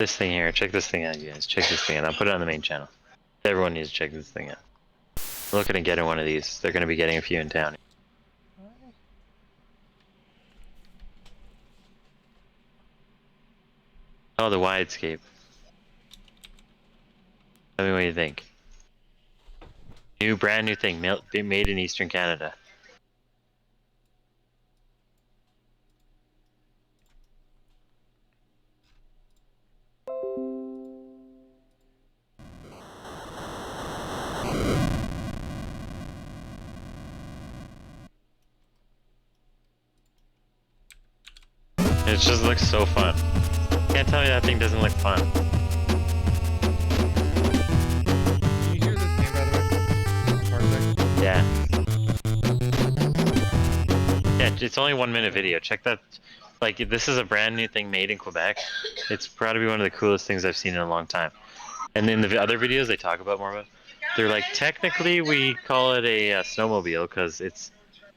This thing here, check this thing out, you guys. Check this thing out. I'll put it on the main channel. Everyone needs to check this thing out. I'm looking at getting one of these. They're going to be getting a few in town. Oh, the widescape. Tell me what you think. Brand new thing, made in Eastern Canada. It just looks so fun. Can't tell me that thing doesn't look fun. Can you hear this game, by the way? Yeah. Yeah, it's only 1 minute video. Check that. Like, this is a brand new thing made in Quebec. It's probably one of the coolest things I've seen in a long time. And then the other videos they talk about more about, they're like, technically we call it a snowmobile because it's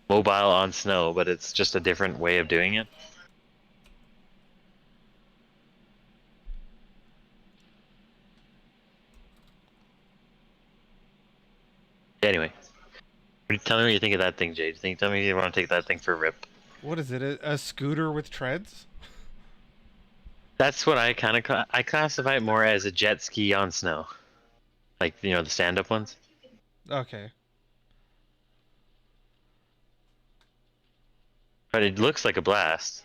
mobile on snow, but it's just a different way of doing it. Anyway, tell me what you think of that thing, Jay. Tell me if you want to take that thing for a rip. What is it? A scooter with treads? That's what I kind of I classify it more as a jet ski on snow, like the stand-up ones. Okay. But it looks like a blast.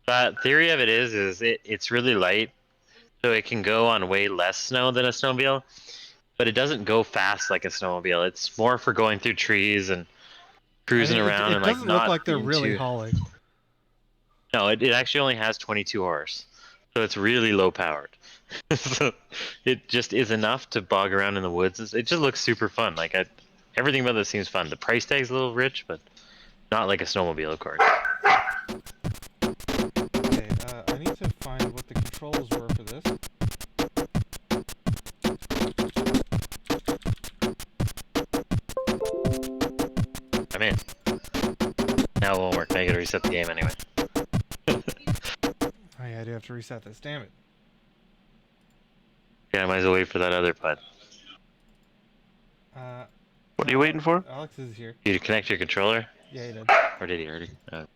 The theory of it is it's really light, so it can go on way less snow than a snowmobile. But it doesn't go fast like a snowmobile. It's more for going through trees and cruising around and like not. It doesn't look like they're really hauling. No, it actually only has 22 horse, so it's really low powered. So it just is enough to bog around in the woods. It just looks super fun. Like everything about this seems fun. The price tag's a little rich, but not like a snowmobile, of course. Okay, I need to find what the controls were for this. I'm in. Now it won't work. Now you gotta reset the game anyway. Oh yeah, I do have to reset this. Damn it. Yeah, I might as well wait for that other putt. What are you waiting for? Alex is here. You connect your controller? Yeah, he did. Or did he already? Damn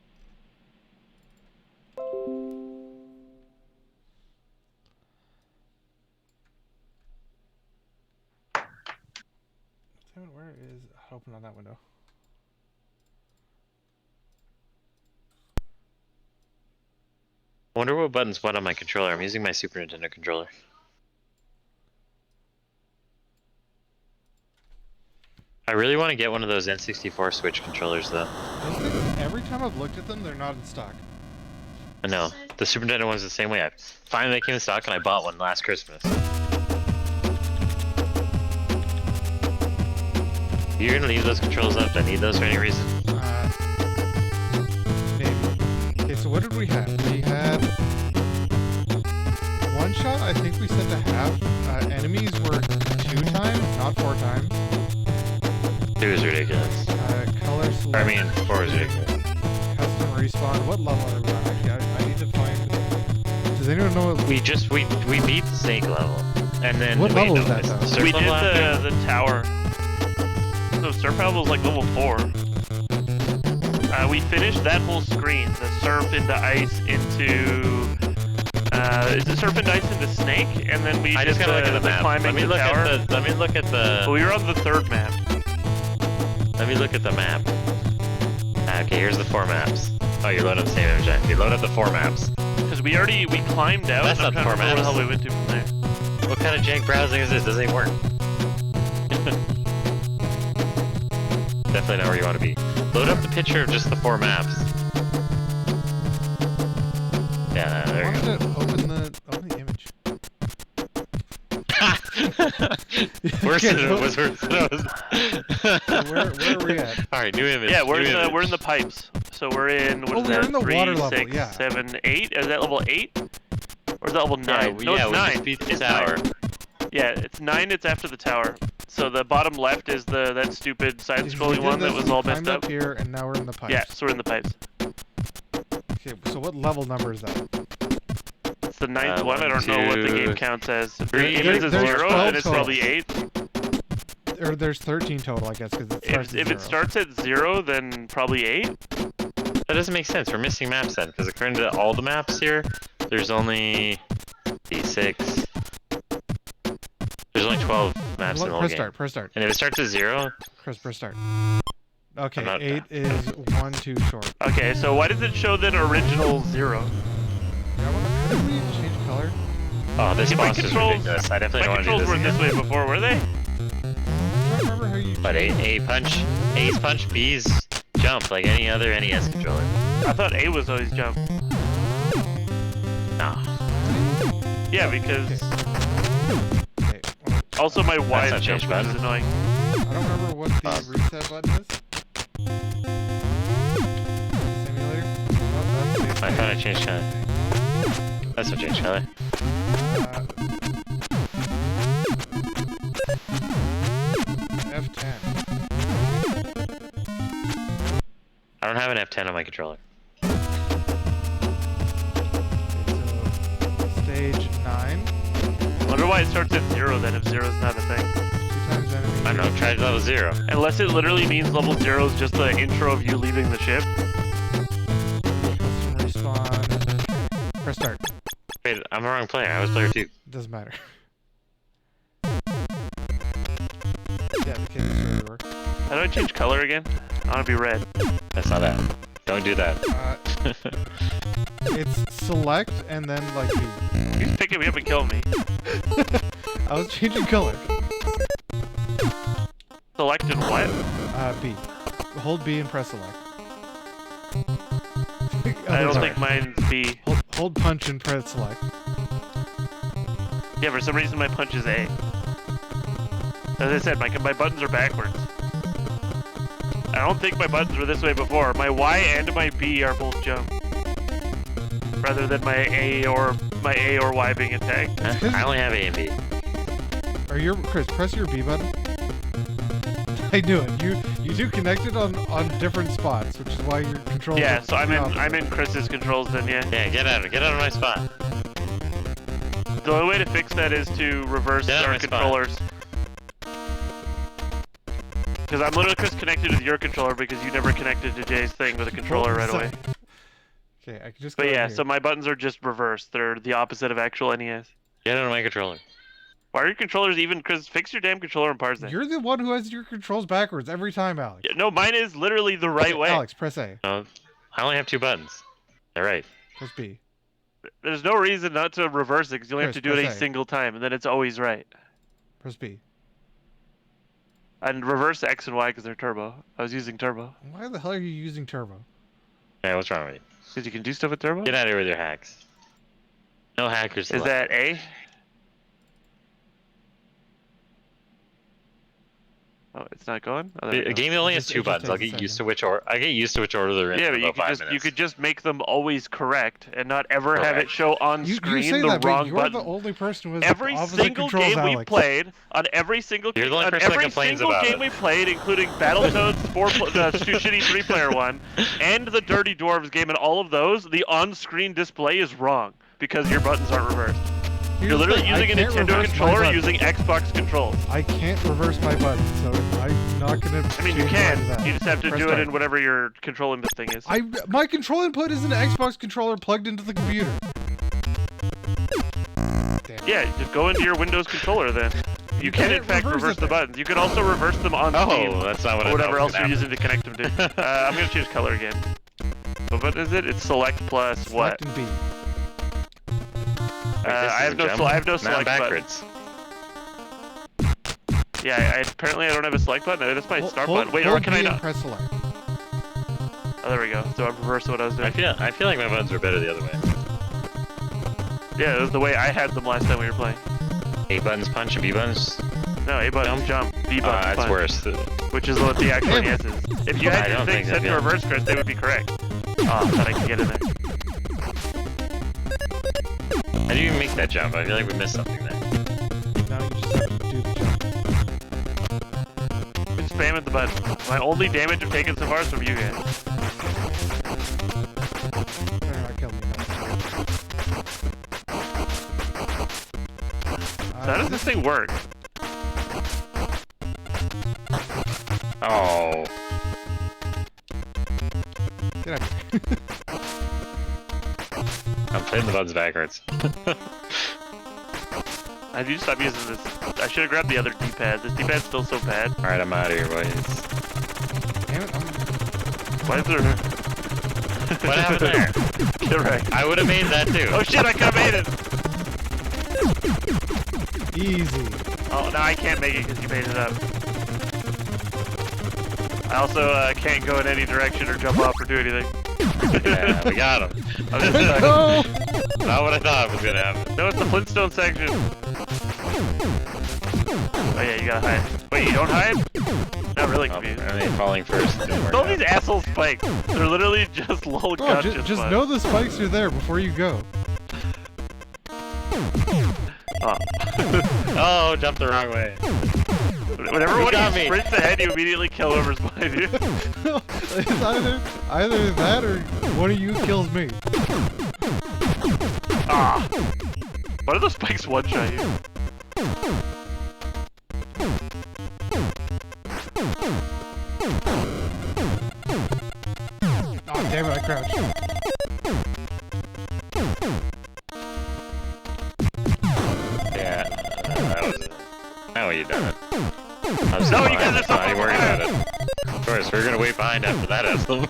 it, where is... Open on that window. I wonder what button's what on my controller. I'm using my Super Nintendo controller. I really want to get one of those N64 Switch controllers, though. Every time I've looked at them, they're not in stock. I know. The Super Nintendo one's the same way. I finally came in stock, and I bought one last Christmas. You're gonna leave those controls up? I need those for any reason. Maybe. Okay, so what did we have? We had one shot. I think we said to have. Enemies were 2 times, not 4 times. 2 is ridiculous. Color select. I mean, 4 is ridiculous. Custom respawn. What level are we on? I need to find. Does anyone know what? We beat the snake level, and then What level is that? Though? We did the tower. So surf level was like level 4. We finished that whole screen. The surf into ice into. Is it surf into ice into snake? And then we just gotta look at the map. Climbing the tower. Let me look at the. Well, we were on the 3rd map. Let me look at the map. Okay, here's the 4 maps. Oh, you're loading up the same image. You load up the 4 maps. Because we climbed out. That's not the 4 maps. Where the hell we went to from there? What kind of jank browsing is this? Doesn't even work. Definitely not where you want to be. Load up the picture of just the 4 maps. Yeah, there you go. Open the image. Worse than it was. Where are we at? Alright, new image. Yeah, we're in the pipes. So we're in what is we're that? in the 3, water level, 6, yeah. 7, 8. Is that level 8? Or is that level 9? No, yeah, it's 9. Beat the It's tower. 9. Yeah, it's 9. It's after the tower. So the bottom left is that stupid side-scrolling one that was all messed up. Here, and now we're in the pipes. Yeah, so we're in the pipes. Okay, so what level number is that? the ninth one. I One, don't know what the two, game counts as. three. If it's a There's 0, 12 then it's total. probably 8. Or there's 13 total, I guess, because it starts If at it 0. starts at 0, then probably 8. That doesn't make sense. We're missing maps then, because according to all the maps here, there's only D6. There's only 12 maps in the whole Press game. start, press start. And if it starts at 0, Press start. Okay, not- 8 is 1 too short. Okay, so why does it show that original 0? Yeah, how do we change color? oh, this Yeah, my boss is controls- ridiculous. I definitely My don't want to do controls this weren't again. this way before, were they? I don't remember how you But A punch, A's punch, B's jump like any other NES controller. I thought A was always jump. No. Yeah, because Okay, well, also my Y not is jump, changed, which is bud. annoying. I don't remember what the reset button is. Simulator? Oh, that's I thought I changed color. That's what changed color. F10. I don't have an F10 on my controller. Okay, so stage 9. Wonder why it starts at 0 then if 0 is not a thing. 2 times enemy. I don't know, try level 0. Unless it literally means level 0 is just the intro of you leaving the ship. Custom respawn. Press start. Wait, I'm the wrong player. I was player 2. Doesn't matter. Yeah, the kid is already work. How do I change color again? I want to be red. That's not that. Don't do that. It's select and then like B. He's picking me up and killing me. I was changing color. Selected what? B. Hold B and press select. I don't sorry. think mine's B. Hold punch and press select. Yeah, for some reason my punch is A. As I said, my buttons are backwards. I don't think my buttons were this way before. My Y and my B are both jump. Rather than my A or Y being attacked. Huh? I only have A and B. Are you Chris? Press your B button. I knew it. You two connected on different spots, which is why your controls. Yeah, are so I'm the in opposite. Chris's controls then, yeah. Yeah, get out of my spot. The only way to fix that is to reverse Yeah, our my spot. controllers. Because I'm literally Chris connected with your controller because you never connected to Jay's thing with a controller right away. Okay, I can just. Go But in yeah, here. so my buttons are just reversed. They're the opposite of actual NES. Get out of my controller. Why are your controllers even? Chris, fix your damn controller and parse it. You're the one who has your controls backwards every time, Alex. Yeah, no, mine is literally the right way. Alex, press A. No, I only have 2 buttons. They're right. Press B. There's no reason not to reverse it because you only have Chris, to do it a press A. single time and then it's always right. Press B. And reverse X and Y because they're turbo. I was using turbo. Why the hell are you using turbo? Yeah, what's wrong with you? Because you can do stuff with turbo? Get out of here with your hacks. No hackers. Is that A? Oh, it's not going? Oh, there we A go. game only has Just- 2 it just buttons. I'll takes a get used to second. which order. I get used to which order they're in. Yeah, in but about 5 minutes. you could just make them always correct and not ever have it Correct. show on You screen say the that, but wrong you're button. the only person who has Every the opposite single controls, game we Alex. played, on every single You're the only on person that every complains single about game it. we played, including Battletoads, Shitty 3-player one, and the Dirty Dwarves game, and all of those, the on-screen display is wrong because your buttons aren't reversed. Here's You're the literally thing, I using a can't Nintendo reverse my controller buttons. using Xbox controls. I can't reverse my buttons, so I'm not gonna. I mean, you change can. mine to that. You just have to Press do it start. in whatever your control input thing is. My control input is an Xbox controller plugged into the computer. Damn. Yeah, just go into your Windows controller then. You can in can't fact reverse reverse it the then. buttons. You can also reverse them on Steam. Oh, that's not what I Or whatever thought else was you're gonna using to connect them to. I'm gonna change color again. What button is it? It's select plus what? Select and B. I have no Now I'm select button. backwards. Yeah, apparently I don't have a select button. That's my start Hold- button. Wait, hold or can I B and not? press select. Oh, there we go. So I reversed what I was I doing. feel like my buttons are better the other way. Yeah, it was the way I had them last time we were playing. A buttons punch and B buttons. No, A button jump, B button That's punch, worse. which is what the actual Damn NES is. If you I had your don't thing think set that, to yeah. reverse, Chris, they would be correct. Oh, I thought I could get in there. How do you make that jump? I feel like we missed something there. Now you just have to do the jump. Been spamming the button. My only damage I've taken so far is from you guys. Better not kill me. How does this thing work? Oh. Get out of here. I'm putting the buttons backwards. I need to stop using this. I should have grabbed the other D-pad. This D-pad's still so bad. Alright, I'm out of here, boys. Damn it, Why is there... What happened there? Get right. I would have made that too. Oh shit, I could have made it! Easy. Oh, now I can't make it because you made it up. I also can't go in any direction or jump off or do anything. Yeah, we got him. I'm just stuck. No! Not what I thought was gonna happen. No, it's the Flintstone section. Oh yeah, you gotta hide. Wait, you don't hide? Not really Oh, confused. I mean, falling first. Didn't work All out. these asshole spikes. They're literally just low Oh, gotcha just spots. know the spikes are there before you go. Oh. Oh, jumped the wrong way. Whenever You one got of you me. sprints ahead, you immediately kill whoever's behind you. It's either that or one of you kills me. Ah! Why do those spikes one-shot you? Oh, damn it, I crouched. Yeah, that was it. How you done it? I'm No, you guys are so not even worried behind. about it. Of course, we're gonna wait behind after that asshole.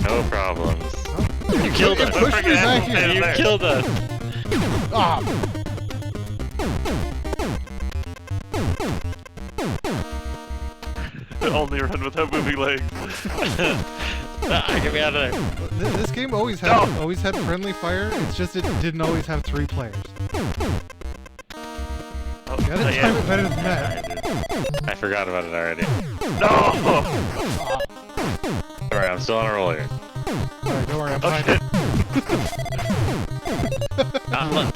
No problems. You killed It us. pushed me back Freaking here. You there. killed us. Ah! Only run without moving legs. Ah, get me out of there. This game always had friendly fire. It's just it didn't always have 3 players. Oh, You gotta yeah. time it better than I, that. did. I forgot about it already. No! Alright, I'm still on a roll here. Alright, don't worry, I'm Oh behind shit! Ah, look.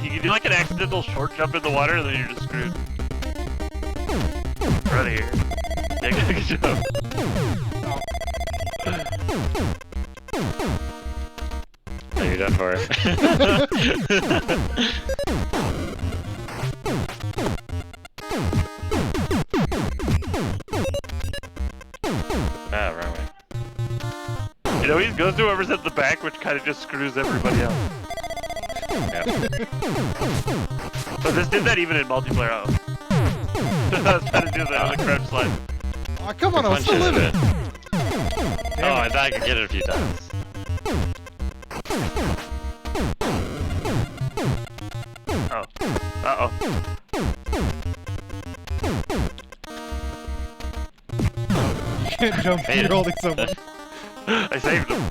You can do like an accidental short jump in the water and then you're just screwed. Right here. Yeah, good job. Oh, you're done for it. Ah, wrong way. You know, he goes to whoever's at the back, which kind of just screws everybody else. Yeah. But this did that even in multiplayer. Oh. I was trying to do that on the crouch slide. Oh, come on, I was Punch still it a living. bit. Oh, I thought I could get it a few times. Oh. Uh-oh. You can't jump when Made you're it. holding someone. I saved him.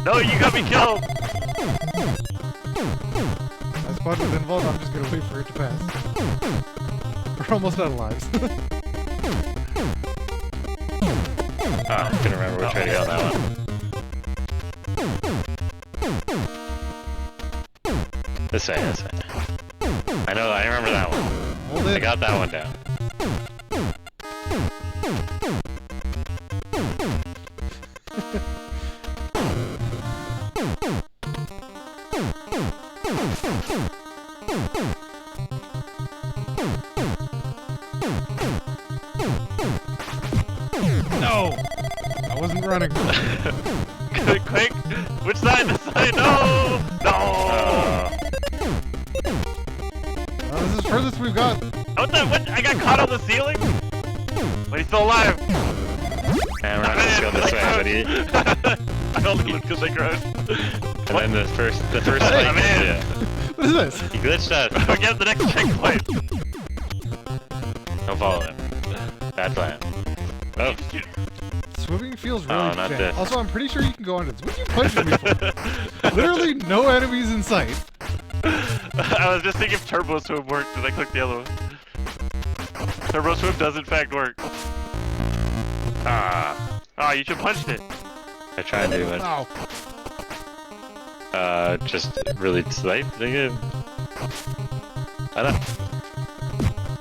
No, you got me killed! As fun as involved, I'm just gonna wait for it to pass. We're almost out of lives. Ah, I couldn't remember which way to go on that one. This way, this way. I know, I remember that one. Hold I it. got that one down. No! I wasn't running. Quick! Which side? This side? No! No! This is the furthest we've got. What the? What? I got caught on the ceiling? But he's still alive! And we're not gonna go this way, buddy. I only looked because I crashed. And then the first spike. I'm in. Yeah. What is this? He glitched us. We get the next checkpoint. Don't follow him. Bad plan. Oh, Swimming feels really Oh, not bad. this. Also, I'm pretty sure you can go under this. What are you punching me for? Literally no enemies in sight. I was just thinking if Turbo Swim worked, and I clicked the other one. Turbo Swim does in fact work. ah. Oh, you should have punched it. I tried to, Oh. but just really slight. I don't.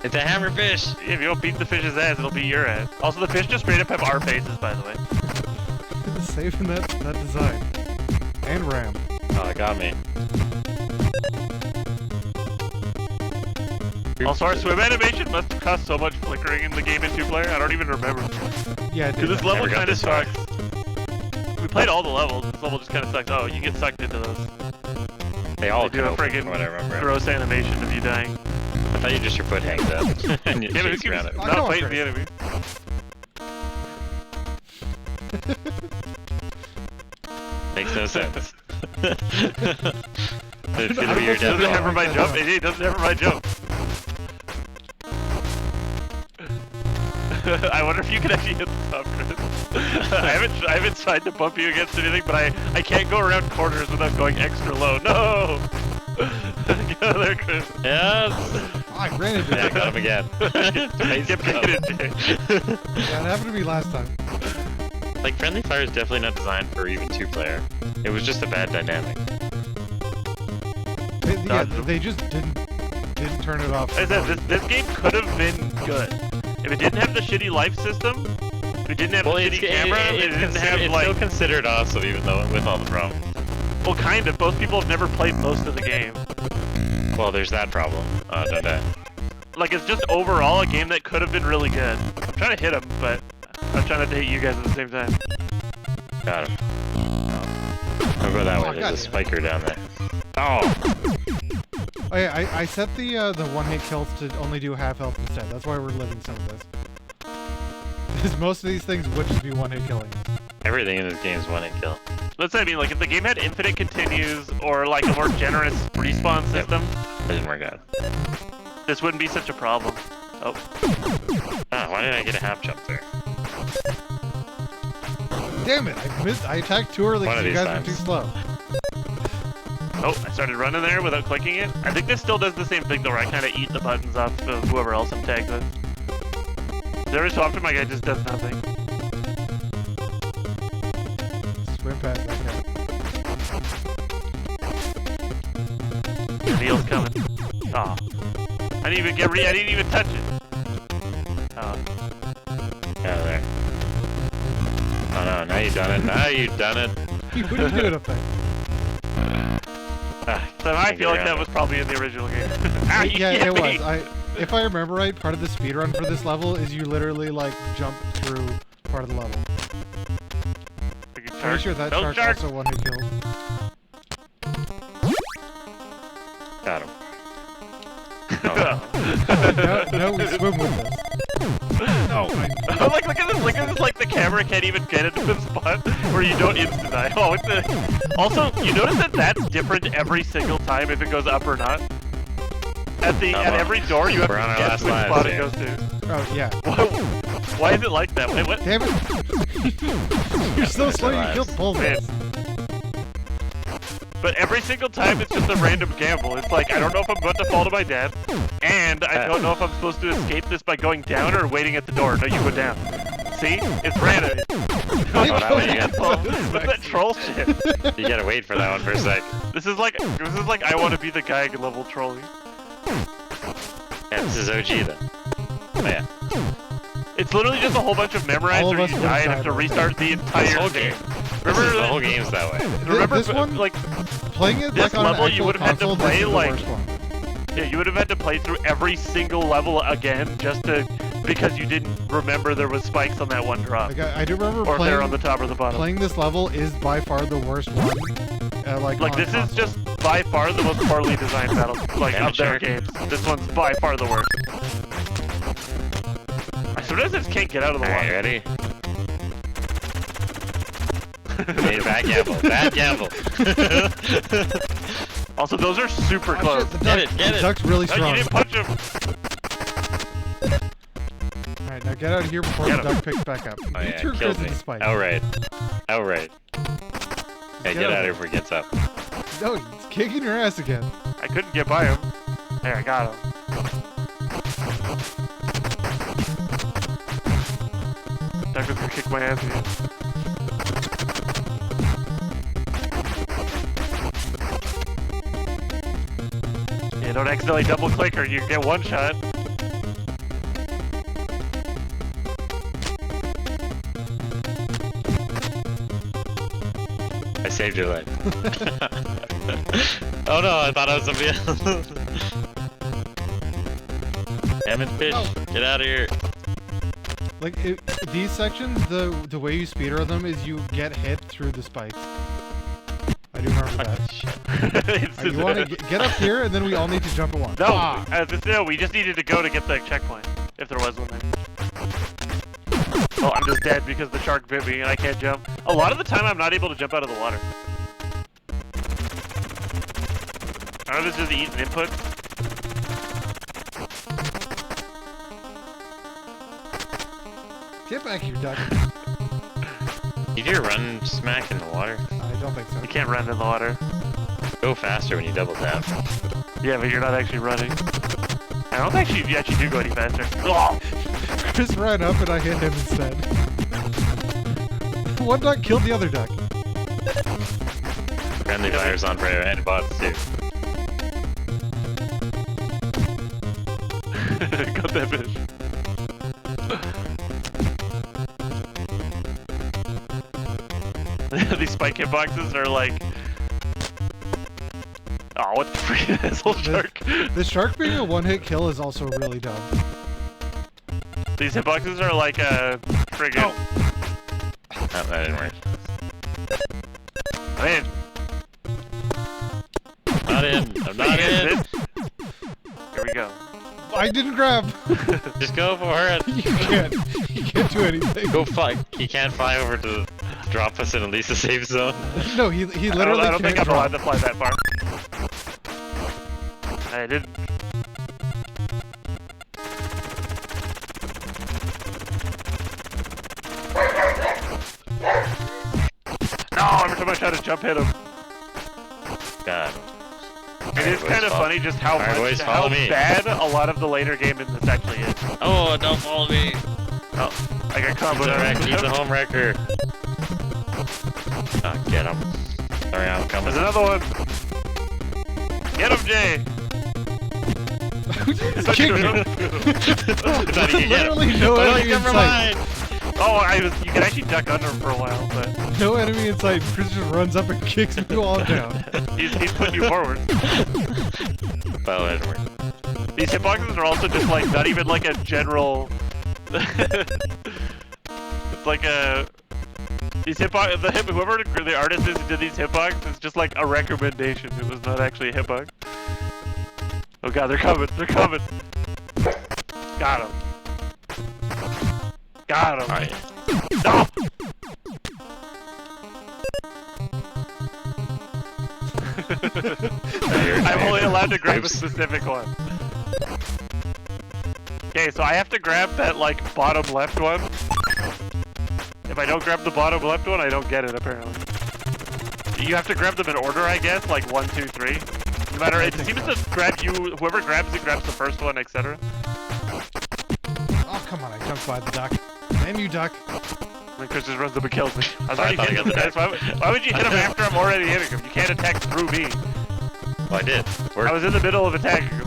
It's a hammerfish. If you don't beat the fish's ass, it'll beat your ass. Also, the fish just straight up have our faces, by the way. Saving that design. And RAM. Oh, it got me. Also, our swim animation must have cost so much flickering in the game in 2-player. I don't even remember. Yeah, Because this level Never got kind of this far. sucks. We played all the levels. This level just kind of sucks. Oh, you get sucked into those. They all They do a open, friggin' from what I remember. gross animation of you dying. I thought you just your foot hangs up and you Yeah, but chase who around keeps it. not fighting the enemy? Makes no sense. It's I gonna be your Doesn't Yeah. ever my Yeah. jump. It doesn't ever my jump. I wonder if you can actually hit the top, Chris. I haven't tried to bump you against anything, but I can't go around corners without going extra low. No! Get out of there, Chris. Yes! I ran into Yeah, I it. got him again. Get baited, Jay. Yeah, it happened to me last time. Like, Friendly Fire is definitely not designed for even 2-player. It was just a bad dynamic. They just didn't turn it off. As I said, this game could have been good. If it didn't have the shitty life system, if it didn't have the shitty camera, if it didn't have it's like... still considered awesome even though with all the problems. Well, kind of. Most people have never played most of the game. Well, there's that problem. Don't die. Like, it's just overall a game that could have been really good. I'm trying to hit him, but I'm trying not to hit you guys at the same time. Got him. I'll go that way. There's a spiker down there. Oh! Oh yeah, I set the one-hit kills to only do half health instead. That's why we're living some of this. Because most of these things would just be one-hit killing. Everything in this game is one-hit kill. That's what I mean, like, if the game had infinite continues or, like, a more generous respawn system, It didn't work out. this wouldn't be such a problem. Oh. Ah, why did I get a half jump there? Damn it! I attacked too early One of because you these guys were too times. slow. Oh, I started running there without clicking it. I think this still does the same thing, though, where I kind of eat the buttons off of whoever else I'm tagged with. Every so often, my guy just does nothing. Swim past that guy. Neil's coming. Aw. I didn't even get I didn't even touch it. Oh. Yeah, there. Oh no, now you've done it. Now you've done it. What are you doing up there? So I feel like that was probably in the original game. Ah, you Yeah, get it me. was. If I remember right, part of the speedrun for this level is you literally like jump through part of the level. Pretty sure that No shark also one-hit kills. Got him. No, we swim with this. Oh, Like, look at this, like the camera can't even get into the spot where you don't instant die. Oh, what the... Also, you notice that that's different every single time if it goes up or not? At every door, you have We're on to our guess last which lives spot it here. goes to. Oh yeah. Why is it like that? Wait, what? Damn it! You're so slow. You killed both of us. But every single time, it's just a random gamble. It's like, I don't know if I'm about to fall to my death, and I don't know if I'm supposed to escape this by going down or waiting at the door. No, you go down. See? It's random. Oh, that one you got. What's that troll shit? You gotta wait for that one for a sec. This is like I want to be the guy level trolling. Yeah, this is OG then. Oh yeah. It's literally just a whole bunch of memorize All of where us you would've die and died have to by restart the This entire whole game. game. Remember The whole game's that way. Remember This one? like Playing it This like on level, an you actual would've had to console, play, this is the like- worst one. yeah, you would have had to play through every single level again just because you didn't remember there was spikes on that one drop. Like I do remember Or if they're on playing, the top or the bottom. playing this level is by far the worst one. Like on This is console. just by far the most poorly designed battle, like, Damn of their it, games. This one's by far the worst. I sometimes just can't get out of the Alright, water. ready? Made a bad gamble. Bad gamble. Also, those are super Oh, close. shit, the Get duck, it, get the it. duck's really No, strong. you didn't punch him. Alright, now get out of here before Get the him. duck picks back up. Oh You yeah, two killed kids in me. the spike. Outright. Outright. Yeah, get him. out of here before it gets up. No, he's kicking your ass again. I couldn't get by him. There, I got him. Duck was gonna kick my ass again. Get don't accidentally double click or you get one shot. I saved your life. Oh no, I thought I was somebody else. Damn it, fish. Oh. Get out of here. Like, these sections, the way you speedrun them is you get hit through the spikes. I do remember that. Alright, you want to get up here, and then we all need to jump at once. No, no, we just needed to go to get the checkpoint, if there was one there. Well, I'm just dead because the shark bit me and I can't jump. A lot of the time, I'm not able to jump out of the water. I don't know if it's just eating input. Get back here, duck. You do run smack in the water. I don't think so. You can't run in the water. Go faster when you double tap. Yeah, but you're not actually running. I don't think you actually do go any faster. Oh! Chris ran up and I hit him instead. One duck killed the other duck. Friendly fires on prayer and bots too. Got that fish. These spike hitboxes are like... Oh, what the freak is this shark? The shark being a one-hit kill is also really dumb. These hitboxes are like a friggin'... Oh, that didn't work. I'm in. Not in. I'm not in. Here we go. I didn't grab! Just go for it. You can't do anything. Go fly. He can't fly over to drop us in at least a safe zone. No, he literally I don't think I'm can't allowed to fly that far. I didn't. No, every time I try to jump hit him. God. It is kind of funny just how much, how bad a lot of the later game in this actually is. Oh, don't follow me. Oh, I got caught with He's a home wrecker. Oh, get him. Sorry, I'm coming. There's another one. Get him, Jay. Kick him. Thought he could get him. Literally no Oh, enemy in never sight. mind. Oh, you can actually duck under him for a while, but No enemy in sight. Chris just runs up and kicks you all down. he's putting you forward. Well, it didn't work. These hitboxes are also just like not even like a general. It's like a. These hitbox, whoever the artist is who did these hitboxes is just like a recommendation. It was not actually a hitbox. Oh god, they're coming! They're coming! Got him! Got him! Alright. No! I'm only allowed to grab a specific one. Okay, so I have to grab that like bottom left one. If I don't grab the bottom left one, I don't get it apparently. You have to grab them in order, I guess, like 1, 2, 3. No matter, it seems to grab you, whoever grabs it grabs the first one, etc. Oh, come on, I jumped by the duck. Damn you, duck. And Chris just runs up and kills me. I was I already thought I hitting got him, guys. Why would you hit him after I'm already hitting him? You can't attack through me. Well, I did. I was in the middle of attacking him.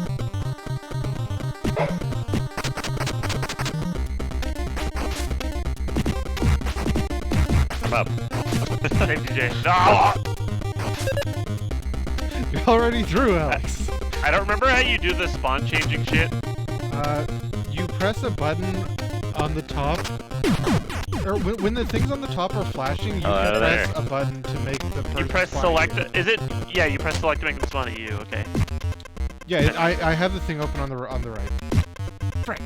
I'm up. Thank you, Jay. No! You're already through, Alex. I don't remember how you do the spawn changing shit. You press a button on the top, or when the things on the top are flashing, you can press a button to make the person You press select. Is it? Yeah, you press select to make them spawn at you. Okay. Yeah, I have the thing open on the right. Frank.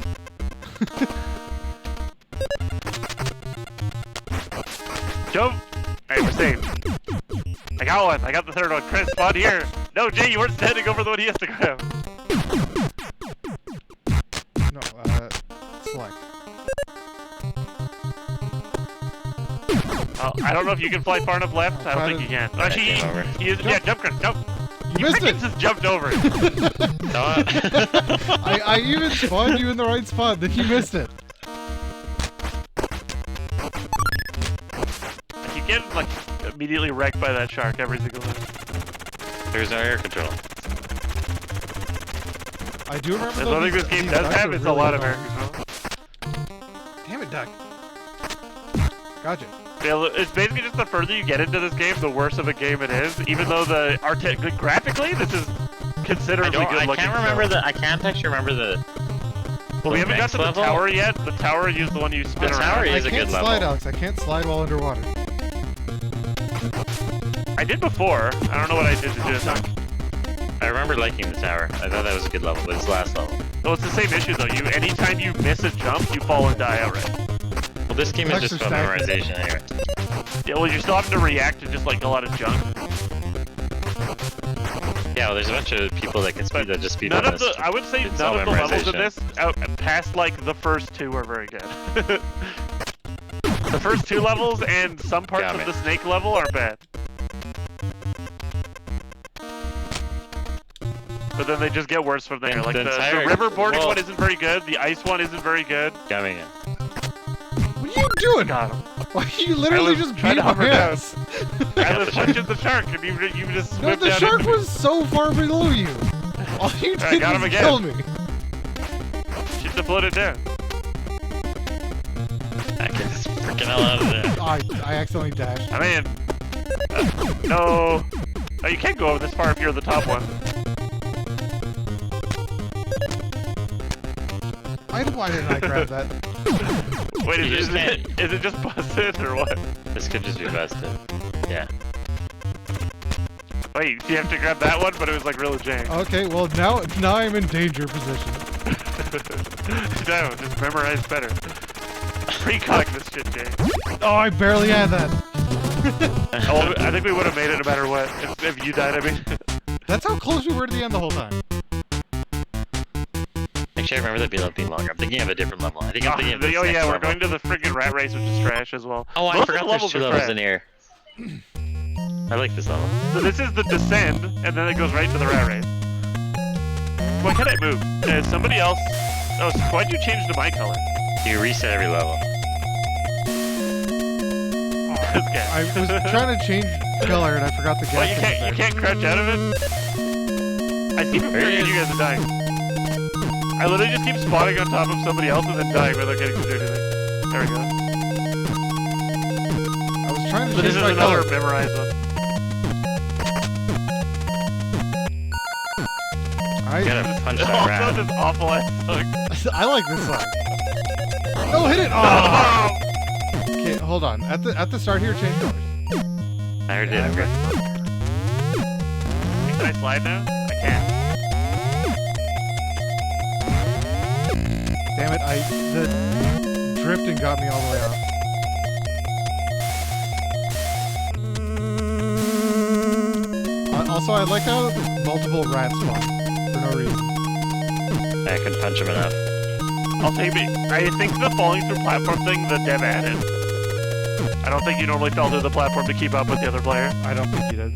Jump! Alright, we're safe. I got one. I got the third one. Chris, spawn here. No, Jay, you weren't standing over the one he has to grab. No, select. Oh, I don't know if you can fly far enough left. I don't think you can. Actually, he is. Yeah, jump, Chris, jump. You missed it. Just jumped over it. I even spawned you in the right spot, then you missed it. You get like immediately wrecked by that shark every single time. There's no air control. I do remember There's one thing this game does have, it's a lot of American films. Damn it, Duck. Gotcha. Yeah, it's basically just the further you get into this game, the worse of a game it is. Even though the graphically, this is considerably good looking. I can't actually remember the. Well, we haven't got to the tower yet. The tower is the one you spin around. Tower is a good level. I can't slide, Alex. I can't slide while underwater. I did before. I don't know what I did to do it. I remember liking the tower. I thought that was a good level, but it's the last level. Well, it's the same issue though. Anytime you miss a jump, you fall and die outright. Well, this game is just about memorization anyway. Yeah, well, you're still having to react to just like a lot of junk. Yeah, well, there's a bunch of people that can speed none of the, I would say none of the levels in this, past like the first two, are very good. The first two levels and some parts of the snake level are bad. But then they just get worse from there. Like the riverboarding one isn't very good. The ice one isn't very good. Coming in. What are you doing? Got him. Why you literally just beat my ass? I was punching the shark and you just swim the down shark was so far below you. All you did was kill me. Should have floated down. I can just freaking hell out of there. I accidentally dashed. I'm in. No. Oh, you can't go this far if you're the top one. Why didn't I grab that? Wait, is it just busted or what? This could just be busted. Yeah. Wait, you have to grab that one, but it was like really jank. Okay, well now I'm in danger position. No, just memorize better. Precog this shit, Jay. Oh, I barely had that. Oh, I think we would have made it no matter what. If you died, I mean. That's how close we were to the end the whole time. Actually, I remember that being longer. I'm thinking of a different level. I think I'm thinking of this oh yeah, next we're level. going to the friggin' rat race, which is trash as well. Oh, I forgot there's two levels in here. I like this level. So this is the descend, and then it goes right to the rat race. Why can't I move? Somebody else... Oh, so why'd you change to my color? You reset every level. I was trying to change color and I forgot the gas. Well, you can't crouch out of it? I see from here you guys are dying. I literally just keep spawning on top of somebody else and then dying without getting to do anything. There we go. I was trying to So change this is my another color. memorized one. You gotta punch that rat. Also this awful ass song. I like this song. Oh, hit it! Oh! Okay, hold on. At the start here, change colors. I already did. Okay. Can I slide now? I can't. Damn it! The drifting got me all the way off. Also, I like how multiple rats spawn for no reason. I couldn't punch him enough. I'll take me. I think the falling through platform thing the dev added. I don't think you normally fell through the platform to keep up with the other player. I don't think he did.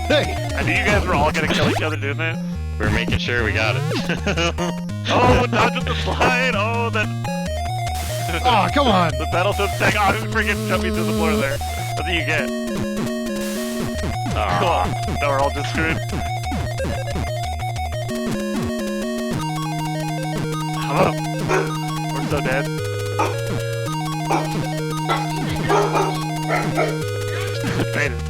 Hey! I knew you guys were all gonna kill each other doing that. We were making sure we got it. Oh, dodge with the slide! Oh, that... Oh, come on! The Battletoads tag. Oh, who's freaking jumping through the floor there? That's what you get. Cool. Now we're all just screwed. We're so dead. Made it.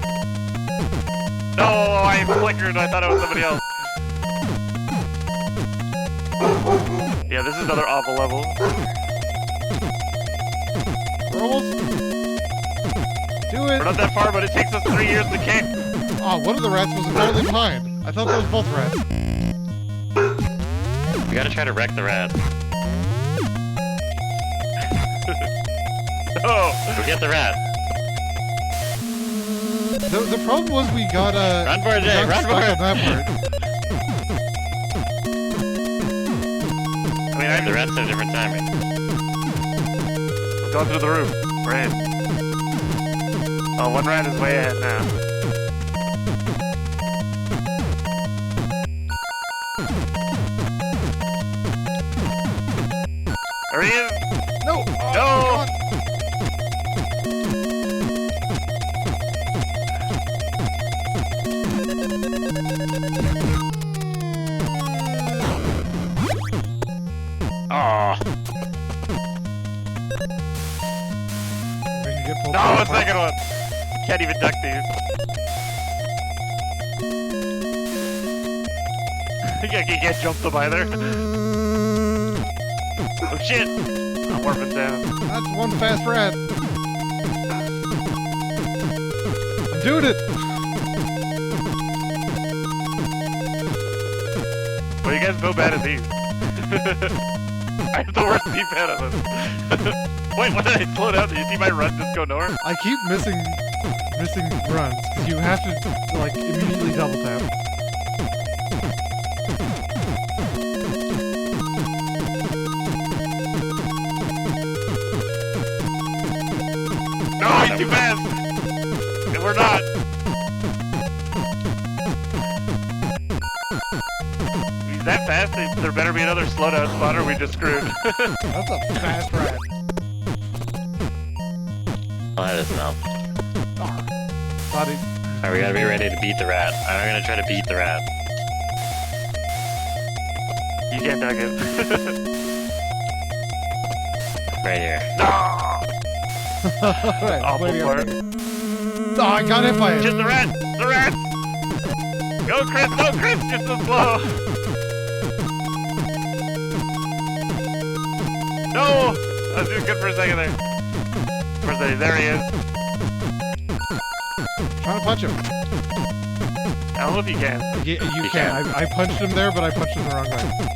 No, I flickered. I thought it was somebody else. Yeah, this is another awful level. We're almost... Do it! We're not that far, but it takes us 3 years to kick. Oh, one of the rats was entirely behind. I thought that was both rats. We gotta try to wreck the rat. Oh! Go get the rat. The problem was we got Run for it, Jay! Run for it! That part. I mean, The rats have different timing. We're going through the roof. We're in. Oh, one rat is way ahead now. Hurry in! No! Oh, No! get pulled. No, a second one. Can't even duck these. You can't jump them either. Oh shit! I'm warping down. That's one fast rat. I'm doing it. Well, you guys both bad at these. I have the worst D-pad of them. Wait, what did I slow down? Did you see my run just go north? I keep missing runs because you have to like immediately double tap. No, he's too fast! And we're not! If he's that fast, there better be another slowdown spot or we just screwed. That's a fast rat. Let us know. Thought it. Alright, we gotta be ready to beat the rat. I'm gonna try to beat the rat. You can't dug it. Right here. No! Right, Awful part. Oh, I got hit by it. Just the rat! The rat! Go, Chris! Go, Chris! Just so slow! No! I was doing good for a second there. Where's that? There he is. Trying to punch him. I don't know if you can. You can. I punched him there, but I punched him the wrong way.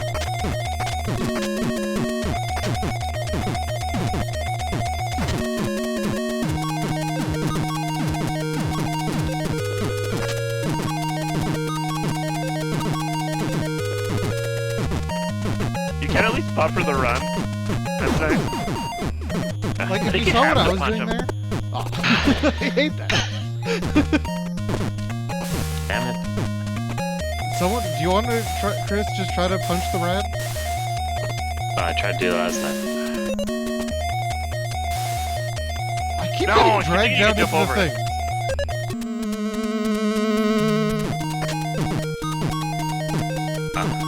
You can at least buffer the run. That's nice. Like, if think you saw have what I to was punch doing him. there. Oh. I hate that. Damn it. Someone, do you want to, Chris, just try to punch the rat? I tried to do that last time. I keep No, getting you dragged think you down can into jump the over it. thing.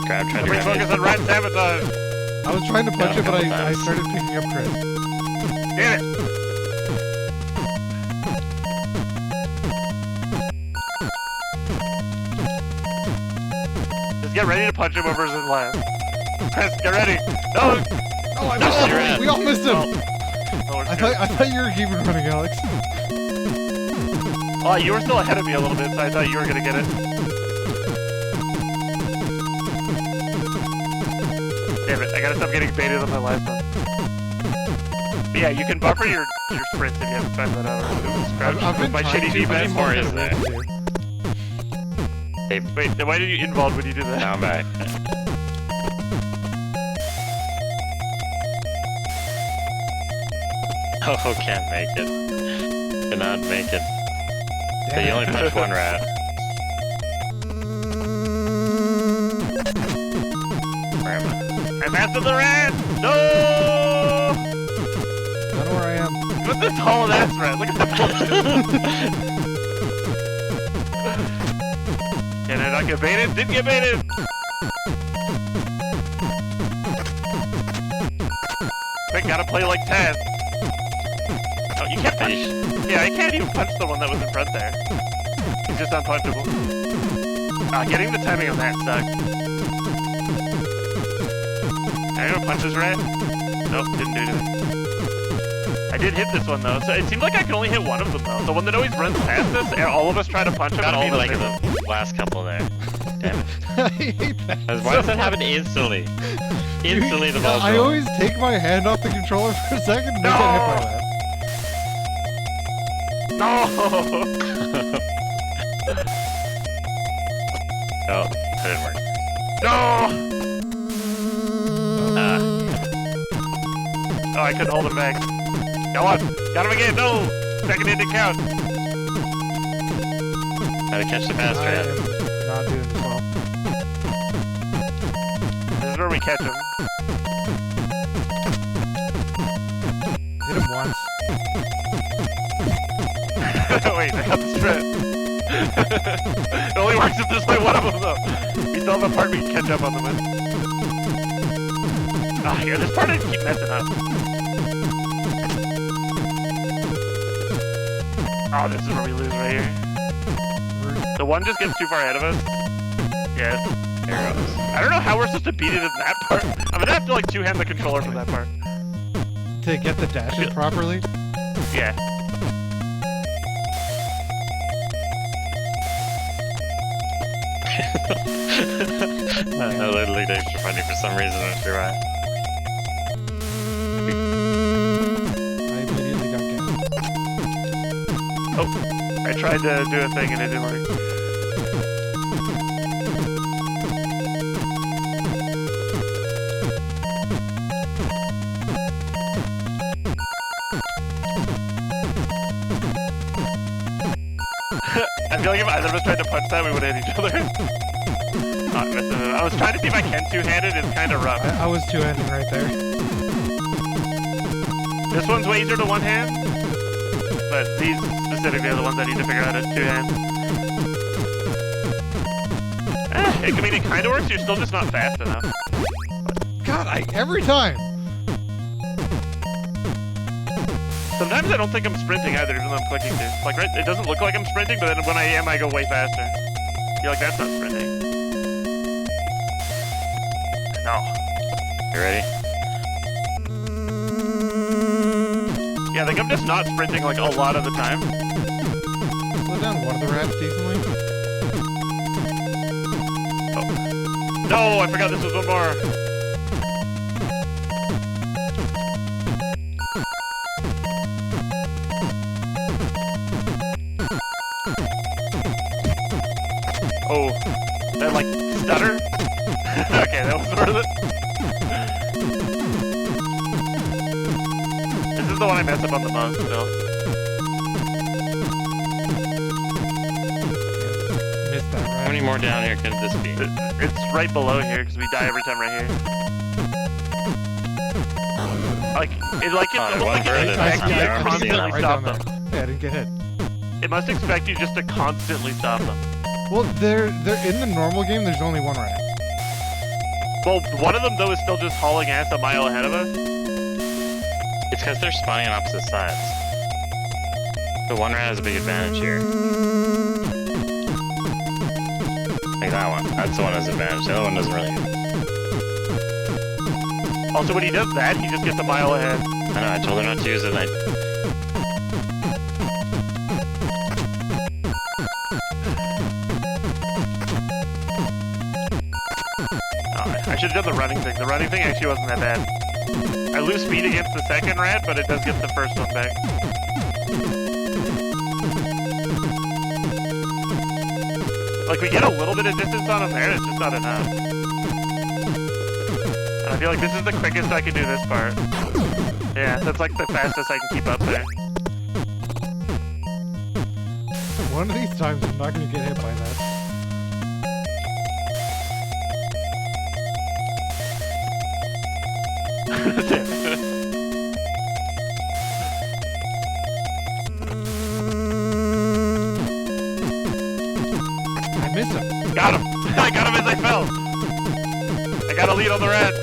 Try to Everybody grab focus it. on rat sabotage! I was trying to punch Yeah, it, but a I couple times. started picking up Chris. Get it! Just get ready to punch him over his last. Chris, get ready! No! Oh, I No, missed you're him! in. We all missed him! No, we're I screwed. thought you were keeping running, Alex. Oh, you were still ahead of me a little bit, so I thought you were gonna get it. Damn it, I gotta stop getting baited on my last one. But yeah, you can buffer your sprints if you haven't found that out. I've been my trying shitty to, but defense. it's more not is gonna there? work, dude. Hey, Wait, then why did you get involved when you do that? now I'm back. Oh, can't make it. Cannot make it. So Damn you it. only punch one rat. Where am I? I'm after the rat! No! I don't know where I am. Look at this tall ass rat, look at that bullshit. Can I not get baited? Didn't get baited! Quick, gotta play like Taz. Oh, you can't punch. Yeah, I can't even punch the one that was in front there. He's just unpunchable. Getting the timing of that sucked. Am I gonna punch this rat? Nope, didn't do anything. I did hit this one though, so it seems like I can only hit one of them though. The one that always runs past us, and all of us try to punch him. Got and all be like the the last couple there. Damn it. I hate that. Why does that happen instantly? Instantly the ball's I rolling. always take my hand off the controller for a second and then get hit by that. No! Oh, that didn't work. No! Oh, I couldn't hold him back. Go on! Got him again! No! Second in to count! Gotta catch the fast I rat. am not doing this well. This is where we catch him. Hit him once. Wait, I got the strip. It only works if there's like one of them though. We still have a part we can catch up on the win. Yeah, this part I keep messing up. Oh, this is where we lose right here. The one just gets too far ahead of us. Yes. Here it goes. I don't know how we're supposed to beat it in that part. I'm gonna have to like two-hand the controller for that part. To get the dashes properly? Yeah. I literally did extra funny for some reason, I'm sure why. I immediately got gas. Oh, I tried to do a thing and it didn't work. I feel like if either of us tried to punch that, we would hit each other. Not missing it. I was trying to see if I can two-handed. It's kind of rough. I was two-handing right there. This one's way easier to one-hand, but these specifically are the ones I need to figure out how to two-hand. I mean, it kind of works. You're still just not fast enough. God, every time. Sometimes I don't think I'm sprinting either, even though I'm clicking to. Like, right, it doesn't look like I'm sprinting, but then when I am, I go way faster. You're like, that's not sprinting. No. You ready? Yeah, I think I'm just not sprinting, like, a lot of the time. Slow down one of the rats decently. Oh. No, I forgot this was one more. Oh, that like stutter? Okay, that was worth it. This is the one I mess up on the most still. Missed that, right? How many more down here could this be? It's right below here because we die every time right here. Like it like it's almost like it expects you to constantly stop them. Yeah, I didn't get hit. It must expect you just to constantly stop them. Well, they're in the normal game. There's only one rat. Well, one of them though is still just hauling ass a mile ahead of us. It's because they're spawning on opposite sides. The one rat has a big advantage here. Like that one. That's the one that has advantage. The other one doesn't really. Also, when he does that, he just gets a mile ahead. I know, I told her not to use it, and I should have done the running thing. The running thing actually wasn't that bad. I lose speed against the second rat, but it does get the first one back. Like, we get a little bit of distance on him there, it's just not enough. And I feel like this is the quickest I can do this part. Yeah, that's like the fastest I can keep up there. One of these times I'm not going to get hit by that. I missed him. Got him! I got him as I fell! I got a lead on the rat.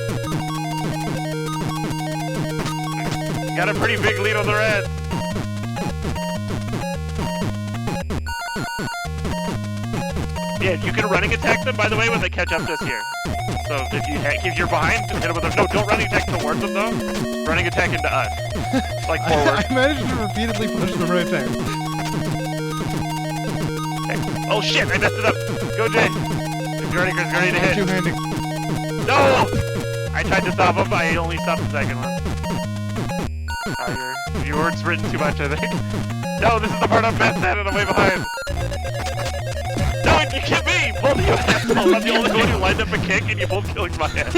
Got a pretty big lead on the rat. Yeah, you can running attack them, by the way, when they catch up to us here. So if you're behind, hit them with them. No, don't running attack towards them though. Running attack into us, like forward. I managed to repeatedly push them right there. Okay. Oh shit! I messed it up. Go Jay. If you're ready, Chris, you're ready to hit. Two-handing. No! I tried to stop him. I only stopped the second one. You weren't sprinting too much, I think. No, this is the part I'm best at, and I'm way behind. No, you hit me! Both of you assholes! I'm the only one who lined up a kick, and you both killing my ass.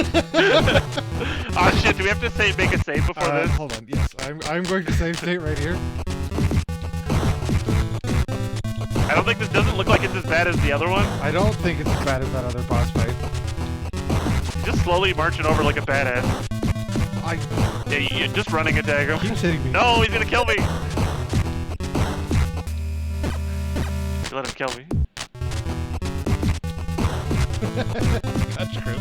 Oh shit, do we have to make a save before this? Hold on, yes. I'm going to save state right here. I don't think this doesn't look like it's as bad as the other one. I don't think it's as bad as that other boss fight. Just slowly marching over like a badass. Yeah, you're just running attack him. Keeps hitting me. No, he's gonna kill me! You let him kill me. That's true.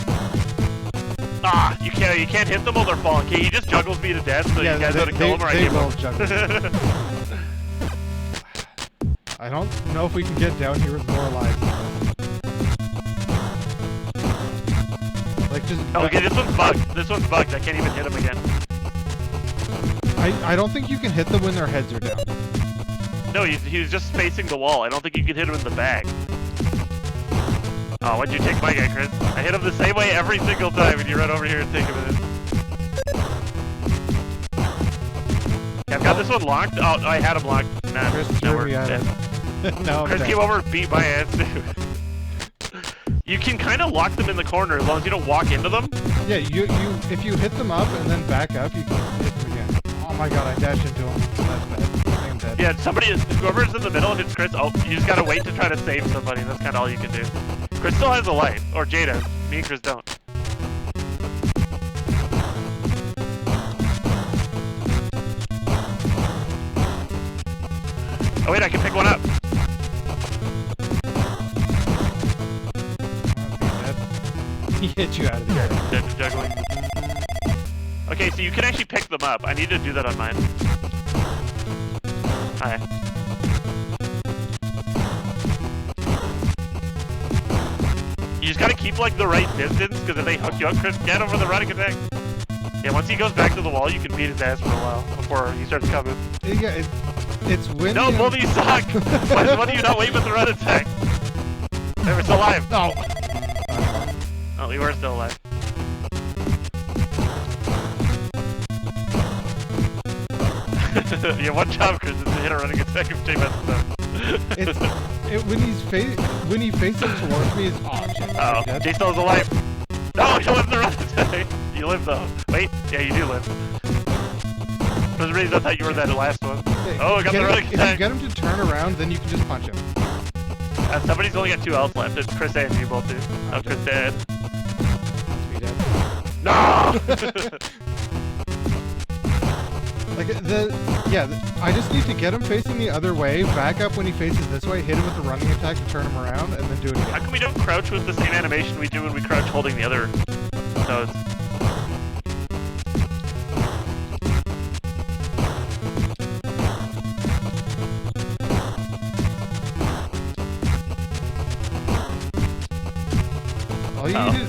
Ah, you can't hit them while they're falling. Okay, he just juggles me to death, so Yeah, you guys gotta kill him or I they give will up. juggle. I don't know if we can get down here with more lives. Like just. Oh, okay, this one's bugged. This one's bugged. I can't even hit him again. I don't think you can hit them when their heads are down. No, he's just facing the wall. I don't think you can hit him in the back. Oh, why'd you take my guy, Chris? I hit him the same way every single time, and you run over here and take him in. Yeah, I've got this one locked. Oh, I had him locked. Nah, Chris now threw we're me at dead. it. No, Chris came over and beat my ass, too. You can kind of lock them in the corner as long as you don't walk into them. Yeah, if you hit them up and then back up, you can hit them again. Oh my god, I dashed into him. That's bad. I am dead. Yeah, whoever's in the middle and hits Chris, oh, you just gotta wait to try to save somebody. That's kind of all you can do. Chris still has a life, or Jada. Me and Chris don't. Oh wait, I can pick one up. He hit you out of the air. Juggling. Okay, so you can actually pick them up. I need to do that on mine. Hi. You just gotta keep like the right distance, because if they hook you up, Chris, get over the running attack. Yeah, once he goes back to the wall, you can beat his ass for a while before he starts coming. Yeah, it's when. No, both of you suck! Why do you not wait with the run attack? They were still alive. No. Oh, we were still alive. Yeah, one job, Chris, is to hit a running attack if Jay messes up. When he faces towards me, it's shit. Oh, Jay still is alive. No, you lived the run attack. You live though. Wait, yeah, you do live. For some reason, I thought you were that last one. Oh, I got the running attack. If you get him to turn around, then you can just punch him. Somebody's only got 2 health left. It's Chris and you both do. Oh, Chris dead. Be dead. No! I just need to get him facing the other way, back up when he faces this way, hit him with the running attack to turn him around, and then do it again. How come we don't crouch with the same animation we do when we crouch holding the other toads?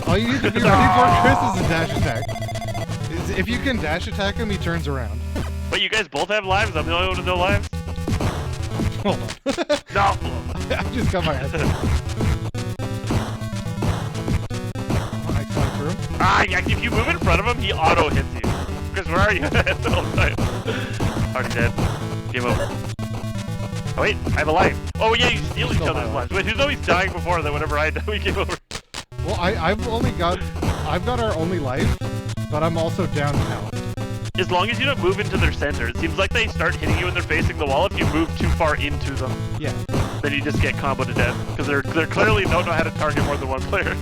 All you need to be ready for, Chris, is a dash attack. If you can dash attack him, he turns around. Wait, you guys both have lives? I'm the only one with no lives? Hold on. No! I just got my head. If you move in front of him, he auto hits you. Chris, where are you? The whole time. Already dead. Game over. Oh wait, I have a life. Oh yeah, you steal each other's lives. Wait, who's always dying before that whenever I die, we game over? Well, I've got our only life, but I'm also down now. As long as you don't move into their center, it seems like they start hitting you when they're facing the wall. If you move too far into them, yeah, then you just get combo to death because they're clearly don't know how to target more than one player.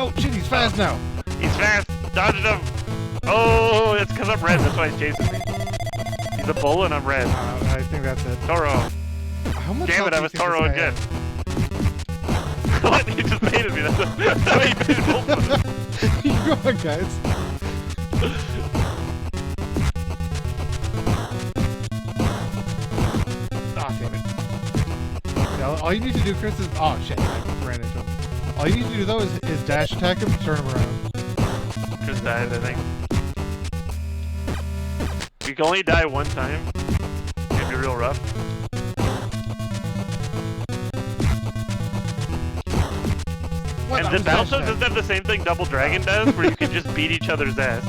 Oh shit, he's fast now. He's fast. Dodged him. Oh, it's because I'm red. That's why he's chasing me. He's a bull and I'm red. I think that's it. Toro. How much Damn it, I was Toro again. What? He just baited me. That's how he baited both of us. Come on, guys. Damn it. Yeah, all you need to do, Chris, is... Oh, shit. I ran into him. All you need to do, though, is dash attack him and turn him around. Chris died, I think. You can only die one time. It'd be real rough. What? And then Battletoads doesn't have the same thing Double Dragon does, where you can just beat each other's ass.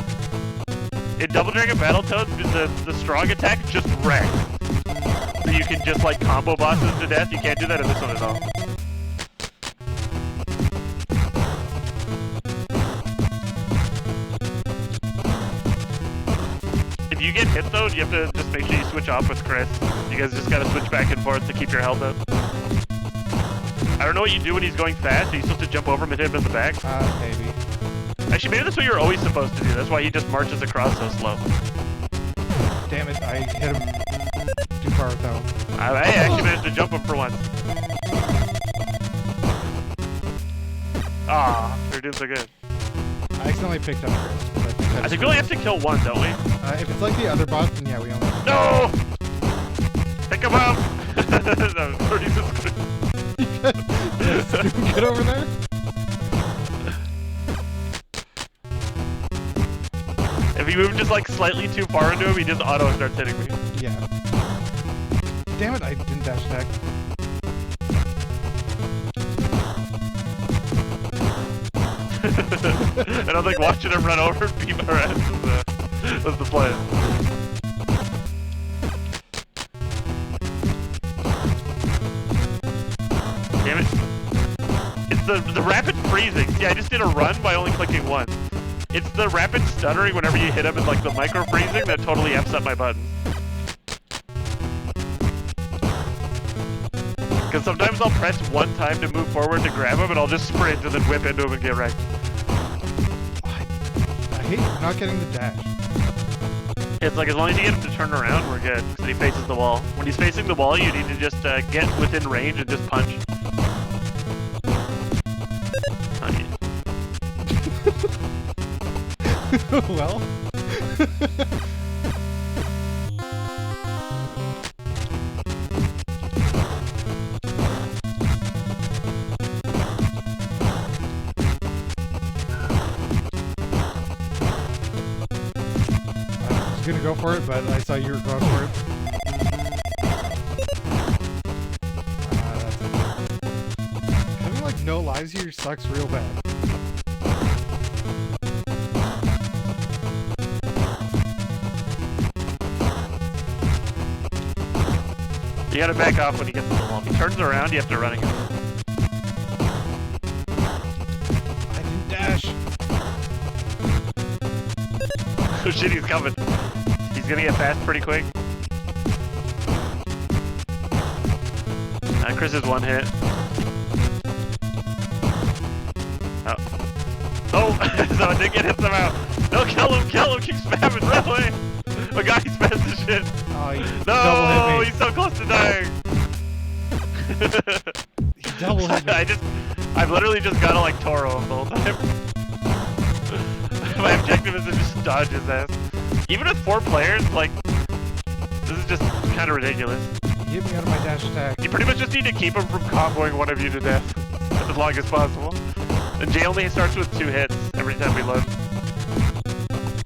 In Double Dragon Battletoads, the strong attack just wrecks. So you can just like combo bosses to death. You can't do that in this one at all. If you get hit though, you have to just make sure you switch off with Chris. You guys just gotta switch back and forth to keep your health up. I don't know what you do when he's going fast. Are you supposed to jump over him and hit him in the back? Maybe. Actually, maybe that's what you're always supposed to do. That's why he just marches across so slow. Damn it, I hit him too far with that one. I actually managed to jump him for once. Ah, they're doing so good. I accidentally picked up Chris. But I think we only have to kill one, don't we? If it's like the other bots, then yeah, we only have to. No! Pick him up! That was pretty good. Get over there. If you move just like slightly too far into him, he just auto starts hitting me. Yeah. Damn it, I didn't dash attack. And I'm like watching him run over and beat my ass was the plan. Damn it. It's the rapid freezing. See, I just did a run by only clicking once. It's the rapid stuttering whenever you hit him and like the micro freezing that totally F's up my buttons. Because sometimes I'll press one time to move forward to grab him and I'll just sprint and then whip into him and get wrecked. I hate not getting the dash. It's like as long as you get him to turn around, we're good. Because he faces the wall. When he's facing the wall, you need to just get within range and just punch. Well. I was gonna go for it, but I saw you were going for it. Having like no lives here sucks real bad. You gotta back off when he gets to the wall. If he turns around, you have to run again. I didn't dash. Oh shit, he's coming. He's gonna get fast pretty quick. Chris is one hit. Oh. Oh! So I did get hit somehow. No, kill him, keep spamming, run away! Oh god, he's fast as shit. Oh, he No, double hit me. he's so close to dying. He double hit me. I've literally just gotta like Toro him the whole time. My objective is to just dodge his ass. Even with 4 players, like, this is just kind of ridiculous. He hit me out of my dash attack. You pretty much just need to keep him from comboing one of you to death as long as possible. And Jay only starts with 2 hits every time we load.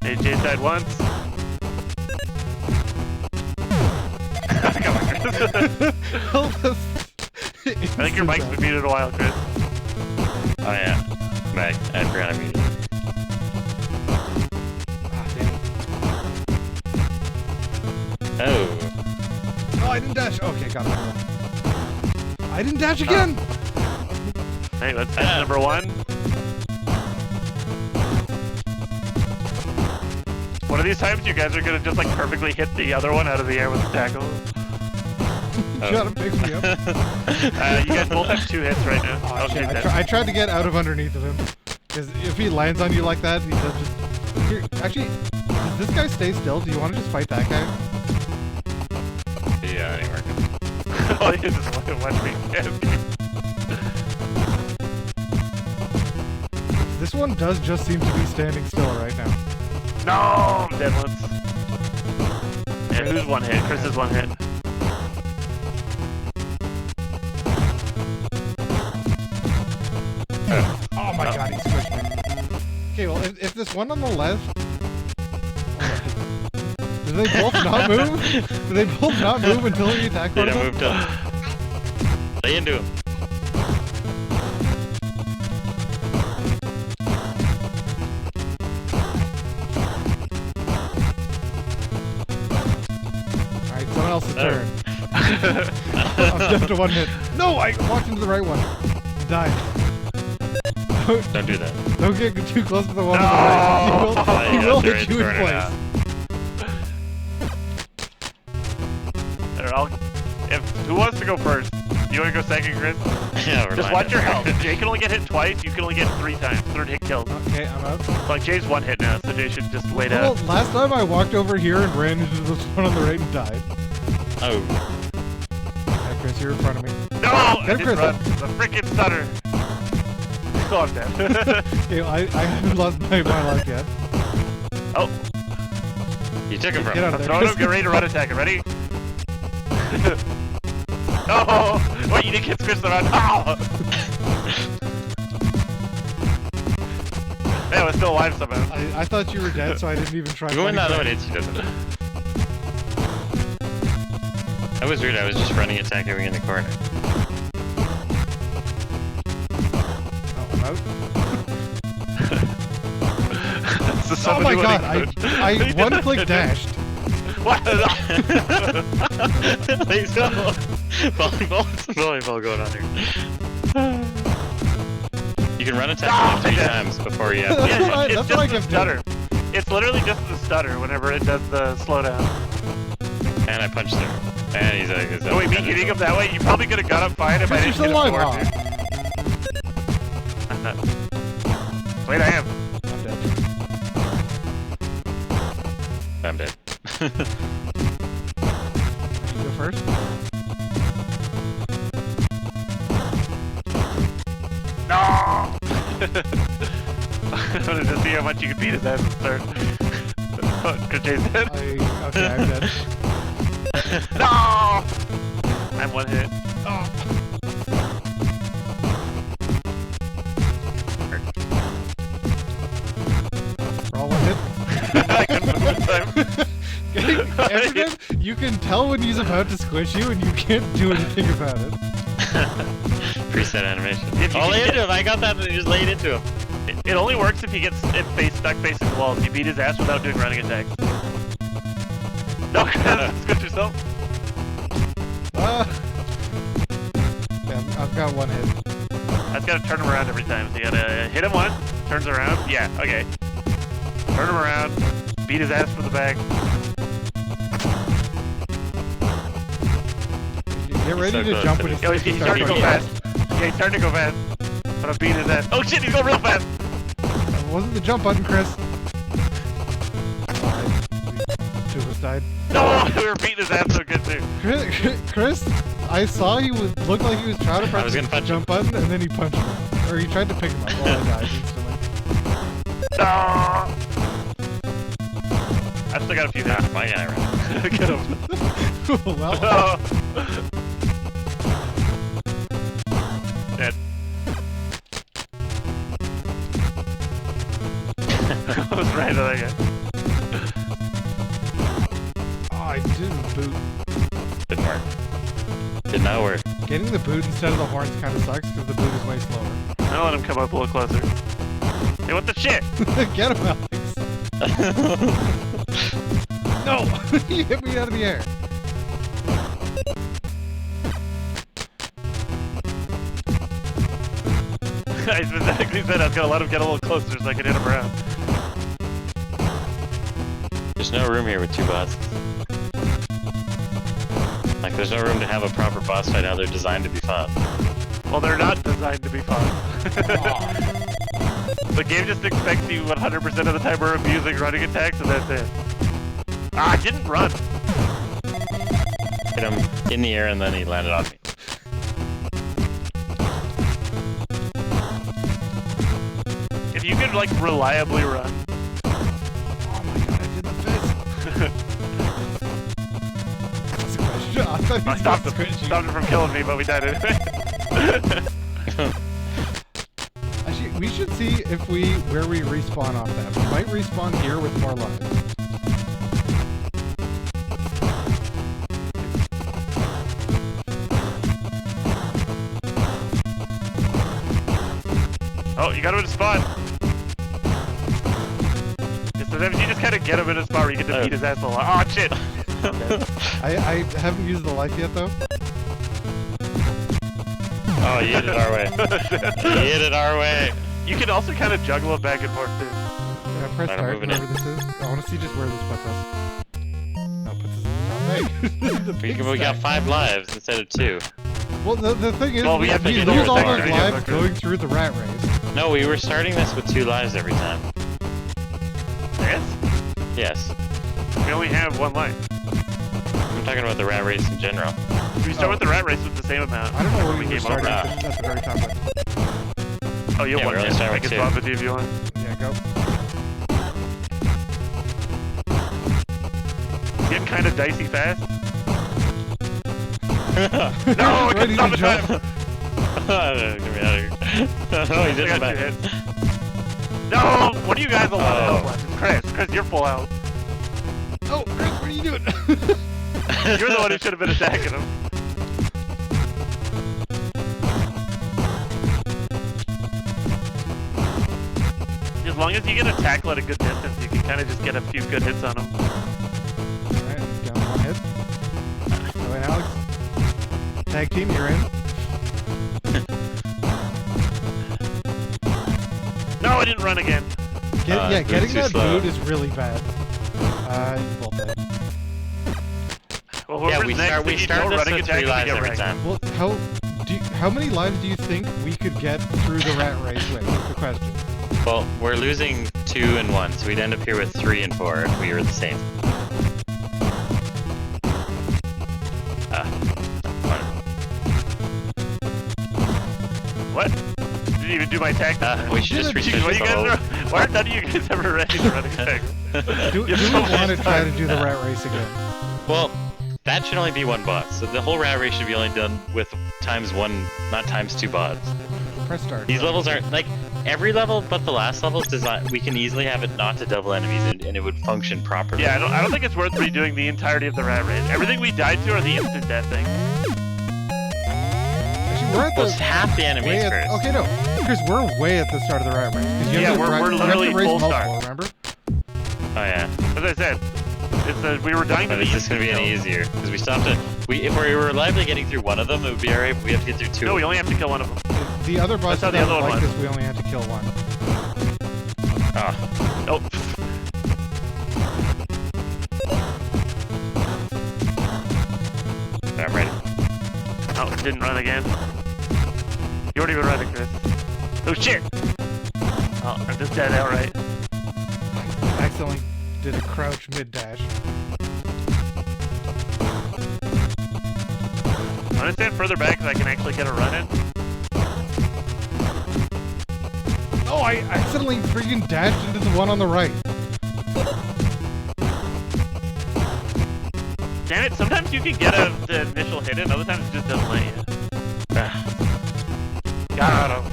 Hey, Jay died once. Come on, Chris. I think your mic's been muted a while, Chris. Oh yeah. Back. I forgot I muted. Ah, damn it. Oh. Oh, I didn't dash. Okay, got it. I didn't dash again. Hey, that's number 1. One of these times, you guys are gonna just like perfectly hit the other one out of the air with the tackle. You gotta pick me up. You guys both have 2 hits right now. Oh, shit. Okay, I tried to get out of underneath of him. Because if he lands on you like that, he does just... Here, actually, does this guy stay still? Do you want to just fight that guy? Yeah, it ain't working. Oh, you just watch me. This one does just seem to be standing still right now. No, I'm dead once. Yeah, who's one hit? Chris is one hit. Oh my god, he squished me. Okay, well, if this one on the left... Do they both not move? Do they both not move until you attack one They of don't them? move to... Lay into him. Alright, someone else's turn. I'm down to 1 hit. No, I walked into the right one. Died. Don't do that. Don't get too close to the one on the right. He will hit you in place. I don't know. Who wants to go first? You want to go second, Chris? Yeah, Just watch your health. Jay can only get hit twice. You can only get 3 times. 3rd hit kills. Okay, I'm out. Like Jay's 1 hit now, so Jay should just wait Well, out. last time I walked over here and ran into this one on the right and died. Oh. Hey, Chris, you're in front of me. No! I Get didn't Chris. run. The freaking stutter. Oh, I'm dead. Okay, I haven't lost my life yet. Oh, You took him from Get out him. of there. throwing him. Get ready to run attack. Ready? Oh! Wait, you didn't get Chris around. Oh! Yeah, we're still alive somehow. I thought you were dead, so I didn't even try. Even when fighting the other one back. hits you, doesn't it? That was weird. I was just running attack going in the corner. Oh, I'm out. So Oh my god, I He one-click did it. dashed. What? Please go. Volleyball going on here. You can run attack Ah, 3 yeah. times before you have That's to. what I- It's that's just what I the kept doing. stutter. It's literally just the stutter whenever it does the slowdown. And I punched him. And he's like, Oh wait, me hitting him that way? You probably could have got up fine if I Chris, didn't you're hit still him alive. forward, dude. I'm not. Wait, I am. I'm dead. I'm dead. You go first. No! I wanted to see how much you could beat his ass in the third. Good chase it. Okay, I'm dead. No! I'm one hit. Oh. We're all one hit. I couldn't move this time. Everyone, you can tell when he's about to squish you, and you can't do anything about it. Preset animation. If you Oh, can lay get- into him. I got that and just laid into him. It only works if he gets stuck facing the wall. If you beat his ass without doing running attacks. No, squish yourself. Yeah, I've got one hit. I've got to turn him around every time. So you gotta hit him once, turns around. Yeah, okay. Turn him around, beat his ass from the back. Get ready so to close jump to when it. he's Oh, he's starting to go fast. Yeah, he's starting to go fast. But I'm beating his ass. Oh shit, he's going real fast. It wasn't the jump button, Chris. Two of us died. No, we were beating his ass so good too. Chris, I saw he would look like he was trying to press was gonna the punch jump button, and then he punched me. Or he tried to pick him up. Oh, I died instantly. No. I've still got a few hits. My guy ran. Get him. Well, No. Dead. I was right on that guy. oh, I didn't boot. Didn't work. Did not work. Getting the boot instead of the horns kind of sucks because the boot is way slower. I'll let him come up a little closer. Hey, what the shit? Get him, Alex. No! He hit me out of the air. I specifically said I was gonna let him get a little closer so I could hit him around. There's no room here with 2 bots. Like, there's no room to have a proper boss fight how they're designed to be fought. Well, they're not designed to be fun. The game just expects you 100% of the time we're abusing running attacks, and that's it. Ah, I didn't run. Hit him in the air and then he landed on me. If you could, like, reliably run. Oh my god, I did the fist. Squish. I thought he I was stopped gonna him, squish you. stopped him from killing me, but we died anyway. Actually, we should see if where we respawn off that. We might respawn here with more lives. Oh, you got him in a spot. Yeah, sometimes you just kind of get him in a spot where you get to beat his ass a lot. Oh, shit. I haven't used the life yet though. Oh, you hit it our way. You hit it our way. You can also kind of juggle it back and forth, too. Yeah, press Alright, I'm start moving wherever in. this is. I want to see just where this puts us. No, it puts us in the big. We got 5 lives instead of 2. Well, the thing is, Well, we we have to get lose over all that our already. lives going through the rat race. No, we were starting this with 2 lives every time. Yes? Yes. We only have 1 life. I'm talking about the rat race in general. We start with the rat race with the same amount. I don't know where we we were came over. starting at the very top. But... Oh, you have Yeah, one we're hit. only starting I can with swap with you if you want. Yeah, go. It's getting kind of dicey fast. No, I can ready stop to in jump. time. Get me out of here. No, he I didn't got back. two hits. No! What do you guys a lot of health left? It's Chris, you're full health. Oh, Chris, what are you doing? You're the one who should have been attacking him. As long as you get a tackle at a good distance, you can kind of just get a few good hits on him. Alright, got one hit. Go ahead, Alex. Tag team, you're in. No, I didn't run again. Getting too that slow. boot is really bad. You both died. Well, Yeah, whoever's we next, start need no this running with attack 3 if we lives get every wrecked. time. Well, how many lives do you think we could get through the rat race with? That's the question. Well, we're losing 2 and 1, so we'd end up here with 3 and 4 if we were the same. What? Didn't even do my attack. We should just Jeez, reschedule why, you the guys whole... why aren't none of you guys ever ready to run attack? Do we want to try to do the rat race again? Well, that should only be 1 bot, so the whole rat race should be only done with ×1, not ×2 bots. Press start. These levels aren't, like, every level but the last level is designed, we can easily have it not to double enemies and it would function properly. Yeah, I don't think it's worth redoing the entirety of the rat race. Everything we died to are the instant death thing. Actually, we're at Well, the it's half the enemies way first. okay, no, Chris, we're way at the start of the rat race. 'Cause you Yeah, have to we're you have literally to race full multiple, start. remember? Oh yeah. As I said, we were dying to But the is this gonna be any instant easier? Because we stopped at, if we were reliably getting through one of them, it would be alright, but we have to get through 2. kill. No, we only have to kill one of them. The other bosses That's how the that other were one like was. this, we only had to kill one. Oh. Oh. I'm ready. Oh, it didn't run again. You weren't even running, Chris. Oh shit! Oh, I'm just dead outright. Accidentally did a crouch mid-dash. I'm gonna stand further back so I can actually get a run in. Oh, I accidentally freaking dashed into the one on the right. Damn it, sometimes you can get the initial hit in, other times it just doesn't let you. Got him.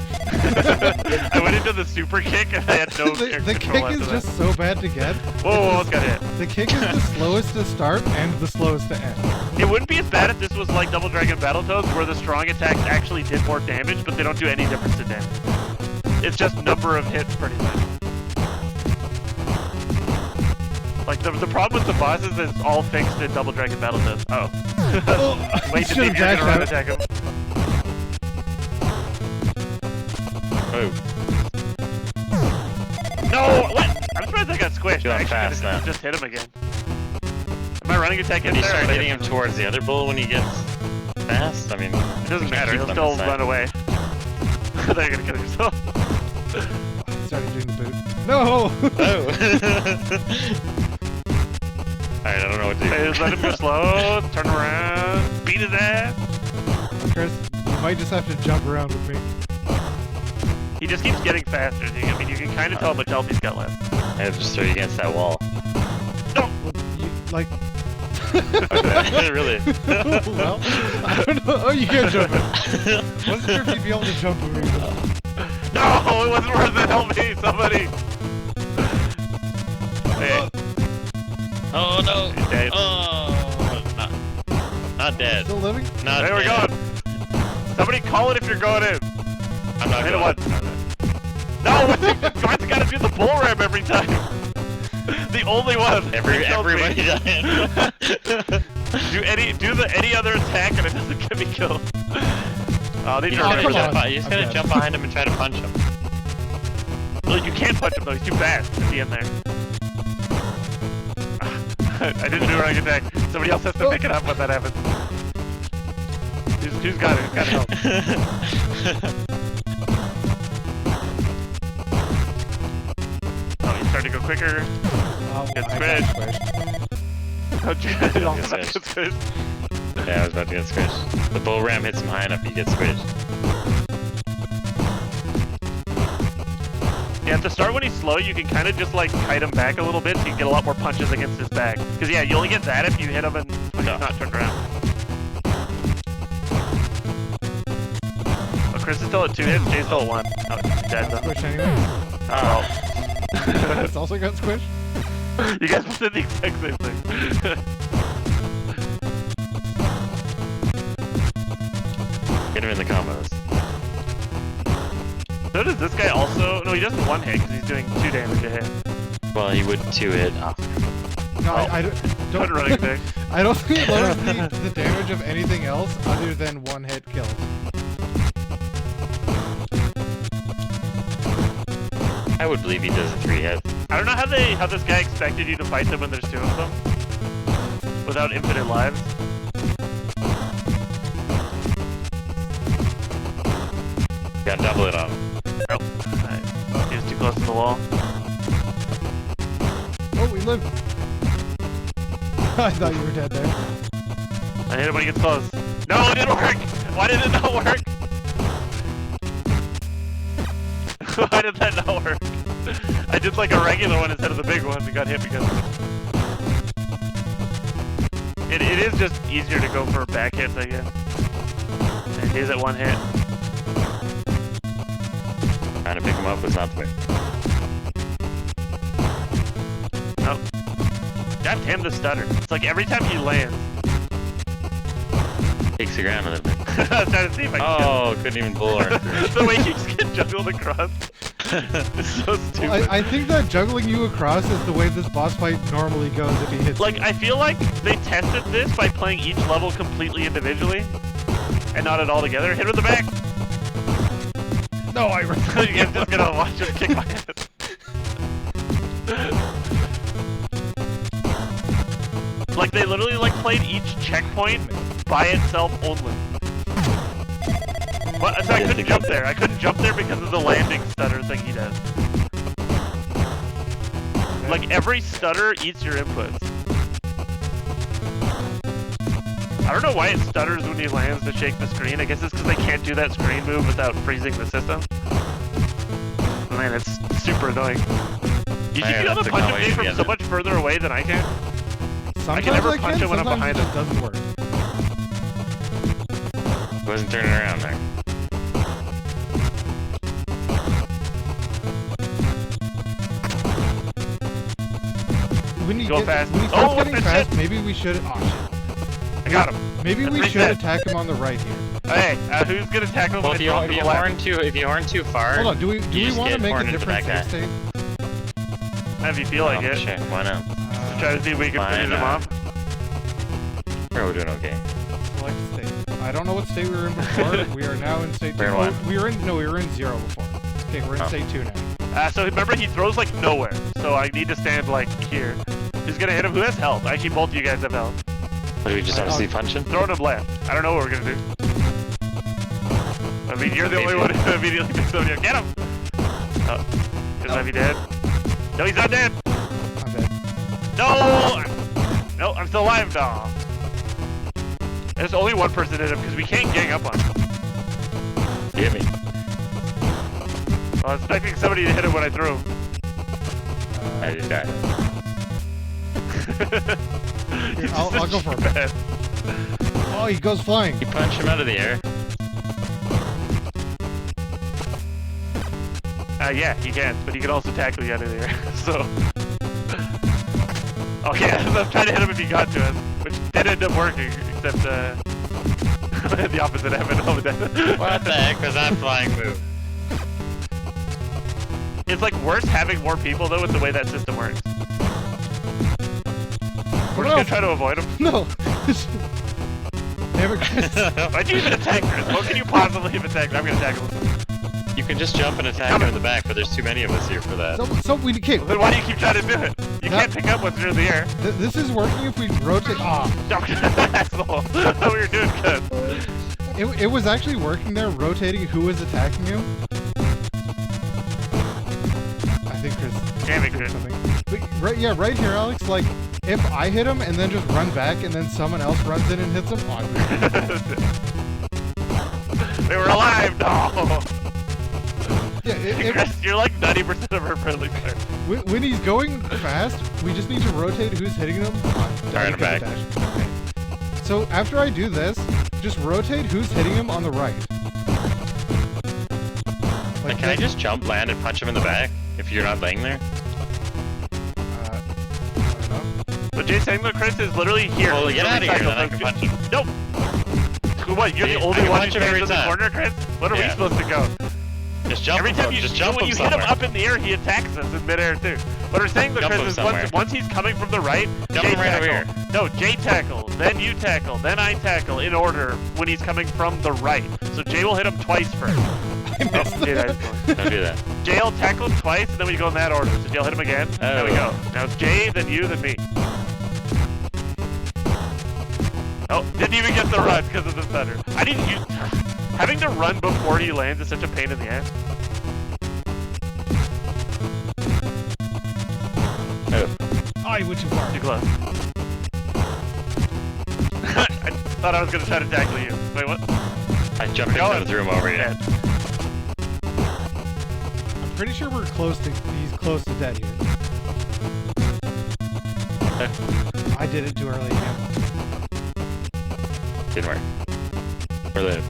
I went into the super kick and I had no the control kick after is that. just so bad to get. Whoa, almost got hit. The kick is the slowest to start and the slowest to end. It wouldn't be as bad if this was like Double Dragon Battletoads, where the strong attacks actually did more damage, but they don't do any difference in damage. It's just number of hits, pretty much. Like, the problem with the bosses is all fixed in Double Dragon Battletoads. Oh. Wait to see if you're gonna run attack him. Oh. No! What? I'm surprised I got squished. Feeling I actually fast now. just hit him again. Am I running attack in Did you there? start Or hitting him towards the other bull when he gets fast? I mean, It doesn't we can't matter, keep he'll them still inside. run away. They're gonna kill yourself. Started doing the boot. No! Oh! Alright, I don't know what to do. Hey, just let him go slow, turn around, beat his ass. Chris, you might just have to jump around with me. He just keeps getting faster. I mean, you can kind of tell how much health he's got left. I have to just throw you against that wall. No! Well, you, like... Really? Well, I don't know. Oh, you can't jump in. Wasn't sure if you'd be able to jump with me. No! It wasn't worth it! Help me! Somebody! Hey, Oh no! he's dead. Oh! Not dead. Still living? Not There we dead. go! Somebody call it if you're going in! I'm not Hit it going. once. No! Guards gotta do the bull ram every time! The only one! Please help me. Everybody dying. Do any other attack and it doesn't get me killed. Oh, these You are just come ridiculous. on. you just I'm gotta dead. jump behind him and try to punch him. Well, you can't punch him though, he's too fast at the end there. I didn't do a running attack. Somebody else has to pick it up when that happens. Who's got it? Who's got help? Oh, you starting to go quicker. Oh, Good I got squish. squished. Oh, It all that's good. Yeah, I was about to get squished. The bull ram hits him high enough, he gets squished. Yeah, at the start when he's slow, you can kind of just like kite him back a little bit so you can get a lot more punches against his back. Because yeah, you only get that if you hit him and when he's not turned around. Oh, Chris is still at 2 hits, Jay's still at 1. Oh, he's dead though. Squish anyway. Oh. It's also got squished. You guys both did the exact same thing. Get him in the combos. So does this guy also... No, he doesn't 1 hit because he's doing 2 damage a hit. Well, he would 2-hit off. No, Oh. I don't. Good running thing. I don't think it lowers the damage of anything else other than 1-hit kills. I would believe he does a 3-hit. I don't know how this guy expected you to fight them when there's 2 of them. Without infinite lives. Got double it on him. Nope. He was too close to the wall. Oh, we lived. I thought you were dead there. I hit him when he gets close. No, it didn't work! Why did it not work? Why did that not work? I did like a regular one instead of the big one and got hit because of it. It is just easier to go for back hits, I guess. And he's at 1 hit. Trying to pick him up was not the way. Oh. God damn the stutter. It's like every time he lands. Takes the ground a little bit. I was trying to see if I can Oh, couldn't even bull her. the way he just gets juggled across. It's so stupid. Well, I think that juggling you across is the way this boss fight normally goes if he hits Like, you. I feel like they tested this by playing each level completely individually and not it all together. Hit with the back. No, I You guys just gonna watch him kick my ass. Like, they literally, like, played each checkpoint by itself only. But, so I couldn't jump there. I couldn't jump there because of the landing stutter thing he does. Like, every stutter eats your inputs. I don't know why it stutters when he lands to shake the screen. I guess it's because they can't do that screen move without freezing the system. Man, it's super annoying. You should be able to punch him from so much further away than I can. Sometimes I can never punch him when I'm sometimes behind it him. just doesn't work. Wasn't turning around there. When you Go get, fast. when he Oh, starts what getting the fast, shit? maybe we should. Oh shit. I got him. Maybe we That's should reset. attack him on the right here. Hey, who's gonna tackle him Well, when if it's you, on if to you the left? horn too far, Hold on. Do we you just want to get make a horned into different that save guy. state? If you feel like it. Sure, why not? Try to see if we can Why finish him not? off. Sure, we're doing okay. Select state. I don't know what state we were in before. We are now in state 2. We're in Oh, what? we were in 0 before. Okay, we're in state 2 now. So remember, he throws like nowhere. So I need to stand like here. Who's gonna hit him? Who has health? Actually, both of you guys have health. Do we just obviously punch him? Throwing him left. I don't know what we're gonna do. I mean, you're the only one who immediately picks up here. Get him! Oh, is might be dead. No, he's not dead. I'm dead. No! No, I'm still alive. No. There's only one person in him because we can't gang up on him. Hit me. I was expecting somebody to hit him when I threw him. I just died. Here, I'll go for him. Bad. Oh, he goes flying. You punch him out of the air. Yeah, he can, but he can also tackle you out of the air. So. Okay, I was trying to hit him if he got to us, which did end up working, except the opposite happened. What the heck was that flying move? It's like worse having more people though with the way that system works. We're just gonna try to avoid him. No. Damn it, Chris. Why'd you even attack Chris? What can you possibly even attack? I'm gonna tackle him. You can just jump and attack him in the back, but there's too many of us here for that. So we okay. Then why do you keep trying to do it? You can't pick up once you're in the air. This is working if we rotate. Ah, Asshole. I thought we were doing good. it was actually working there, rotating who was attacking you. I think Chris. Damn it, Chris. Something. But right, yeah, right here, Alex. Like if I hit him and then just run back and then someone else runs in and hits him, oh, they were alive! No! Yeah, Chris, you're like 90% of our friendly fire. When he's going fast, we just need to rotate who's hitting him. Alright, I'm back. Okay. So after I do this, just rotate who's hitting him on the right. Like, can I just jump, land, and punch him in the back if you're not laying there? I don't know. What Jay's saying though, Chris, is literally here. Well, get out of here, then I can punch him. Nope! What, you're the only one who stands in the corner, Chris? What are we supposed to go? Just jump Every time him, just jump when him you somewhere. hit him up in the air, he attacks us in midair too. What we're saying though, Jump Chris, him is once he's coming from the right, Jump Jay him right over tackle. here. No, Jay tackle, then you tackle, then I tackle, in order when he's coming from the right. So Jay will hit him twice first. Jay dies first. Don't do that. Jay will tackle him twice, and then we go in that order. So Jay will hit him again, there we go. Now it's Jay, then you, then me. Oh, didn't even get the run because of the thunder. I didn't use... Having to run before he lands is such a pain in the ass. Oh, you went too far. Too close. I thought I was going to try to tackle you. Wait, what? I jumped in and threw him over you. Dead. I'm pretty sure we're close to. He's close to dead here. I did it too early again. Didn't work. Or live.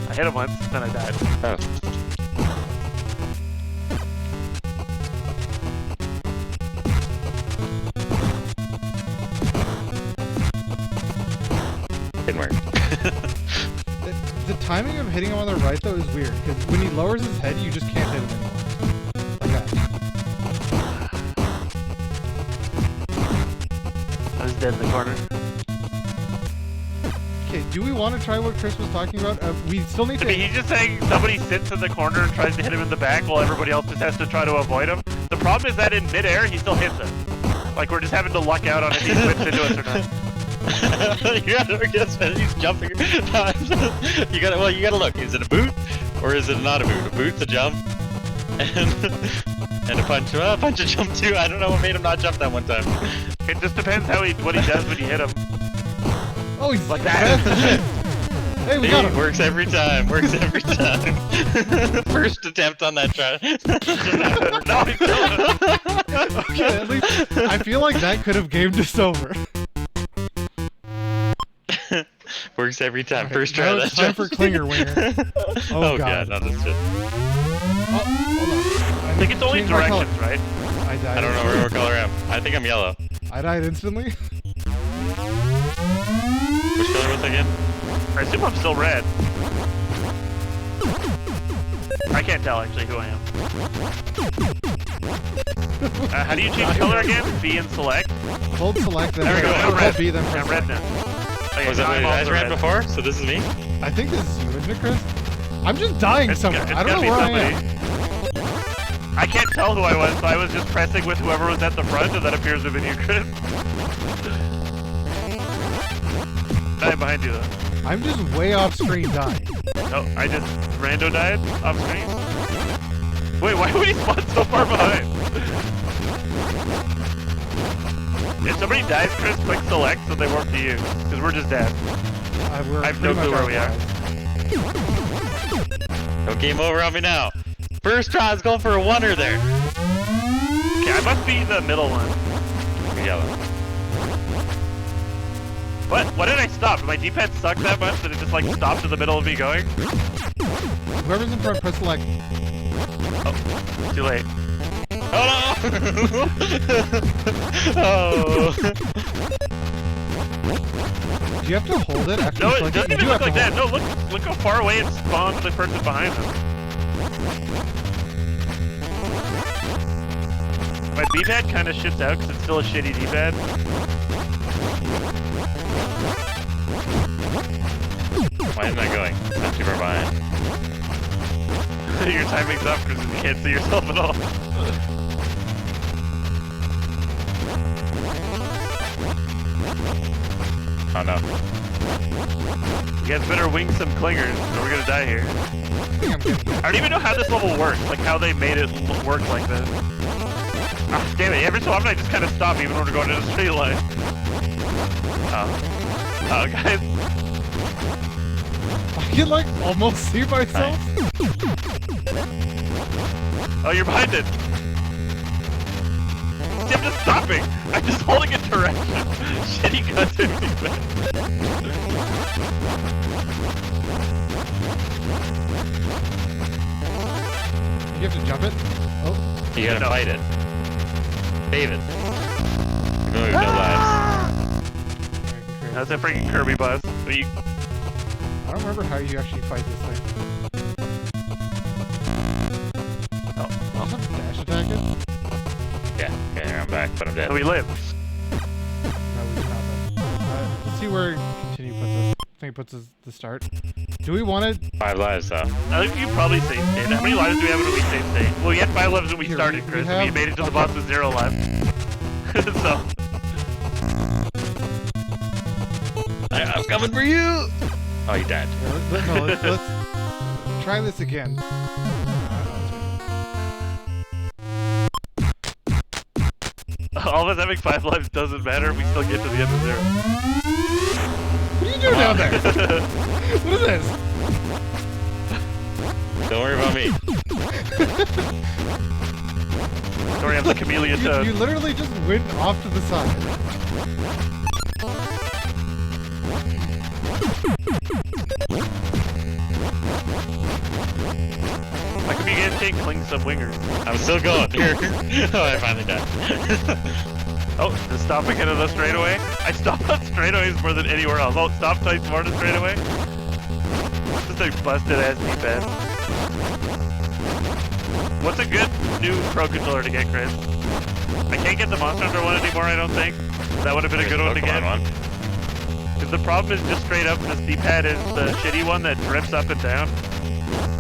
I hit him once, then I died. Oh. Didn't work. The timing of hitting him on the right though is weird because when he lowers his head, you just can't hit him anymore. Like that. I was dead in the corner. Okay, do we want to try what Chris was talking about? We still need I to. mean, he's just saying somebody sits in the corner and tries to hit him in the back while everybody else just has to try to avoid him. The problem is that in midair, he still hits us. Like, we're just having to luck out on if he whips into us or not. You gotta guess that he's jumping. you gotta look. Is it a boot or is it not a boot? A boot's a jump, and a punch. Well, a punch a jump too. I don't know what made him not jump that one time. It just depends what he does when you hit him. Oh, he's Like that. Hey, we got him. Works every time. Works every time. First attempt on that try. No, he killed him. Okay, at least I feel like that could have gamed us over. Works every time. Okay, First try. now That it's time for Klinger Winger. Oh god, not this shit. Oh, hold on. I think it's only Change my color. directions, right? I died. I don't know what color I am. I think I'm yellow. I died instantly. Which color was I again? I assume I'm still red. I can't tell actually who I am. How do you change color again? B and select? Hold select, then There we go, now hold red. B, then Now press red select. now. Okay, Was that now what I'm you guys also ran red. before? So this is me? I think this is you, isn't it, Chris? I'm just dying somewhere. It's I don't know gotta where I be am. somebody. I can't tell who I was, so I was just pressing with whoever was at the front, and that appears to be you, Chris. I'm behind you, though. I'm just way off screen dying. Oh, I just rando died off screen. Wait, why would he spawn so far behind? If somebody dies, Chris, click select so they won't be you, because we're just dead. I have no clue where we are. No game over on me now. First try, let's go for a oneer there. Okay, I must be the middle one. Yellow. What? Why did I stop? Did my D-pad suck that much that it just like stopped in the middle of me going? Whoever's in front, press select. Oh, too late. Oh no! Oh. Do you have to hold it after No, you it select doesn't You even do look have like to that. No, look how far away it spawned the person behind them. My D-pad kind of shits out because it's still a shitty D-pad. Why isn't that going? I'm too far behind. Your timing's up because you can't see yourself at all. Oh no. You guys better wing some clingers or we're gonna die here. think I'm getting I don't even know how this level works, like how they made it work like this. Ah, damn it, every so often I just kind of stop even when we're going in a straight line. Oh, guys. I can like almost see myself. Oh, you're behind it. See, I'm just stopping. I'm just holding a direction. Shitty cuts hit me back. You have to jump it. Oh, You gotta fight it. Save it. You have no lives. That's a freaking Kirby bus. But you... I don't remember how you actually fight this thing. Oh, I'll have to dash attack it. Yeah, okay, here, I'm back, but I'm dead. so we live. No, we do not. Let's see where continue puts us. I think it puts us the start. Do we want it? 5 lives, though. I think you probably save state. How many lives do we have when we save state? Well, we had 5 lives when we Here, started, we Chris. have- We made it to the boss with 0 lives. So... I'm coming for you! Oh, you died. Yeah, let's try this again. All of us having 5 lives doesn't matter. We still get to the end of 0. What are you doing down there? What is this? Don't worry about me. Sorry, I'm the chameleon toad. You literally just went off to the side. My chameleon can't cling some wingers. I'm still going. Here. Oh, I finally died. Oh, just stopping into the straightaway? I stop on straightaways more than anywhere else. Oh, stop tight smart and straightaway? Just a busted ass defense. What's a good new pro controller to get, Chris? I can't get the Monster Hunter one anymore, I don't think. That would have been a good one to get. Because the problem is just straight up, this D-pad is the shitty one that drifts up and down.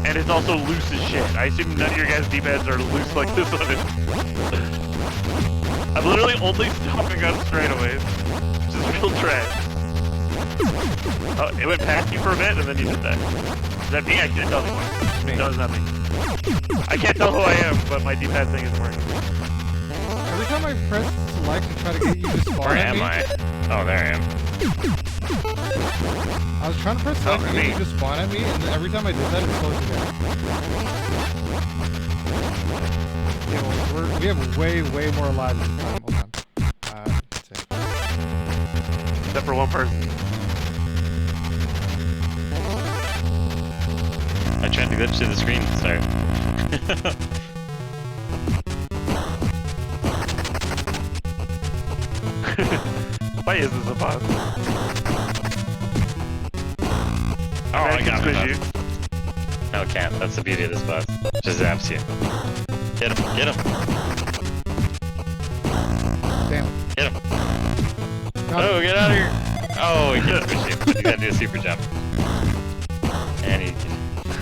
And it's also loose as shit. I assume none of your guys' D-pads are loose like this one is. I'm literally only stopping on straightaways, which is real trash. Oh, it went past you for a bit, and then you did that. Is that me? I can't tell anymore. No, it's not me. I can't tell who I am, but my D-pad thing is working. Every time I press select to try to get you to spawn Where at am me, I? Oh, there I am. I was trying to press select to get you to spawn at me, and every time I did that, it slowed me down. Yeah, well, we have way more lives this time. Hold on. Let's see. Except for one person. I tried to glitch to the screen to start. Why is this a boss? Oh, I got squish him. you. No, it can't. That's the beauty of this boss. Just zaps you. Get him. Get him. Damn. Get him. Got Oh, it. get out of here. Oh, he can't push you. You gotta do a super jump. And he...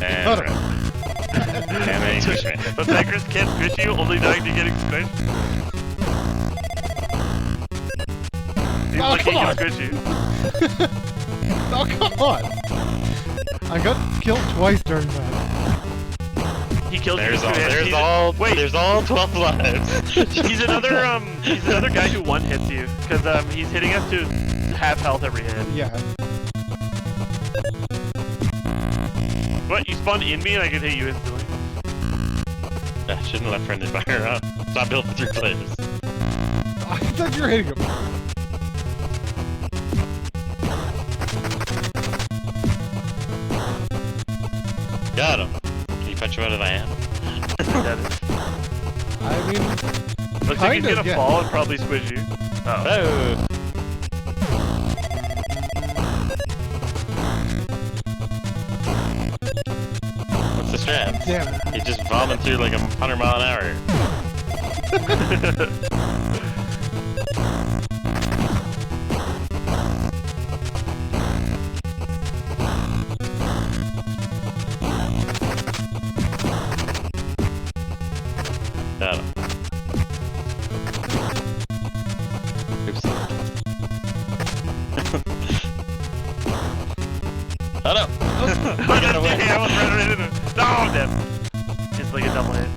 And... Got him. And then he pushed me. But Tigers can't squish you, only dying to getting squished. Seems Oh, like he come can on. squish you. Oh, come on! I got killed twice during that. He killed There's you. all... He's- There's all... Wait, There's all 12 lives. he's another guy who one hits you because he's hitting us to half health every hit. Yeah. What? You spawned in me and I could hit you instantly. I shouldn't have left friendly fire on. It's not built for 3 players. I thought you were hitting him. Got him. Can you punch him out of my hand? Dead. I mean, Looks like he's Kinda, gonna yeah. fall and probably squish you. Oh. Oh! What's the strat? damn it. He just bombing through like 100 mile an hour. Got him. Oops. Oh no! I got away. I almost ran right into it. No, I'm dead. It's like a double hit.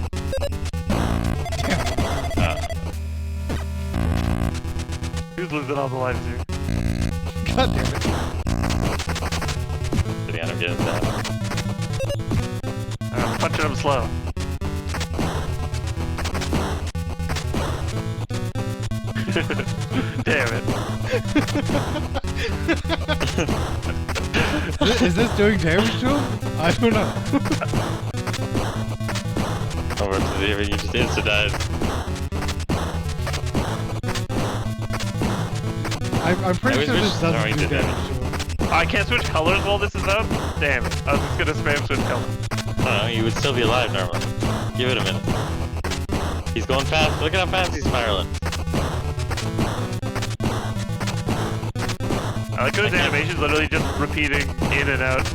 Who's losing all the lives here? God damn it. Yeah, I'm getting that. I'm punching him slow. Damn it. Is this doing damage to him? I don't know. Over to the you just insta-died. I'm pretty sure this doesn't throwing do the damage to him. I can't switch colors while this is up? Damn it. I was just gonna spam switch colors. I don't know, you would still be alive normally. Give it a minute. He's going fast. Look at how fast he's spiraling. I like how his animation's literally just repeating in and out.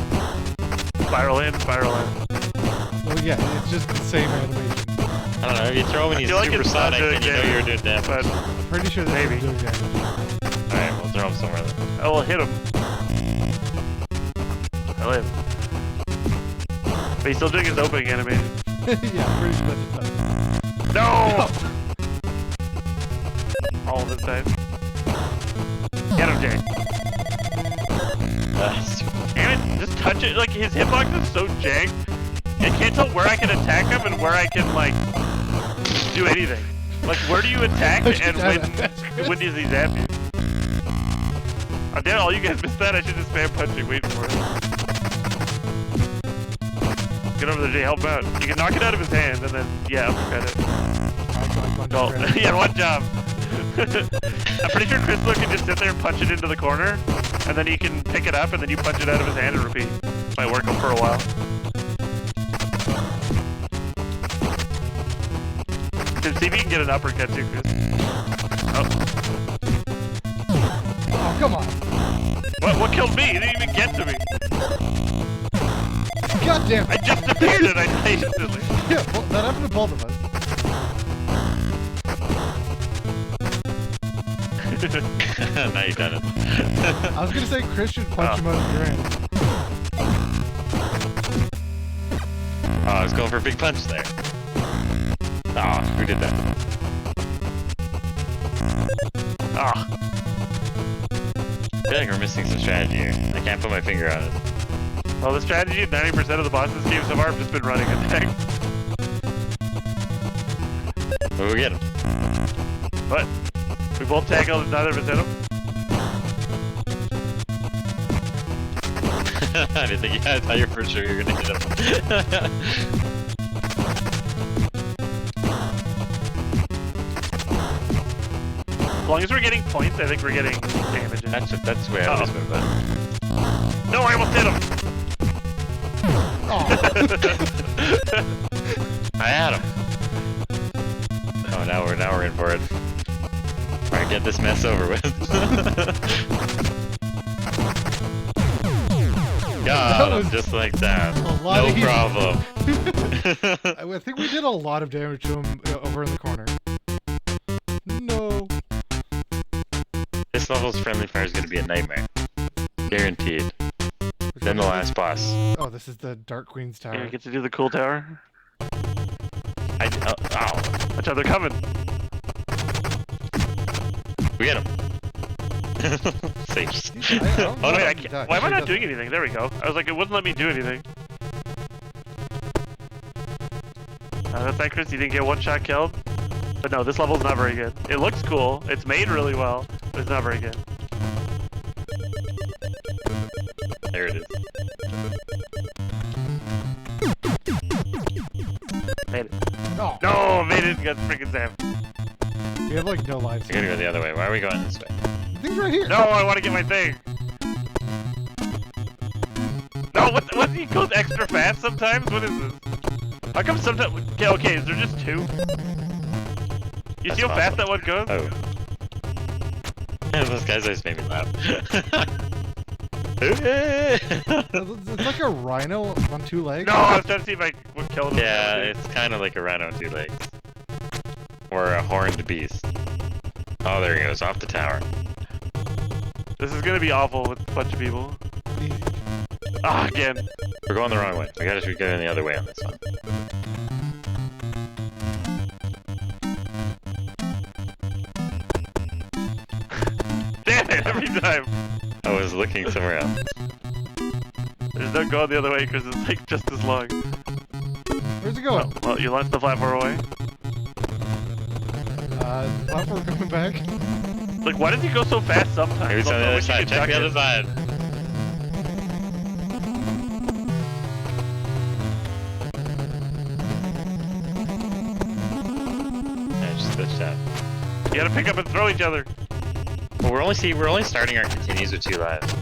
Spiral in, spiral in. Well, yeah, it's just the same animation. I don't know, if you throw him and he's feel like it's not supersonic, doing then you know damage, you're doing damage. But, I'm pretty sure this Maybe. is doing damage. Alright, we'll throw him somewhere then. oh, we'll hit him. I live. But he's still doing his opening animation. Yeah, I'm pretty sure that's it. No! All of his time. Get him, Jay. Damn it, just touch it. Like, his hitbox is so jank. I can't tell where I can attack him and where I can, like, do anything. Like, where do you attack and when does he zap you? Oh, damn, all you guys missed that? I should just spam punching, waiting for it. Get over there, Jay, help out. You can knock it out of his hand and then, yeah, uppercut it. Oh, yeah, one job. I'm pretty sure Crystal can just sit there and punch it into the corner, and then he can pick it up, and then you punch it out of his hand and repeat. Might work him for a while. See if you can get an uppercut too, Chris. Oh. Oh, come on. What killed me? He didn't even get to me. God damn I it. just appeared and I died instantly. Yeah, well, that happened to both of us. Now you've done it. I was gonna say Chris should punch him out of your hand. Oh, I was going for a big punch there. Oh, who did that? Ah. I feel like we're missing some strategy here. I can't put my finger on it. Well, the strategy of 90% of the bosses game so far have just been running attack. But we get him. What? We both tackled and neither of us hit him? I didn't think I thought you were for sure you were gonna hit him. As long as we're getting points, I think we're getting damage. That's where I always been, but... No, I almost hit him! I had him. Oh, now we're in for it. Alright, get this mess over with. God, just like that. No problem. I think we did a lot of damage to him over in the corner. No. This level's friendly fire is going to be a nightmare. Guaranteed. Then the last boss. Oh, this is the Dark Queen's tower. Yeah, I get to do the cool tower. Ow. Watch out, they're coming. We get him. Safe. Oh, Oh, wait, I can't. Why am I not doing anything? There we go. I was like, it wouldn't let me do anything. That's not Chris, you didn't get one shot killed. But no, this level's not very good. It looks cool, it's made really well, but it's not very good. There it is. Made it. No. No, made it, got freaking zapped. We have like no lives. I gotta go the other way. Why are we going this way? The thing's right here. No, I want to get my thing. No, what? He goes extra fast sometimes? What is this? How come sometimes... Okay, is there just two? You see how fast that one goes? Oh. Those guys always made me laugh. It's like a rhino on two legs. No, I was trying to see if I would kill him. Yeah, it's kind of like a rhino on two legs. Or a horned beast. Oh, there he goes, off the tower. This is gonna be awful with a bunch of people. Ah, again. We're going the wrong way. We gotta be going the other way on this one. Every time. I was looking somewhere else. There's no going the other way because it's like just as long. Where's it going? Oh, well, you launched the platform away. Platform coming back. Like, why does he go so fast sometimes? Maybe it's on the other side. Check the other side. Yeah, just glitched out. You gotta pick up and throw each other. Well, we're only starting our continues with 2 lives.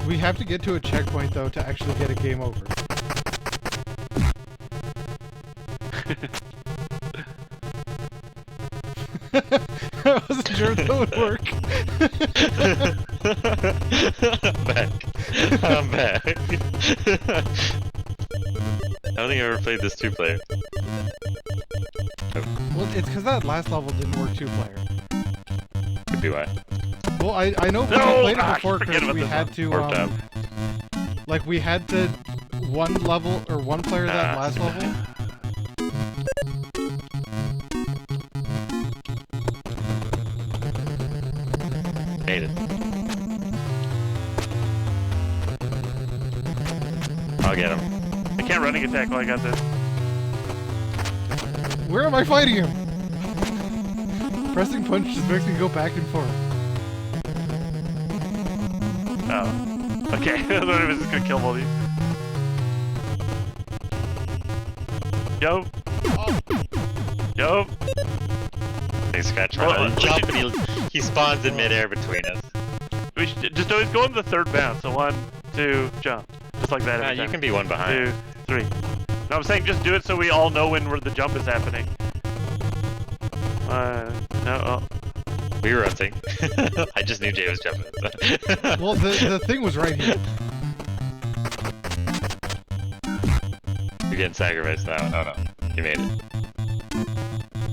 We have to get to a checkpoint though to actually get a game over. I wasn't sure if that would work. I'm back. I don't think I've ever played this 2-player. Well, it's because that last level didn't work 2-player. Could be why. Well, I know we played it before because we had to, like we had to one player that last level. Made it. I'll get him. I can't running attack while I got this. Where am I fighting him? Pressing punch just makes me go back and forth. Oh. Okay, I thought it was just gonna kill all these. Yo. Yo. They scratch right. Jump and he spawns in midair between us. We should just always go in the 3rd bound. So 1, 2, jump. Just like that. Every You time. can be 1 behind. 2, 3. No, I'm saying just do it so we all know when the jump is happening. No. Oh. We were hunting. I just knew Jay was jumping. Well, the thing was right here. You're getting sacrificed now. Oh no. You made it.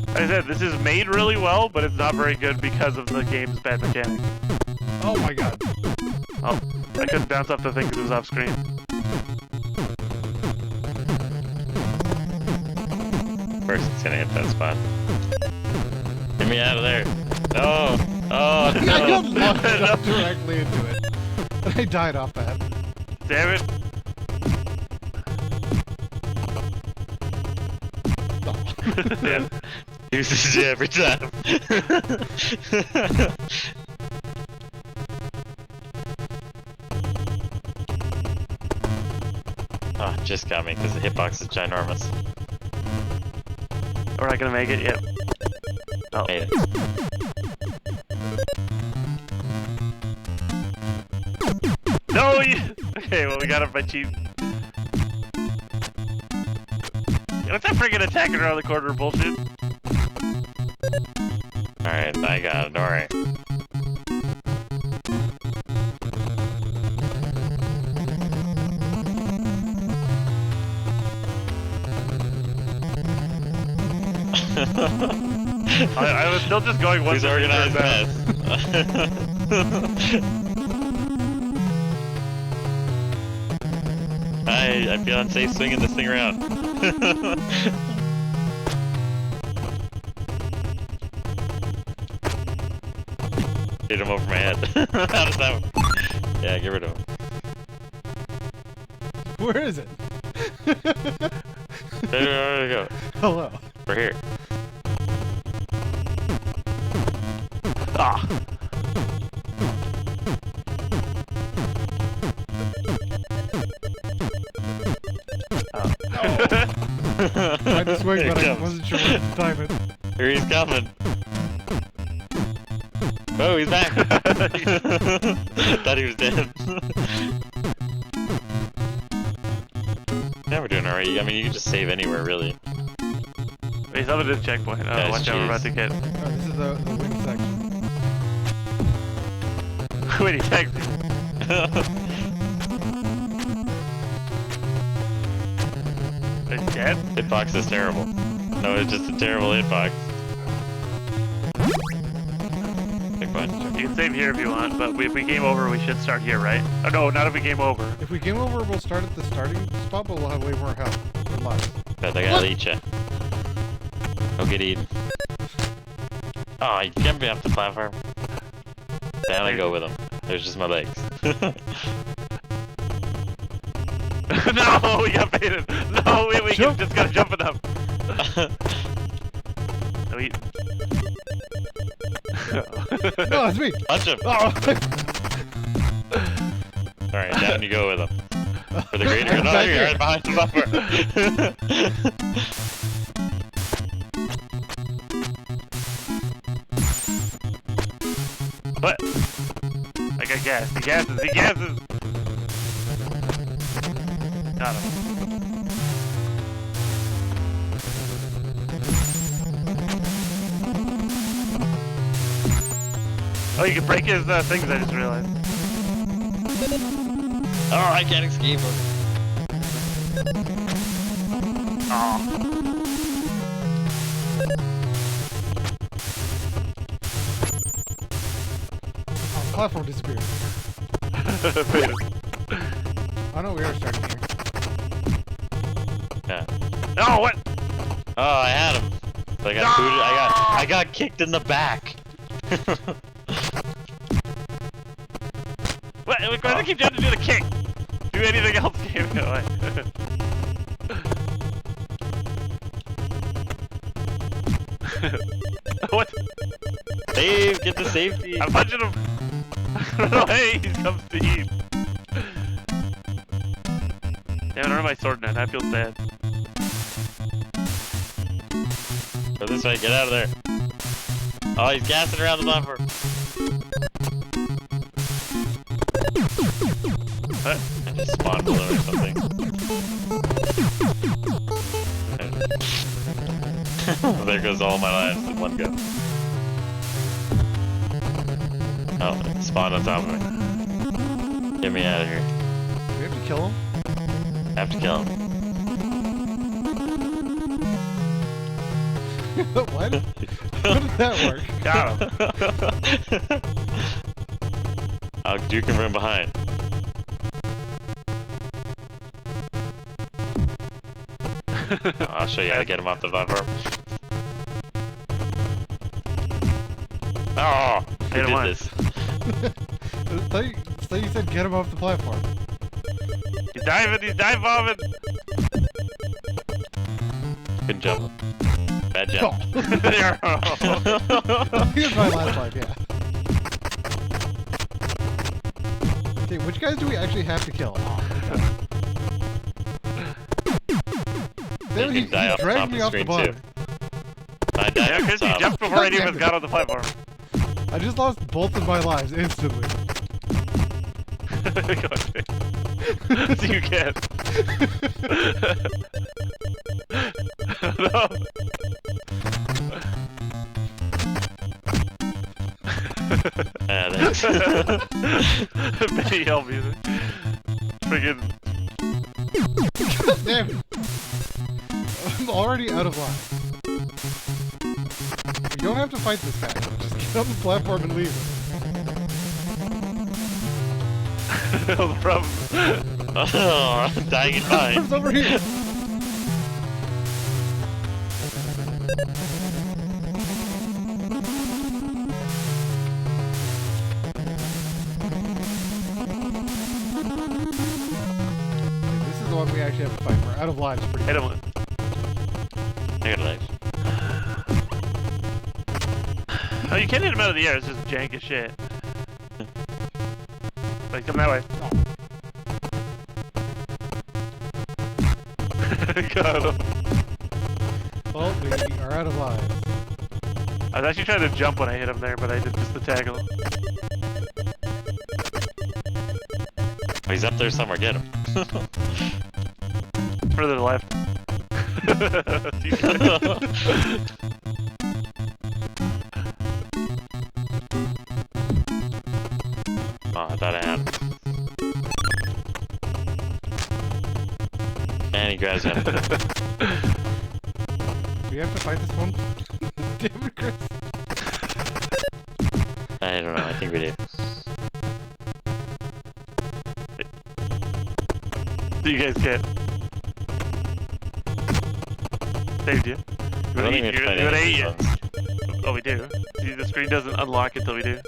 Like I said, this is made really well, but it's not very good because of the game's bad mechanics. Oh my god. Oh, I couldn't bounce off the thing because it was off screen. Of course it's gonna hit that spot. Get me out of there. No! Oh, no! I got launched up directly into it. And I died off that. Damn it! Yeah. Uses you every time. Oh, just got me because the hitbox is ginormous. We're not gonna make it yet. Oh. Made it. No! Okay, well we got it by cheap. What's that friggin' attacking around the corner bullshit? Alright, I got it, alright. I was still just going one. Please organize mess. I feel unsafe swinging this thing around. Hit him over my head. How does that work? Yeah, get rid of him. Where is it? There we go. Hello. We're here. Ah. I had to swing, but I wasn't sure when to time it. Here he's coming. Oh, he's back. Thought he was dead. Yeah, we're doing alright. I mean, you can just save anywhere, really. Wait, something to this checkpoint. Oh, Yes, watch out, we're about to get. Oh, this is the win section. Wait, he tagged me. Dead? Hitbox is terrible. No, it's just a terrible hitbox. Big bunch. You can save here if you want, but if we game over, we should start here, right? Oh no, not if we game over. If we game over, we'll start at the starting spot, but we'll have way more health. Or lives. Bet they gotta eat ya. Go get eaten. Oh, you can't be off the platform. Down I go with him. There's just my legs. No, we got baited. No, we just gotta jump it up. We... No, it's me. Punch him. Oh. Alright, down you go with him. For the greater good. No, you're right behind the buffer. What? I got gas. He gases. He gases. Got him. Oh, you can break his things, I just realized. Oh, I can't escape him. Oh. Platform disappeared. I know we are starting here. Yeah. No, what? Oh, I had him. But I got booted. I got kicked in the back. What? Why do I keep trying to do the kick? Do anything else, game away. What? Save, get the safety. I'm punching him. Run away, he comes to eat. Damn, I don't have my sword now, I feel sad. Go this way, get out of there. Oh, he's gassing around the platform. What? I just spawned below or something. There goes all my lives in one go. Oh, it spawned on top of me. Get me out of here. Do we have to kill him? I have to kill him. What? How did that work? Got him. I'll juke him from behind. I'll show you how to get him off the platform. Oh, Hit him who did once. this? I thought you said get him off the platform. He's diving, he's dive bombing. Good jump. Bad jump. Here's my last life, yeah. Okay, which guys do we actually have to kill? There, You he can die off the top dragged of me the off the screen bottom. too. I died Yeah, off the because he top. jumped before any of us got on the platform. I just lost both of my lives instantly. So you can. No. Yeah, thanks. Benny help me. Friggin' Damn it. I'm already out of line. You don't have to fight this guy. Just get on the platform and leave him. no problem. Oh, I'm dying in mine. Platform's over here. This is the one we actually have to fight. We're out of lives pretty Hit him much. with. I got legs. Oh, you can't hit him out of the air, it's just jank as shit. Like, come that way. Got him. Well, we are out of lives. I was actually trying to jump when I hit him there, but I did just the tackle. Oh, he's up there somewhere. Get him. Further to the left. Oh, I thought I had him. And he grabs him. Do we have to fight this one? Damn it, Chris. I don't know. I think we do. You guys can't. Saved you. I don't think we have to fight You any would of eat these you. ones. Oh, we do. See, the screen doesn't unlock until we do.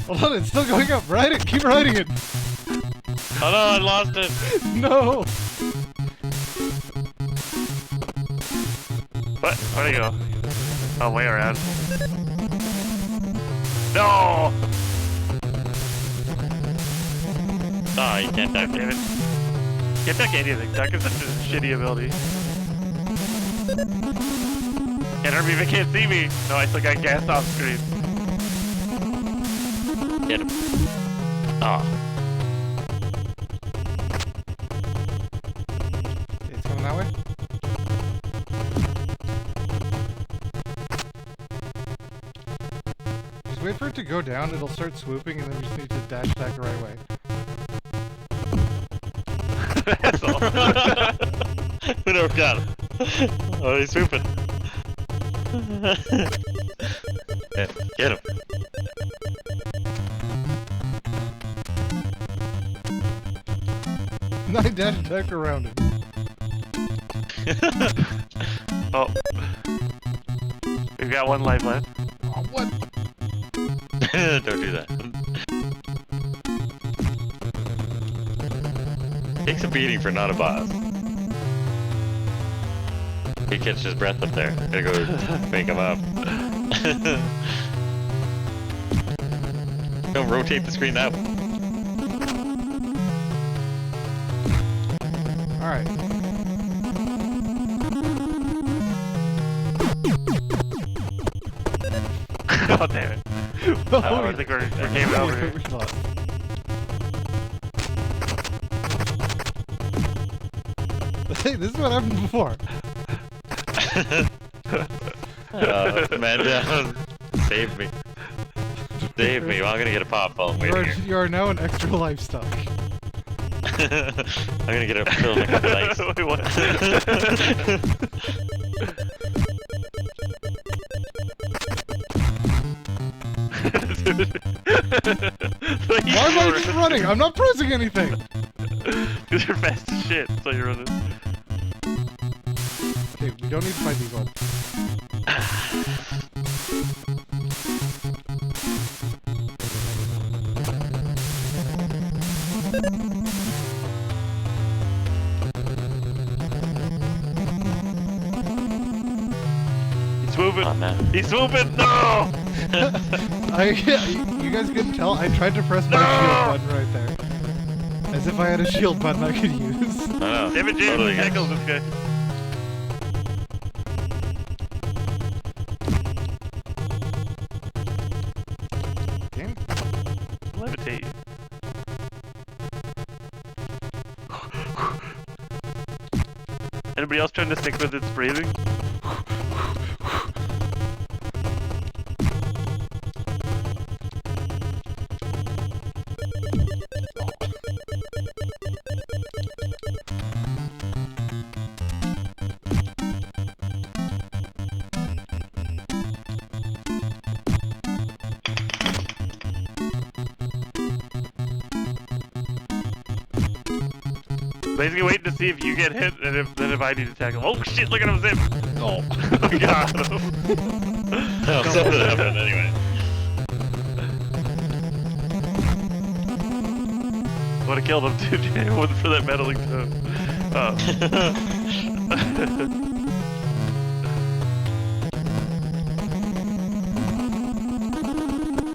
Hold on, it's still going up. Ride it. Keep riding it. Oh no, I lost it. No. What? Where'd he go? Oh, way around. No! Oh, you can't duck Damn it. Can't duck anything. Duck is such a shitty ability. Can't hurt me if it can't see me. No, I still got gas off screen. Get him. Oh. It's coming that way. Just wait for it to go down. It'll start swooping, and then we just need to dash attack the right way. That's all. We never got him. Oh, he's swooping. Yeah, get him. Nine dash attack around him. Oh. We've got one life left. Oh, what? Don't do that. Takes a beating for not a boss. He catches his breath up there. Gotta go make him up. Don't rotate the screen that way. Alright. Oh, damn it. I think we're game over here. We lost. Hey, this is what happened before. Man down. Save me. Save me. Well, I'm gonna get a pop while I'm waiting here. You are now an extra life stock. I'm gonna get a pill and a couple ice. Wait, what? Why am I just running? I'm not pressing anything. Because you're fast as shit, so you're running. Okay, we don't need to fight these ones. He's swooping. Oh, man. He's swooping. No! You guys couldn't tell. I tried to press my shield button right there, as if I had a shield button I could use. I know. Damn it, James. Totally good. Tackles this guy. Damn. Levitate. Anybody else trying to stick with its breathing? Basically waiting to see if you get hit and if I need to tackle. Oh shit, look at him zip! Oh, we got him. Oh, something happened anyway. Would have killed him too, Jay. It wasn't for that meddling toe. Oh.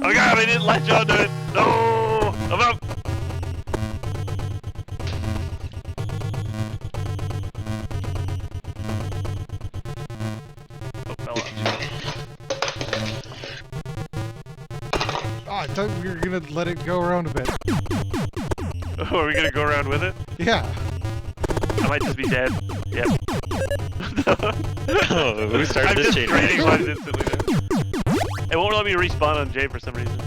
Oh god, I didn't latch onto it! No! I'm up! Oh, fell off. Oh, I thought we were gonna let it go around a bit. Oh, are we gonna go around with it? Yeah. I might just be dead. Yep. Oh, who started I'm this just chain trading reaction? lives instantly now. It won't let me respawn on Jay for some reason.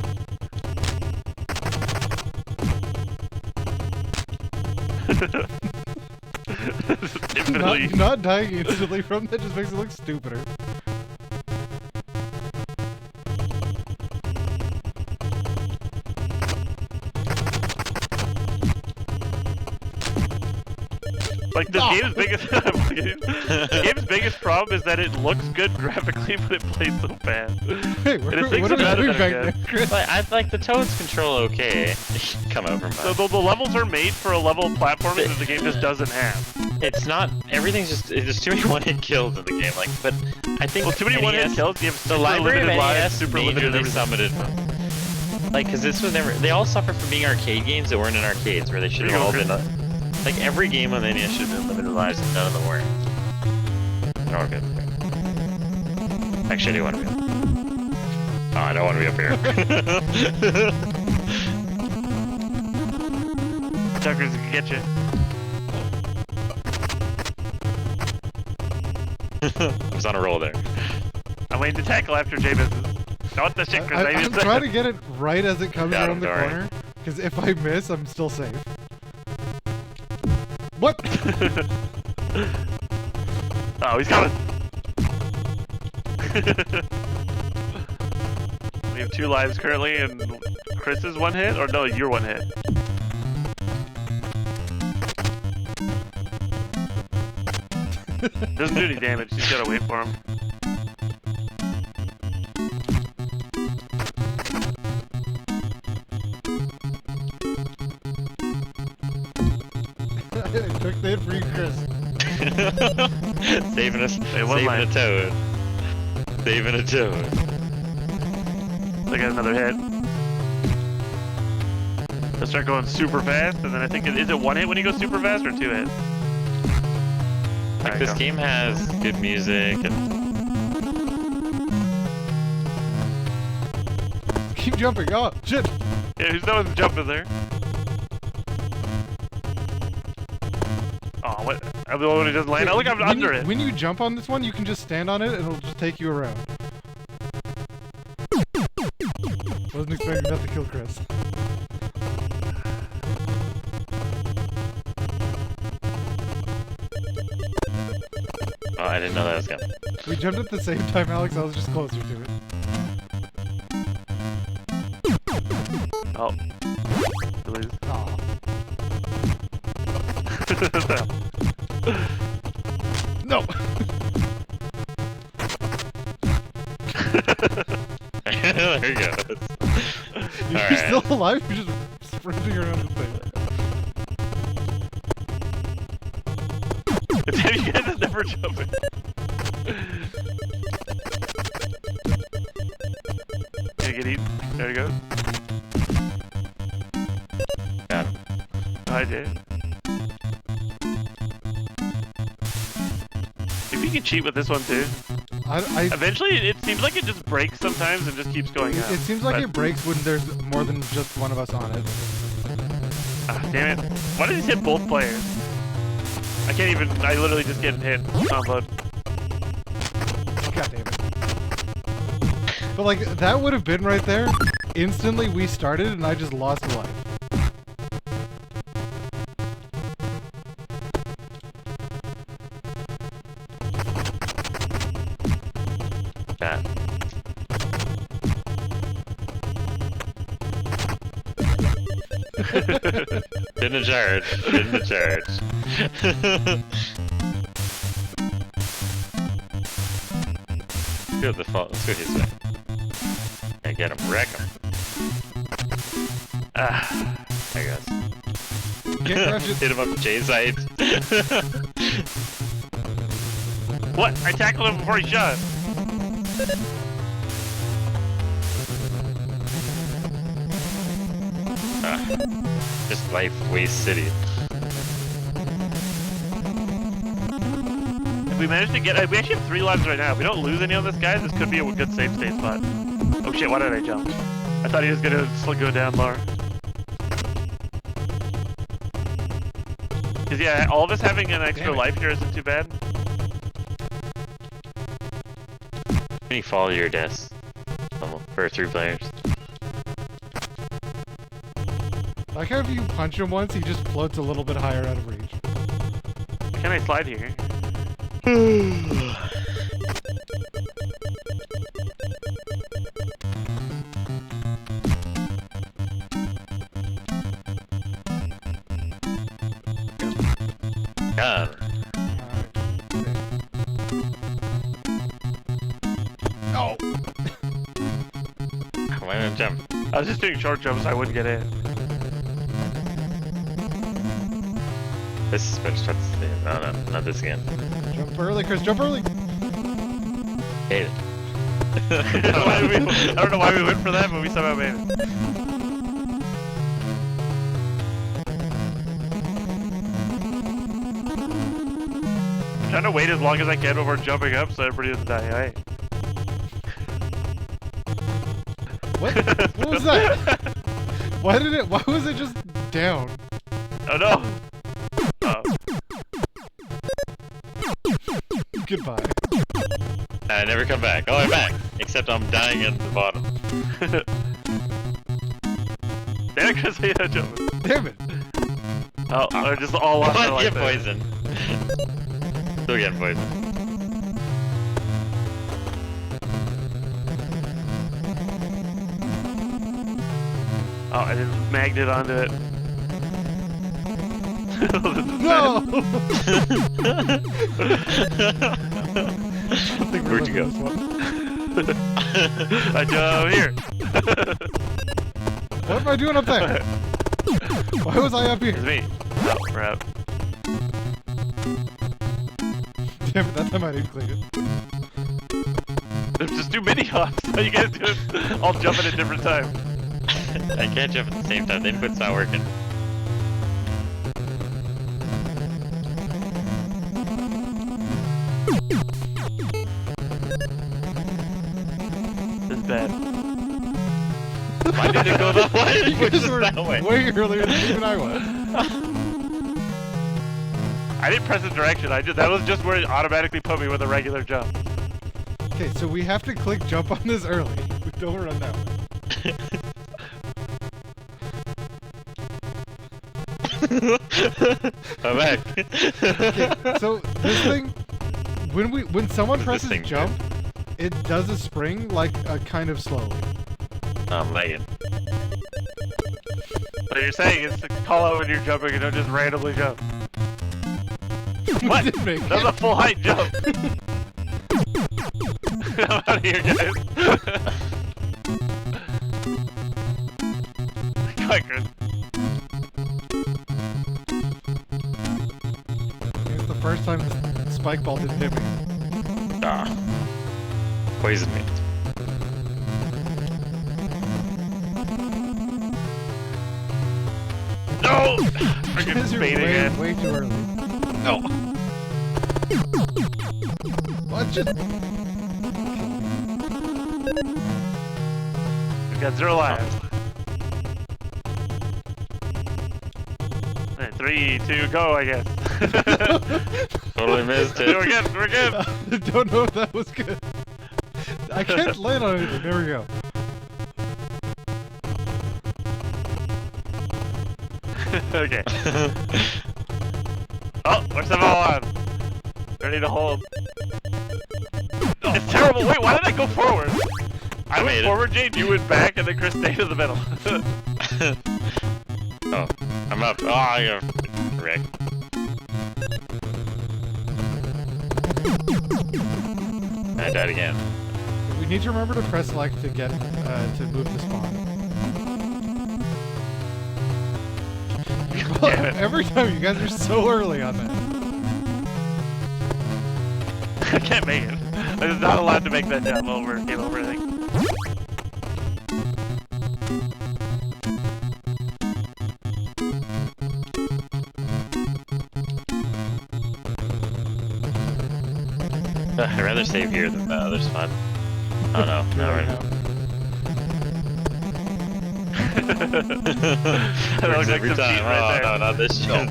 Infinitely. Not dying instantly from that just makes it look stupider. Like the game's biggest, the game's biggest problem is that it looks good graphically, but it plays so bad. Hey, And it what are we doing back again. there, Chris? Like, I like the Toads control okay. Come over, So man. the levels are made for a level of platforming that the game just doesn't have. It's not. Everything's just. There's too many one-hit kills in the game. Like, but I think Well, too many one-hit NES kills. You have The super library of limited lives, NES super limited majorly everything. summited. Like, cause this was never. They all suffer from being arcade games that weren't in arcades, where they should have all been. Like every game on the NES should have been limited lives, and none of them were. They're all good. Actually, I do want to be. Oh, I don't want to be up here. Tuckers can get you. I was on a roll there. I'm waiting to tackle after Jay misses. Not the shit, Chris. I'm trying to get it right as it comes Got around him, the don't worry. corner, because if I miss, I'm still safe. What? Oh, he's coming. We have 2 lives currently, and Chris is 1 hit, or no, you're 1 hit. Doesn't do any damage. You just gotta wait for him. I took the hit for you, Chris. Saving us. Hey, one Saving a life. toad. Saving a toad. I got another hit. Let's start going super fast, and then I think is it 1 hit when you go super fast, or 2 hits? Like There you this go. game has good music and Keep jumping. Oh, shit. Yeah, who's no one's jumping there? Oh, what? I'm the only one who doesn't land. Oh, look, I'm When under you, it. When you jump on this one, you can just stand on it and it'll just take you around. Wasn't expecting that to kill Chris. oh, I didn't know that was coming. We jumped at the same time, Alex. I was just closer to it. Oh. Please. Aw. No! There he goes. You're Alright. still alive? You're just sprinting around the thing. Damn, you guys are never jumping. Gonna get eaten. There he goes. Got him. Hi, Jay. If you can cheat with this one too. Eventually, it seems like it just breaks sometimes and just keeps going up. It seems like But- it breaks when there's more than just one of us on it. Ah, damn it. Why did he hit both players? I can't even, I literally just get hit on load. God damn it. But like, that would have been right there. Instantly we started and I just lost a life. That. Didn't charge. Didn't charge. Go the fault. Let's go his way. Yeah, get him. Wreck him. Ah, There he goes. Can't crush it. Hit him up to Jay's height. what? I tackled him before he shot. Just life waste city. If we manage to get, we actually have 3 lives right now. If we don't lose any on this guy, this could be a good save state spot. Oh shit, why did I jump? I thought he was gonna go down lower. Cause yeah, all of us having an extra Damn it. life here isn't too bad. Can you follow your deaths? For 3 players. Like how if you punch him once, he just floats a little bit higher out of reach. Can I slide here? God. Oh! Why not jump? I was just doing short jumps so I wouldn't get in. This is better. No, no, not this again. Jump early, Chris, jump early! Hate it. I don't know why we went for that, but we somehow made it. I'm trying to wait as long as I can before jumping up so everybody doesn't die. Alright. What? What was that? Why was it just down? Oh no! Oh. Goodbye. I never come back. Oh, I'm back. Except I'm dying at the bottom. Damn it, Chris, I hate that jump. Damn it! Oh, I just all lost their What? life Get there. poisoned. Still getting poisoned. Oh, I just magged it onto it. No! Where'd you go? I jump here. What am I doing up there? Why was I up It's here? me. Oh, we're out. Damn it, that time I didn't clean it. There's just too many hops. How you guys do it? All jumping at different times. I can't jump at the same time. The input's not working. This is bad. Why did it go that way? Why did it You go guys just were that way? way earlier than even I was. I didn't press the direction. That was just where it automatically put me with a regular jump. Okay, so we have to click jump on this early. We don't run that way. I'm back. Okay, so this thing, when someone What does this presses thing do? jump, it does a spring like kind of slowly. I'm lagging. What you're saying is to call out when you're jumping and don't just randomly jump. We What? did make That was a full height jump. I'm out of here, guys. Come on, Chris. It's the first time the spike ball didn't hit me. Ah. Poison me. No! Because Freaking you're bait again. way too early. No. What? Just... We've got 0 lives. Alright, 3, 2, go, I guess. Totally missed it. We're good, we're good. I don't know if that was good. I can't land on anything. There we go. Okay. Oh, where's the ball on? Ready to hold. Oh, it's terrible. Wait, why did I go forward? I made went it. forward, Jade, you went back, and then Chris stayed in the middle. Oh, I'm up. Oh, I got wrecked. I died again. We need to remember to press select to get to move the spawn. Damn it. Every time you guys are so early on that. I can't make it. I'm just not allowed to make that jump over. Game over, I think. I'd rather save here than the other spot. Oh no, now we're in. That looks like every some time. cheating right there. Oh no, not this jump.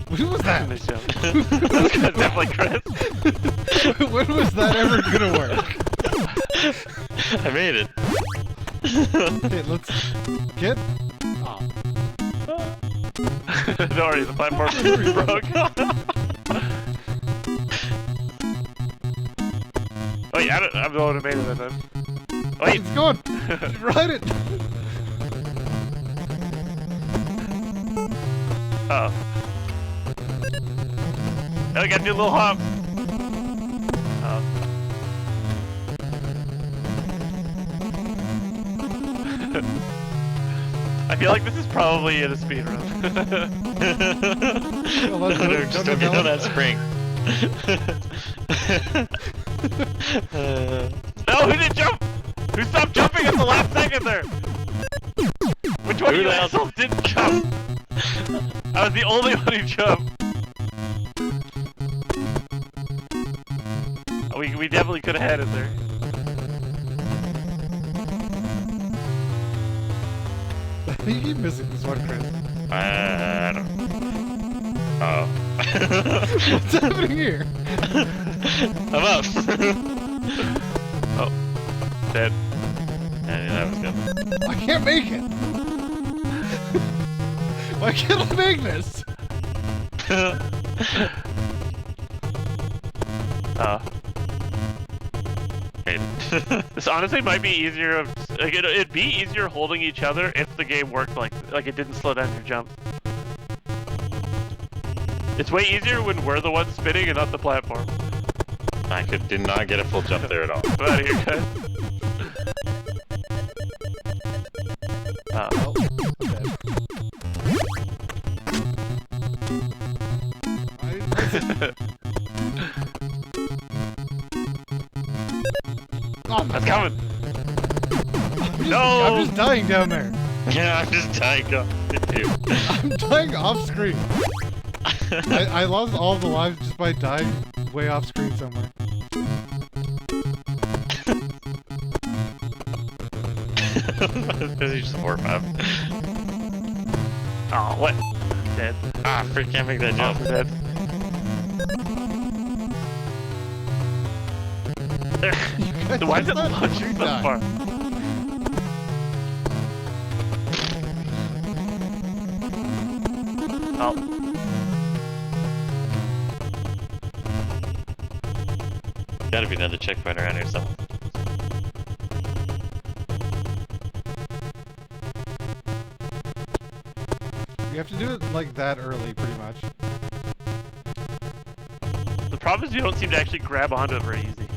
When was that? Nice jump. That's definitely Chris. When was that ever gonna work? I made it. Okay, let's get. Oh. Don't worry, the platform broke. Wait, I'm the one who made it that time. Wait! It's going! Ride it! Uh-oh. Oh, I got a new little hop! Uh-oh. I feel like this is probably in a speedrun. Well, Just don't get on that spring. No, who didn't jump? Who stopped jumping at the last second there? Which one of you assholes didn't jump? I was the only one who jumped. We definitely could have had it there. You keep missing this one, Chris. I don't. Oh. What's happening here? I'm up. Oh. Dead. Yeah, that was good. I can't make it! Why can't I make this? This honestly might be easier. Like it'd be easier holding each other if the game worked like it didn't slow down your jump. It's way easier when we're the ones spinning and not the platform. I did not get a full jump there at all. Get out of here, guys. Oh, oh, That's coming. I'm just dying down there. Yeah, I'm just dying off too. I'm dying off screen. I lost all the lives just by dying way off screen somewhere. Because you just warp up. Oh, what? I'm dead. Ah, freak, can't make that jump. I'm dead. Why is it launching so far? Oh. Gotta be another checkpoint around here somewhere. You have to do it like that early, pretty much. The problem is you don't seem to actually grab onto it very easy.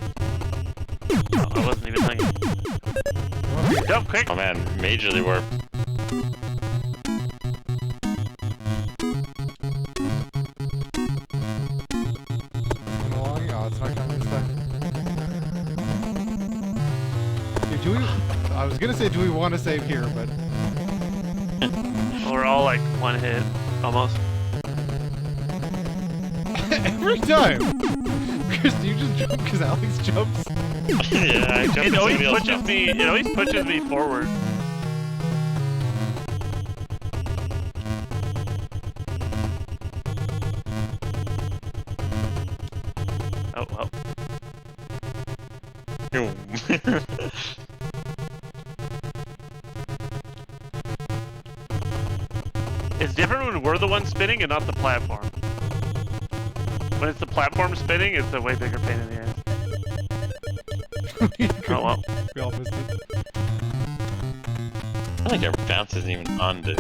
Oh, I wasn't even thinking. Jump quick! Oh man, majorly warped. Come along. Oh, it's not coming this time. Dude, do we? I was gonna say, do we want to save here, but We're all like one hit, almost. every time. Chris, do you just jump because Alex jumps? Yeah, I jumped. It always pushes me. It always pushes me forward. Oh well. It's different when we're the ones spinning and not the platform. When it's the platform spinning, it's a way bigger pain in the ass. Oh well. We all missed it. I think our bounce isn't even on the.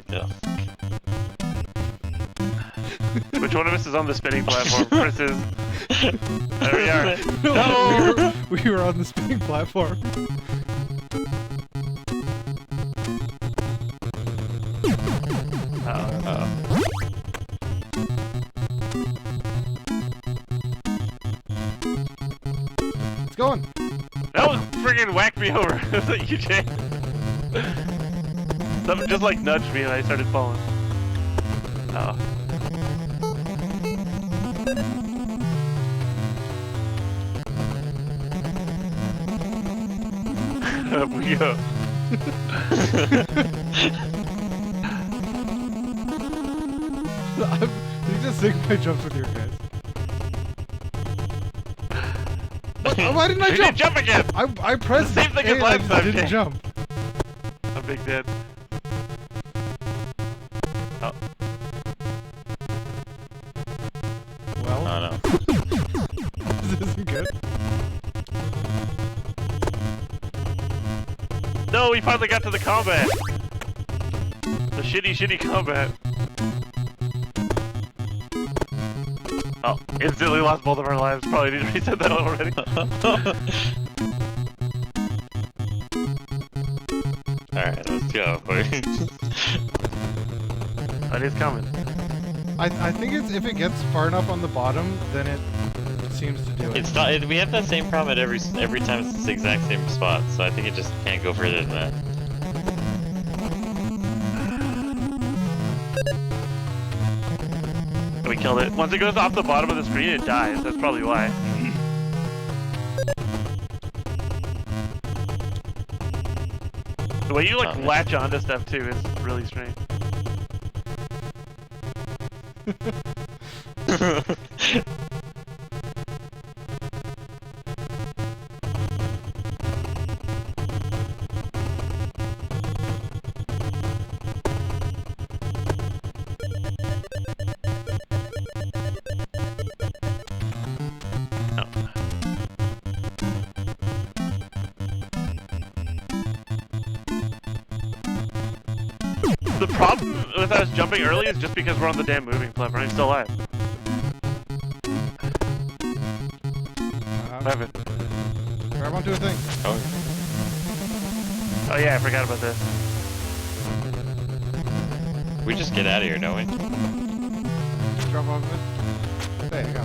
Which one of us is on the spinning platform? Chris is. There we are. No! We were on the spinning platform. It's going. That was friggin' whacked me over. Was that you, Jay? Something just like nudged me and I started falling. Oh. Up we go. You just sync my jumps with your guys. Why didn't I You jump? didn't jump again! I pressed Same thing A as and last I time, didn't Jay. jump. I'm big dead. Oh. Well, Oh no. this isn't good. no, we finally got to the combat. The shitty combat. Oh, instantly lost both of our lives. Probably need to reset that one already. Alright, let's go. It is coming. I think it's if it gets far enough on the bottom, then it seems to do it. It's not. We have that same problem at every time it's the exact same spot, so I think it just can't go further than that. We killed it. Once it goes off the bottom of the screen, it dies. That's probably why. The way you like latch onto stuff too is really strange. The problem with us jumping early is just because we're on the damn moving platform. I'm still alive. Evan. Grab onto a thing. Oh yeah, I forgot about this. We just get out of here, don't we? Drop off of it. There you go.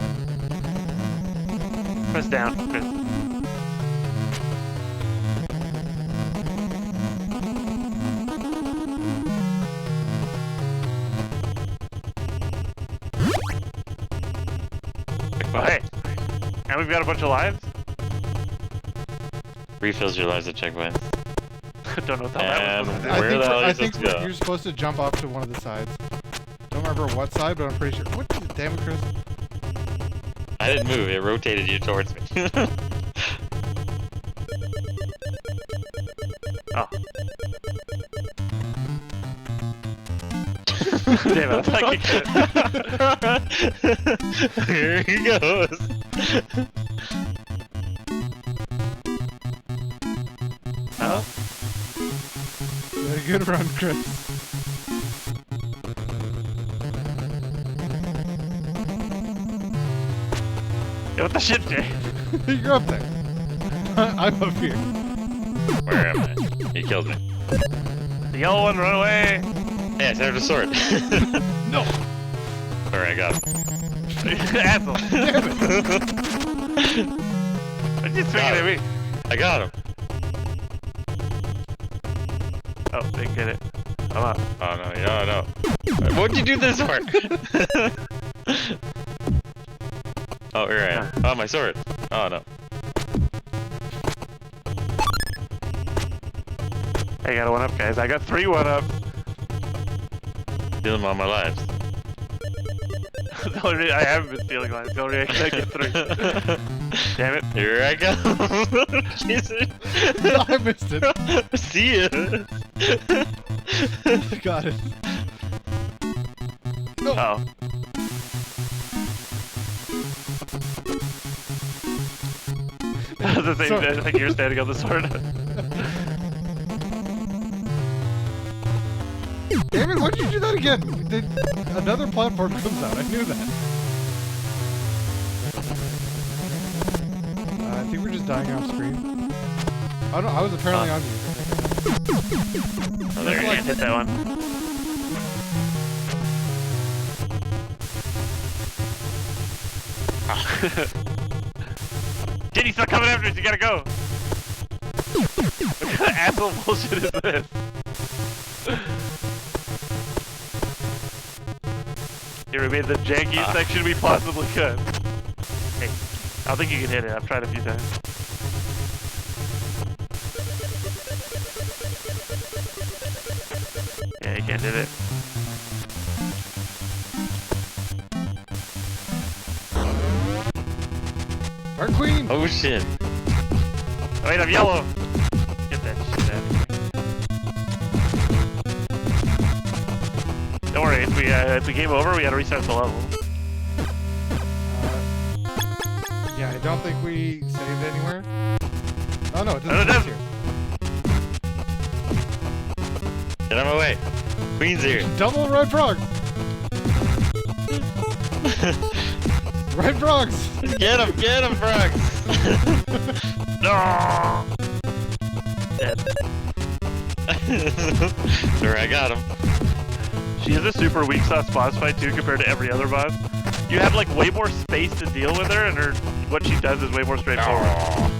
Press down, Chris. Oh, hey, and we've got a bunch of lives? Refills your lives at checkpoints. Don't know what that was. Where the hell are I you think supposed to go? you're supposed to jump off to one of the sides. Don't remember what side, but I'm pretty sure. What? Damn it, Chris. I didn't move, it rotated you towards me. Oh. Damn it, I thought you could. Here he goes. Oh. Very good run, Chris. Yeah, what the shit, Jay? You're up there. I'm up here. Where am I? He killed me. The yellow one, run away! Hey, I saved a sword. No! Alright, I got him. Asshole! Damn it! What are you swinging at me? I got him. Oh, they get it. I'm up. Oh no, no. What'd you do this for? Oh, here I am. Oh, my sword. Oh no. I got a 1-up, guys. I got 3 1-up. Stealing all my lives. The only reason I haven't been stealing lives. The only reason I get 3. Damn it. Here I go. Jesus. I missed it. See ya. Got it. No. Uh oh. The same Sorry. like you're standing on the sword. Damn it, why did you do that again? Another platform comes out, I knew that. I think we're just dying off screen. Oh no, I was apparently on you. Oh, there I you can't hit that one. Jenny's still coming after us, you gotta go! What kind of asshole bullshit is this? Here, we made the jankiest section we possibly could. Hey, I don't think you can hit it. I've tried a few times. Yeah, you can't hit it. Our queen! Oh shit. Oh, wait, I'm yellow! Get that shit out of here. Don't worry, if we game over, we gotta restart the level. Yeah, I don't think we saved anywhere. Oh no, it Oh, it doesn't does. here. Get out of my way. Queen's here. Double red frog. Red frogs. Get him, frogs. No. Dead. Sure, I got him. She is a super weak sauce boss fight too compared to every other boss. You have like way more space to deal with her, and what she does is way more straightforward.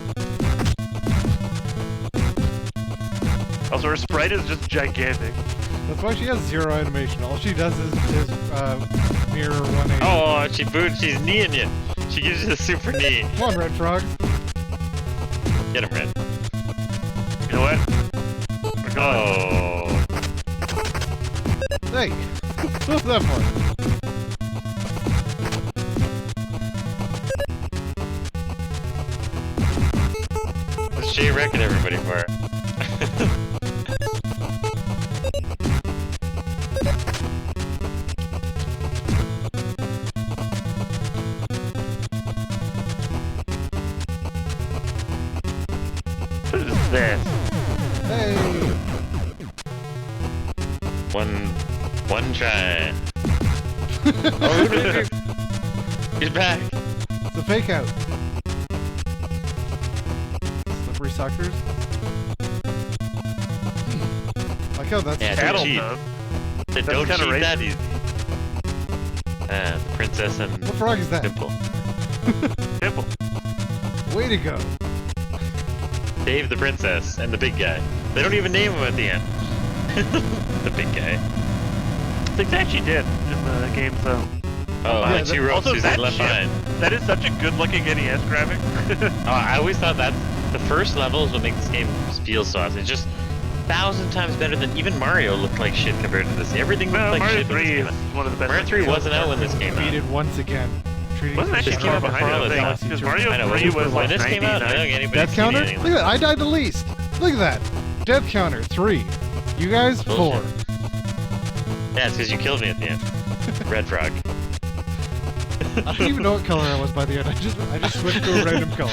Also, her sprite is just gigantic. That's why she has 0 animation. All she does is mirror 180. Oh, she's kneeing you. She gives you the super knee. Come on, red frogs. Get him, Red. You know what? We're going. Oh. Hey, what's that for? What's Jay wrecking everybody for? What is this? Hey, One try. Oh, he's back. it's a fake out. Slippery suckers. Like how that's Yeah, Cattle cheat. nub. Don't kinda cheat racist. that easy. The princess and what frog is that? Dimple. Simple. Way to go. Dave the princess and the big guy. They don't even name him at the end. The big guy. They actually did in the game, so. Oh, Yeah, the two ropes also, who's that left ship, behind. that is such a good-looking NES graphic. Oh, I always thought that the first level is what makes this game feel so awesome. It's just 1,000 times better than even Mario looked like shit compared to this. Everything looked No, like Mario shit. 3 is one of the best. Mario 3 wasn't out when this came out. Defeated once again. Treating Wasn't this actually came far out behind, I before don't think. Galaxy Because Journey. Mario I know, 3 was when like this came out, I don't 99. think anybody Death seen counter? anything Look like at that. I died the least. Look at that. Death counter 3. You guys 4. Bullshit. Yeah, it's because you killed me at the end. Red frog. I didn't even know what color I was by the end. I just switched to a random color.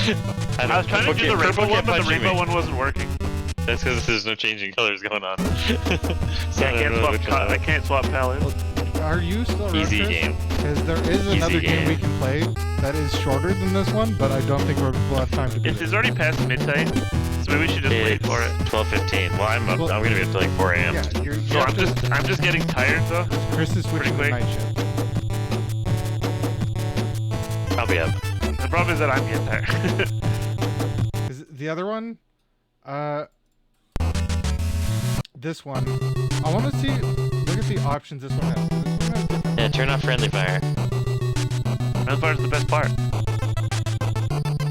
I was trying to do the rainbow one, but the rainbow one wasn't working. That's because there's no changing colors going on. So I can't swap palettes. Are you still Easy around, Chris? game. Because there is Easy another game we game. can play that is shorter than this one, but I don't think we'll have time to beat It's it. already past midnight, so maybe we should just wait for it. 12:15. Well, I'm Well, gonna be up to like 4 a.m. Yeah, you So have to, I'm just getting tired though. Chris is switching to quick. night shift. I'll be up. The problem is that I'm getting tired. Is the other one? This one. I want to see. Look at the options this one has. This one has different- Yeah, turn off friendly fire. That part's the best part.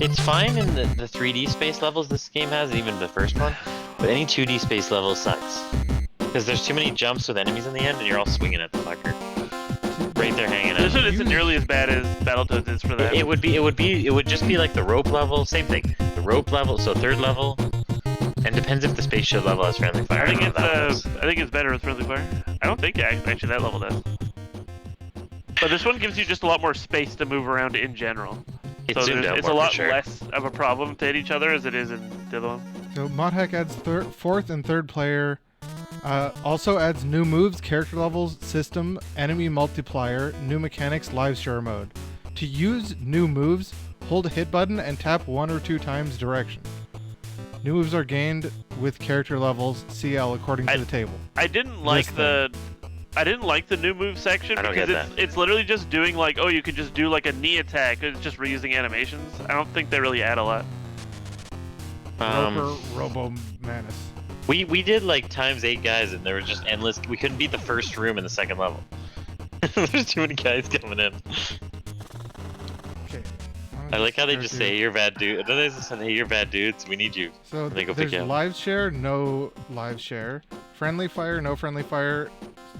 It's fine in the 3D space levels this game has, and even the first one, but any 2D space level sucks. Because there's too many jumps with enemies in the end, and you're all swinging at the fucker. Right there hanging This out. one isn't nearly as bad as Battletoads is for that. It would just be like the rope level, same thing. The rope level, so 3rd level, and depends if the spaceship level has friendly fire. I think don't know how that it's works. I think it's better with friendly fire. I don't think actually that level does. But this one gives you just a lot more space to move around in general. It's So zoomed out it's more a for lot sure. less of a problem to hit each other as it is in the other one. So ModHack adds 4th and 3rd player. Also adds new moves, character levels, system, enemy multiplier, new mechanics, live share mode. To use new moves, hold a hit button and tap 1 or 2 times direction. New moves are gained with character levels CL according to the table. I didn't like This I didn't like the new move section I don't because get it's literally just doing like, oh, you could just do like a knee attack. It's just reusing animations. I don't think they really add a lot. Roper Robo Manus. We did like ×8 guys, and there was just endless. We couldn't beat the first room in the 2nd level. There's too many guys coming in. Okay. I like how they just say, "Hey, you're bad dude." Then they just say, "Hey, you're bad dudes. We need you." So they go pick there's you up. live share, no live share, friendly fire, no friendly fire.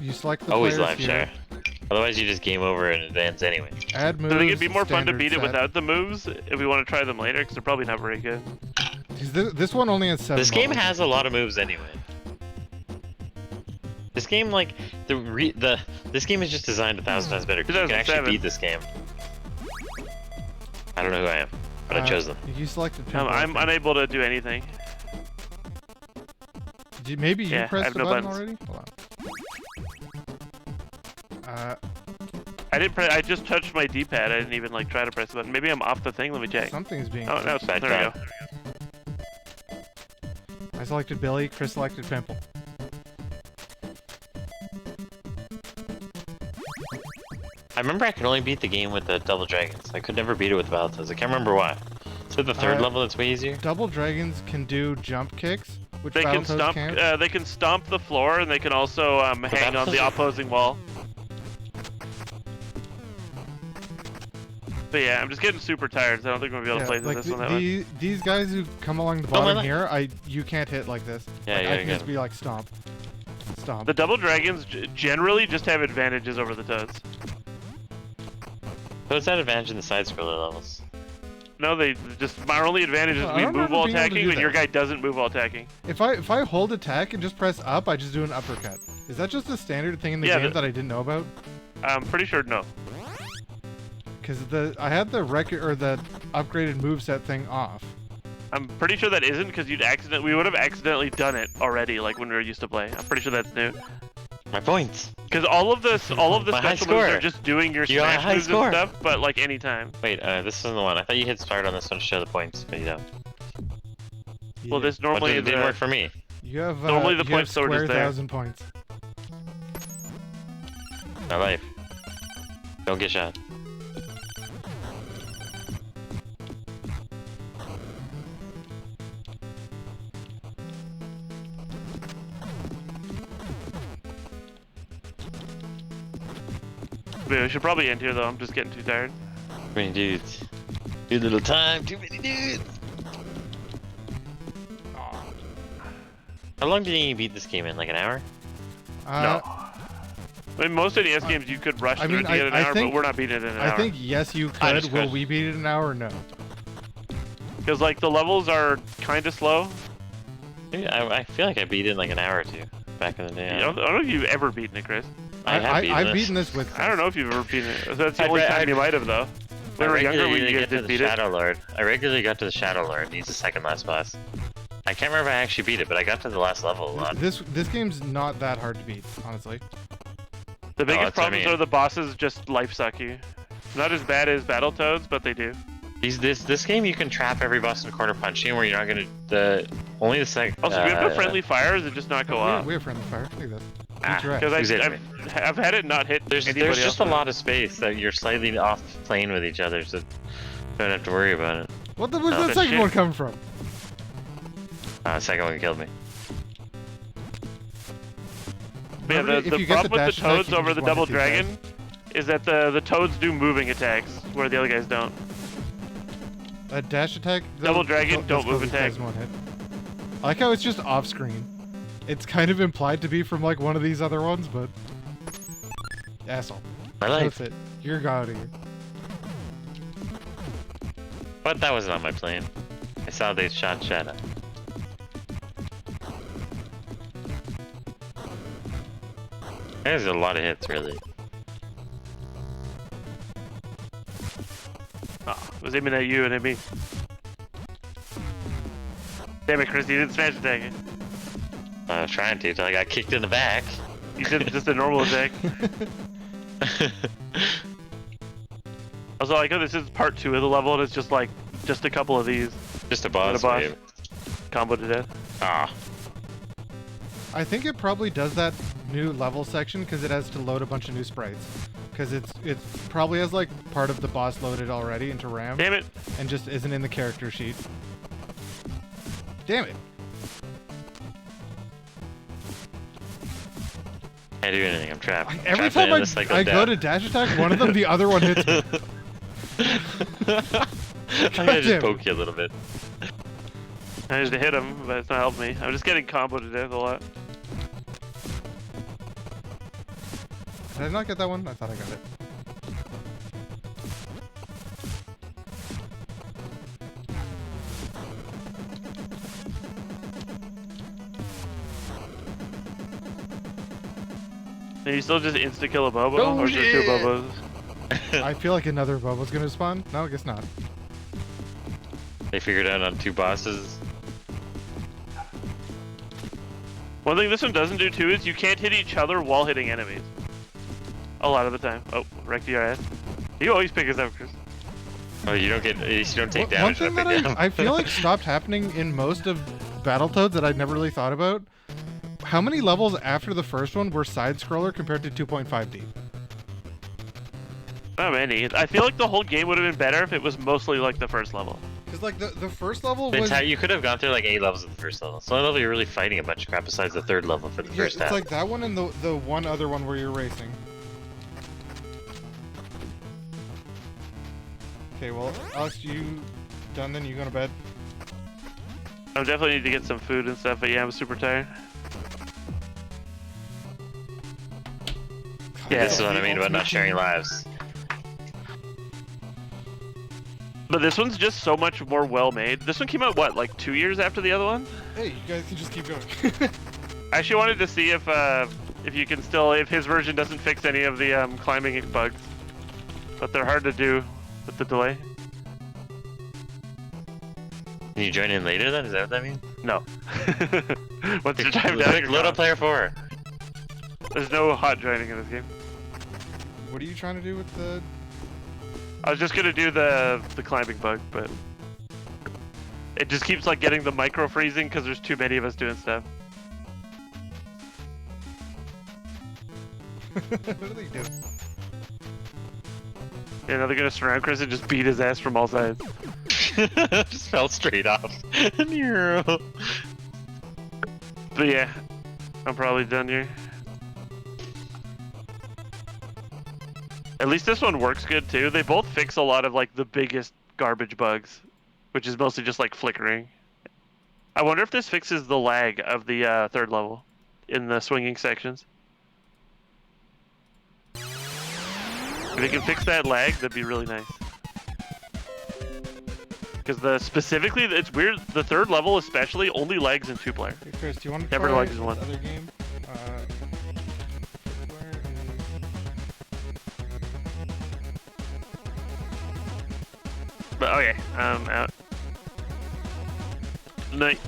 You select the Always players live here. share. Otherwise, you just game over in advance anyway. Add moves. I think it'd be more fun to standard beat it set. without the moves if we want to try them later because they're probably not very good. 'Cause this one only has 7 This game levels. has a lot of moves anyway. This game, like this game is just designed 1,000 times better. 'Cause you can actually 2007. beat this game. I don't know who I am, but I chose them. You selected. I'm unable to do anything. Did Maybe you Yeah, I pressed have the no button buttons. already? Hold on. I didn't press. I just touched my D-pad. I didn't even like try to press the button. Maybe I'm off the thing. Let me check. Something's being. Oh no, Bad there we job. go. I selected Billy. Chris selected Pimple. I remember I could only beat the game with the double dragons. I could never beat it with Battletoads. I can't remember why. Is it the third level that's way easier? Double dragons can do jump kicks, which They can Battletoads stomp. can't. They can stomp the floor, and they can also hang on the Battletoads- opposing wall. But yeah, I'm just getting super tired, so I don't think I'm gonna be able to play like this one that much. these guys who come along the Oh, my bottom life. here, you can't hit like this. Yeah, Like, yeah, I I can get just it. be like stomp, stomp. The double dragons generally just have advantages over the toads. So it's that advantage in the side scroller levels. No, they just our only advantage is I we don't move remember while being able to attacking, do but your that. guy doesn't move while attacking. If I hold attack and just press up, I just do an uppercut. Is that just a standard thing in the Yeah, game that I didn't know about? I'm pretty sure no. Because I had the record or the upgraded moveset thing off. I'm pretty sure that isn't because we would have accidentally done it already, like when we were used to play. I'm pretty sure that's new. My points. Because all of the My high special moves score. are just doing your You got a smash high moves score. and stuff, but like anytime. Wait, this isn't the one. I thought you hit start on this one to show the points, but you don't. Well, this But normally it didn't work for me. You have normally the you points have are just square there. 1,000 points. My life. Don't get shot. We should probably end here though. I'm just getting too tired. Too many dudes. Too little time. Too many dudes. How long did you beat this game in? Like an hour? No. I mean, most NES games you could rush I through mean, to get an I hour, think- but we're not beating it in an hour. I think yes, you I could. just Will could. we beat it in an hour? No. Because like the levels are kind of slow. Maybe I feel like I beat it in like an hour or two back in the day. I don't know if you've ever beaten it, Chris. I've beaten this with. I don't know if you've ever beaten it. That's the I'd only re- time I'd- you might have though. When we were younger, we regularly you get to did the beat it. Shadow Lord. I regularly got to the Shadow Lord, and he's the second last boss. I can't remember if I actually beat it, but I got to the last level a lot. This game's not that hard to beat, honestly. The biggest that's what I problems mean. are the bosses just life suck you. Not as bad as Battletoads, but they do. This game you can trap every boss in the corner punching where you're not gonna only the second. Also, do you have a friendly fire, or does it just not go off? We have friendly fire. Look at this. Ah, Each right. Because Who's it? I've had it not hit There's anybody just else. a lot of space that you're slightly off plane with each other, so you don't have to worry about it. Where's Oh, that but second shit. one come from? Second one killed me. Yeah, Remember, if the you get the problem with the dash attack, toads you can over just the double one-hit these guys. dragon is that the toads do moving attacks, where the other guys don't. A dash attack. Double dragon, don't move these guys attack. one hit. I like how it's just off screen. It's kind of implied to be from like one of these other ones, but asshole. My life. That's it. You're god here. But that wasn't on my plane. I saw they shot Shadow. There's a lot of hits, really. Oh, it was aiming at you and at me. Damn it, Chris, you didn't smash attack it. I was trying to until I got kicked in the back. You did just a normal attack. Also, I like how this is part 2 of the level, and it's just like, just a couple of these. Just a boss. And a boss. Wave. Combo to death. Ah, I think it probably does that new level section because it has to load a bunch of new sprites. Because it probably has like part of the boss loaded already into RAM Damn it. and just isn't in the character sheet. Damn it! can't do anything. I'm trapped. Every Trapped time in I, the cycle I of go to death. dash attack, one of them, the other one hits me. I'm gonna just damn. poke you a little bit. I managed to hit him, but it's not helping me. I'm just getting combo to death a lot. Did I not get that one? I thought I got it. And you still just insta-kill a Bobo? Oh, or is there two shit. Bobos? I feel like another Bobo's gonna spawn. No, I guess not. They figured out on 2 bosses. One thing this one doesn't do too is you can't hit each other while hitting enemies. A lot of the time. Oh, wrecked your ass. You always pick us up, Chris. Oh, you don't take damage. One thing that I feel like stopped happening in most of Battletoads that I'd never really thought about. How many levels after the first one were side-scroller compared to 2.5D? Not many. I feel like the whole game would have been better if it was mostly like the first level. Because like the first level The was... you could have gone through like 8 levels of the first level. So the only level you're really fighting a bunch of crap besides the third level for the first half. It's like that one and the one other one where you're racing. Okay, well, Alex, you done then? You going to bed? I definitely need to get some food and stuff, but yeah, I'm super tired. Yeah, this is what I mean about not sharing lives. But this one's just so much more well made. This one came out, what, like 2 years after the other one? Hey, you guys can just keep going. I actually wanted to see if you can still, if his version doesn't fix any of the climbing bugs. But they're hard to do with the delay. Can you join in later then? Is that what that means? No. Once you're timed out, Load up player 4. There's no hot joining in this game. What are you trying to do with the... I was just gonna do the climbing bug, but it just keeps like getting the micro freezing because there's too many of us doing stuff. What are they doing? Yeah, now they're gonna surround Chris and just beat his ass from all sides. Just fell straight off. But yeah, I'm probably done here. At least this one works good too. They both fix a lot of like the biggest garbage bugs, which is mostly just like flickering. I wonder if this fixes the lag of the third level in the swinging sections. If it can fix that lag, that'd be really nice. Because specifically, it's weird. The third level especially only lags in 2-player. Hey Chris, do you want to Never try lags in this one. other game? But okay, I'm out. Night.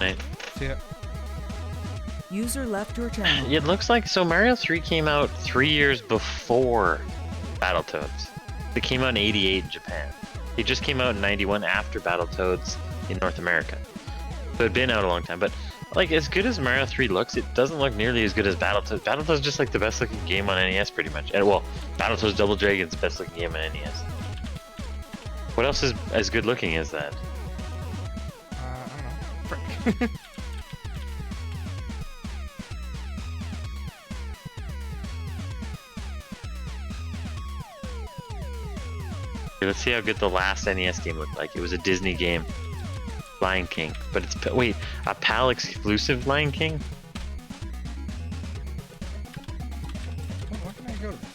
Night. See ya. User left your channel. It looks like so Mario 3 came out 3 years before Battletoads. It came out in '88 in Japan. It just came out in '91 after Battletoads in North America. So it'd been out a long time, but like as good as Mario 3 looks, it doesn't look nearly as good as Battletoads. Battletoads is just like the best looking game on NES pretty much. And well, Battletoads Double Dragon's the best looking game on NES. What else is as good looking as that? I don't know. Frick. Okay, let's see how good the last NES game looked like. It was a Disney game, Lion King. But it's wait, a PAL exclusive Lion King? Why can I go to this?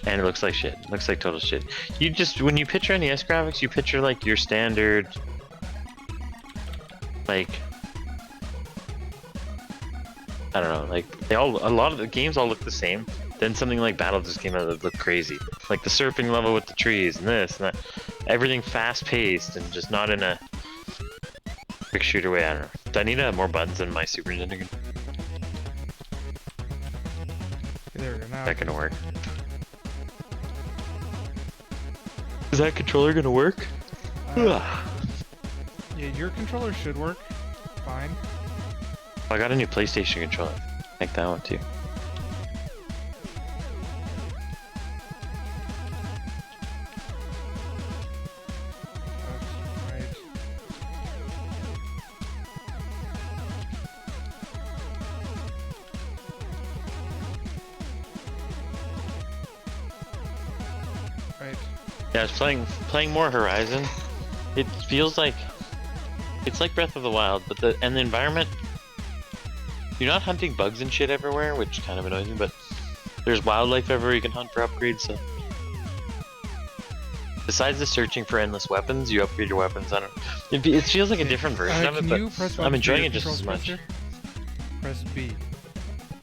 And it looks like shit. It looks like total shit. You just, when you picture NES graphics, you picture like your standard, like, I don't know, like a lot of the games all look the same. Then something like Battle just came out that looked crazy. Like the surfing level with the trees and this and that. Everything fast paced and just not in a quick shooter way. I don't know. Do I need to have more buttons in my Super Nintendo? There we go. Now Is that gonna work? Is that controller gonna work? yeah, your controller should work fine. I got a new PlayStation controller. I like that one too. Right. Yeah, I was playing more Horizon. It feels like it's like Breath of the Wild, but the environment, you're not hunting bugs and shit everywhere, which kind of annoys me, but there's wildlife everywhere you can hunt for upgrades, so besides the searching for endless weapons, you upgrade your weapons. I don't. It feels like a different version of it, Can you but press I'm button enjoying for it your just as controls, much. Chris, here? Press B.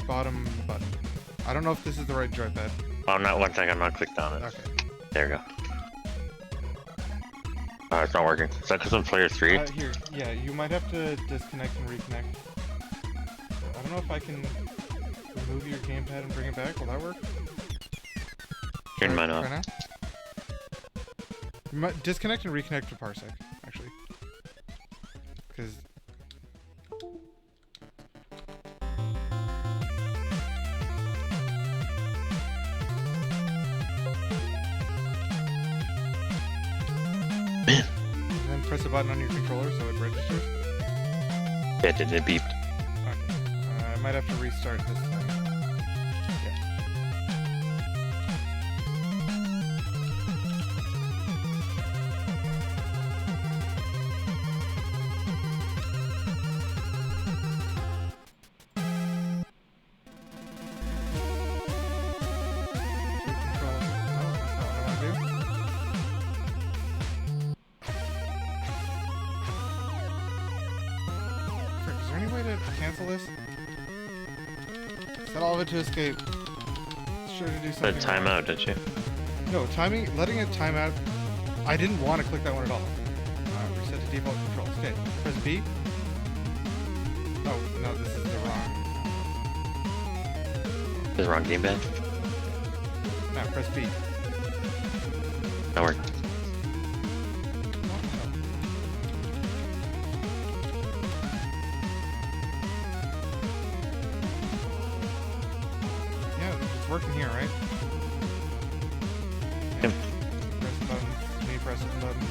Bottom button. I don't know if this is the right joypad. Oh, not one second. I'm not clicked on it. Okay. There we go. It's not working. Is that because I'm player 3? Here, yeah, you might have to disconnect and reconnect. don't know if I can remove your gamepad and bring it back. Will that work? Turn mine off. Try now? Disconnect and reconnect for Parsec, actually. Because... Man. And then press a button on your controller so it registers. Yeah, it beeped. Okay. I might have to restart this thing. Cancel this? Set all of it to escape. It's sure to do something. Let time out, didn't you? No, letting it time out. I didn't want to click that one at all. Reset to default controls. Okay, press B. Oh, no, this is the wrong. This is the wrong gamepad? Now, press B. That worked. Working here, right? Yep. Press the button. Me press the button.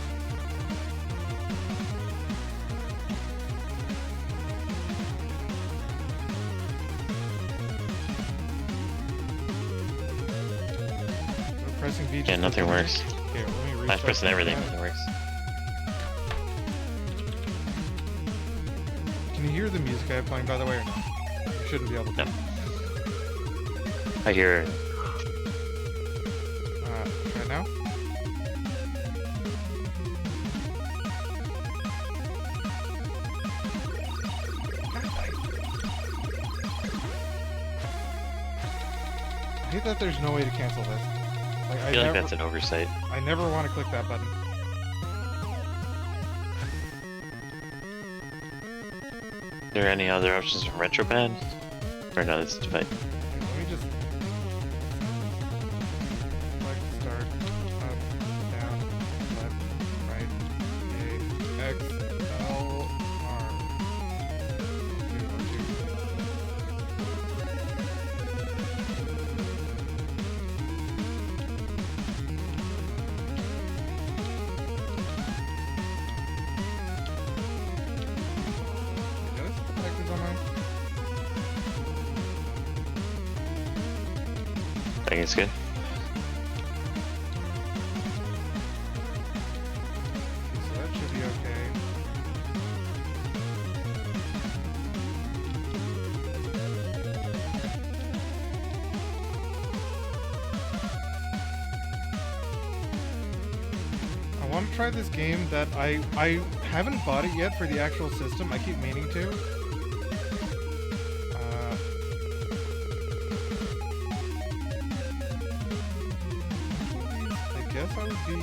We're pressing V. Yeah, nothing works. Okay, let me restart. I'm pressing everything, nothing works. Can you hear the music I have playing, by the way, or not? You shouldn't be able to. No. I hear it. Try now? I hate that there's no way to cancel this. Like, I feel like that's an oversight. I never want to click that button. Are there any other options from RetroPad? Or no, this is device. Let me just select start, up, down, left, right, A, X, L, R. I think it's good. So that should be okay. I want to try this game that I haven't bought it yet for the actual system. I keep meaning to. I guess I would be...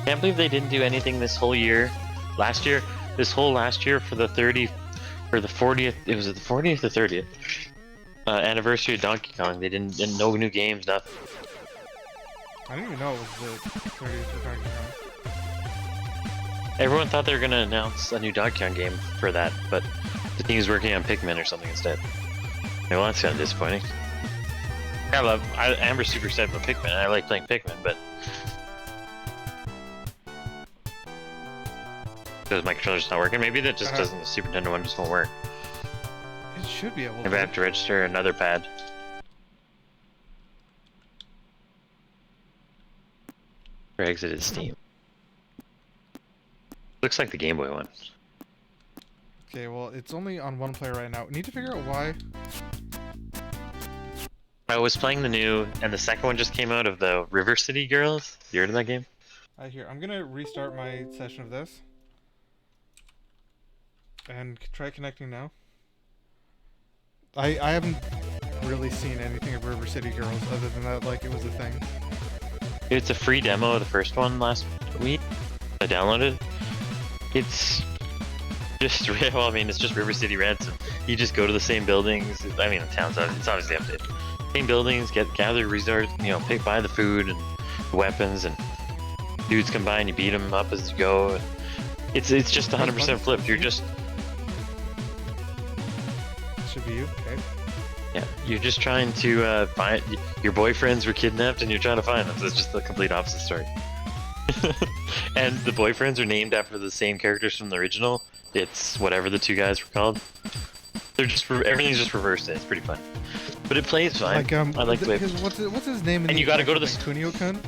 Can't believe they didn't do anything this whole year. Last year for the 40th, it was the 40th or 30th anniversary of Donkey Kong. They didn't no new games, nothing. I didn't even know it was the 30th of Donkey Kong. Everyone thought they were gonna announce a new Donkey Kong game for that, but the team is working on Pikmin or something instead. Yeah, well, that's kind of disappointing. Amber's super excited about Pikmin. I like playing Pikmin, but because my controller's not working, maybe that just doesn't. The Super Nintendo one just won't work. It should be able to. Maybe I have to register another pad. Or exited Steam. Looks like the Game Boy one. Okay, well, it's only on one player right now. We need to figure out why. I was playing the new, and the second one just came out of the River City Girls. You heard of that game? I'm gonna restart my session of this. And try connecting now. I haven't really seen anything of River City Girls other than that, like, it was a thing. It's a free demo of the first one last week. I downloaded. It's just well, I mean, it's just River City Ransom. You just go to the same buildings. I mean, the town's it's obviously updated. Same buildings, gather resources, you know, buy the food and weapons, and dudes come by and you beat them up as you go. And it's just 100% flipped. You're just should be you. Okay. yeah, you're just trying to find your boyfriends were kidnapped and you're trying to find them. So it's just the complete opposite story. And the boyfriends are named after the same characters from the original. It's whatever the two guys were called. They're just everything's just reversed. It's pretty fun, but it plays fine. Like I like the way. What's his name? And you got to go to the Kunio-kun.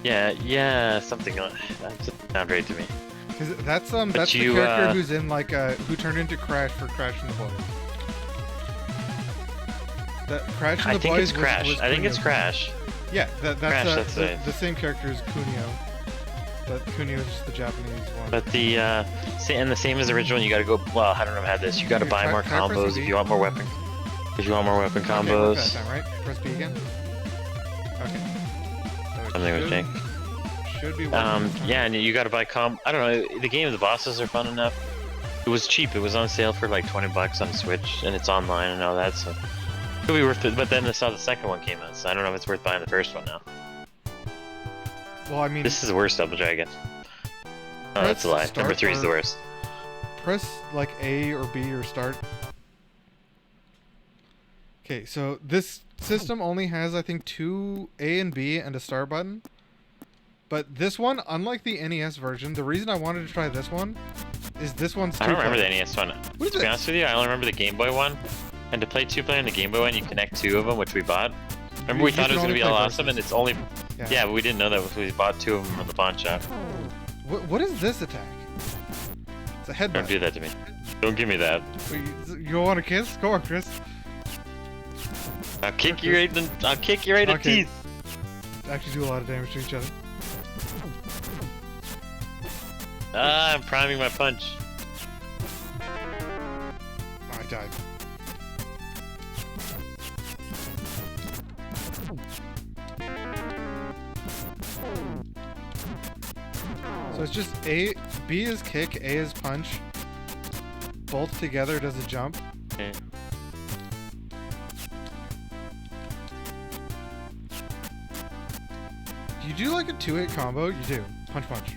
Yeah, something like that. Doesn't sound right to me. Cause that's the character who's in like who turned into Crash for Crash and the Boys. That Crash and the Boys. It's Crash. Was I think it's Kunio-kun. Crash. Yeah, that's Crash, the same character as Kunio. But Kunio is just the Japanese one. But the same as the original, you gotta go. Well, I don't know how this. You gotta buy more combos if you want more weapon. If you want more weapon combos. Okay, that time, right? Press B again. Okay. So Something with Jake. Should be. Yeah, and you gotta buy I don't know. The game, the bosses are fun enough. It was cheap. It was on sale for like $20 on Switch, and it's online and all that. So it could be worth it. But then I saw the second one came out, so I don't know if it's worth buying the first one now. Well, I mean, this is the worst Double Dragon. Oh, that's a lie. Number 3 is the worst. Press like A or B or start. Okay, so this system only has, I think, 2 A and B and a start button. But this one, unlike the NES version, the reason I wanted to try this one is this one's. I don't remember the NES one. What is to be honest with you, I only remember the Game Boy one. And to play 2-player on the Game Boy one, you connect 2 of them, which we bought. Remember, we thought it was going to be all awesome, and it's only. Yeah, but we didn't know that we bought 2 of them from the pawn shop. What is this attack? It's a headbutt. Don't do that to me. Don't give me that. You want a kiss? Go on, Chris. I'll kick you right in the teeth. Actually do a lot of damage to each other. Ah, I'm priming my punch. Oh, I died. So it's just A, B is kick, A is punch. Both together does a jump. Okay. Do you do like a 2-hit combo? You do. Punch, punch.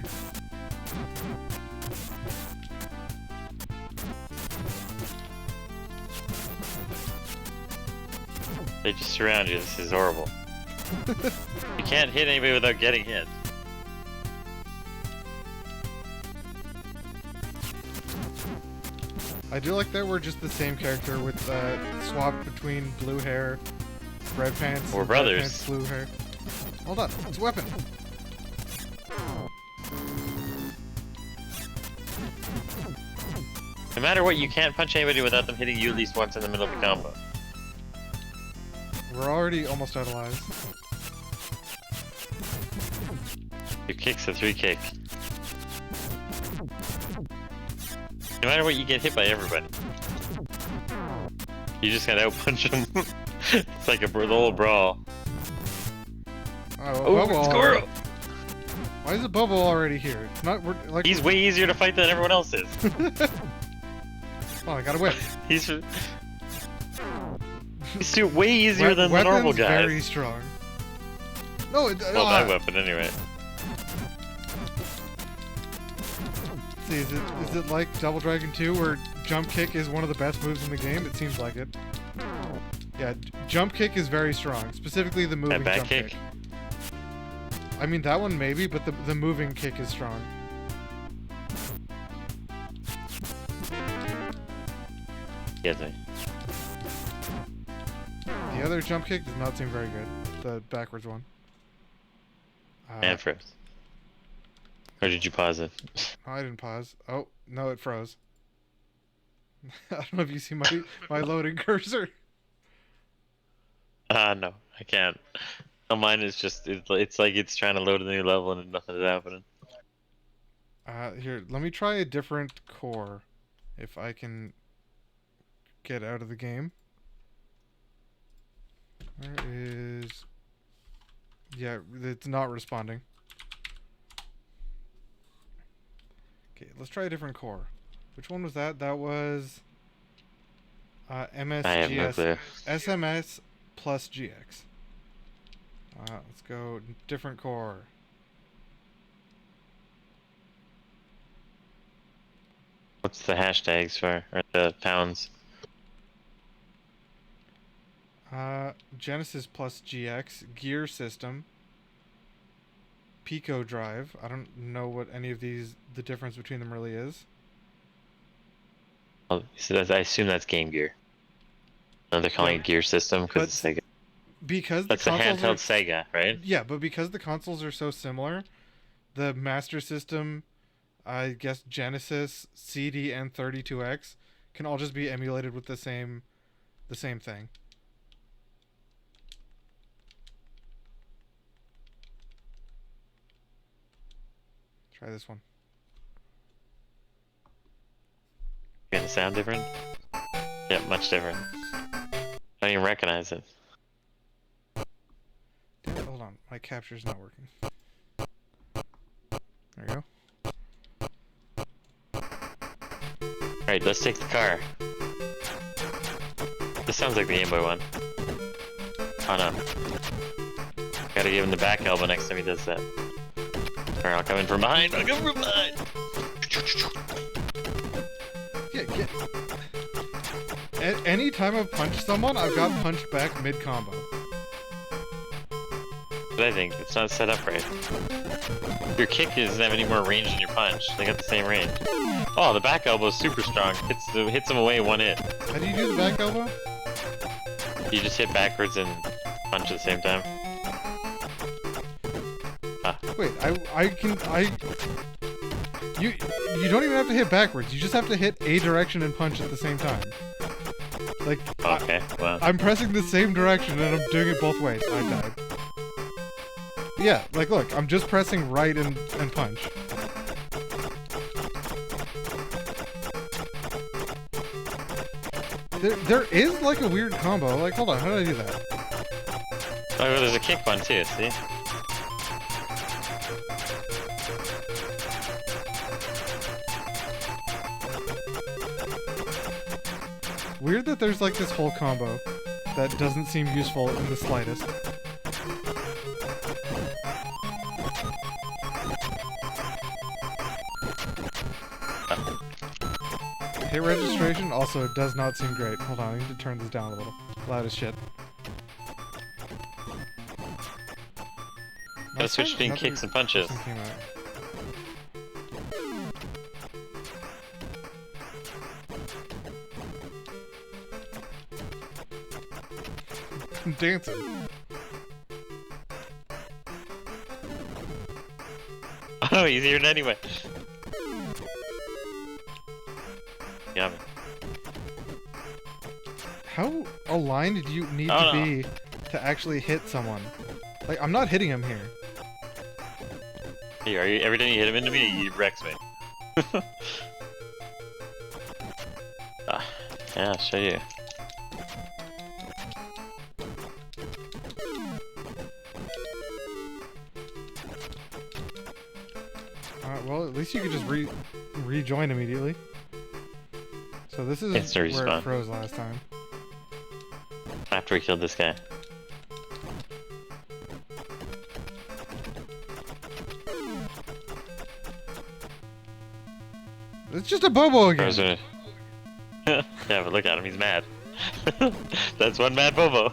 They just surround you. This is horrible. You can't hit anybody without getting hit. I do like that we're just the same character with swap between blue hair, red pants, We're brothers. Red pants, blue hair. Hold on, it's a weapon. No matter what, you can't punch anybody without them hitting you at least once in the middle of the combo. We're already almost out of lives. Your kick's a 3 kick. No matter what, you get hit by everybody. You just gotta outpunch them. It's like a little brawl. Oh, Squirrel! Why is the bubble already here? It's not. We're, like, He's way easier to fight than everyone else is. Oh, I got a whip. He's way easier than the normal guys. Very strong. No, Well, that weapon anyway. See, is it like Double Dragon 2 where jump kick is one of the best moves in the game? It seems like it. Yeah, jump kick is very strong. Specifically the moving back jump kick? kick. I mean, that one maybe, but the moving kick is strong. Yes, me. The other jump kick does not seem very good. The backwards one. And froze. Or did you pause it? Oh, I didn't pause. Oh, no, it froze. I don't know if you see my loading cursor. No, I can't. Oh, mine is just, it's like it's trying to load a new level and nothing is happening. Here, let me try a different core. If I can get out of the game. Where is... Yeah, it's not responding. Okay, let's try a different core. Which one was that? That was I have no clue. SMS plus GX. Let's go different core. What's the hashtags for, or the pounds? Genesis plus GX, gear system, Pico drive. I don't know what any of these, the difference between them really is. Oh, so I assume that's Game Gear. No, they're calling it Gear System because it's Sega. Because that's the handheld Sega, right? Yeah, but because the consoles are so similar, the Master System, I guess Genesis, CD, and 32X can all just be emulated with the same thing. Try this one. Gonna sound different? Yeah, much different. I don't even recognize it. Damn it, hold on, my capture's not working. There you go. Alright, let's take the car. This sounds like the Game Boy one. Oh no. Gotta give him the back elbow next time he does that. Alright, I'll come in from behind. I'll come from behind. Yeah, any time I've punched someone, I've got punched back mid-combo. But I think it's not set up right. Your kick doesn't have any more range than your punch. They got the same range. Oh, the back elbow is super strong. Hits him away one hit. How do you do the back elbow? You just hit backwards and punch at the same time. Ah. Wait, you don't even have to hit backwards. You just have to hit a direction and punch at the same time. Like, okay, well. I'm pressing the same direction and I'm doing it both ways. I died. Yeah, like look, I'm just pressing right and punch. There is like a weird combo. Like, hold on, how did I do that? Oh, well, there's a kick one too, see? Weird that there's like this whole combo that doesn't seem useful in the slightest. Hit registration also does not seem great. Hold on, I need to turn this down a little. Loud as shit. Gotta switch between kicks and punches. I'm dancing. Oh, easier than anyway. Yeah. How aligned do you need to be to actually hit someone? Like, I'm not hitting him here. Hey, every time you hit him into me, he wrecks me. Yeah, I'll show you. Well, at least you could just rejoin immediately. So this is where it froze last time. After we killed this guy. It's just a Bobo again. Yeah, but look at him, he's mad. That's one mad Bobo.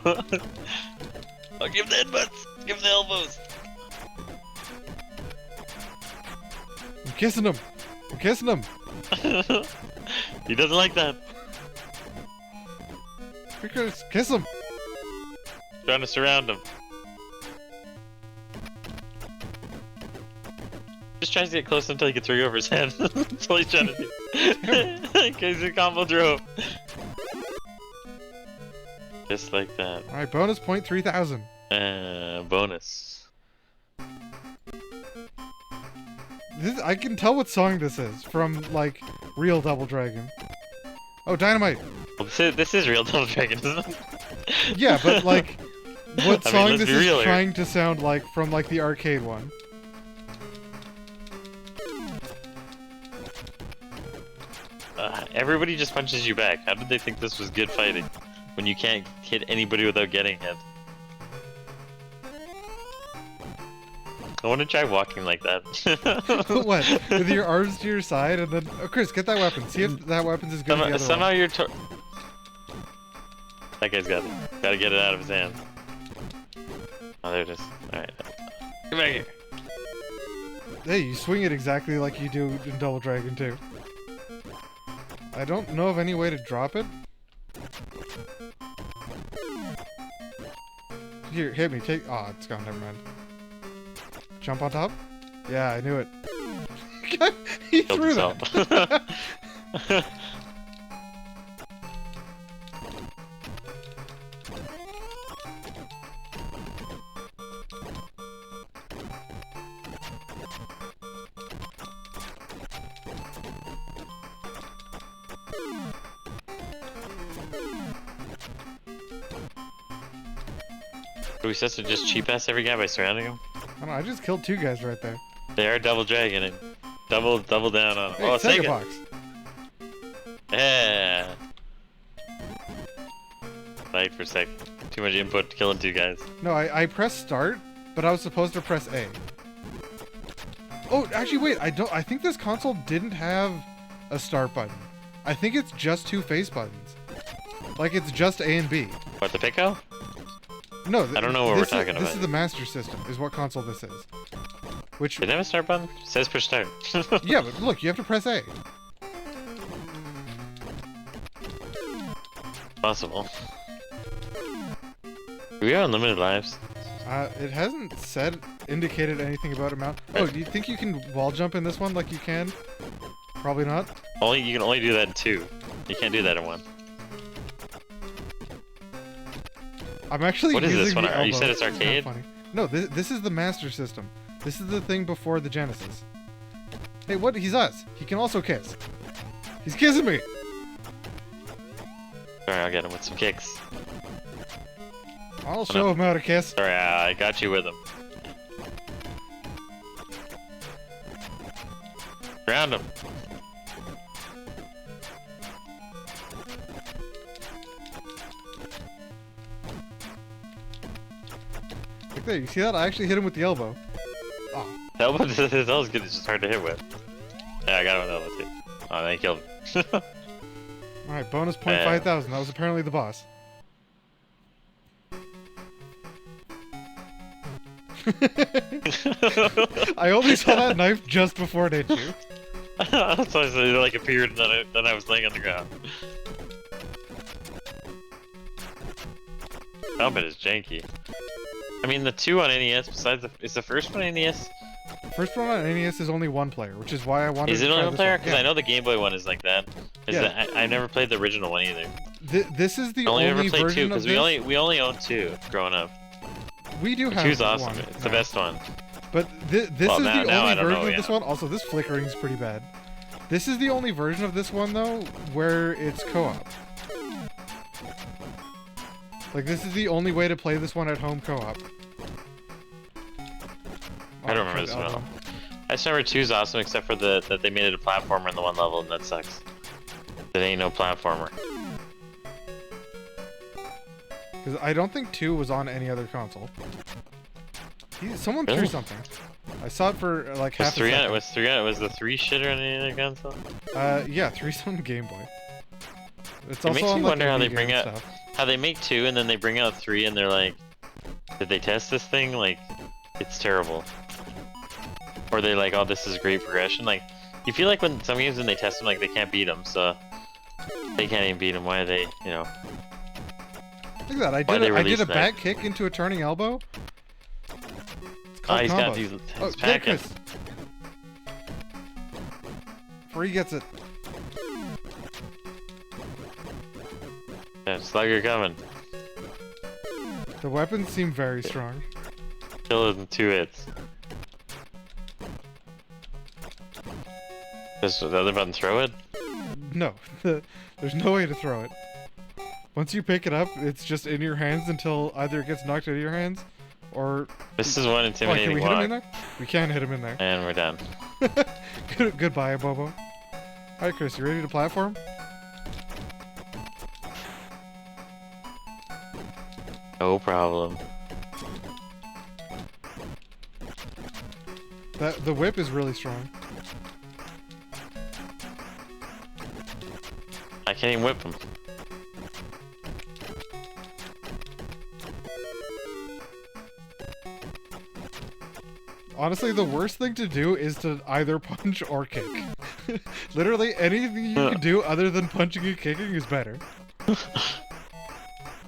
I'll give him the headbutts, give him the elbows. I'm kissing him. I'm kissing him. He doesn't like that. Because kiss him. Trying to surround him. Just tries to get close until he can throw you over his head. That's all he's trying to do. In case the combo throw. Just like that. Alright, bonus point 3,000. Bonus. I can tell what song this is from, like, real Double Dragon. Oh, Dynamite! Well, this is real Double Dragon, isn't it? Yeah, but, like, what I mean, song let's this be is real here. trying to sound like from like the arcade one. Everybody just punches you back. How did they think this was good fighting when you can't hit anybody without getting hit? I want to try walking like that. What? With your arms to your side and then... Oh, Chris, get that weapon. See if that weapon's as good as the other Somehow one. you're... That guy's got it. Gotta get it out of his hand. Oh, there it is. Alright. Come back here. Hey, you swing it exactly like you do in Double Dragon 2. I don't know of any way to drop it. Here, hit me. Take... Oh, it's gone. Never mind. Jump on top? Yeah, I knew it. He Killed threw himself. that. Are we supposed to just cheap ass every guy by surrounding him? I don't know, I just killed 2 guys right there. They are double dragon and double down on them. Hey, Oh, Sega Sega! box. Yeah. Wait for a sec. Too much input killing 2 guys. No, I pressed start, but I was supposed to press A. Oh, actually, wait. I think this console didn't have a start button. I think it's just 2 face buttons. Like it's just A and B. What, the Pico? No, I don't know what we're talking This about. is the Master System, is what console this is. Which, Did it have a start button? It says push start. yeah, but look, you have to press A. Possible. Do we have unlimited lives? It hasn't indicated anything about amount. Oh, do you think you can wall jump in this one like you can? Probably not. You can only do that in 2. You can't do that in 1. I'm actually What is using this one? the elbow. You said it's It's kinda arcade? funny. No, this is the Master System. This is the thing before the Genesis. Hey, what? He's us. He can also kiss. He's kissing me. Sorry, I'll get him with some kicks. I'll show him how to kiss. Sorry, I got you with him. Ground him. Like there, you see that? I actually hit him with the elbow. Oh, The elbow is always good, it's just hard to hit with. Yeah, I got him with the elbow too. Oh, they killed him. all right. Bonus point 5,000. That was apparently the boss. I only saw that knife just before it hit you. That's why I said it like appeared and then I was laying on the ground. Combat is janky. I mean, the 2 on NES, besides is the first one NES? First one on NES is only 1 player, which is why I wanted Is to it try only one this player? one. Because I know the Game Boy one is like that. Yeah. I never played the original one either. This is the I only only ever played 2 version of because this. we only owned 2 growing up. We do have 2's awesome. one It's the now. best one. But this Well, is now the I only don't version know, of this yeah. one. Also, this flickering's pretty bad. This is the only version of this one, though, where it's co-op. Like, this is the only way to play this one at home co-op. I don't remember this one at all. I just remember 2's awesome except for that they made it a platformer in the one level and that sucks. There ain't no platformer. Because I don't think 2 was on any other console. Someone threw Really? something. I saw it for like Was half a 3 on second. it? Was the 3 shitter on any other console? Yeah, 3's on Game Boy. It's It also makes on, me like, wonder the how they Amiga bring and out stuff. how they make 2 and then they bring out 3 and they're like, did they test this thing? Like, it's terrible. Or they like, oh, this is great progression. Like, you feel like when some games when they test them, like they can't beat them, so they can't even beat them. Why are they, you know? Look at that! I Why did they I did release a that? back kick into a turning elbow. It's Oh, called he's got combos. these. Oh, He's get it, packing. Chris. Before he gets it. Yeah, Slugger coming. The weapons seem very strong. Kill it in 2 hits. Does the other button throw it? No, there's no way to throw it. Once you pick it up, it's just in your hands until either it gets knocked out of your hands, or... This is one intimidating can we hit him walk. in there? We can hit him in there. And we're done. Goodbye, Bobo. Alright, Chris, you ready to platform? No problem. The whip is really strong. I can't even whip him. Honestly, the worst thing to do is to either punch or kick. Literally, anything you can do other than punching and kicking is better. Look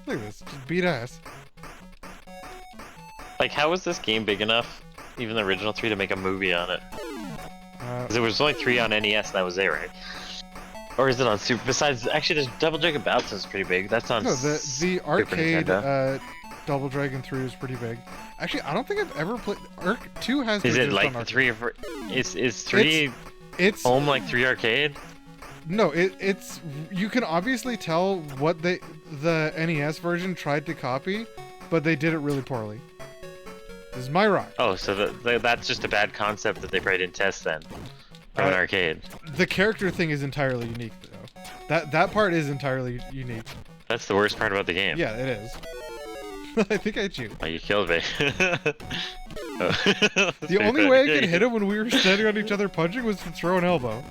at this, just beat ass. Like, how was this game big enough, even the original 3, to make a movie on it? Because there was only 3 on NES and that was it, right? Or is it on Super? Besides, actually, there's Double Dragon Battletoads pretty big. That's on No, the arcade Nintendo. Double Dragon 3 is pretty big. Actually, I don't think I've ever played... 2 has to Is it exist like on the arcade. 3 or 4? Is 3 It's... home like 3 arcade? No, it's... You can obviously tell what the NES version tried to copy, but they did it really poorly. This is my rock. Oh, so that's just a bad concept that they probably didn't test then. From an arcade. The character thing is entirely unique, though. That part is entirely unique. That's the worst part about the game. Yeah, it is. I think I hit you. Oh, you killed me. The only way I could hit him when we were standing on each other punching was to throw an elbow.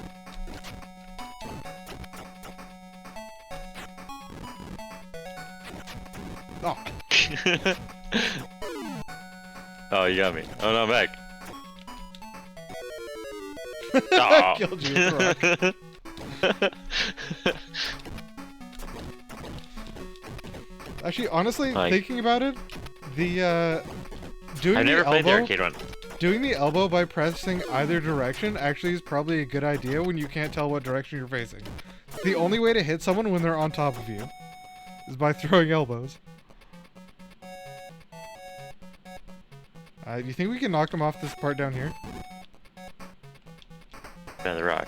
Oh. Oh, you got me. Oh, no, I'm back. I killed you with a rock. Actually, honestly, thinking about it, doing I've never played the arcade one. Doing the elbow by pressing either direction actually is probably a good idea when you can't tell what direction you're facing. The only way to hit someone when they're on top of you is by throwing elbows. Do you think we can knock them off this part down here? Down the rock.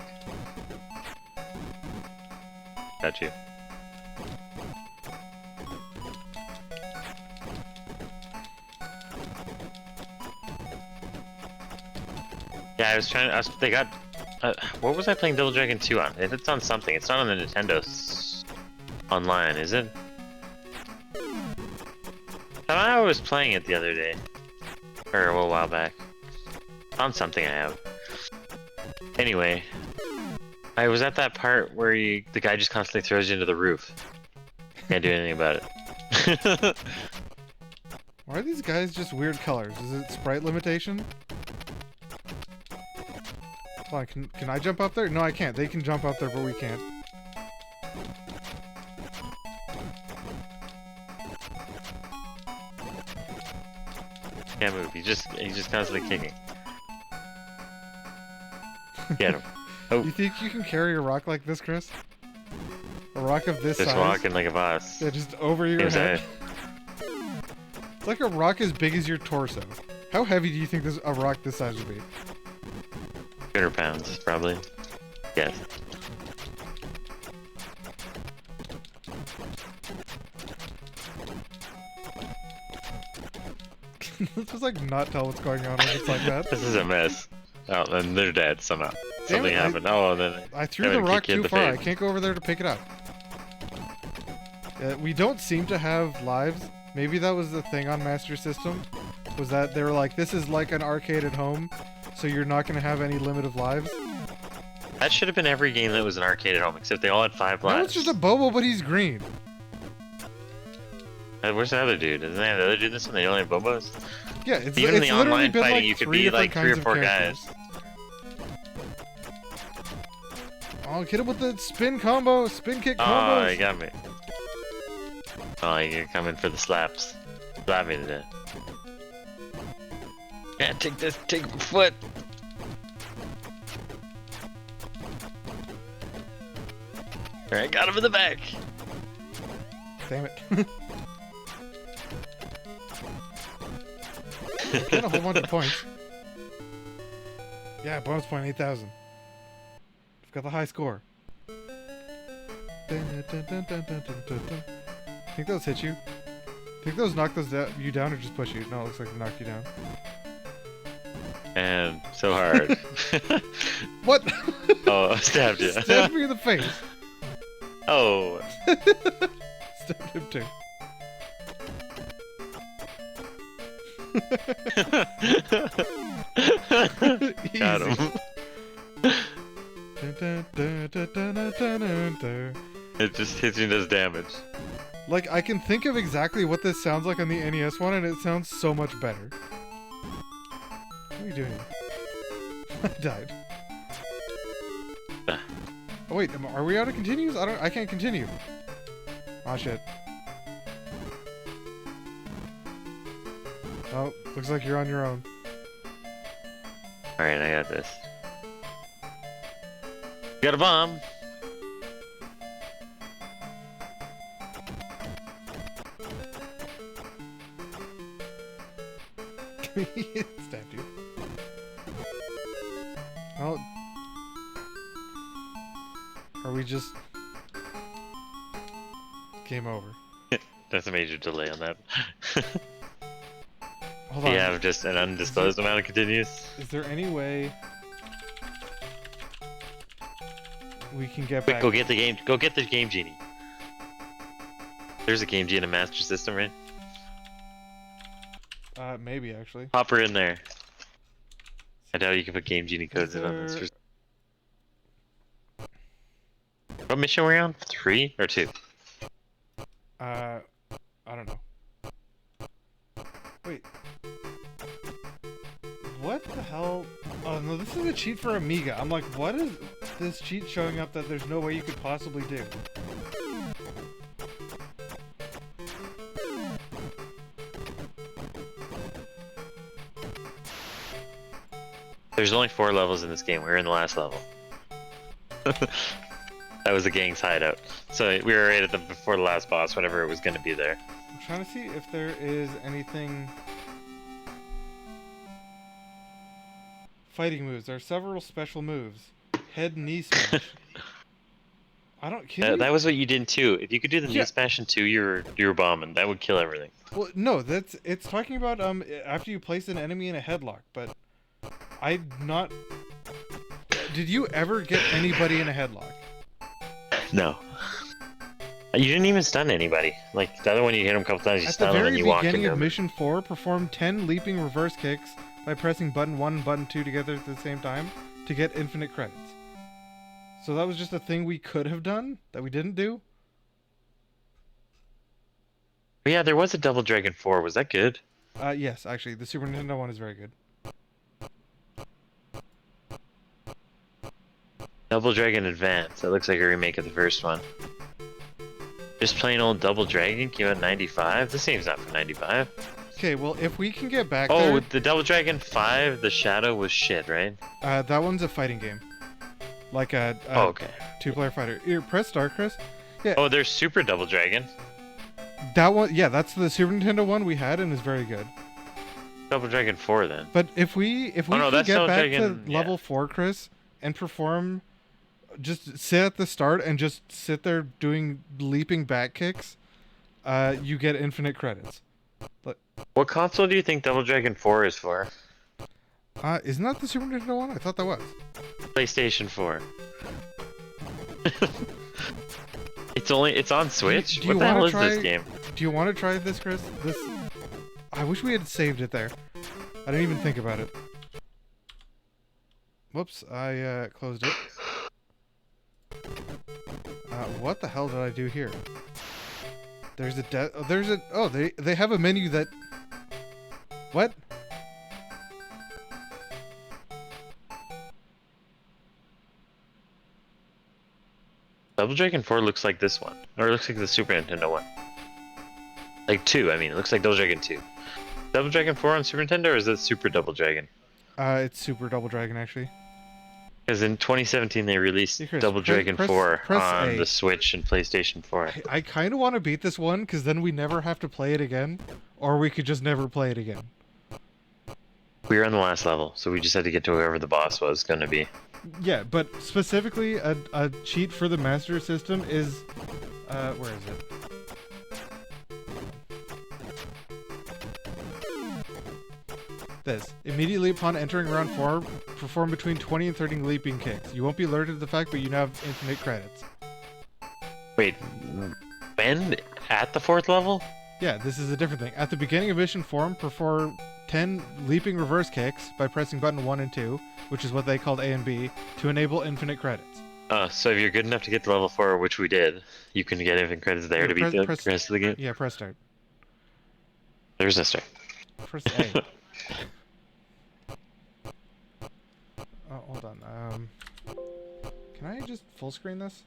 Got you. Yeah, I was trying to. They got. What was I playing Double Dragon 2 on? It's on something. It's not on the Nintendo online, is it? I was playing it the other day. Or a while back. On something I have. Anyway. I was at that part where the guy just constantly throws you into the roof. Can't do anything about it. Why are these guys just weird colors? Is it sprite limitation? Hold on, can I jump up there? No, I can't. They can jump up there, but we can't. Can't move. He's just constantly kicking. Get him. Oh. You think you can carry a rock like this, Chris? A rock of this size? Just walking like a boss. Yeah, just over your head. It's like a rock as big as your torso. How heavy do you think a rock this size would be? 200 pounds, probably. Yes. Let's just like not tell what's going on when it's like that. This is a mess. Oh, and they're dead somehow. Something happened. Oh, and then I threw the rock too far. I can't go over there to pick it up. We don't seem to have lives. Maybe that was the thing on Master System. Was that they were like, this is like an arcade at home, so you're not going to have any limit of lives. That should have been every game that was an arcade at home, except they all had 5 lives. No, it's just a Bobo, but he's green. Where's the other dude? Isn't that the other dude this one? They only have Bobos? Yeah, it's even in the literally online been fighting, like you could be like 3 or 4 guys. Oh, hit him with the spin combo, spin kick combos. combos. Oh, you got me. Oh, you're coming for the slaps. Slap me to death. Yeah, take this, take my foot. Alright, got him in the back. Damn it. Get a whole bunch of points. Yeah, bonus point 8,000. We've got the high score. Think those hit you? Think those knock you down or just push you? No, it looks like they knock you down. And so hard. What? Oh, I stabbed you. Stabbed me in the face. Oh. Stabbed him too. Got him. It just hits you and does damage. Like, I can think of exactly what this sounds like on the NES one, and it sounds so much better. What are you doing? I died. Oh wait, are we out of continues? I can't continue. Oh shit. Oh, looks like you're on your own. Alright, I got this. Got a bomb! Stabbed you. Oh. Are we just... Game over. That's a major delay on that. Hold on. You have just an undisclosed amount of continues. Is there any way we can get Quick, back? go get the game. Go get the Game Genie. There's a Game Genie in a Master System, right? Maybe actually. Pop her in there. I doubt you can put Game Genie codes in on this. What mission are we on? 3 or 2? I don't know. Wait. What the hell? Oh no, this is a cheat for Amiga. I'm like, what is this cheat showing up that there's no way you could possibly do? There's only 4 levels in this game. We're in the last level. That was the gang's hideout. So we were right at before the last boss, whenever it was going to be there. I'm trying to see if there is anything... Fighting moves. There are several special moves. Head knee smash. I don't... That was what you did too. If you could do the knee smash in 2, you were bombing. That would kill everything. Well, no, it's talking about after you place an enemy in a headlock, but I'm not... Did you ever get anybody in a headlock? No. You didn't even stun anybody. Like, the other one, you hit him a couple times, you stun him, and you walk him. At the very beginning of down. Mission 4, perform 10 leaping reverse kicks by pressing button 1 and button 2 together at the same time to get infinite credits. So that was just a thing we could have done that we didn't do? Yeah, there was a Double Dragon 4. Was that good? Yes, actually. The Super Nintendo one is very good. Double Dragon Advance. That looks like a remake of the first one. Just plain old Double Dragon came out in 95? This game's not for 95. Okay, well, if we can get back there... there... the Double Dragon 5, the Shadow was shit, right? That one's a fighting game. Like a okay. 2-player fighter. Here, press start, Chris. Yeah. Oh, there's Super Double Dragon. That one, yeah, that's the Super Nintendo one we had and is very good. Double Dragon 4 then. But if we can get back to level 4, Chris, and perform... Just sit at the start and just sit there doing leaping back kicks, you get infinite credits. But, what console do you think Double Dragon 4 is for? Isn't that the Super Nintendo one? I thought that was. PlayStation 4. It's on Switch? What the hell is this game? Do you want to try this, Chris? I wish we had saved it there. I didn't even think about it. Whoops, I closed it. What the hell did I do here? There's they have a menu that... What? Double Dragon 4 looks like this one. Or it looks like the Super Nintendo one. Like 2, I mean. It looks like Double Dragon 2. Double Dragon 4 on Super Nintendo, or is it Super Double Dragon? It's Super Double Dragon, actually. Because in 2017 they released Double Dragon 4 on the Switch and PlayStation 4. I kind of want to beat this one, because then we never have to play it again. Or we could just never play it again. We were on the last level, so we just had to get to whoever the boss was going to be. Yeah, but specifically, a cheat for the Master System is... where is it? This. Immediately upon entering round 4, perform between 20 and 30 leaping kicks. You won't be alerted to the fact, but you now have infinite credits. Wait, when? At the 4th level? Yeah, this is a different thing. At the beginning of mission form, perform 10 leaping reverse kicks by pressing button 1 and 2, which is what they called A and B, to enable infinite credits. So if you're good enough to get to level 4, which we did, you can get infinite credits there to beat the rest of the game? Yeah, press start. There's no start. Press A. Oh, hold on. Can I just full screen this?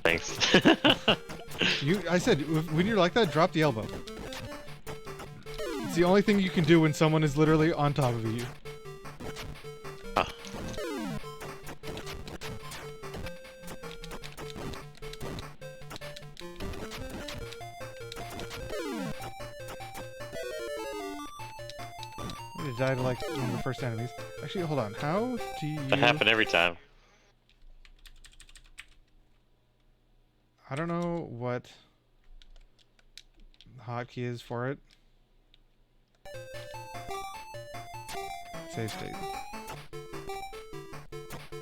Thanks. I said, when you're like that, drop the elbow. It's the only thing you can do when someone is literally on top of you. Huh. I'm gonna die to like one of the first enemies. Actually, hold on. How do you... That happened every time. I don't know what the hotkey is for it. Save state.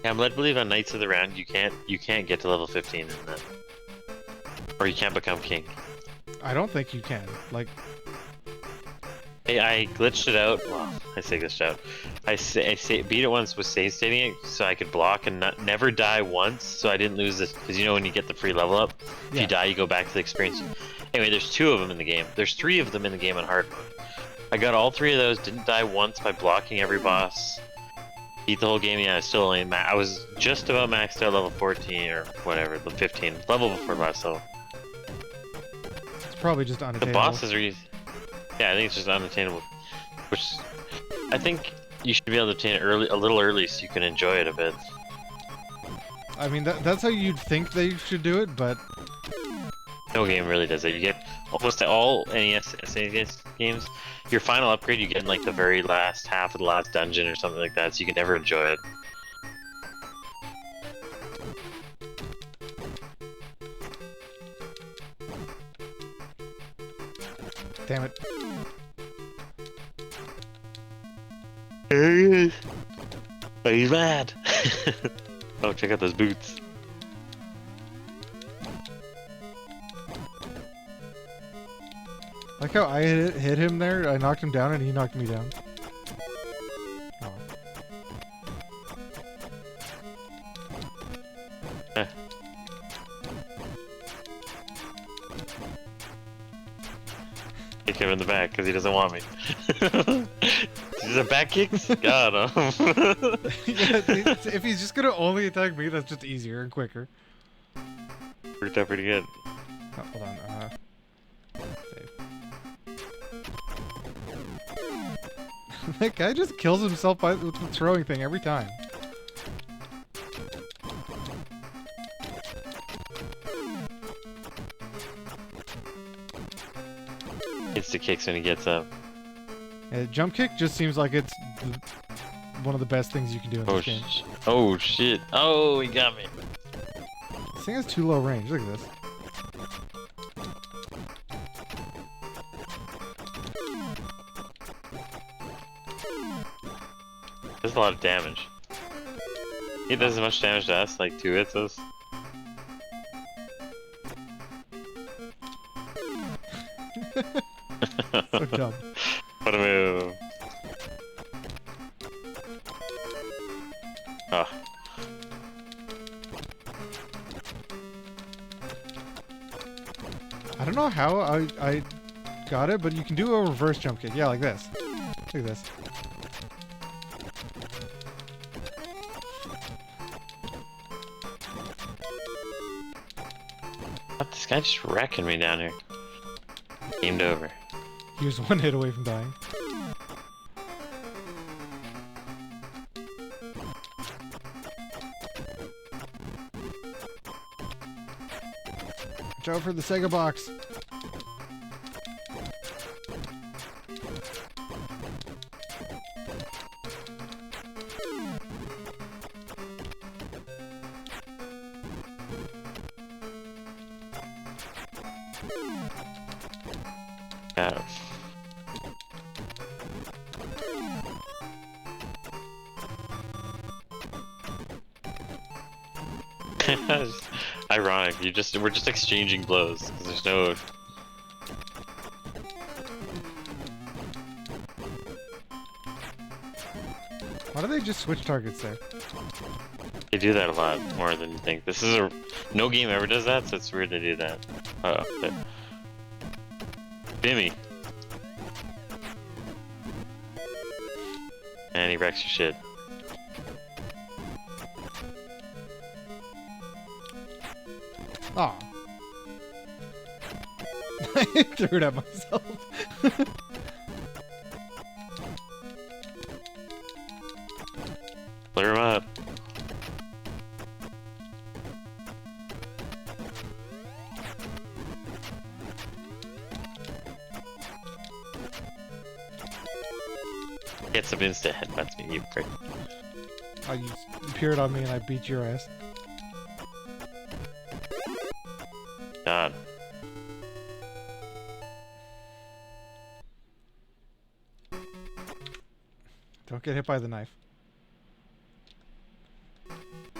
Yeah, I'm led to believe on Knights of the Round you can't get to level 15 in that. Or you can't become king. I don't think you can. Like, Hey, I glitched it out. Well, I say glitched out. I beat it once with save stating it so I could block and never die once, so I didn't lose this. Because you know when you get the free level up, if you die, you go back to the experience. Anyway, there's 2 of them in the game. There's 3 of them in the game on hard mode. I got all 3 of those. Didn't die once by blocking every boss. Beat the whole game. Yeah, I still only I was just about maxed out level 14 or whatever, the 15 level before last level. it's probably just unattainable. The bosses are easy. Yeah, I think it's just unattainable, which I think you should be able to obtain it a little early, so you can enjoy it a bit. I mean, that's how you'd think they should do it, but No game really does it. You get almost all NES SNES games. Your final upgrade you get in like the very last half of the last dungeon or something like that, so you can never enjoy it. damn it. There he is. Oh, he's mad. Oh, check out those boots. Like how I hit him there, I knocked him down and he knocked me down. Oh. Kick him in the back because he doesn't want me. These are back kicks? Got him. Yeah, if he's just gonna only attack me, that's just easier and quicker. Worked out pretty good. Oh, hold on. Save. That guy just kills himself with the throwing thing every time. Insta kicks when he gets up. Yeah, jump kick just seems like it's one of the best things you can do in this game. Oh shit. Oh, he got me. This thing has too low range. Look at this. Does a lot of damage. He does as much damage to us, like 2 hits us. So dumb. What a move. Oh. I don't know how I got it, but you can do a reverse jump kick. Yeah, like this. Look at this. What, this guy just wrecking me down here. Gamed over. He was 1 hit away from dying. Watch out for the Sega box. Yeah. It's ironic. We're just exchanging blows because there's no. Why do they just switch targets there? They do that a lot more than you think. No game ever does that, so it's weird to do that. Uh-oh. Bimmy. And he wrecks your shit. Aw. I threw it at myself. Clear him up. Get some insta headbutts me, you prick. Oh, you appeared on me and I beat your ass. God. Don't get hit by the knife.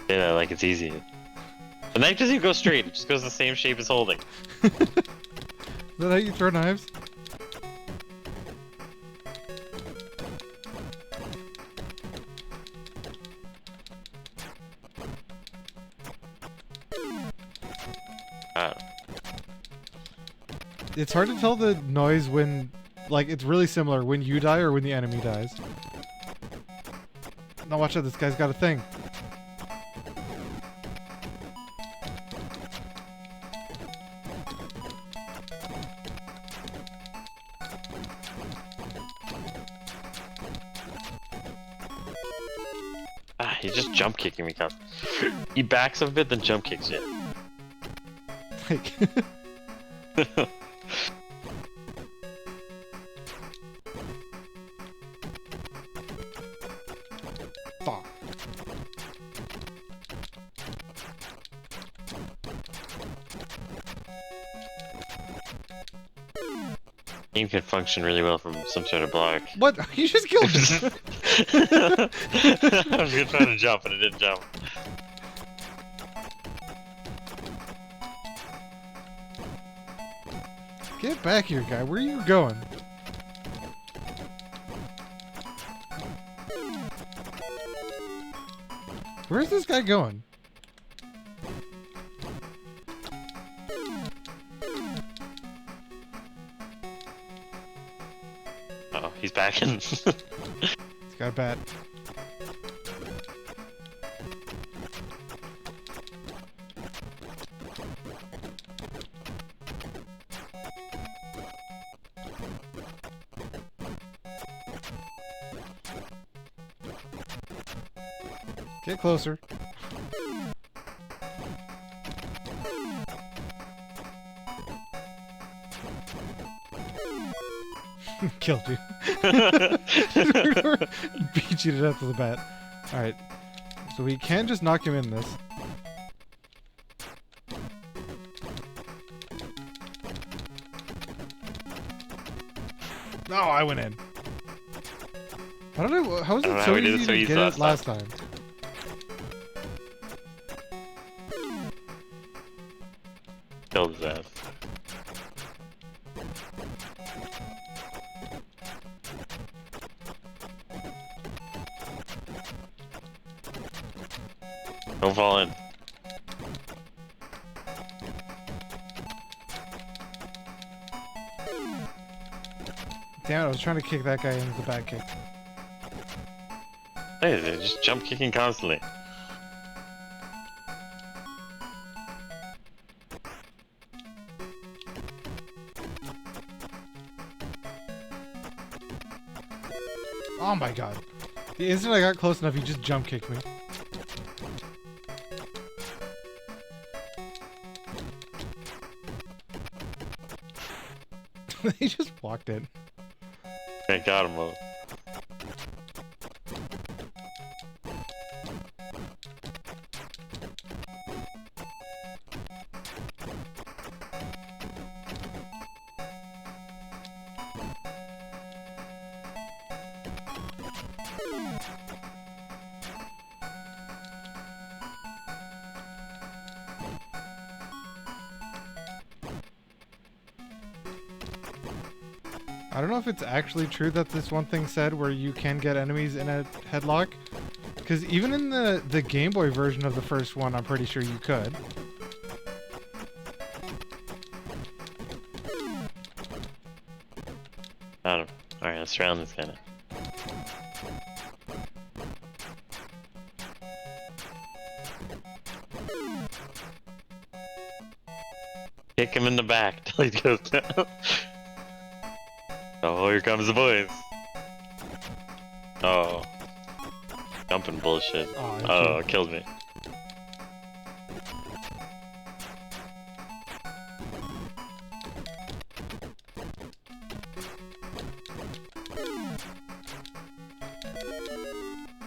Say that like it's easy. The knife doesn't even go straight, it just goes the same shape as holding. Is that how you throw knives? It's hard to tell the noise when, like, it's really similar when you die or when the enemy dies. Now watch out, this guy's got a thing. Ah, he's just jump kicking me, Tom. He backs up a bit, then jump kicks you. Like... Fuck. Game can function really well from some sort of block. What? You just killed me! I was gonna try to jump, but it didn't jump. Get back here, guy. Where are you going? Where's this guy going? Uh oh, he's backing. He's got a bat. Get closer. Killed you. Beat you to death with a bat. Alright. So we can just knock him in this. No, I went in. How was it so easy to get it last time? Killed his ass. Don't fall in. Damn it, I was trying to kick that guy into the back kick. Hey, they're just jump kicking constantly. Oh my god. The instant I got close enough, he just jump kicked me. He just walked in. I got him. I don't know if it's actually true that this one thing said where you can get enemies in a headlock. Because even in the Game Boy version of the first one, I'm pretty sure you could. Alright, let's surround this guy. Kick him in the back till he goes down. Oh, here comes the boys. Oh. Jumping bullshit. Oh, it killed me.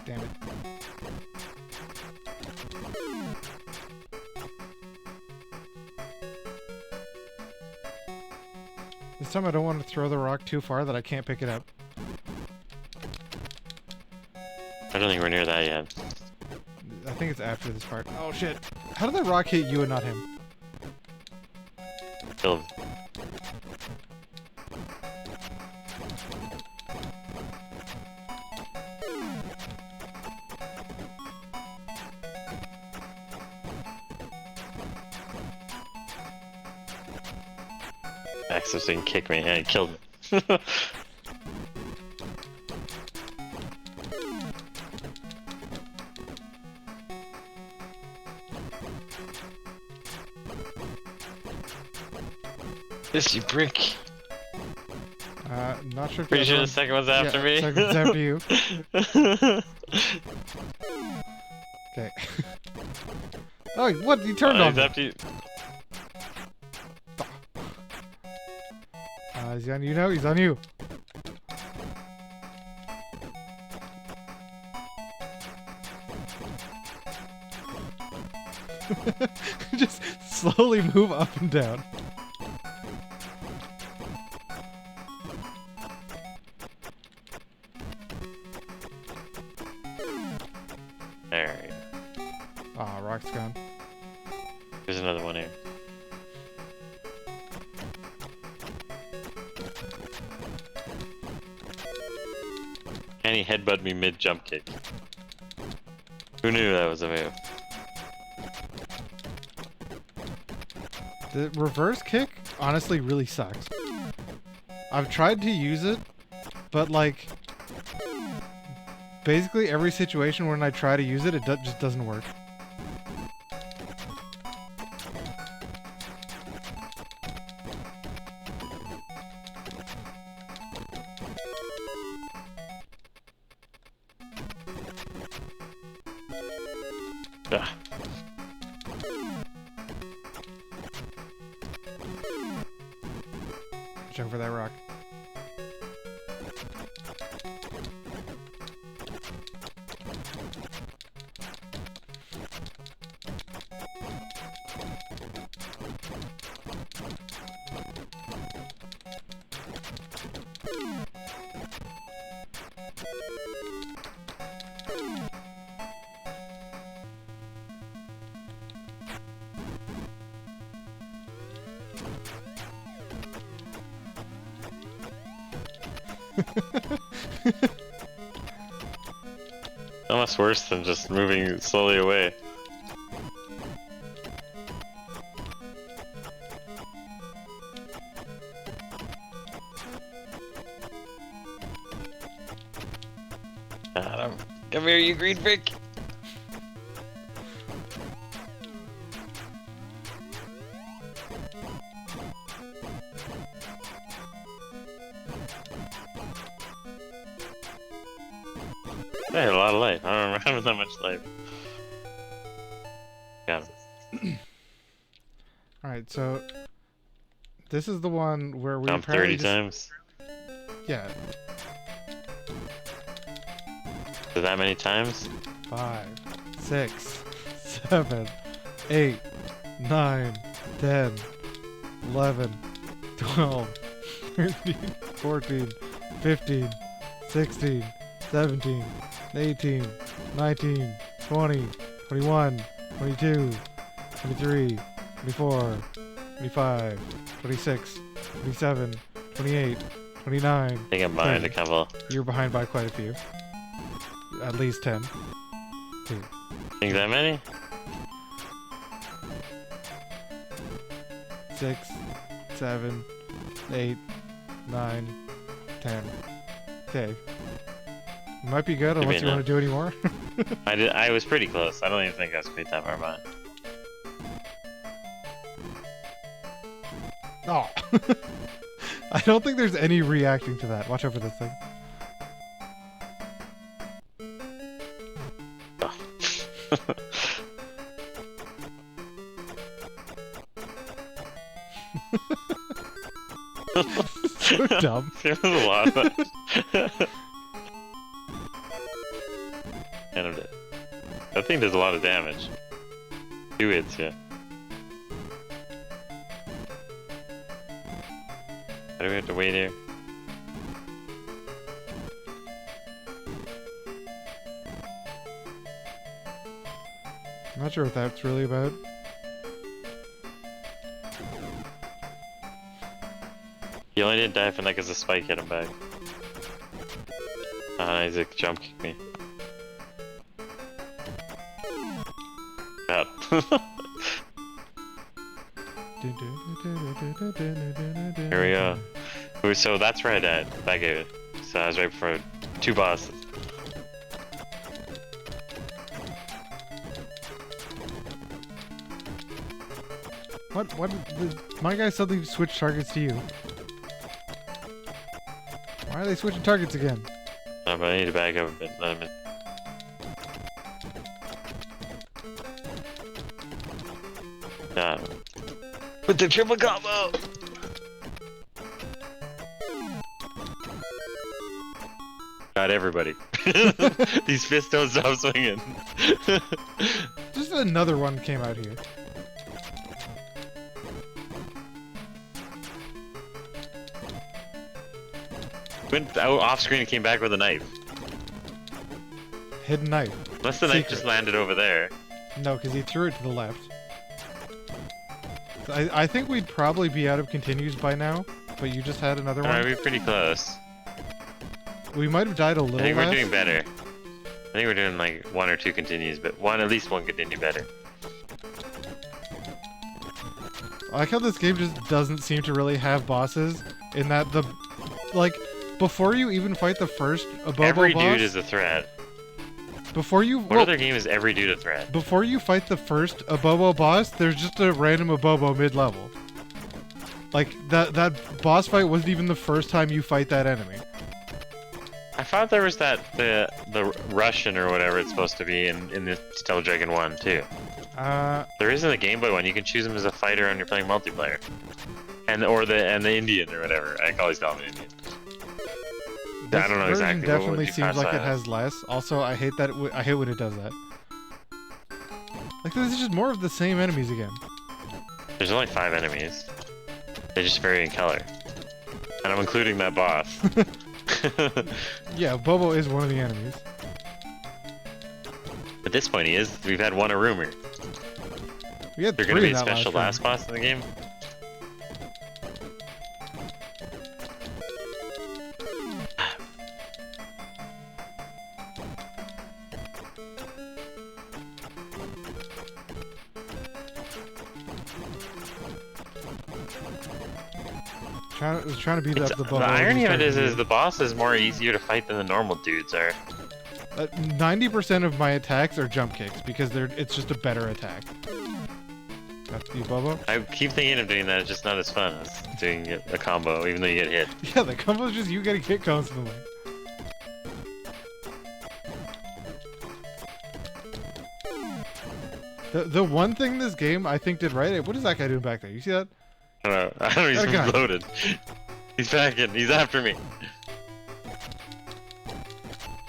Damn it. This time I don't want to throw the rock too far that I can't pick it up. I don't think we're near that yet. I think it's after this part. Oh shit. How did that rock hit you and not him? Killed. Axel didn't kick me and he killed me. This you brick. Not sure if Pretty the sure other the second one's after yeah, me. Second's after you. Okay. Oh, what? You turned on he's me. after you. Is he on you now? He's on you. Just slowly move up and down. There you go. Ah, rock's gone. There's another one here. And he headbutted me mid jump kick. Who knew that was a move? The reverse kick honestly really sucks. I've tried to use it, but like basically every situation when I try to use it, it just doesn't work. Ugh. Check for that rock. Almost worse than just moving slowly away. Adam, come here, you green brick! I had a lot of life. I don't remember that much life. Got him. Alright, so this is the one where we Jump apparently 30 times. Yeah. So that many times? 5, 6, 7, 8, 9, 10, 11, 12, 13, 14, 15, 16, 17, 18, 19, 20, 21, 22, 23, 24, 25, 26, 27, 28, 29. I think I'm behind a couple. You're behind by quite a few. At least 10. 2. Think that many? 6, 7, 8, 9, 10. Okay. Might be good unless you want to do any more. I was pretty close. I don't even think I was quite that far behind. Oh. I don't think there's any reacting to that. Watch out for this thing. So dumb. It was a lot of that. And I'm dead. I think there's a lot of damage. 2 hits, yeah. Why do we have to wait here? I'm not sure what that's really about. He only didn't die from that because the spike hit him back. Isaac jump kicked me. God. Here we go. So that's where I died. Back at it. So I was right before 2 bosses. What? My guy suddenly switched targets to you. Why are they switching targets again? Oh, but I need to back up a bit. Let him in. With the triple combo! Got everybody. These fists don't stop swinging. Just another one came out here. Went out off screen and came back with a knife. Hidden knife. Unless the knife just landed over there. No, because he threw it to the left. I think we'd probably be out of continues by now, but you just had another one. Alright, we're pretty close. We might have died a little I think less. we're doing better. I think we're doing like 1 or 2 continues, but at least one continue better. I like how this game just doesn't seem to really have bosses, in that before you even fight the first Abobo Every boss, dude is a threat. What other game is every dude a threat? Before you fight the first Abobo boss, there's just a random Abobo mid-level. Like, that boss fight wasn't even the first time you fight that enemy. I thought there was the Russian or whatever it's supposed to be in the Double Dragon 1 too. There isn't a Game Boy one. You can choose him as a fighter when you're playing multiplayer, and the Indian or whatever. I always call him Indian. I don't know exactly. Definitely seems like it has less. Also, I hate that. I hate when it does that. Like, this is just more of the same enemies again. There's only 5 enemies. They just vary in color, and I'm including that boss. Yeah, Bobo is one of the enemies. At this point, he is. We've had one a rumor. We had There's 3 gonna be in a that special last last boss in the game. Was trying to beat up the Bobo. The irony of it is the boss is more easier to fight than the normal dudes are. 90% of my attacks are jump kicks because it's just a better attack. That's you, Bobo? I keep thinking of doing that, it's just not as fun as doing a combo, even though you get hit. Yeah, the combo is just you getting hit constantly. The one thing this game I think did right. What is that guy doing back there? You see that? I don't know. He's loaded. He's back in. He's after me.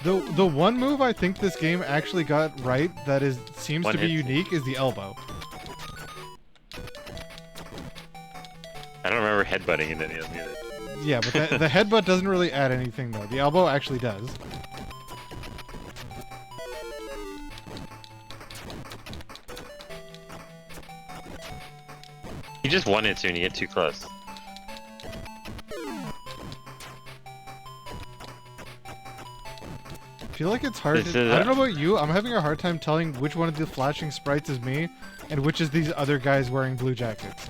The one move I think this game actually got right that seems to be unique is the elbow. I don't remember headbutting in any of them either. Yeah, but the headbutt doesn't really add anything though. The elbow actually does. just one it when you get too close. I feel like it's hard to, I don't know about you, I'm having a hard time telling which one of the flashing sprites is me and which is these other guys wearing blue jackets.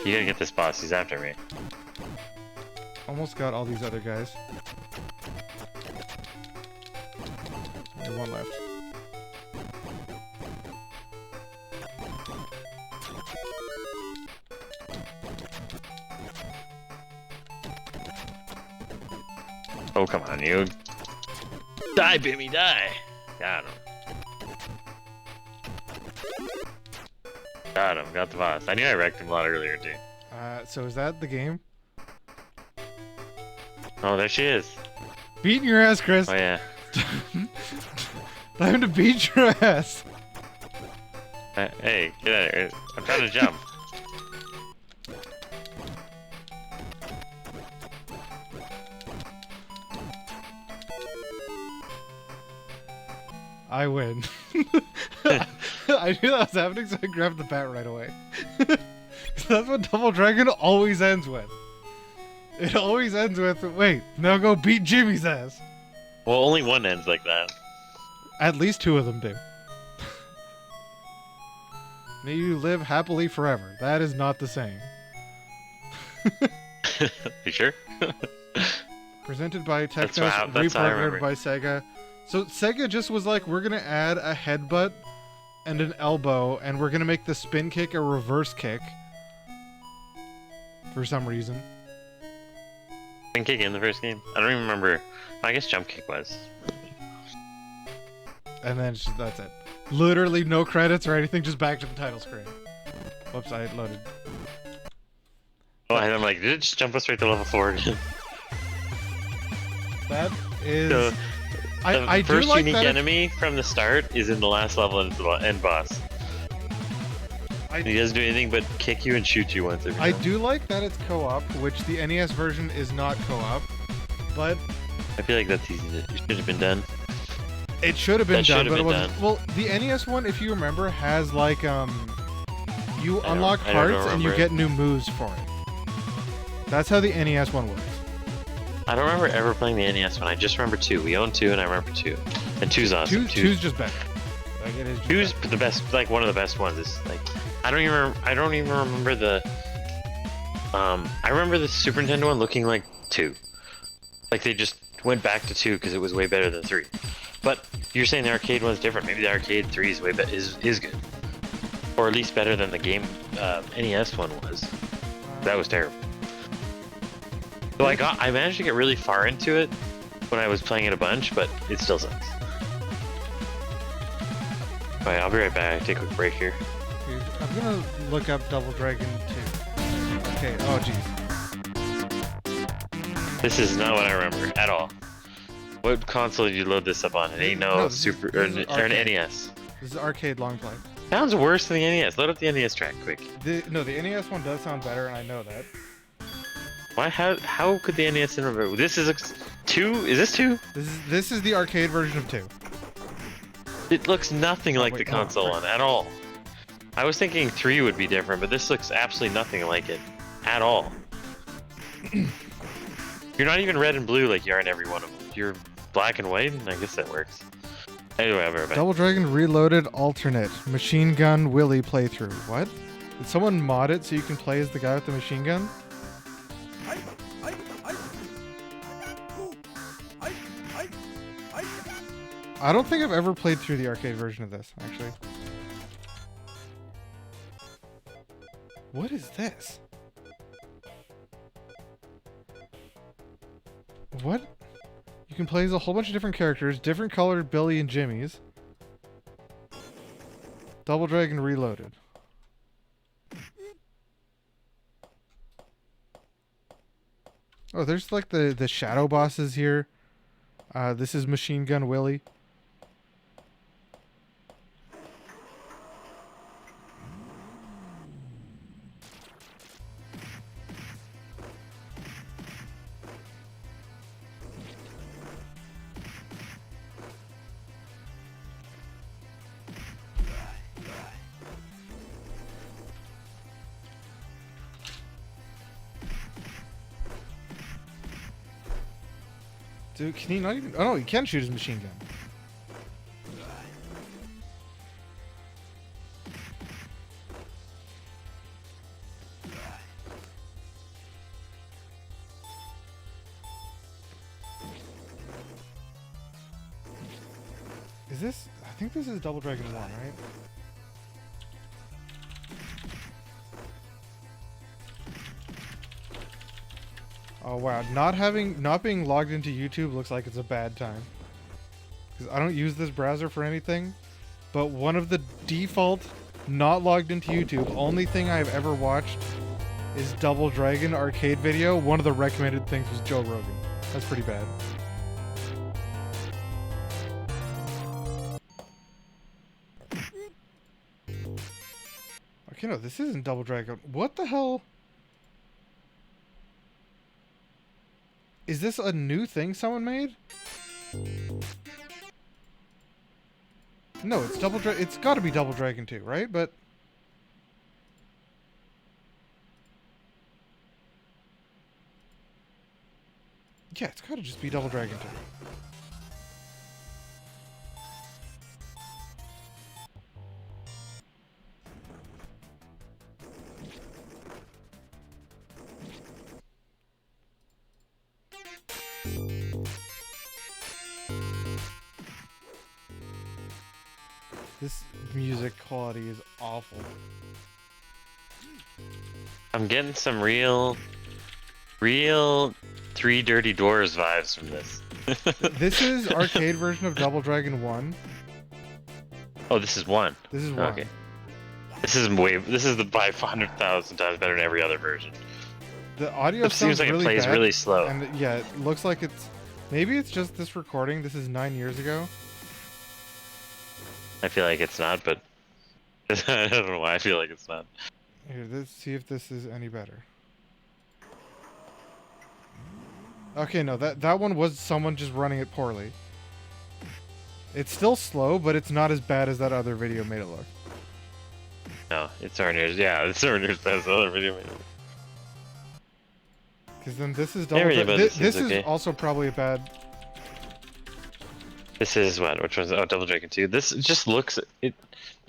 You gotta get this boss, he's after me. Almost got all these other guys. Only one left. Oh, come on, you. Die, Bimmy, die! Got him. Got him, got the boss. I knew I wrecked him a lot earlier, too. So is that the game? Oh, there she is. Beating your ass, Chris! Oh, yeah. Time to beat your ass! Hey, get out of here. I'm trying to jump. I win. I knew that was happening, so I grabbed the bat right away. That's what Double Dragon always ends with. It always ends with, wait, now go beat Jimmy's ass. Well, only one ends like that. At least two of them do. May you live happily forever. That is not the saying. You sure? Presented by Technos, that's how I repartnered remember. by Sega. So Sega just was like, we're gonna add a headbutt and an elbow, and we're gonna make the spin kick a reverse kick. For some reason. Spin kick in the first game? I don't even remember. I guess jump kick was. And then that's it. Literally no credits or anything, just back to the title screen. Whoops, I loaded. Oh, and I'm like, did it just jump us right to level 4 again? That is... So, I the first do like unique that enemy from the start is in the last level and it's the end boss. He doesn't do anything but kick you and shoot you once every I time. do like that it's co-op, which the NES version is not co-op, but I feel like that's easy. It should have been done. it should have been That done, should but have it been wasn't. Well, the NES one, if you remember, has like you I unlock don't parts and you remember get new moves for it. That's how the NES one works. I don't remember ever playing the NES one. I just remember 2. We own 2 and I remember 2. And 2's awesome. Two's just better. Like it is. Just 2's better. the best, like one of the best ones. It's like I don't even remember the I remember the Super Nintendo one looking like 2. Like they just went back to 2 because it was way better than 3. But you're saying the arcade one's different. Maybe the arcade 3 is way better, is good, or at least better than the game NES one was. That was terrible. So I managed to get really far into it when I was playing it a bunch, but it still sucks. Alright, I'll be right back. Take a quick break here. Dude, I'm gonna look up Double Dragon 2. Okay. Oh jeez. This is not what I remember at all. What console did you load this up on? It ain't no this Super is or an arcade. NES. This is arcade long play. Sounds worse than the NES. Load up the NES track quick. The NES one does sound better, and I know that. Why? How could the NES remember? This is 2. Is this 2? This is the arcade version of 2. It looks nothing like wait, the no, console right. one at all. I was thinking 3 would be different, but this looks absolutely nothing like it at all. You're not even red and blue like you are in every one of them. You're black and white, and I guess that works. Anyway, I'll be right back. Double Dragon Reloaded Alternate Machine Gun Willy playthrough. What? Did someone mod it so you can play as the guy with the machine gun? I don't think I've ever played through the arcade version of this, actually. What is this? What? You can play as a whole bunch of different characters, different colored Billy and Jimmy's. Double Dragon Reloaded. Oh, there's like the shadow bosses here. This is Machine Gun Willy. Dude, can he not even... Oh no, he can shoot his machine gun. Is this... I think this is Double Dragon 1, right? Oh wow, not being logged into YouTube looks like it's a bad time. Because I don't use this browser for anything, but one of the default not logged into YouTube, only thing I've ever watched is Double Dragon arcade video. One of the recommended things was Joe Rogan. That's pretty bad. Okay, no, this isn't Double Dragon. What the hell? Is this a new thing someone made? No, it's it's gotta be Double Dragon 2, right? But... yeah, it's gotta just be Double Dragon 2. This music quality is awful. I'm getting some real Three Dirty Doors vibes from this. This is arcade version of Double Dragon 1. Oh, this is 1. This is 1. Okay. This is the by 100,000 times better than every other version. The audio It seems like really it plays bad, really slow. and yeah, it looks like it's... maybe it's just this recording. This is 9 years ago. I feel like it's not, but I don't know why I feel like it's not. Here, let's see if this is any better. Okay, no, that one was someone just running it poorly. It's still slow, but it's not as bad as that other video made it look. No, it's Arner's. Yeah, it's Arner's best other video made it look. Because then this is Double Dragon. This is okay. also probably a bad... This is what? Which one's... oh, Double Dragon 2. This just looks...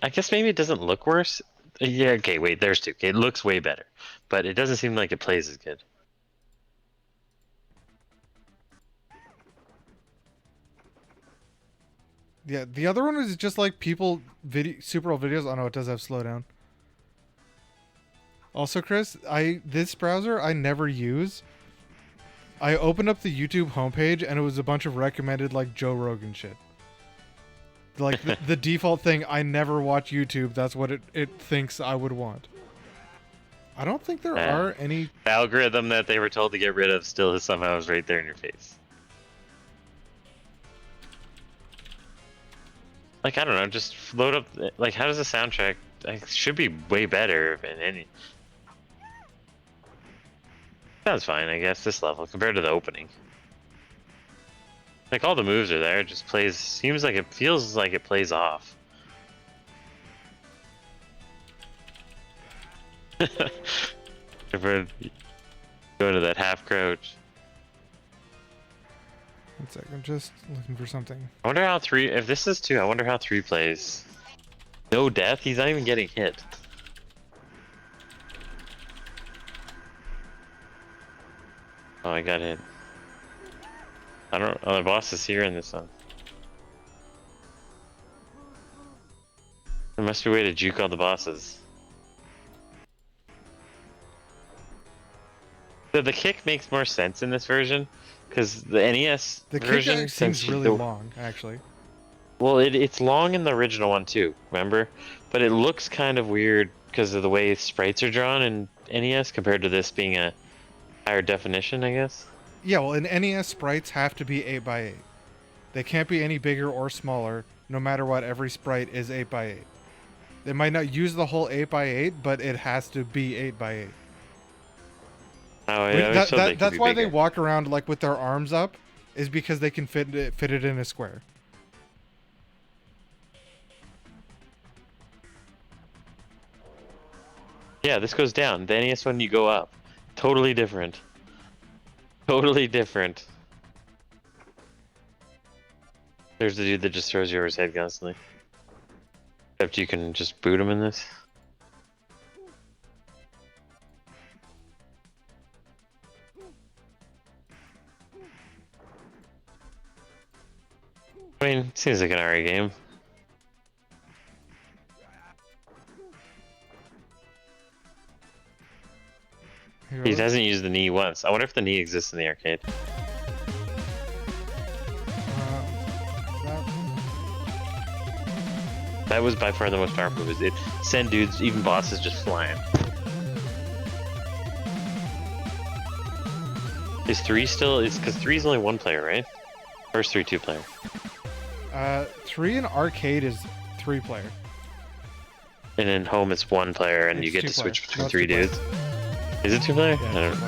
I guess maybe it doesn't look worse. Yeah, okay, wait, there's 2. Okay, it looks way better. But it doesn't seem like it plays as good. Yeah, the other one is just like Super old videos. Oh no, it does have slowdown. Also, Chris, this browser I never use. I opened up the YouTube homepage and it was a bunch of recommended like Joe Rogan shit. Like the default thing, I never watch YouTube. That's what it thinks I would want. I don't think there are any... The algorithm that they were told to get rid of still somehow is right there in your face. Like, I don't know, just load up... like, how does the soundtrack... like, should be way better than any... Sounds fine, I guess, this level, compared to the opening. Like, all the moves are there, it just plays... seems like it feels like it plays off. If we're going to that half crouch. One sec, I'm just looking for something. I wonder how 3... if this is 2, I wonder how 3 plays. No death? He's not even getting hit. Oh, I got hit. I don't... oh, the boss is here in this one. There must be a way to juke all the bosses. The kick makes more sense in this version, because the NES version... kick seems really long, actually. Well, it's long in the original one too, remember? But it looks kind of weird because of the way sprites are drawn in NES compared to this being a higher definition, I guess. Yeah, well, in NES, sprites have to be 8x8. They can't be any bigger or smaller. No matter what, every sprite is 8x8. They might not use the whole 8x8, but it has to be 8x8. Oh, yeah, that's why they walk around like with their arms up, is because they can fit it in a square. Yeah, this goes down. The NES one, you go up. Totally different. Totally different. There's the dude that just throws you over his head constantly. Except you can just boot him in this. I mean, seems like an alright game. He hasn't used the knee once. I wonder if the knee exists in the arcade. That was by far the most powerful. It sent dudes, even bosses, just flying. Is 3 still? It's because 3 is only 1 player, right? Or is 3 2 player? 3 in arcade is 3 player. And in home it's 1 player, and you get to switch between 3 dudes. Is it 2 player? Yeah, I don't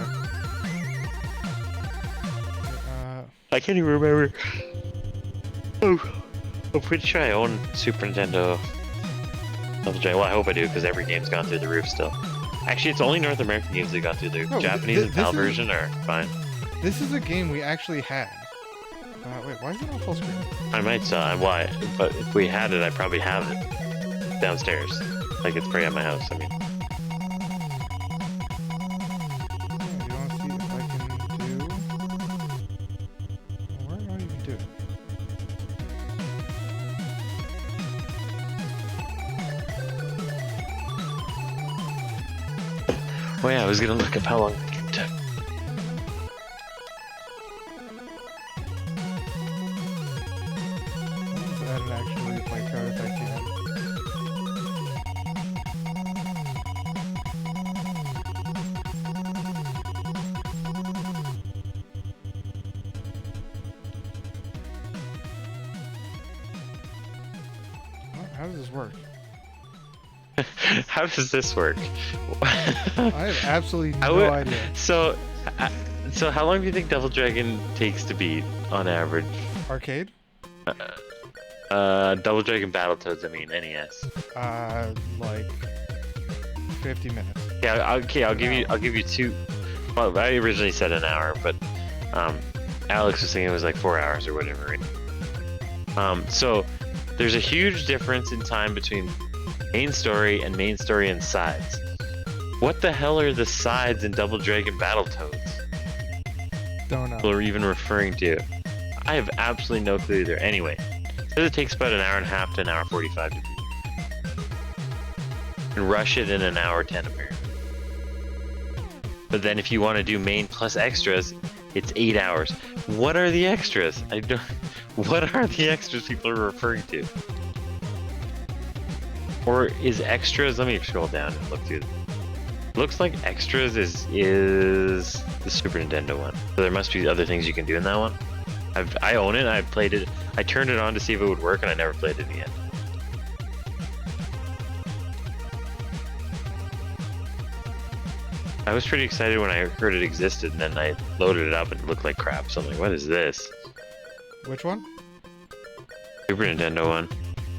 know. I can't even remember. Oh, I'm pretty sure I own Super Nintendo. Well, I hope I do, because every game's gone through the roof still. Actually, it's only North American games that got through the roof. No, Japanese and PAL version are fine. This is a game we actually had. Wait, why is it on full screen? I might why, but if we had it, I'd probably have it downstairs. Like, it's probably at my house, I mean. You want to see if I can do... Where do I even do it? Oh yeah, I was gonna look up how long the game took. I didn't actually play card effect yet. How does this work? How does this work? I have absolutely no idea. So how long do you think Double Dragon takes to beat on average? Arcade? Double Dragon Battletoads, I mean, NES. Like 50 minutes. Yeah, okay, I'll give you 2. Well, I originally said an hour, but Alex was saying it was like 4 hours or whatever. Right? So there's a huge difference in time between main story and sides. What the hell are the sides in Double Dragon Battletoads? Don't know. We're even referring to. I have absolutely no clue either. Anyway, it says it takes about an hour and a half to an hour 45 to do. And rush it in an hour 10 apparently. But then if you want to do main plus extras, it's 8 hours. What are the extras? I don't. What are the extras people are referring to? Or is extras? Let me scroll down and look through them. Looks like extras is the Super Nintendo one. So there must be other things you can do in that one. I own it. I played it. I turned it on to see if it would work, and I never played it again. I was pretty excited when I heard it existed, and then I loaded it up and it looked like crap. So I'm like, what is this? Which one? Super Nintendo one.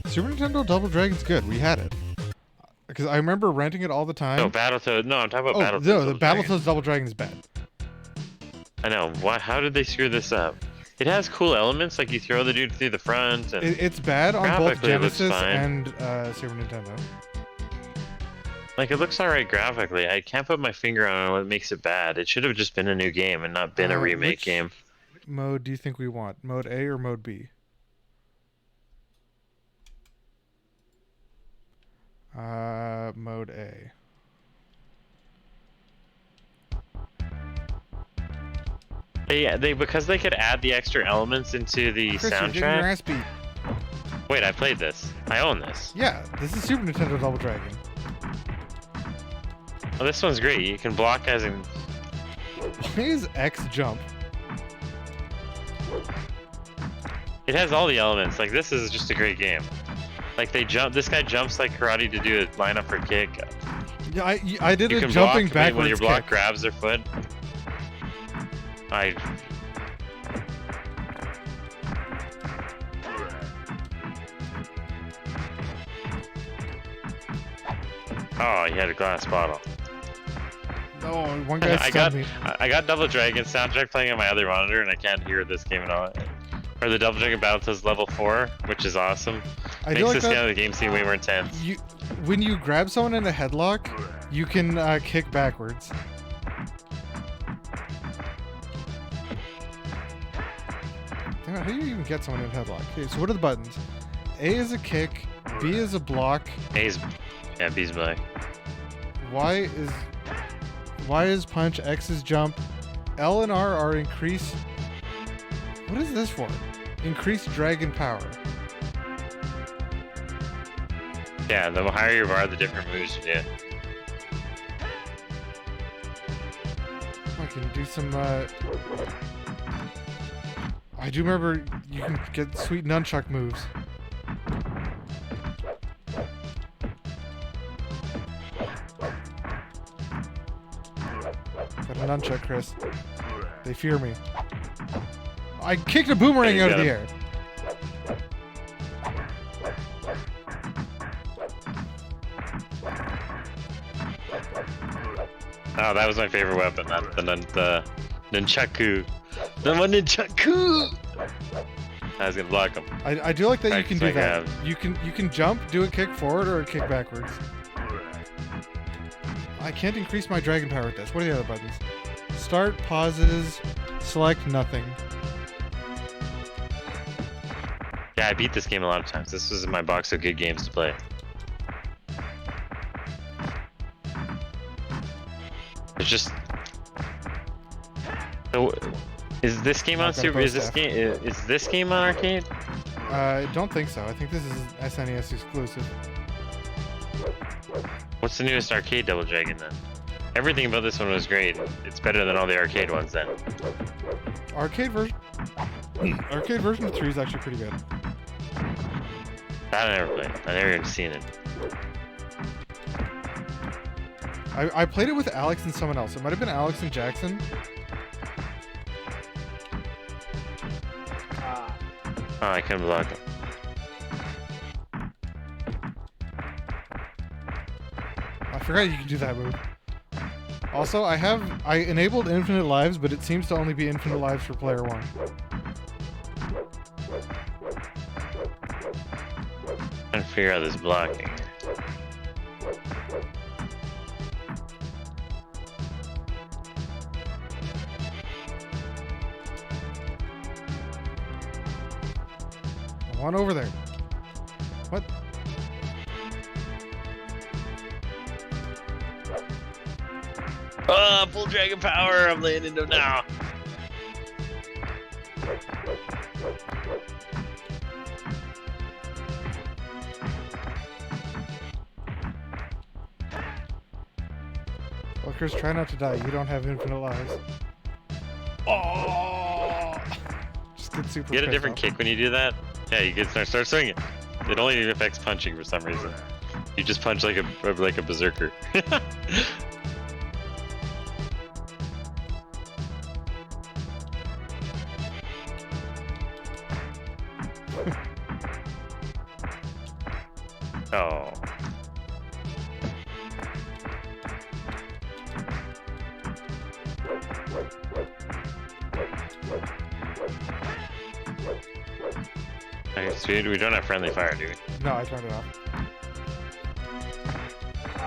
Super Nintendo Double Dragon's good. We had it. Because I remember renting it all the time. No, Battletoads. No, I'm talking about Battletoads. No, the Battletoads Double Dragon is bad. I know. Why? How did they screw this up? It has cool elements, like you throw the dude through the front. And it's bad on both graphically, it looks Genesis fine. and Super Nintendo. Like, it looks alright graphically. I can't put my finger on what makes it bad. It should have just been a new game and not been a remake game. Mode do you think we want? Mode A or Mode B? Mode A. Yeah, because they could add the extra elements into the Chris, you're getting your soundtrack. ass beat. Wait, I played this. I own this. Yeah, this is Super Nintendo Double Dragon. Oh, this one's great. You can block as in. Why is X jump? It has all the elements. Like, this is just a great game. Like, they jump. This guy jumps like karate to do a lineup for kick. Yeah, I did You a can jumping block backwards when your block kick. grabs their foot. Oh, he had a glass bottle. No, one guy stunned me. I got Double Dragon soundtrack playing on my other monitor, and I can't hear this game at all. Or the Double Dragon Battletoads level 4, which is awesome. I Makes do like this that. kind of the game seem way more intense. When you grab someone in a headlock, you can kick backwards. Damn it, how do you even get someone in a headlock? Okay, so what are the buttons? A is a kick, B is a block, A's, yeah, B's black. Y is punch, X is jump, L and R are increase. What is this for? Increase dragon power. Yeah, the higher your bar, the different moves you do. I can do some. I do remember you can get sweet nunchuck moves. Got a nunchuck, Chris. They fear me. I kicked a boomerang out of the air. Oh, that was my favorite weapon, not the nunchaku. The one nunchaku! I was gonna block him. I do like that you can do Like, that. You can jump, do a kick forward, or a kick backwards. I can't increase my dragon power with this. What are the other buttons? Start, pauses, select nothing. Yeah, I beat this game a lot of times. This was in my box of good games to play. It's just. So, is this game on Super? Is this game on arcade? I don't think so. I think this is SNES exclusive. What's the newest arcade Double Dragon then? Everything about this one was great. It's better than all the arcade ones then. Arcade version of 3 is actually pretty good. That I never played. I never even seen it. I played it with Alex and someone else. It might have been Alex and Jackson. Oh, I couldn't block it. I forgot you could do that move. Also, I enabled infinite lives, but it seems to only be infinite lives for player 1. Trying to figure out this blocking. One over there. What? Full dragon power! I'm laying into now. Well, Chris, try not to die. You don't have infinite lives. Oh! Just get super. You get a pissed different off. kick when you do that? Yeah, you can start swinging. It only affects punching for some reason. You just punch like a berserker. Oh. Okay, so we don't have friendly fire, do we? No, I turned it off.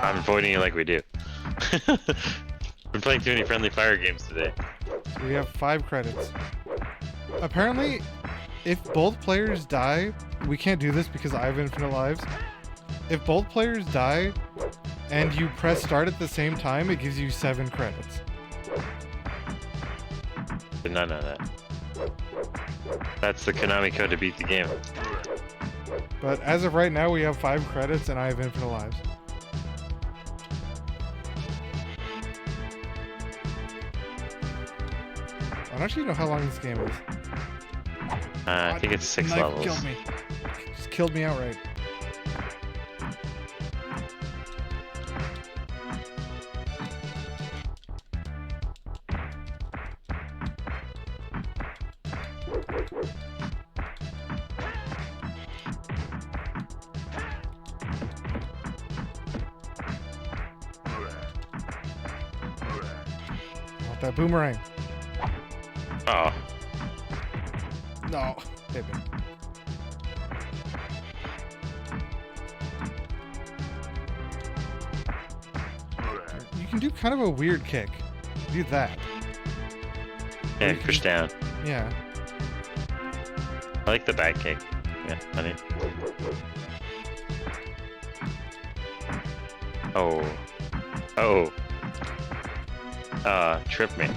I'm avoiding it like we do. Been playing too many friendly fire games today. So we have 5 credits. Apparently, if both players die, we can't do this because I have infinite lives. If both players die and you press start at the same time, it gives you 7 credits. Did not know that. That's the Konami code to beat the game. But as of right now, we have 5 credits and I have infinite lives. I don't actually know how long this game is. I think it's 6 Knife levels. Killed me. Just killed me outright. I want that boomerang. Oh. No. Hit me. You can do kind of a weird kick. Do that. Yeah, push down. Yeah. I like the back kick. Yeah, funny. Oh. Oh. Trip me.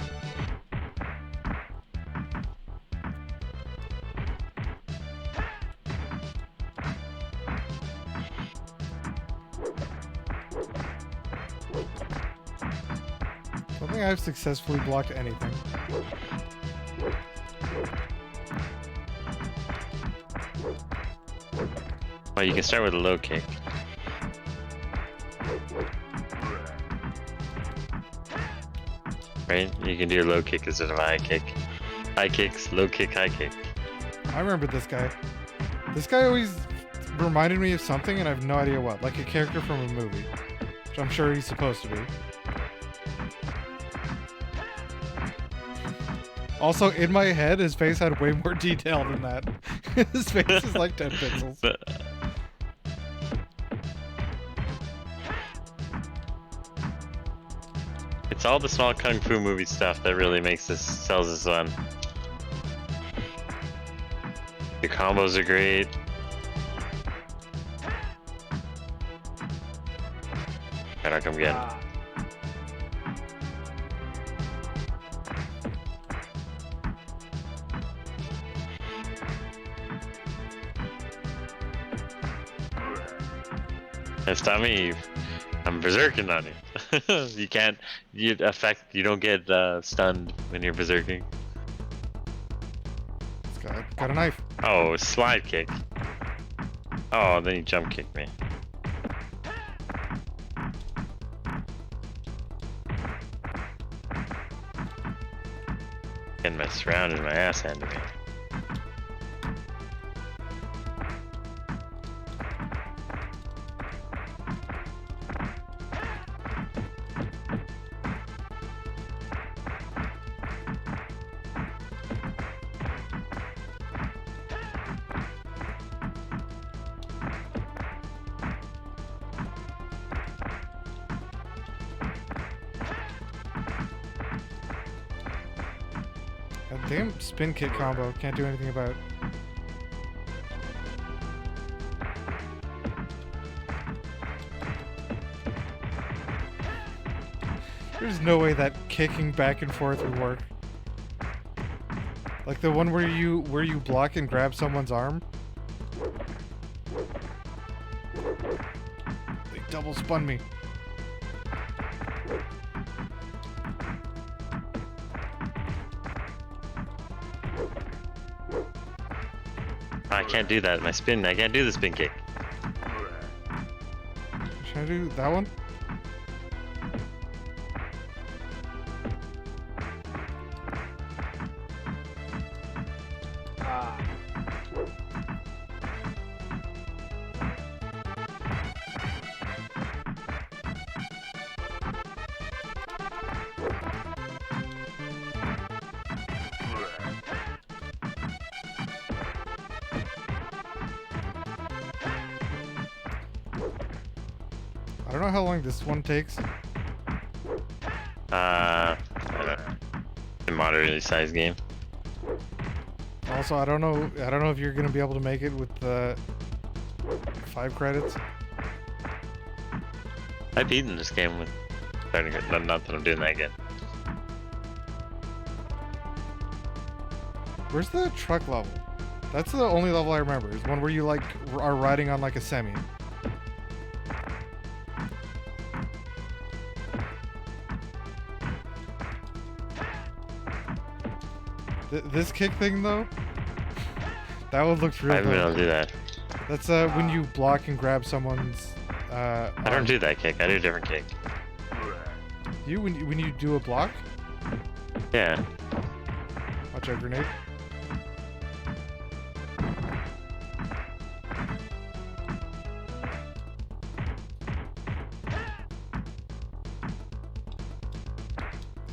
I don't think I've successfully blocked anything. Well, you can start with a low kick. Right? You can do your low kick instead of a high kick. High kicks, low kick, high kick. I remember this guy. This guy always reminded me of something, and I have no idea what. Like a character from a movie, which I'm sure he's supposed to be. Also, in my head, his face had way more detail than that. His face is like 10 pixels. It's all the small kung fu movie stuff that really makes this, sells this one. The combos are great. Gotta come again. Stop me. I'm berserking on you. You can't. You don't get stunned when you're berserking. Got a knife. Oh, slide kick. Oh, then you jump kick me. Getting messed around and my ass handed me. God damn spin kick combo. Can't do anything about it. There's no way that kicking back and forth would work. Like the one where you block and grab someone's arm. They double spun me. I can't do that. My spin. I can't do the spin kick. Should I do that one? I don't know how long this one takes. I don't know. A moderately sized game. Also, I don't know if you're gonna be able to make it with the 5 credits. I've beaten this game with starting it. Not that I'm doing that again. Where's the truck level? That's the only level I remember. Is one where you like are riding on like a semi. This kick thing though, that one looks real. I haven't been able to do that. That's when you block and grab someone's. I don't do that kick. I do a different kick. When you do a block? Yeah. Watch out, grenade.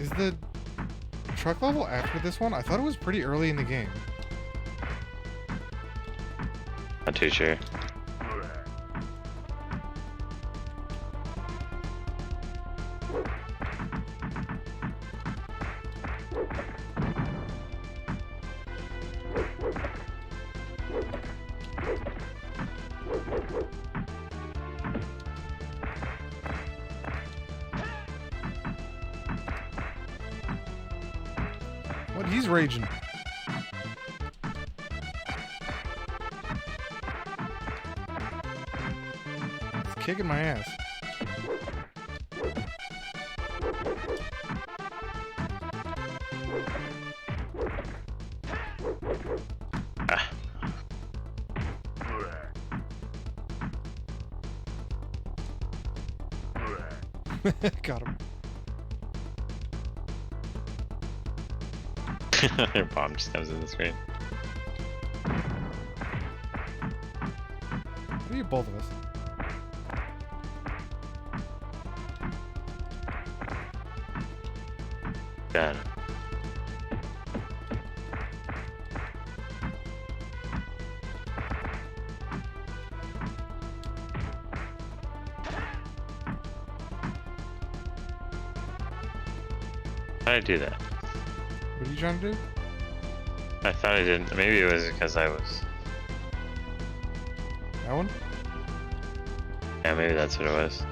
Is the truck level after this one? I thought it was pretty early in the game. Not too sure. What? He's raging. He's kicking my ass. Ah. Got him. Their bomb just comes in the screen. What are you, both of us? Got it. How did I do that? What are you trying to do? I thought I didn't. Maybe it was because I was. That one? Yeah, maybe that's what it was.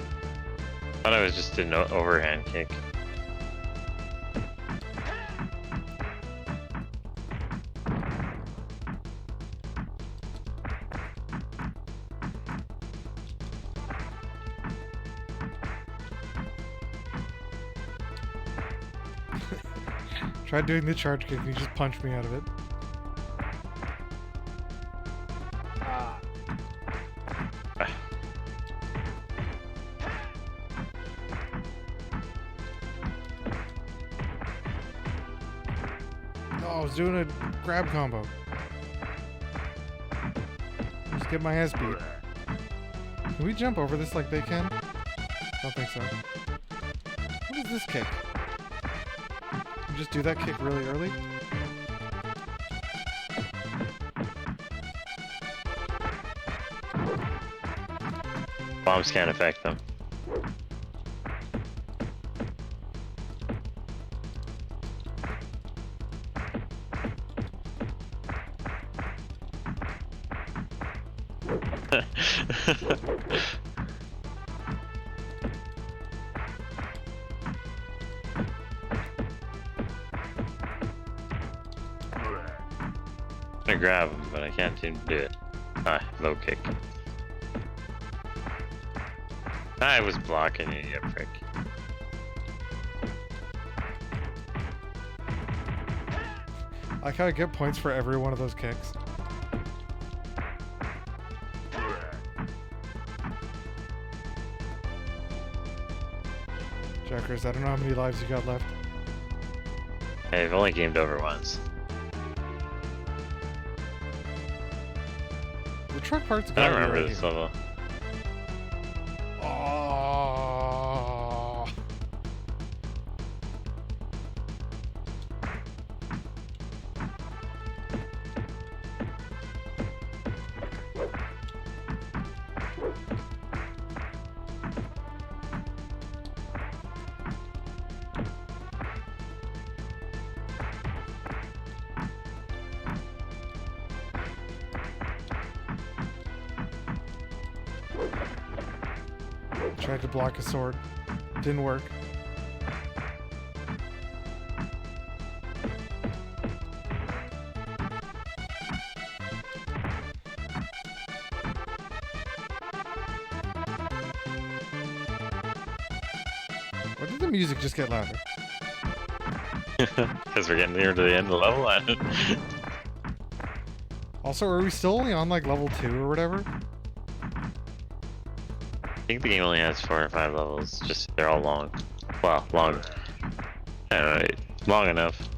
I thought I was just an overhand kick. Tried doing the charge kick and he just punched me out of it. No, I was doing a grab combo. Just get my ass beat. Can we jump over this like they can? Don't think so. What is this kick? You just do that kick really early? Bombs can't affect them. I'm gonna grab him, but I can't seem to do it. Ah, low kick. I was blocking you, you prick. I kind of get points for every one of those kicks. Jackers, I don't know how many lives you got left. Hey, I've only gamed over once. The truck part's I got don't to be remember right this here. level. Oh. Tried to block a sword. Didn't work. Why did the music just get louder? Because we're getting near to the end of the level. Also, are we still only on like level 2 or whatever? I think the game only has 4 or 5 levels. Just they're all long. Well, long. Alright, long enough.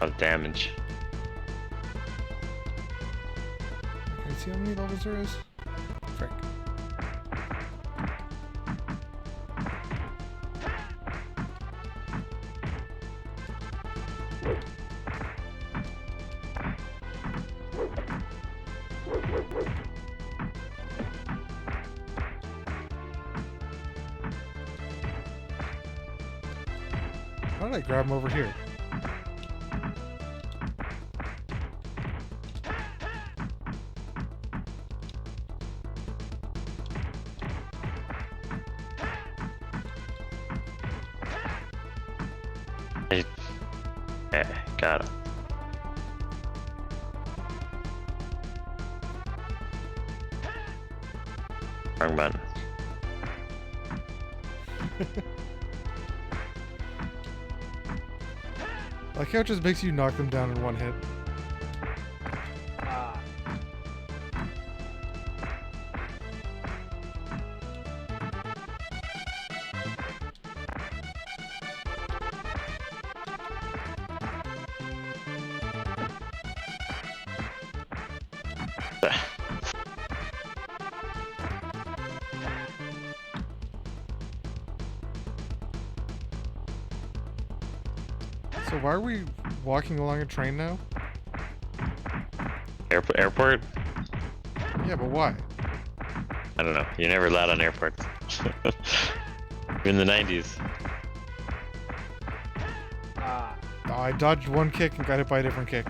A lot of damage. see how many levels there is? Frick. How did I grab him over here? Okay, got him. Wrong button. Like how it just makes you knock them down in one hit. So why are we walking along a train now? Airport? Yeah, but why? I don't know. You're never allowed on airports. In the 90s. Oh, I dodged one kick and got hit by a different kick.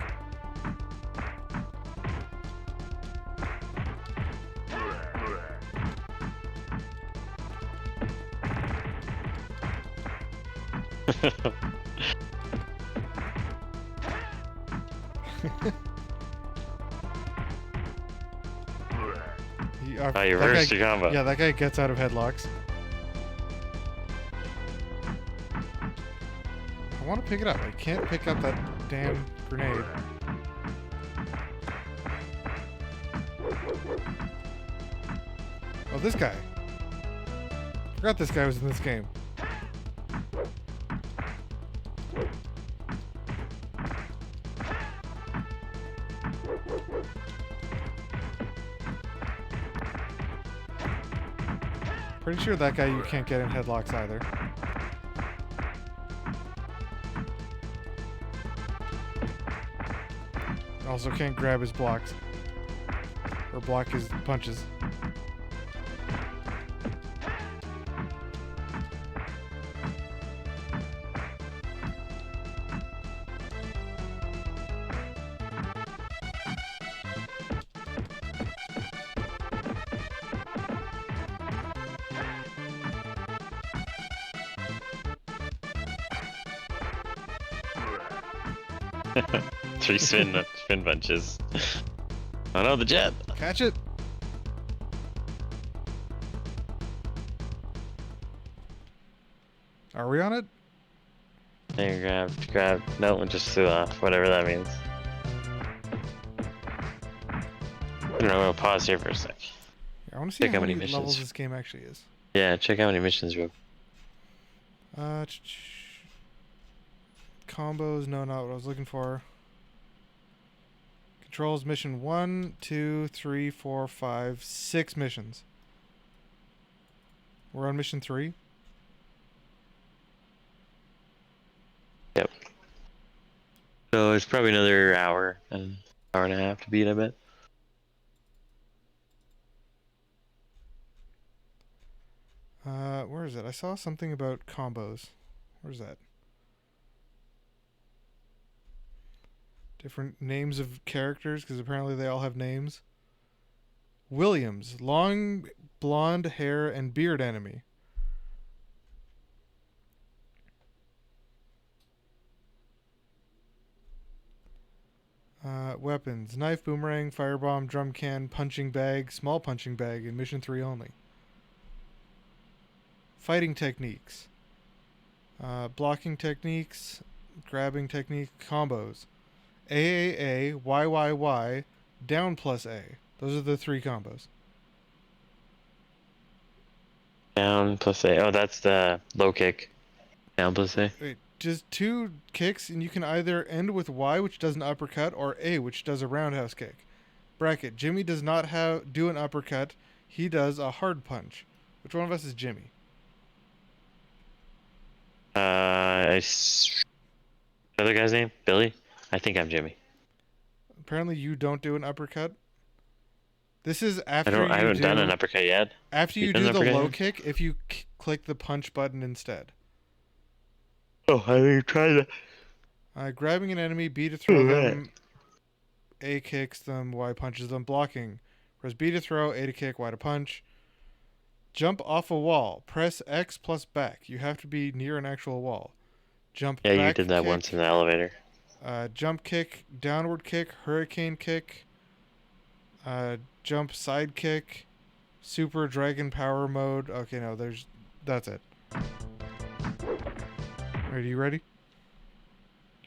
Oh, you reversed your combo. Yeah, that guy gets out of headlocks. I want to pick it up. I can't pick up that damn grenade. Oh, this guy. Forgot this guy was in this game. Pretty sure that guy you can't get in headlocks either. Also can't grab his blocks. Or block his punches. Three spin bunches. Oh no, the jet! Catch it! Are we on it? There, grab. No, it just flew off. Whatever that means. I don't know. I'll pause here for a sec. I want to see Check how how many many missions. levels this game actually is. Yeah, check how many missions we have. Combos, no, not what I was looking for. Controls mission 1, 2, 3, 4, 5, 6 missions. We're on mission 3. Yep. So it's probably another hour and a half to beat, I bet. Where is it? I saw something about combos. Where's that? Different names of characters, because apparently they all have names. Williams, long blonde hair and beard enemy. Weapons, knife, boomerang, firebomb, drum can, punching bag, small punching bag in mission 3 only. Fighting techniques. Blocking techniques, grabbing technique, combos. AAA, YYY, down plus A. Those are the 3 combos. Down plus A. Oh, that's the low kick. Down plus A. Wait, just 2 kicks, and you can either end with Y, which does an uppercut, or A, which does a roundhouse kick. Bracket. Jimmy does not do an uppercut. He does a hard punch. Which one of us is Jimmy? The other guy's name? Billy? I think I'm Jimmy. Apparently you don't do an uppercut. This is after I haven't done an uppercut yet. After you do the low kick, if you click the punch button instead. Oh, I didn't try that. Grabbing an enemy, B to throw them, A kicks them, Y punches them, blocking. Press B to throw, A to kick, Y to punch. Jump off a wall. Press X plus back. You have to be near an actual wall. Jump back. Yeah, you did that kick, once in the elevator. Jump kick, downward kick, hurricane kick, jump side kick, super dragon power mode. Okay, no, that's it. Are you ready?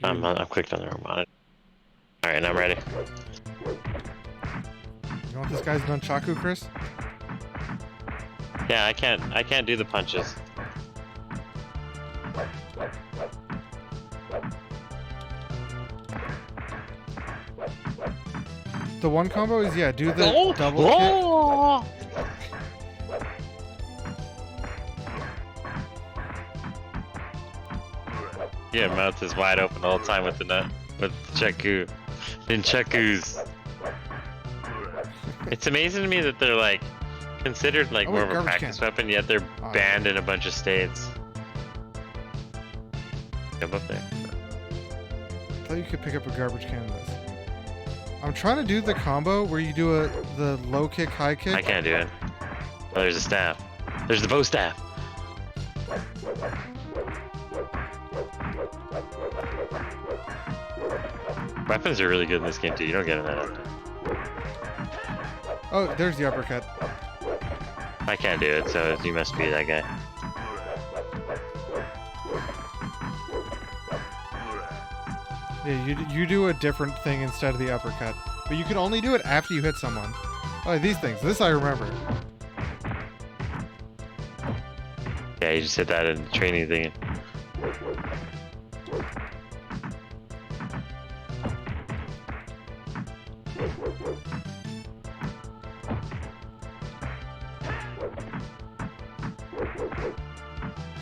I'm clicked on the wrong monitor. Alright, I'm ready. You want this guy's nunchaku, Chris? Yeah, I can't do the punches. The one combo is, yeah, do the double kick. Yeah, mouth is wide open all the time with the Chaku. Nunchakus. It's amazing to me that they're like considered like more of a practice weapon, yet they're banned in a bunch of states. Jump up there. I thought you could pick up a garbage can in this. I'm trying to do the combo where you do the low kick, high kick. I can't do it. Oh, there's a staff. There's the bow staff. Weapons are really good in this game too. You don't get that. Oh, there's the uppercut. I can't do it, so you must be that guy. Yeah, you do a different thing instead of the uppercut. But you can only do it after you hit someone. Oh, these things. This I remember. Yeah, you just hit that in the training thing.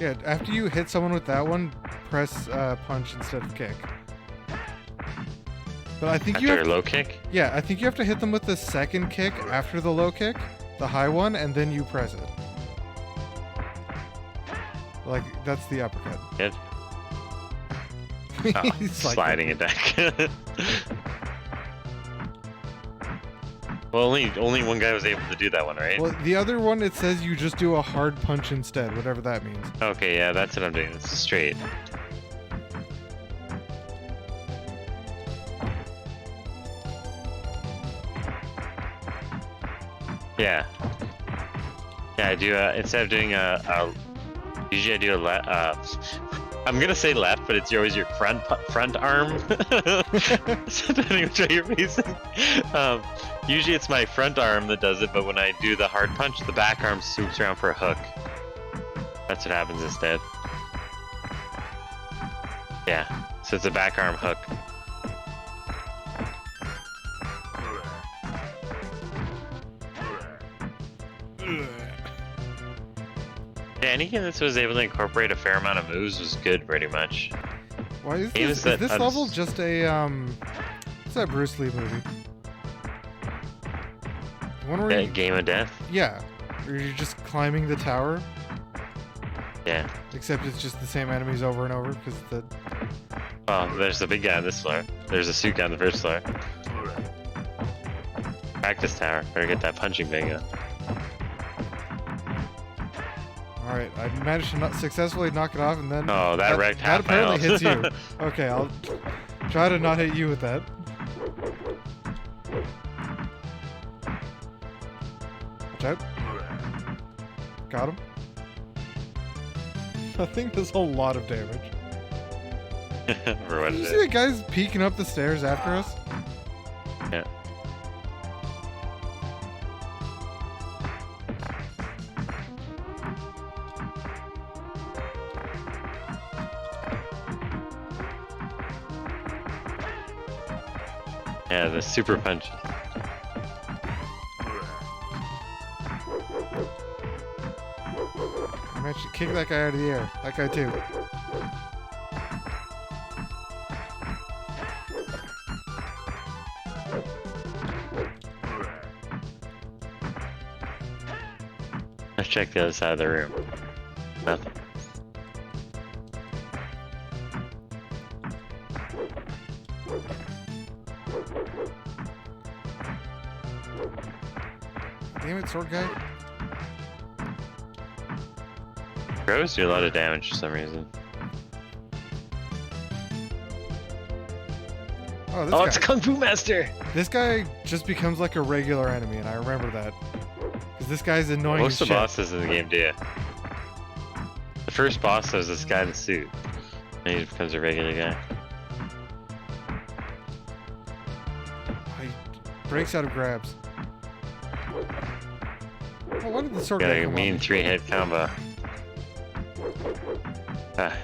Yeah, after you hit someone with that one, press punch instead of kick. But I think after you have a low kick? Yeah, I think you have to hit them with the second kick after the low kick, the high one, and then you press it. Like, that's the uppercut. Good. Oh, sliding it back. Well, only one guy was able to do that one, right? Well, the other one, it says you just do a hard punch instead, whatever that means. Okay, yeah, that's what I'm doing. It's straight. Yeah. Yeah, I do, instead of doing usually I do a left, I'm gonna say left, but it's always your front arm. So depending which way you're facing. Usually it's my front arm that does it, but when I do the hard punch, the back arm swoops around for a hook. That's what happens instead. Yeah, so it's a back arm hook. Yeah, any game that was able to incorporate a fair amount of moves was good, pretty much. Why is this level just a what's that Bruce Lee movie? One where Game of Death? Yeah, where you're just climbing the tower. Yeah. Except it's just the same enemies over and over because the. Well, there's the big guy on this floor. There's a suit guy on the first floor. Practice tower. Better get that punching bag up. Alright, I managed to successfully knock it off, and then... Oh, that wrecked half my apparently health. hits you. Okay, I'll try to not hit you with that. Watch out. Got him. I think does a lot of damage. For what Did you it see is. the guys peeking up the stairs after us? Yeah. Yeah, the super punch. Mention, kick that guy out of the air. That guy too. Let's check the other side of the room. Nothing. Damn it, sword guy. Crows do a lot of damage for some reason. Oh, this Oh, guy. it's a Kung Fu Master! This guy just becomes like a regular enemy, and I remember that. Because this guy's annoying Most as of the shit. bosses in the game do. The first boss was this guy in the suit. And he becomes a regular guy. He breaks out of grabs. Oh, why did the sword Got guy a come mean on? 3-hit combo. Ah.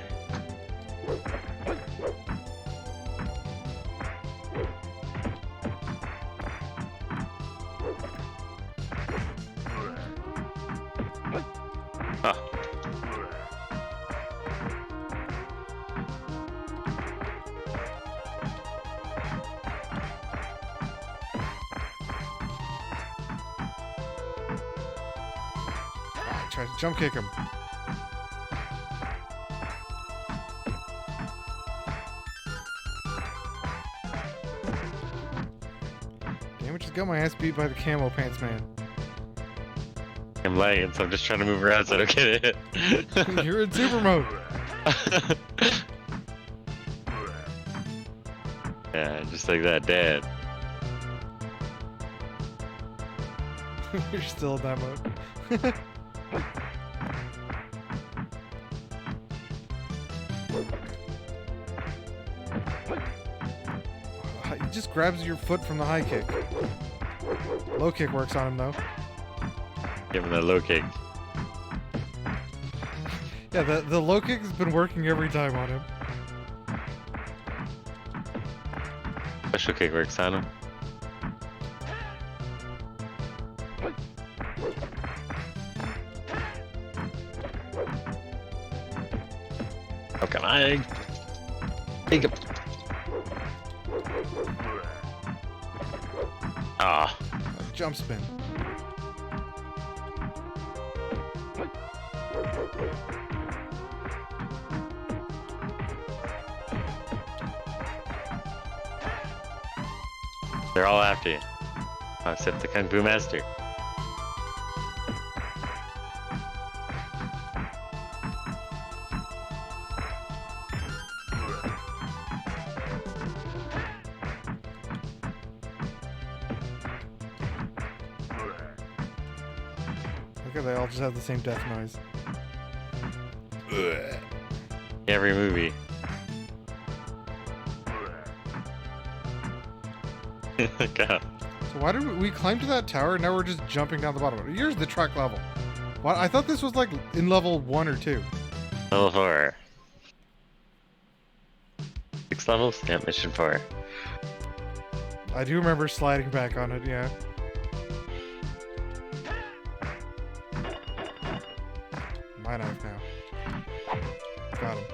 Oh. Try to jump kick him. Damn it, just got my ass beat by the camo pants man. I'm lagging, so I'm just trying to move around so I don't get hit. You're in super mode. Yeah, just like that, Dad. You're still in that mode. He just grabs your foot from the high kick. Low kick works on him though. Give him that low kick. Yeah, the low kick has been working every time on him. Special kick works on him. Oh, come on. Take him. Ah. Jump spin. They're all after you. Oh, except the Kung Fu Master. Look at they all just have the same death noise. Every movie. God. So why did we climb to that tower and now we're just jumping down the bottom? Here's the truck level. What? I thought this was like in level 1 or 2. Level 4. 6 levels? Yeah, mission 4. I do remember sliding back on it, yeah. My knife now. Got him.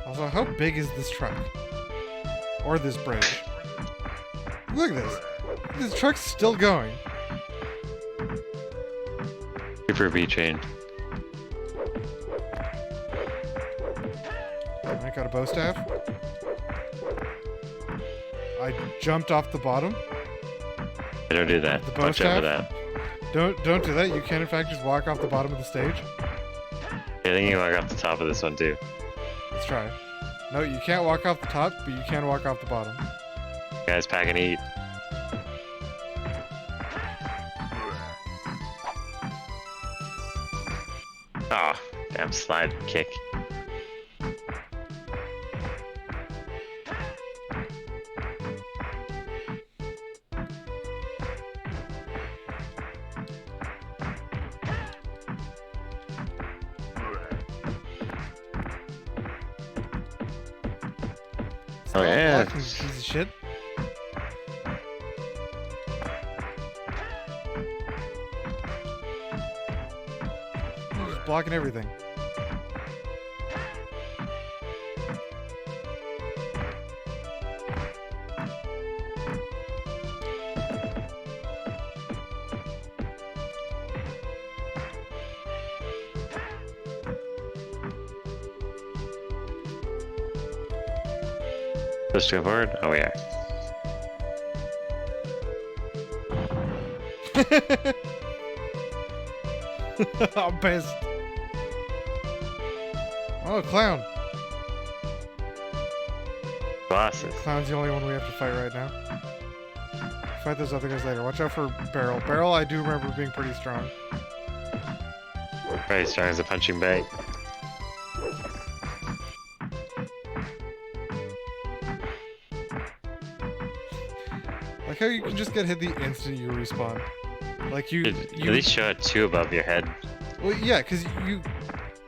Also, how big is this truck? Or this bridge? Look at this. This truck's still going. Super B-Train. I got a bow staff. I jumped off the bottom. I don't do that. The bow Watch out for staff? that. Don't do that. You can in fact just walk off the bottom of the stage. I think you walk off the top of this one too. Let's try. No, you can't walk off the top, but you can walk off the bottom. Guys, pack and eat. Ah, damn slide kick. Oh yeah. Fucking piece of shit. He's just blocking everything. Supposed to go forward? Oh, we are. I'm pissed. Oh, clown. Bosses. Clown's the only one we have to fight right now. Fight those other guys later. Watch out for Barrel. Barrel, I do remember being pretty strong. Very strong as a punching bag. Like how you can just get hit the instant you respawn. Like you At least show it 2 above your head. Well, yeah, because you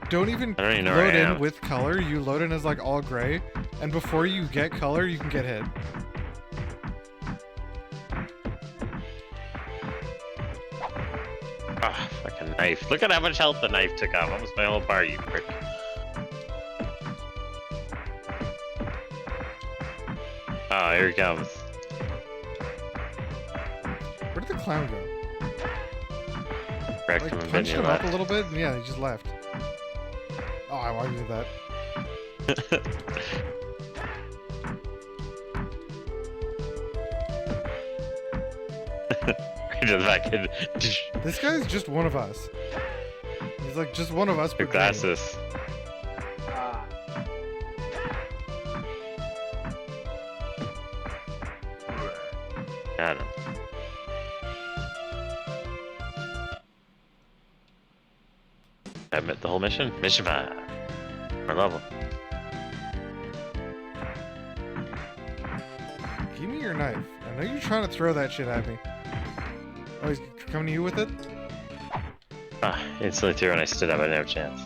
don't even I don't even know where load I in am. with color. You load in as like all gray, and before you get color, you can get hit. Ah, fucking knife. Look at how much health the knife took off. Almost my whole bar, you prick. Oh, here he comes. Where did the clown go? Wrecked Like him and punched then him you up a left. little bit, and yeah, he just left. Oh, I wanted to do that. Right to the back end. This guy's just one of us. He's like just one of us. Your but green. glasses. Got him. I met the whole mission? Mission 5. Our level. Give me your knife. I know you're trying to throw that shit at me. Oh, he's coming to you with it? Ah, instantly threw when I stood up. I didn't have a chance.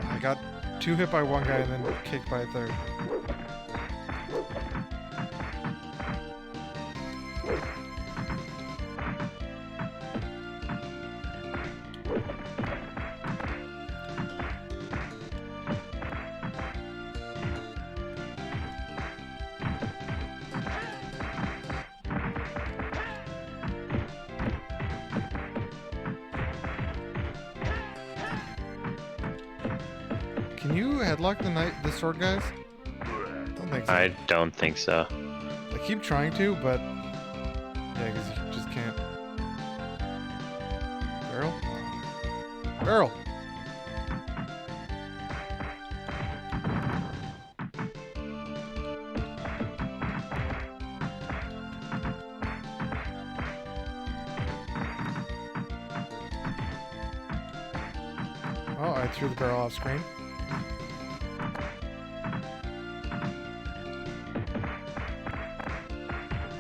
I got 2 hit by one guy and then kicked by a third. Can you headlock the sword guys? I don't think so. I don't think so. I keep trying to, but yeah, because you just can't. Barrel? Barrel! Oh, I threw the barrel off screen.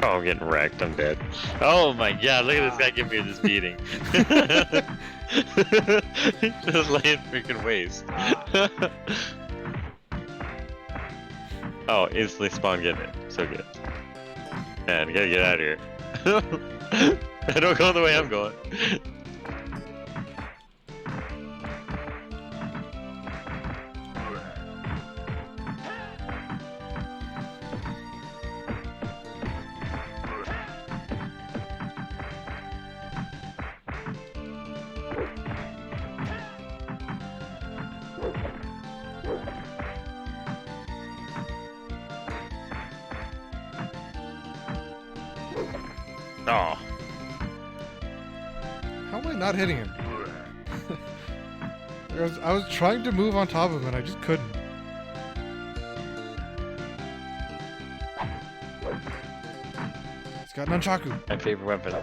Oh, I'm getting wrecked. I'm dead. Oh my god, look at this guy giving me this beating. Just laying freaking waste. Oh, instantly spawn getting it. So good. Man, gotta get out of here. I don't go the way I'm going. Oh. How am I not hitting him? I was trying to move on top of him and I just couldn't. He's got nunchaku. My favorite weapon.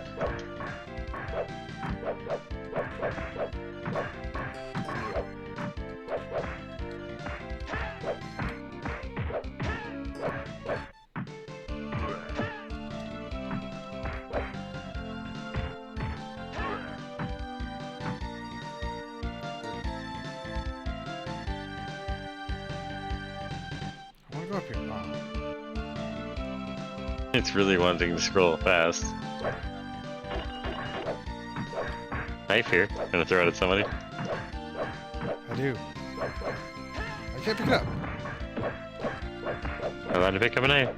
Go up here. Oh. It's really wanting to scroll fast. Knife here. Gonna throw it at somebody. I do. I can't pick it up. I'm allowed to pick up a knife.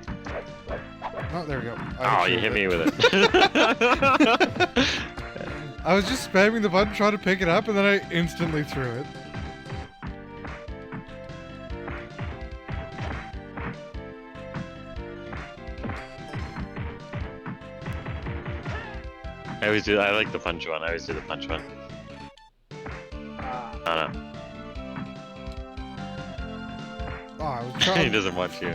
Oh, there we go. Oh, you hit me with it. I was just spamming the button trying to pick it up, and then I instantly threw it. I like the punch one. I always do the punch one. Oh no. Oh, I was trying. He doesn't want you.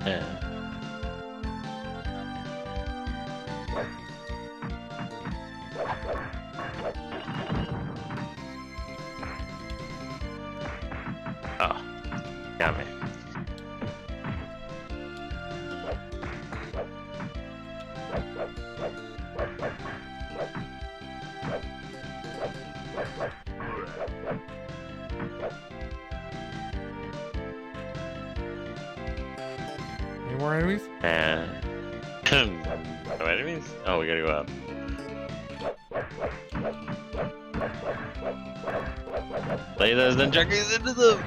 Yeah. Oh, got me. Any more enemies? And no enemies? Oh, we gotta go up. Lay those nunchuckers into them.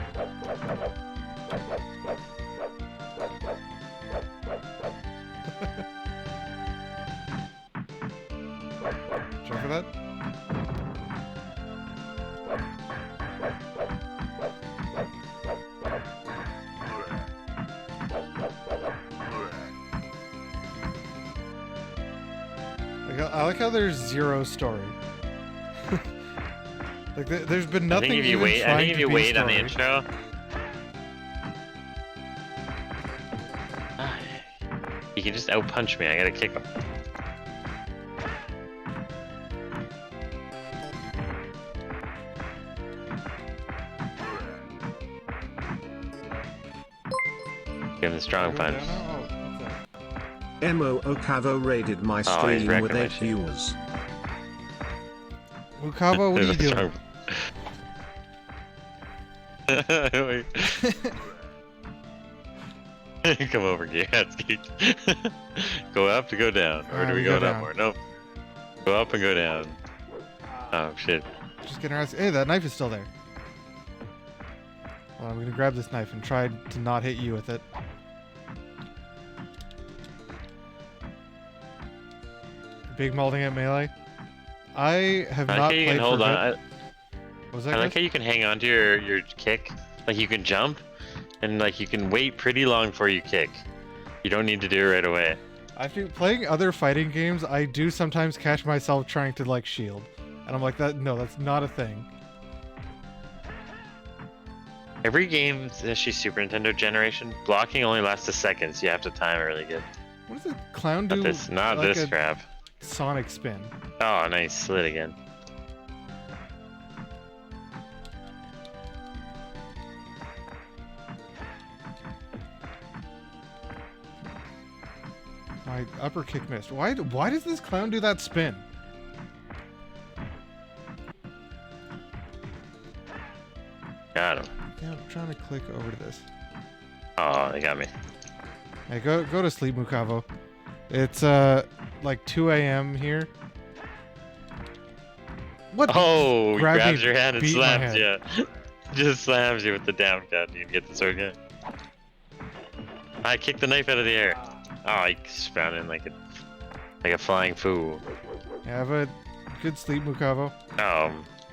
Check for that. I like how there's zero story. Like there's been nothing. I think if you even wait, trying to be on the story. intro. He can just outpunch me. I gotta kick him. Give him the strong punch. Emo Okavo raided my he's stream wrecking with my 8 shit. viewers. Mukavo, what are you doing? Come over here, go up to go down, or do we go down more? Nope. Go up and go down. Oh shit. Just getting around. Hey, that knife is still there. Well, I'm gonna grab this knife and try to not hit you with it. Big molding at melee. I have I not like how you played can hold for on. What was that? I like guys? how you can hang on to your kick. Like you can jump, and like you can wait pretty long before you kick. You don't need to do it right away. I think playing other fighting games, I do sometimes catch myself trying to like shield, and I'm like, no, that's not a thing. Every game, especially Super Nintendo generation, blocking only lasts a second, so you have to time it really good. What does the clown do? Not like this a crap. Sonic spin. Oh, nice, slid again. My upper kick missed. Why does this clown do that spin? Got him. Yeah, I'm trying to click over to this. Oh, they got me. Hey, go to sleep, Mukavo. It's like 2 a.m. here. What? Oh, he Grab grabs me, your hand and beat my slams head. you. Just slams you with the down cut. You can get the sword gun. I kicked the knife out of the air. Oh, he spun in like a flying fool. Yeah, have a good sleep, Mukavo.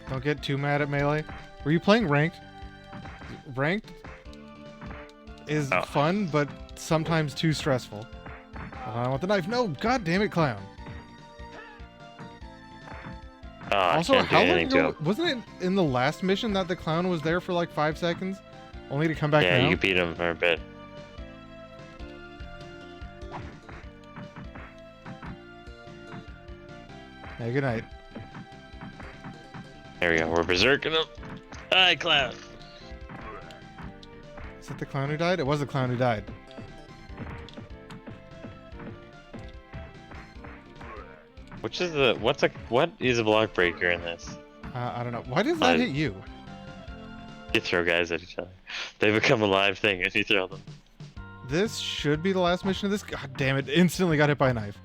Don't get too mad at melee. Were you playing ranked? Ranked is fun, but sometimes too stressful. I want the knife. No, god damn it, clown. Also, how long ago wasn't it in the last mission that the clown was there for like 5 seconds, only to come back Yeah, down? you beat him for a bit. Hey, good night. There we go. We're berserking him. Hi, clown. Is it the clown who died? It was the clown who died. What is a block breaker in this? I don't know. Why does that hit you? You throw guys at each other. They become a live thing if you throw them. This should be the last mission of this. God damn it! Instantly got hit by a knife.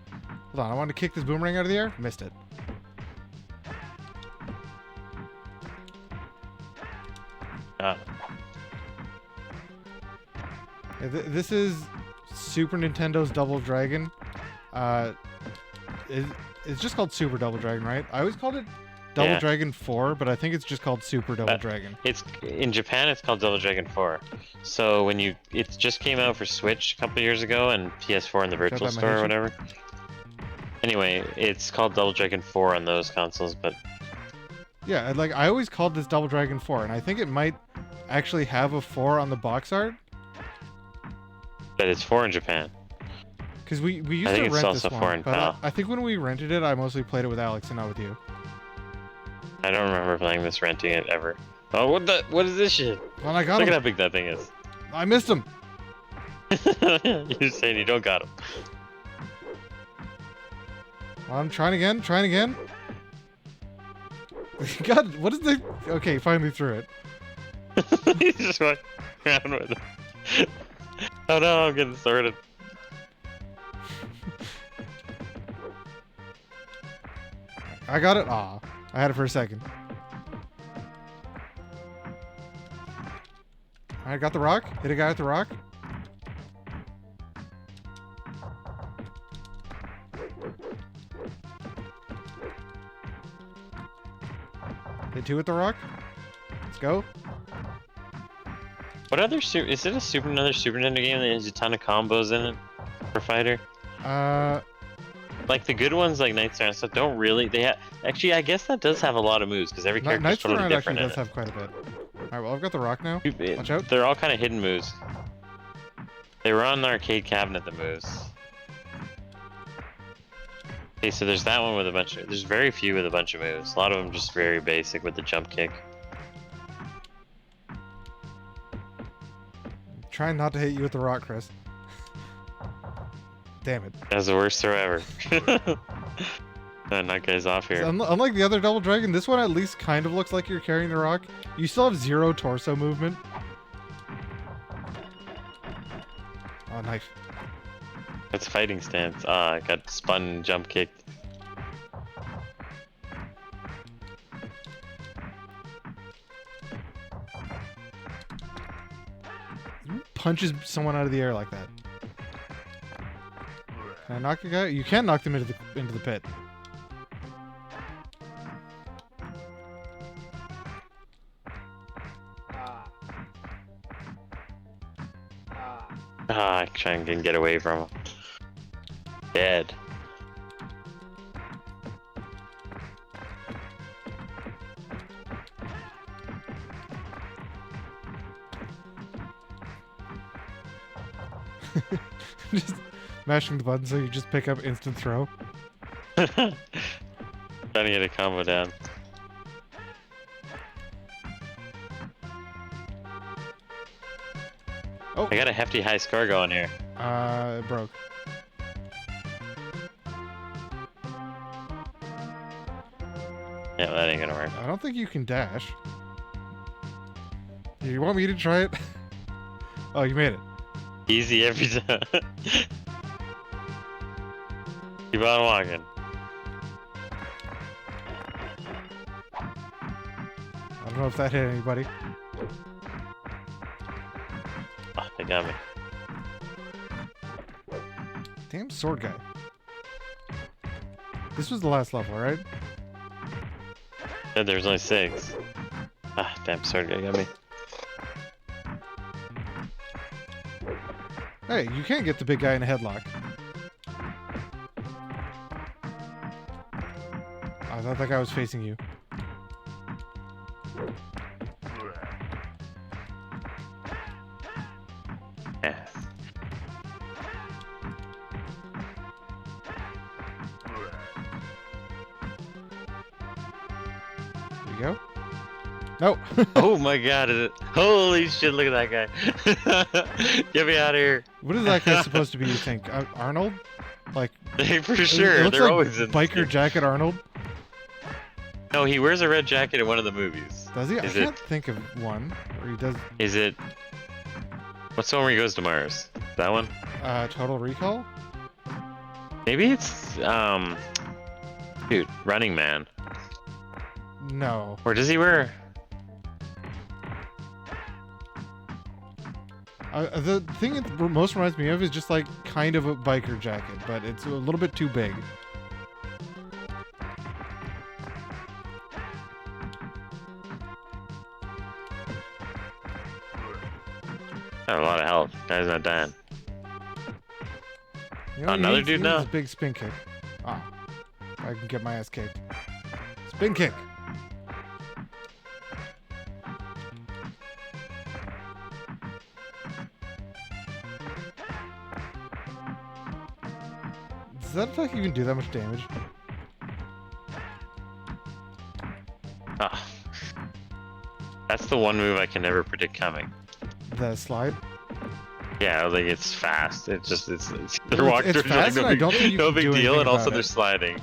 Hold on, I wanted to kick this boomerang out of the air. Missed it. This is Super Nintendo's Double Dragon. It's just called Super Double Dragon, right? I always called it Double Dragon 4, but I think it's just called Super Double Dragon. It's in Japan. It's called Double Dragon 4. So it just came out for Switch a couple years ago and PS4 in the Virtual Store or whatever. Anyway, it's called Double Dragon 4 on those consoles, but yeah, like I always called this Double Dragon 4, and I think it might actually have a 4 on the box art. But it's 4 in Japan. Because we used to rent this also one, 4 in but PAL. I think when we rented it, I mostly played it with Alex and not with you. I don't remember playing this, renting it ever. Oh, what is this shit? Well, I got Look him. at how big that thing is. I missed him. You're saying you don't got him. Well, I'm trying again. God, what is the... Okay, finally threw it. He's just walking around with it. Oh no, I'm getting sorted. I got it. Aw, I had it for a second. I got the rock. Hit a guy with the rock. Hit 2 with the rock. Let's go. What other is it another Super Nintendo game that has a ton of combos in it for fighter? Like the good ones like Night Star and stuff don't really. Actually, I guess that does have a lot of moves because every character is totally different. Night Star actually does have quite a bit. All right, well I've got the rock now. Watch out. They're all kind of hidden moves. They were on the arcade cabinet. The moves. Okay, so there's that one with a bunch of. There's very few with a bunch of moves. A lot of them just very basic with the jump kick. Trying not to hit you with the rock, Chris. Damn it. That's the worst throw ever. Knock guys off here. Unlike the other Double Dragon, this one at least kind of looks like you're carrying the rock. You still have 0 torso movement. Oh, knife. That's fighting stance. Ah, I got spun jump kicked. Who punches someone out of the air like that? Can I knock a guy? You can knock them into the pit. Ah, I try and get away from him. Dead. Just mashing the button so you just pick up instant throw. Trying to get a combo down. Oh, I got a hefty high score going here. It broke. Yeah, that ain't gonna work. I don't think you can dash. You want me to try it? Oh, you made it. Easy every time. Keep on walking. I don't know if that hit anybody. Oh, they got me. Damn sword guy. This was the last level, right? Said there was only 6. Ah, damn sword guy got me. Hey, you can't get the big guy in a headlock. I thought that guy was facing you. Yes. There you go. No. Oh my god, holy shit, look at that guy. Get me out of here. What is that guy supposed to be, you think? Arnold? Like For it sure, looks they're like always in. biker jacket Arnold. No, he wears a red jacket in one of the movies. Does he? I Is can't think of one where he does. Is it? What's the one where he goes to Mars? That one? Total Recall. Maybe it's dude, Running Man. No. Or does he wear? The thing it most reminds me of is just like kind of a biker jacket, but it's a little bit too big. Got a lot of health. Guy's not dying. You know, Another dude now? This big spin kick. Ah, I can get my ass kicked. Spin kick. Does that attack even do that much damage? Ah, that's the one move I can never predict coming. The slide? Yeah, like it's fast. It's they're walking it's through fast, like and I don't think you no can big do deal, anything and also about they're it. sliding.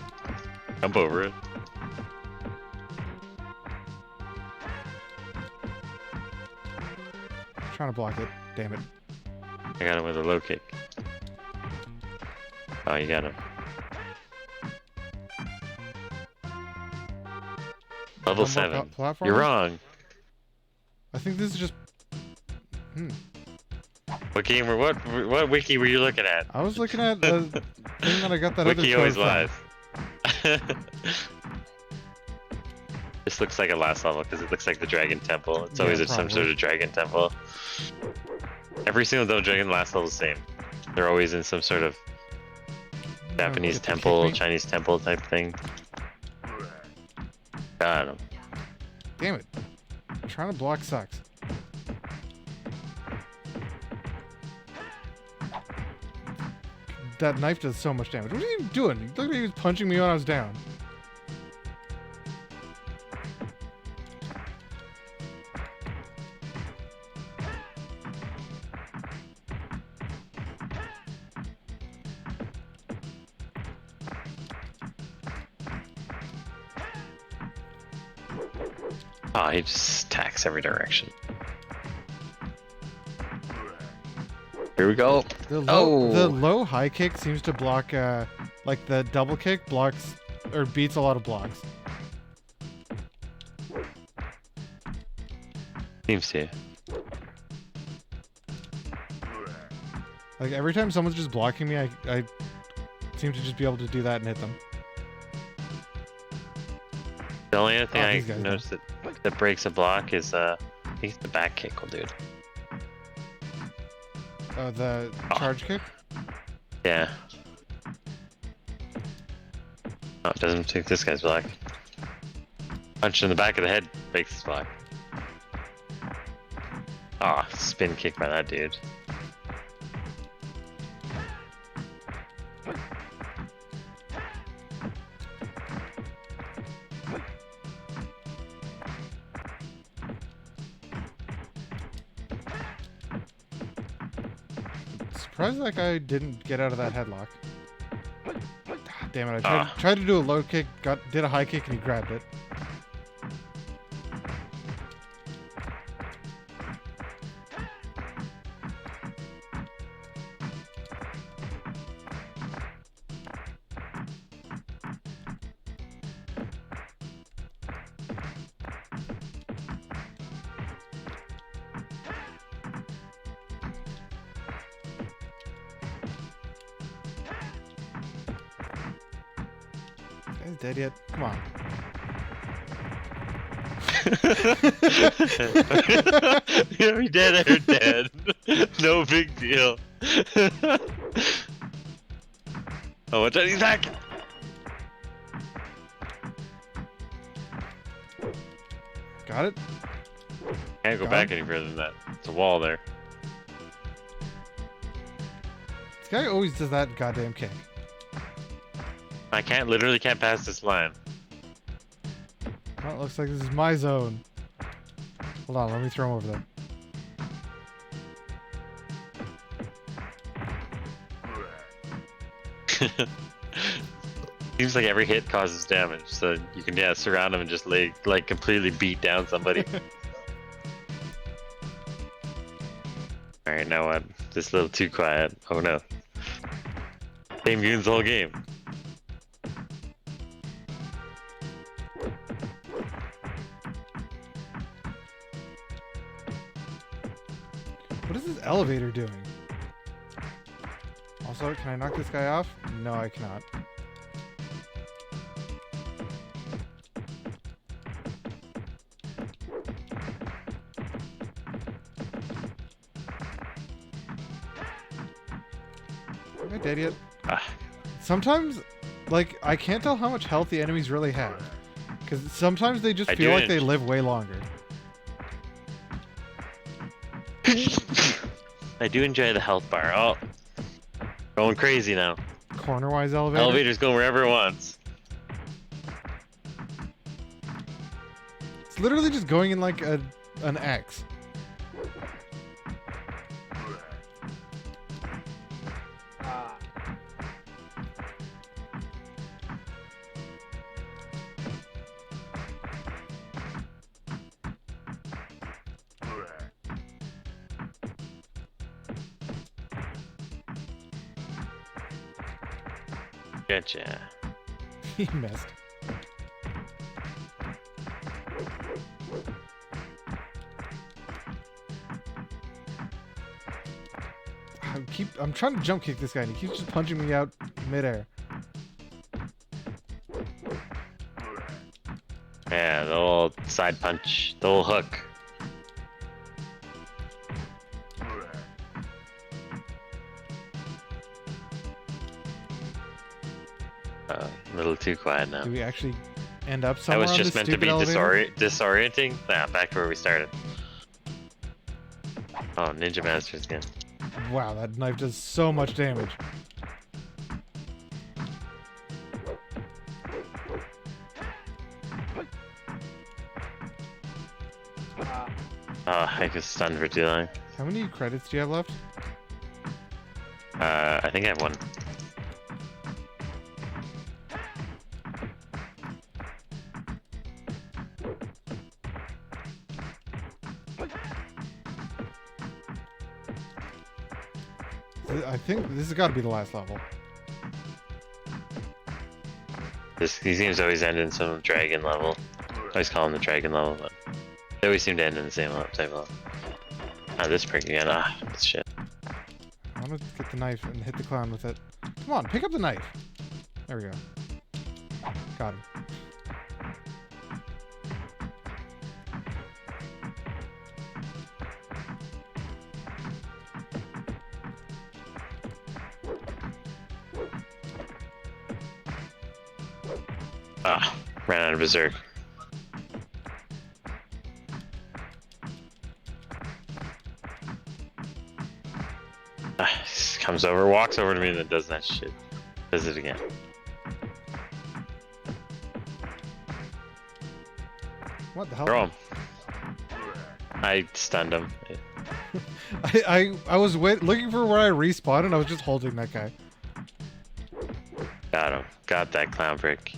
Jump over it. Trying to block it. Damn it. I got him with a low kick. Oh, you got him. Level 7. Platform? You're wrong. I think this is just. What game or what wiki were you looking at? I was looking at the thing that I got that Wiki other always code from. lies. This looks like a last level because it looks like the Dragon Temple. It's Yeah, always at some probably. sort of Dragon Temple. Every single Double Dragon last level is the same. They're always in some sort of Japanese Get to kick temple, me. Chinese temple type thing. Got him. Damn it. Trying to block sucks. That knife does so much damage. What are you doing? Look at me, he was punching me when I was down. Oh, he just attacks every direction. Here we go. The low, Oh. high kick seems to block, like the double kick blocks, or beats a lot of blocks. Seems to. Like every time someone's just blocking me, I seem to just be able to do that and hit them. The only other thing Oh, I these guys noticed that breaks a block is I think the back kick will do it. Oh, the charge kick? Yeah. Oh, it doesn't take this guy's block. Punch in the back of the head breaks his block. Ah, spin kick by that dude. Surprised that guy didn't get out of that headlock. Ah, damn it! I Ah. tried to do a low kick, did a high kick, and he grabbed it. Is dead yet? Come on. You're dead or dead. No big deal. Oh, watch out, he's back! Got it? Can't go Got back him? any further than that. It's a wall there. This guy always does that goddamn kick. I literally can't pass this line. Well, it looks like this is my zone. Hold on, let me throw him over there. Seems like every hit causes damage, so you can surround them and just like completely beat down somebody. Alright, now what? Just a little too quiet. Oh no. Same views the whole game. What is this elevator doing? Also, can I knock this guy off? No, I cannot. Am I dead yet? Sometimes, like, I can't tell how much health the enemies really have. Because sometimes they just feel like they live way longer. I do enjoy the health bar. Oh, going crazy now. Corner-wise elevator? Elevator's going wherever it wants. It's literally just going in like an X. Gotcha. He missed. I'm trying to jump kick this guy and he keeps just punching me out midair. Yeah, the little side punch, the little hook. A little too quiet now. Do we actually end up That somewhere was on just this meant to stupid be elevator? disorienting. Nah, back to where we started. Oh, Ninja Masters again. Wow, that knife does so much damage. Oh, I just stunned for too long. How many credits do you have left? I think I have one. I think this has got to be the last level. These games always end in some dragon level. I always call them the dragon level, but they always seem to end in the same type of level. Ah, this prick again. Ah, shit. I want to get the knife and hit the clown with it. Come on, pick up the knife. There we go. Got him. Ah, ran out of berserk. Ah, comes over, walks over to me, and then does that shit. Does it again. What the hell? Throw him. I stunned him. I was looking for where I respawned and I was just holding that guy. Got him. Got that clown prick.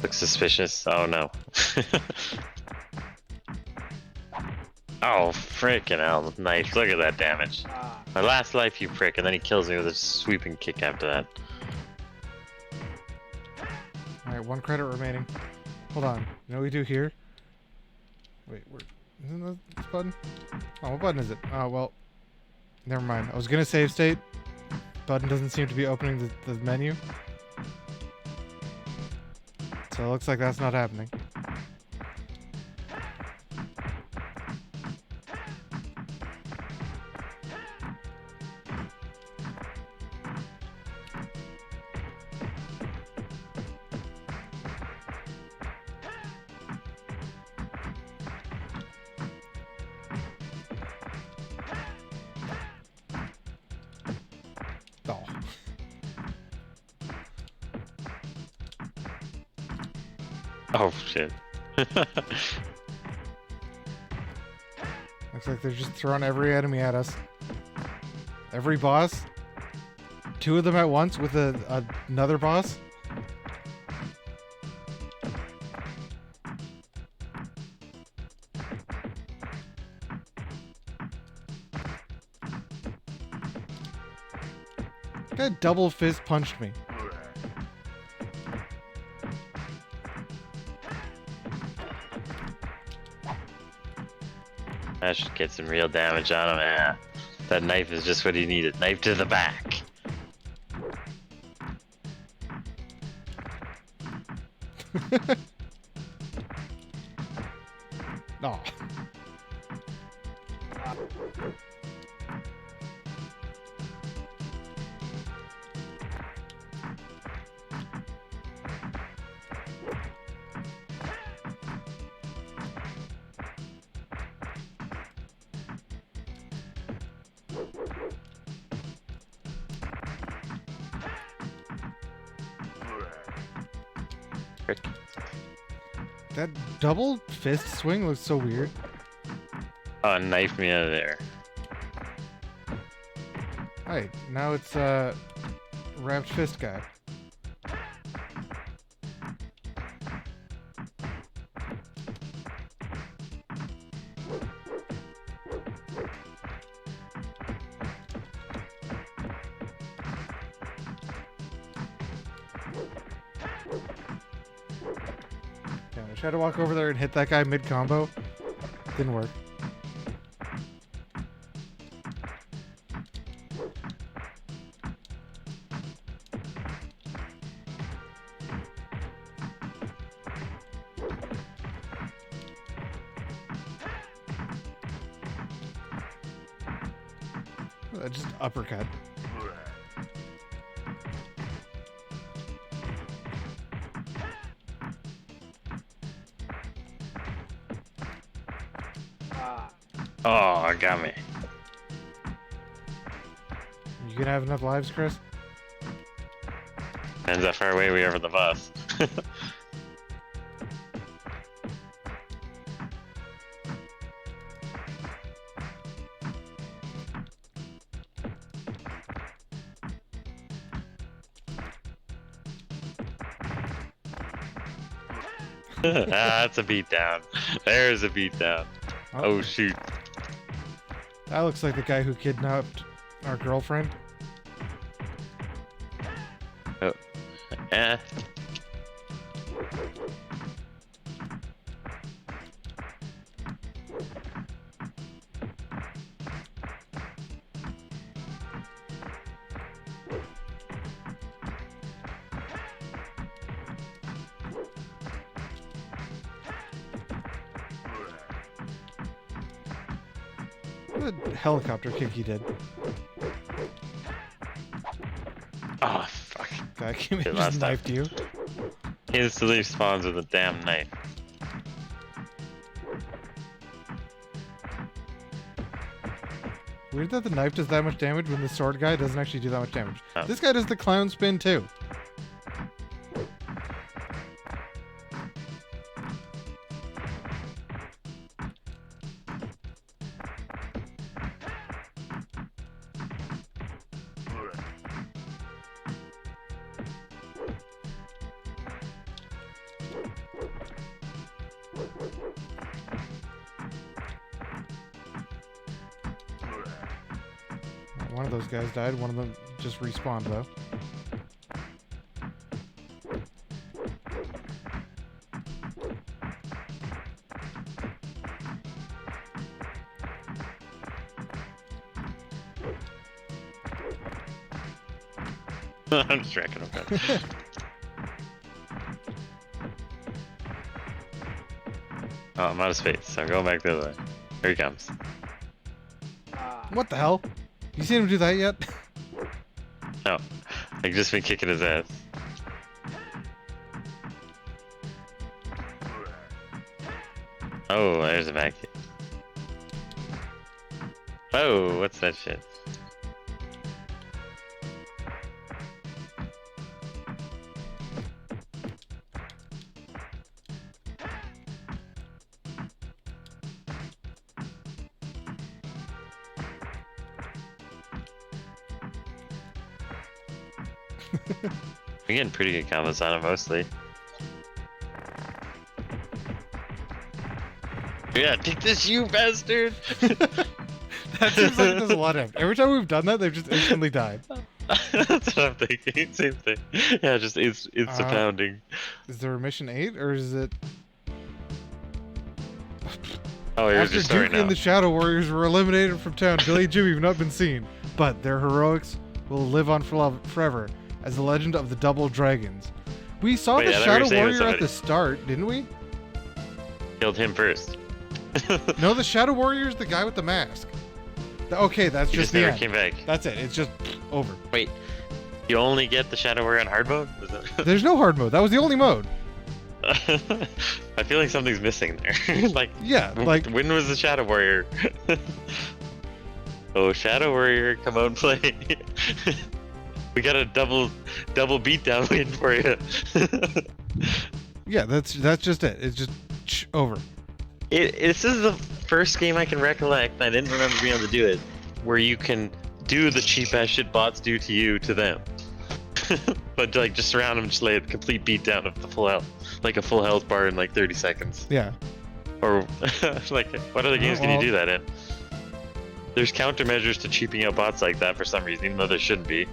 Looks suspicious. Oh no. Oh, frickin' hell. Nice. Look at that damage. My last life, you prick, and then he kills me with a sweeping kick after that. Alright, 1 credit remaining. Hold on. You know what we do here? Wait, isn't this button? Oh, what button is it? Oh, well. Never mind. I was gonna save state. Button doesn't seem to be opening the menu. So it looks like that's not happening. Oh shit. Looks like they're just throwing every enemy at us. Every boss. 2 of them at once with another boss. That double fist punched me. I should get some real damage on him. Yeah. That knife is just what he needed. Knife to the back. No. Frick. That double fist swing looks so weird. Oh, knife me out of there. Alright, now it's wrapped fist guy. I tried to walk over there and hit that guy mid-combo. Didn't work. Just uppercut. Oh, got me. You gonna have enough lives, Chris? Depends how far away we are from the bus. That's a beatdown. There's a beatdown. Oh shoot. That looks like the guy who kidnapped our girlfriend. Oh. Eh. What a helicopter kick he did. Oh fuck. Guy came in Did and last just time. knifed you. He instantly spawns with a damn knife. Weird that the knife does that much damage when the sword guy doesn't actually do that much damage. Oh. This guy does the clown spin too. One of those guys died, one of them just respawned though. I'm just wrecking him. Oh, I'm out of space, so I'm going back the other way. Here he comes. What the hell? You seen him do that yet? No, I've just been kicking his ass. Oh, there's a back kick. Oh, what's that shit? We're getting pretty good combos on him mostly. Yeah, take this, you bastard! That seems like it does a lot of damage. Every time we've done that, they've just instantly died. That's what I'm thinking. Same thing. Yeah, just it's pounding. Is there a mission 8 or is it? Oh, you're After just Duke starting now. and the Shadow Warriors were eliminated from town, Billy and Jimmy have not been seen, but their heroics will live on forever as the legend of the Double Dragons. We saw Wait, the I thought you were Shadow saying Warrior at somebody. the start, didn't we? Killed him first. No, the Shadow Warrior is the guy with the mask. Okay, that's He just just the never end. came back. That's it. It's just over. Wait, you only get the Shadow Warrior on hard mode? Was it? There's no hard mode. That was the only mode. I feel like something's missing there. Like, Yeah, like when was the Shadow Warrior? Oh, Shadow Warrior, come out and play. We got a double beatdown waiting for you. yeah, that's just it. It's just over. This is the first game I can recollect, and I didn't remember being able to do it, where you can do the cheap ass shit bots do to you to them. But like just surround them, just lay a complete beatdown of the full health, like a full health bar in like 30 seconds. Yeah. Or like, what other games can you do that in? There's countermeasures to cheaping out bots like that for some reason, even though there shouldn't be.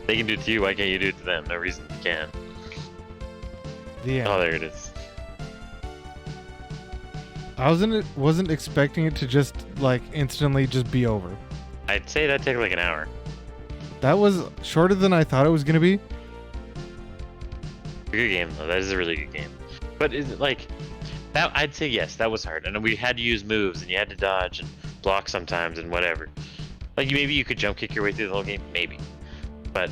They can do it to you, why can't you do it to them? No reason you can. The end. Oh, there it is. I wasn't expecting it to just like instantly just be over. I'd say that take like an hour. That was shorter than I thought it was gonna be. A good game though. That is a really good game. But is it like that? I'd say yes. That was hard, and we had to use moves, and you had to dodge and block sometimes, and whatever. Like maybe you could jump kick your way through the whole game, maybe. But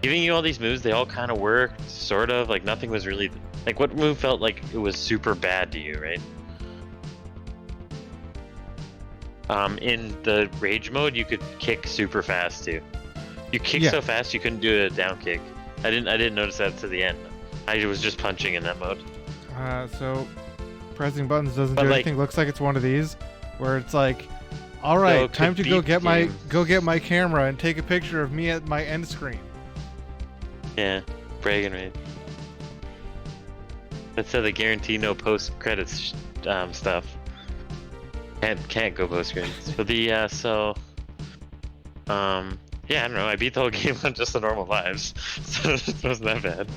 giving you all these moves, they all kind of worked, sort of. Like nothing was really like what move felt like it was super bad to you, right? In the rage mode, you could kick super fast too. You kick so fast you couldn't do a down kick. I didn't notice that to the end. I was just punching in that mode. So pressing buttons doesn't But, do like- anything. Looks like it's one of these where it's like, all right, So, time to to go beat get the my camera and take a picture of me at my end screen. Yeah, bragging right. That said, they guarantee no post credits stuff. Can't go post credits. But the yeah, I don't know. I beat the whole game on just the normal lives, so it wasn't that bad.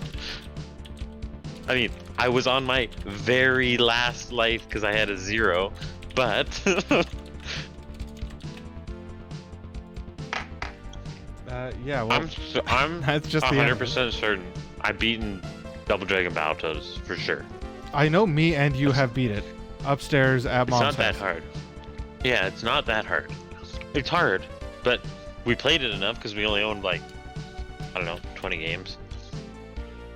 I mean, I was on my very last life because I had a 0, but Yeah, well, I'm that's just the end. 100% certain I've beaten Double Dragon Battletoads for sure. I know me and you have beat it upstairs at It's mom's not that house. hard. Yeah, it's not that hard. It's hard, but we played it enough because we only owned like, I don't know, 20 games.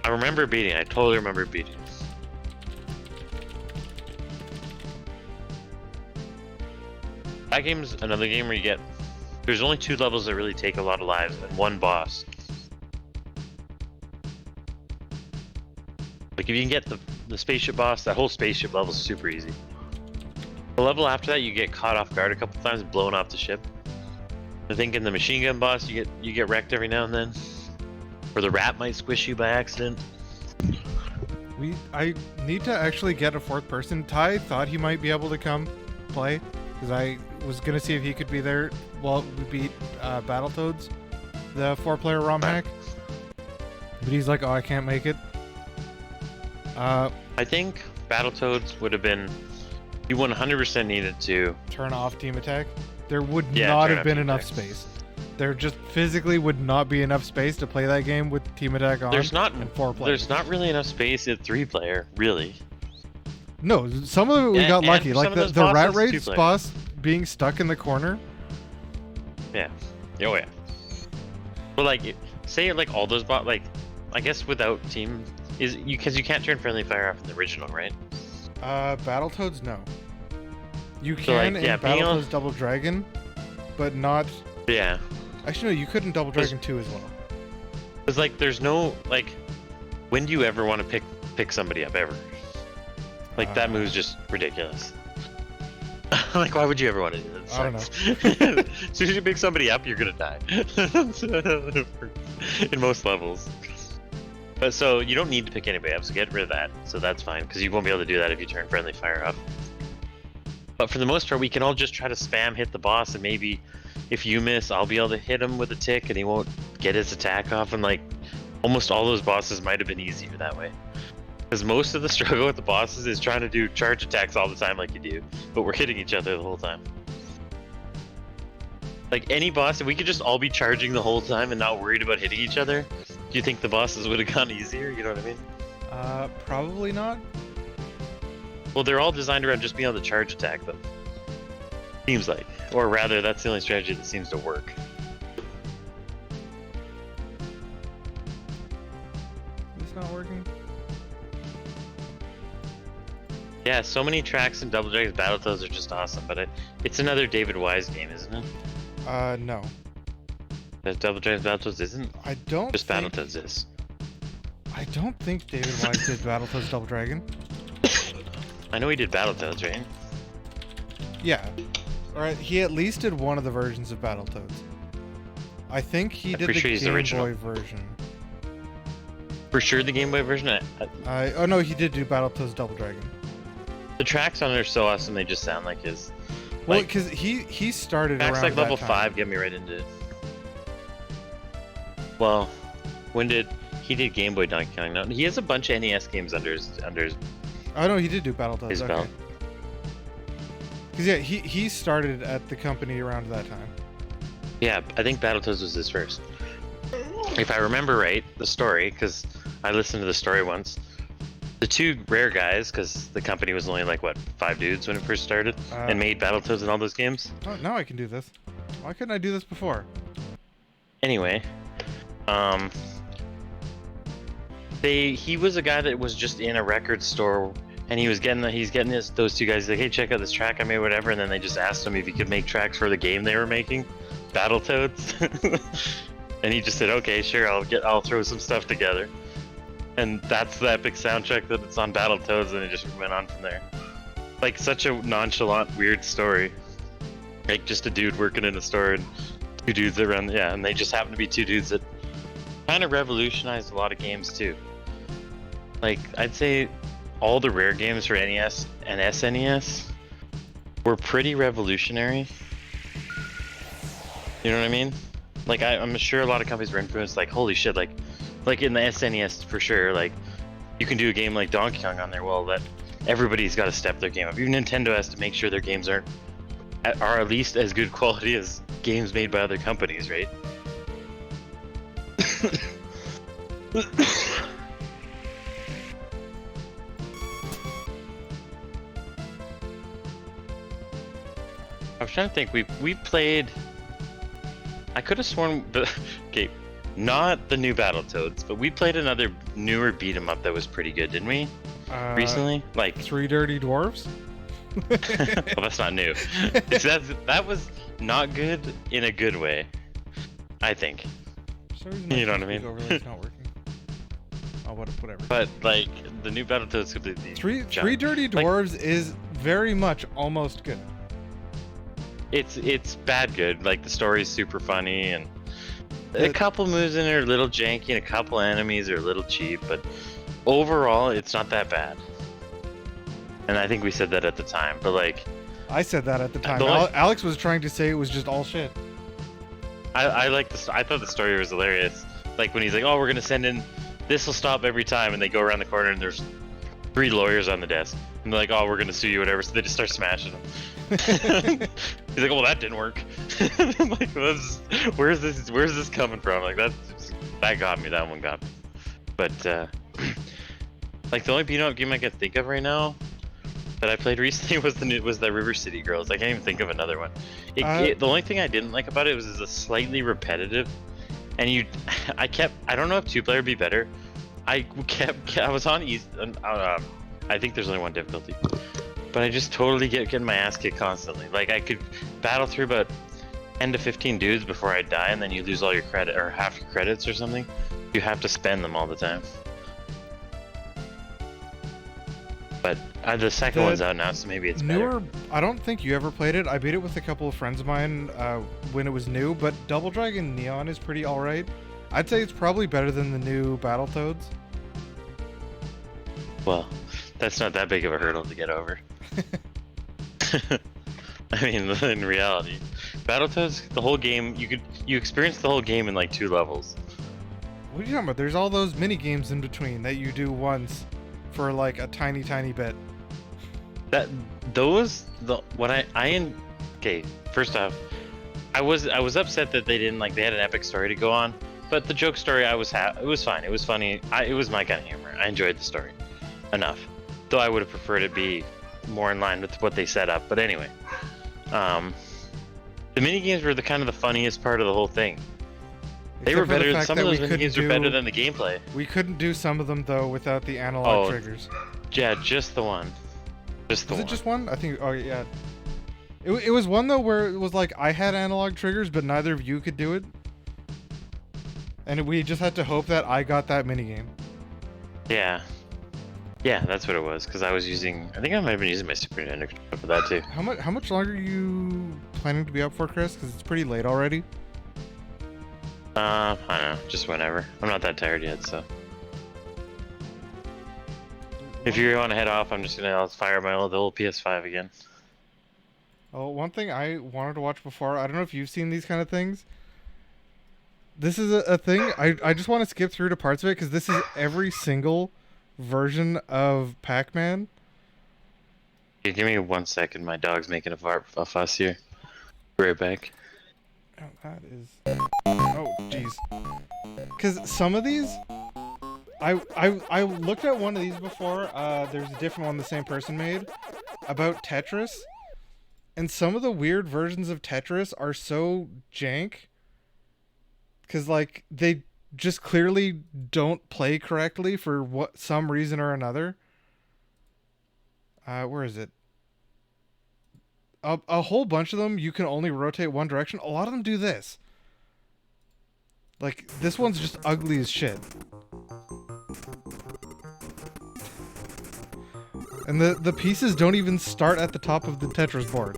I remember beating it. I totally remember beating it. That game's another game where you get... There's only 2 levels that really take a lot of lives and 1 boss. Like if you can get the spaceship boss, that whole spaceship level is super easy. The level after that, you get caught off guard a couple times, blown off the ship. I think in the machine gun boss, you get wrecked every now and then, or the rat might squish you by accident. I need to actually get a 4th person. Ty thought he might be able to come play because I was gonna see if he could be there while we beat Battletoads, the 4-player ROM hack. But he's like, oh, I can't make it. I think Battletoads would have been... You 100% needed to... Turn off team attack. There would Yeah, not turn have off been team enough attack. space. There just physically would not be enough space to play that game with team attack on. There's not... and 4 players. There's not really enough space at 3-player, really. No, some of it we Yeah, got and lucky. for Like some of the those rat bosses, race 2-player. boss being stuck in the corner. Yeah. Oh yeah. But like, say like all those like, I guess without team because you can't turn friendly fire off in the original, right? Battletoads, no. You So, like, can yeah, in being able- Battletoads Double Dragon, but not. Yeah. Actually, no, you could in Double 'Cause- Dragon 2 as well. Cause like, there's no like, when do you ever want to pick somebody up ever? Like that move's just ridiculous. Like, why would you ever want to do that? I don't know. As soon as you pick somebody up, you're gonna die. In most levels. But so you don't need to pick anybody up, so get rid of that. So that's fine, because you won't be able to do that if you turn friendly fire up. But for the most part, we can all just try to spam hit the boss, and maybe if you miss, I'll be able to hit him with a tick, and he won't get his attack off. And like, almost all those bosses might have been easier that way. Because most of the struggle with the bosses is trying to do charge attacks all the time like you do, but we're hitting each other the whole time. Like any boss, if we could just all be charging the whole time and not worried about hitting each other, do you think the bosses would have gone easier? You know what I mean? Probably not. Well, they're all designed around just being able to charge attack them. Seems like. Or rather, that's the only strategy that seems to work. Is this not working? Yeah, so many tracks in Double Dragon's Battletoads are just awesome, but it's another David Wise game, isn't it? No. The Double Dragon's Battletoads isn't? I don't Just think... Battletoads is. I don't think David Wise did Battletoads Double Dragon. I know he did Battletoads, right? Yeah. Alright, he at least did one of the versions of Battletoads. I think he did the Game Boy version. For sure the Game Boy version? Oh no, he did do Battletoads Double Dragon. The tracks on it are so awesome, they just sound like his... Well, because he started tracks around like level that 5 get me right into it. Well, when did... He did Game Boy Donkey Kong. No, he has a bunch of NES games under his Oh no, he did do Battletoads. His belt. Because yeah, he started at the company around that time. Yeah, I think Battletoads was his first. If I remember right, the story, because I listened to the story once, the two rare guys, because the company was only like, what, 5 dudes when it first started, and made Battletoads and all those games? Oh, now I can do this. Why couldn't I do this before? Anyway, he was a guy that was just in a record store, and he's getting those two guys like, hey, check out this track I made, whatever, and then they just asked him if he could make tracks for the game they were making, Battletoads. And he just said, okay, sure, I'll throw some stuff together. And that's the epic soundtrack that it's on Battletoads, and it just went on from there. Like, such a nonchalant, weird story. Like, just a dude working in a store, and two dudes that run, yeah, and they just happen to be two dudes that kind of revolutionized a lot of games, too. Like, I'd say all the rare games for NES and SNES were pretty revolutionary. You know what I mean? Like, I'm sure a lot of companies were influenced, like, holy shit, like in the SNES for sure, like, you can do a game like Donkey Kong on there, well, that everybody's got to step their game up. Even Nintendo has to make sure their games are at least as good quality as games made by other companies, right? I was trying to think, we played... I could have sworn, okay, not the new Battletoads, but we played another newer beat 'em up that was pretty good, didn't we? Recently, like Three Dirty Dwarves. Well, that's not new. That was not good in a good way, I think. You know what I mean? Overlay's not working. Oh, whatever. But like the new Battletoads completely. Three Dirty Dwarves is very much almost good. It's bad good. Like the story's super funny, and a couple moves in it are a little janky, and a couple enemies are a little cheap, but overall it's not that bad. And I think we said that at the time, but like I said that at the time. Alex was trying to say it was just all shit. I like I thought the story was hilarious. Like when he's like, "Oh, we're gonna send in. This will stop every time," and they go around the corner and there's 3 lawyers on the desk, and they're like, "Oh, we're gonna sue you, whatever." So they just start smashing them. He's like, "Well, that didn't work." I'm like, where's this coming from? Like that got me. That one got me. But like the only beat 'em up game I can think of right now that I played recently was the River City Girls. I can't even think of another one. The only thing I didn't like about it was it's slightly repetitive, and I don't know if 2-player would be better. I was on easy. I think there's only one difficulty, but I just totally getting my ass kicked constantly. Like I could battle through about 10 to 15 dudes before I die, and then you lose all your credit or half your credits or something. You have to spend them all the time. But The second one's out now, so maybe it's newer. better. I don't think you ever played it. I beat it with a couple of friends of mine when it was new, but Double Dragon Neon is pretty alright. I'd say it's probably better than the new Battletoads. Well, that's not that big of a hurdle to get over. I mean, in reality, Battletoads, the whole game, you experience the whole game in like 2 levels. What are you talking about? There's all those mini games in between that you do once for like a tiny bit. Okay, first off, I was upset that they didn't they had an epic story to go on, but the joke story it was fine. It was funny. It was my kind of humor. I enjoyed the story enough, though I would have preferred it be more in line with what they set up. But anyway, the mini games were the kind of the funniest part of the whole thing. They were better. Some of those mini games were better than the gameplay. We couldn't do some of them though without the analog triggers. Yeah, just the one. Was it just one? I think. Oh yeah. It was one though where it was like I had analog triggers, but neither of you could do it, and we just had to hope that I got that minigame. Yeah. Yeah, that's what it was. Because I was using. I think I might have been using my Super Nintendo controller for that too. How much longer are you planning to be up for, Chris? Because it's pretty late already. I don't know. Just whenever. I'm not that tired yet, so. If you want to head off, I'll fire my old PS5 again. Oh, one thing I wanted to watch before, I don't know if you've seen these kind of things. This is a thing, I just want to skip through to parts of it, because this is every single version of Pac-Man. Okay, give me 1 second, my dog's making a fuss here. Be right back. Oh, that is... Oh, jeez. Because some of these... I looked at one of these before, there's a different one the same person made, about Tetris. And some of the weird versions of Tetris are so jank. Because, they just clearly don't play correctly for some reason or another. Where is it? A whole bunch of them, you can only rotate one direction. A lot of them do this. This one's just ugly as shit. And the pieces don't even start at the top of the Tetris board.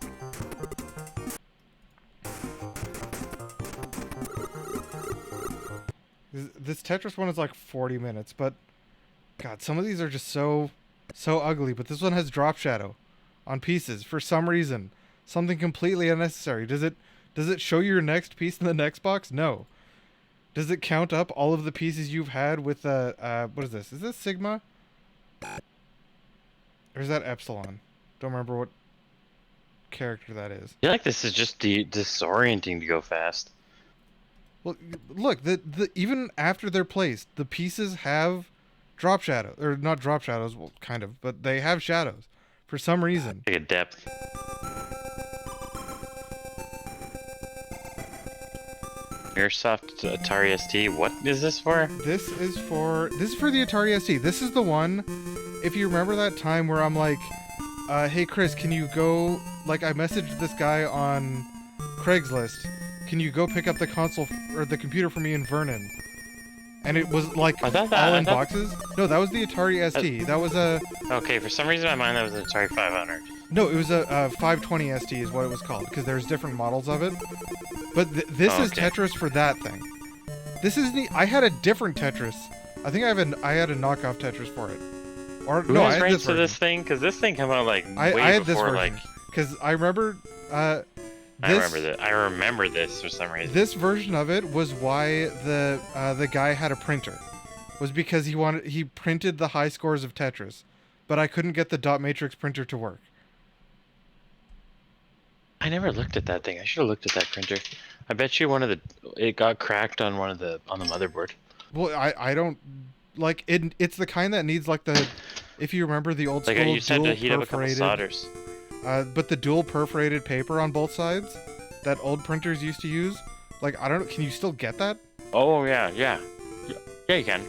This Tetris one is like 40 minutes, but God, some of these are just so ugly. But this one has drop shadow on pieces for some reason. Something completely unnecessary. Does it show your next piece in the next box? No. Does it count up all of the pieces you've had with what is this? Is this Sigma? Or is that Epsilon? Don't remember what character that is. I feel like this is just disorienting to go fast. Well, look, the even after they're placed, the pieces have drop shadow, or not drop shadows, well, kind of, but they have shadows for some reason. Like a depth. Airsoft Atari ST. What is this for? This is for the Atari ST. This is the one. If you remember that time where I'm like, hey Chris, can you go? I messaged this guy on Craigslist. Can you go pick up the console or the computer for me in Vernon? And it was all in boxes. No, that was the Atari ST. That was a. Okay, for some reason in my mind that was an Atari 500. No, it was a 520 ST is what it was called, because there's different models of it. But this is Tetris for that thing. This is neat. I had a different Tetris. I think I had a knockoff Tetris for it. Or Who no, has I had rights this to version. this thing? Because this thing came out way I had before this version. Because I remember. I remember this for some reason. This version of it was why the guy had a printer, was because he printed the high scores of Tetris, but I couldn't get the dot matrix printer to work. I never looked at that thing. I should have looked at that printer. I bet you it got cracked on on the motherboard. Well, I don't like it. It's the kind that needs if you remember the old school I used to have to heat up a couple perforated, solders. But the dual perforated paper on both sides that old printers used to use. I don't know. Can you still get that? Oh yeah, you can.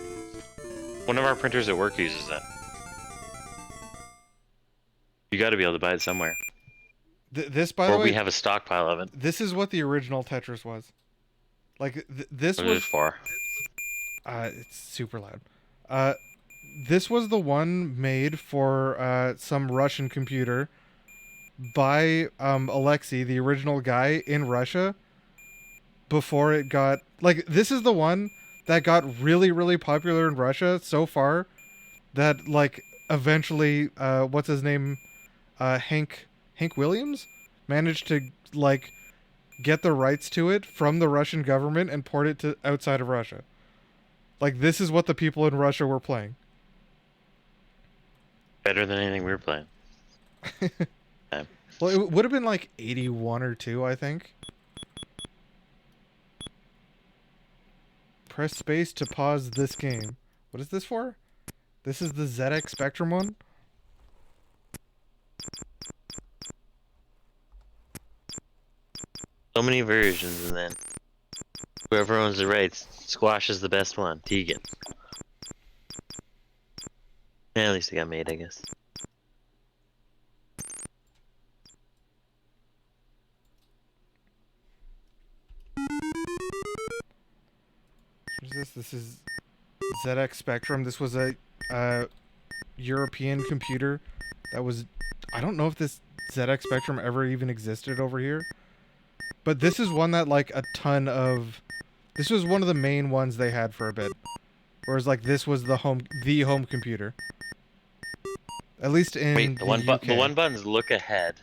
One of our printers at work uses that. You got to be able to buy it somewhere. This, by the way, or we have a stockpile of it. This is what the original Tetris was. This What was is it for? It's super loud. this was the one made for some Russian computer by Alexei, the original guy in Russia, before it got like this is the one that got really really popular in Russia so far that like eventually what's his name Hank Williams managed to like get the rights to it from the Russian government and port it to outside of Russia. Like this is what the people in Russia were playing. Better than anything we were playing. Well, it would have been like 81 or 2, I think. Press space to pause this game. What is this for? This is the ZX Spectrum one? So many versions, and then whoever owns the rights squashes the best one. Tegan. Yeah, at least it got made, I guess. What is this? This is ZX Spectrum. This was a European computer that was... I don't know if this ZX Spectrum ever even existed over here. But this is one that, like, a ton of... This was one of the main ones they had for a bit. Whereas, like, this was the home computer. At least in Wait, the one button's look ahead.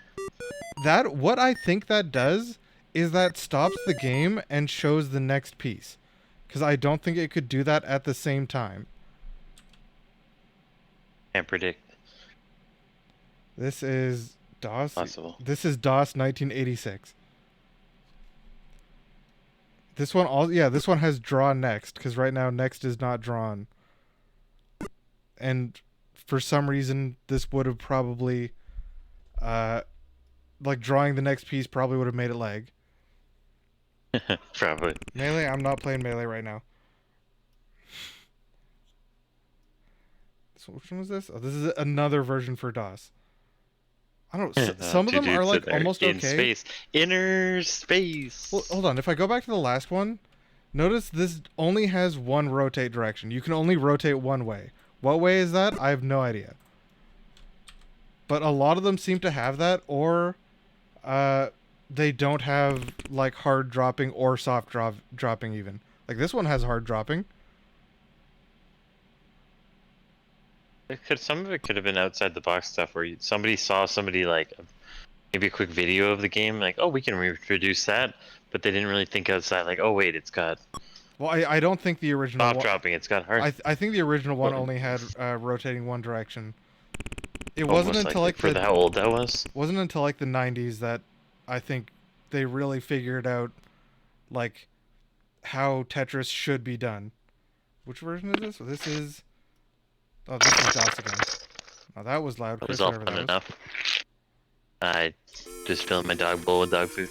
That, what I think that does is that stops the game and shows the next piece. Because I don't think it could do that at the same time. Can't predict. This is DOS. Possible. This is DOS 1986. This one this one has draw next, because right now next is not drawn. And for some reason this would have probably like drawing the next piece probably would have made it lag. Probably. Melee, I'm not playing Melee right now. So which one was this? Oh, this is another version for DOS. I don't know. Some of them are like almost okay. Space. Inner space. Well, hold on. If I go back to the last one, notice this only has one rotate direction. You can only rotate one way. What way is that? I have no idea. But a lot of them seem to have that, or they don't have like hard dropping or soft dropping even. Like this one has hard dropping. Some of it could have been outside the box stuff where somebody saw somebody like maybe a quick video of the game, like, oh, we can reproduce that, but they didn't really think outside, like, oh wait, it's got. Well, I don't think the original soft dropping. It's got hard. I think the original one only had rotating one direction. It wasn't until like for how old that was. Wasn't until like the 90s that I think they really figured out like how Tetris should be done. Which version is this? So this is. Oh, this is DOS again. Oh, that was loud. That was all fun enough. I just filling my dog bowl with dog food.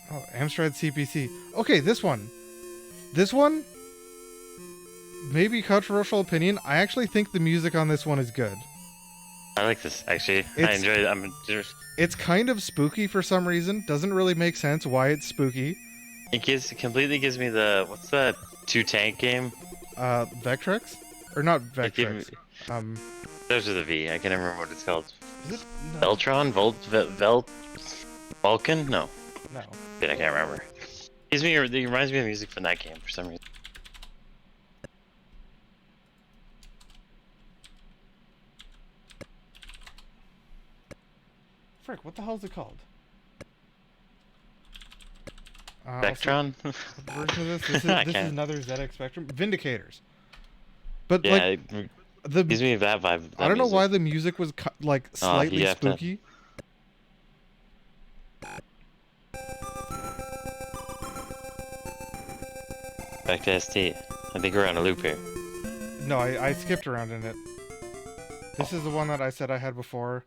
Oh, Amstrad CPC. Okay, this one. This one, maybe controversial opinion, I actually think the music on this one is good. I like this, actually. I enjoy it. It's kind of spooky for some reason. Doesn't really make sense why it's spooky. It completely gives me the... What's that 2-tank game? Vectrex? Or not Vectrex. Those are the V. I can't remember what it's called. Is it? No. Veltron? Vulcan? No. No. I can't remember. It reminds me of music from that game for some reason. Frick, what the hell is it called? Vectron? What version of this? This is another ZX Spectrum. Vindicators. But yeah, like, it gives me that vibe. I don't know why the music was like slightly spooky. Back to ST. I think we're on a loop here. No, I skipped around in it. This is the one that I said I had before.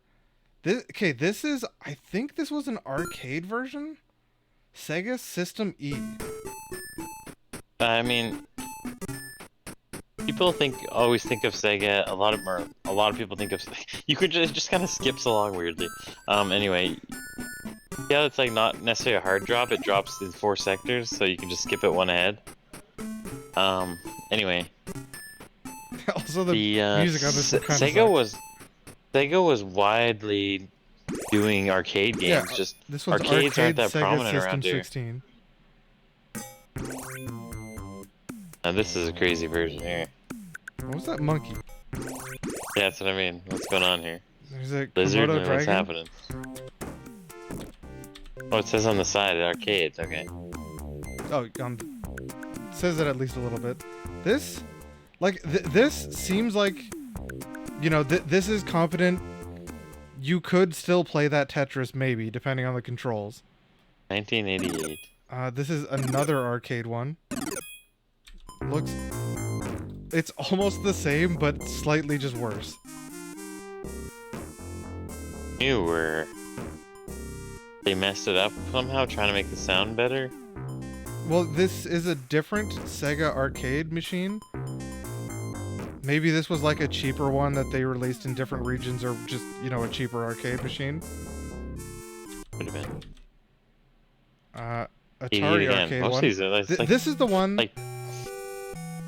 This is, I think this was an arcade version? Sega System E. I mean, people always think of Sega. A lot of people think of. You could just kind of skips along weirdly. Anyway, yeah, it's like not necessarily a hard drop. It drops in 4 sectors, so you can just skip it one ahead. Anyway. Also, the music on this kind Sega was widely doing arcade games. Yeah, just this one's arcades aren't Arcade that Sega prominent System around here. 16. Now this is a crazy version here. What was that monkey? Yeah, that's what I mean. What's going on here? There's a Lizard? Komodo What's dragon. happening? Oh, it says on the side, arcades. Okay. Oh, it says it at least a little bit. This, like, this seems like, you know, this is competent. You could still play that Tetris, maybe, depending on the controls. 1988. This is another arcade one. Looks... It's almost the same, but slightly just worse. Newer. They messed it up somehow, trying to make the sound better. Well, this is a different Sega arcade machine. Maybe this was like a cheaper one that they released in different regions, or just, you know, a cheaper arcade machine. Would have been. Atari arcade Most one. of these are like, This is the one. like,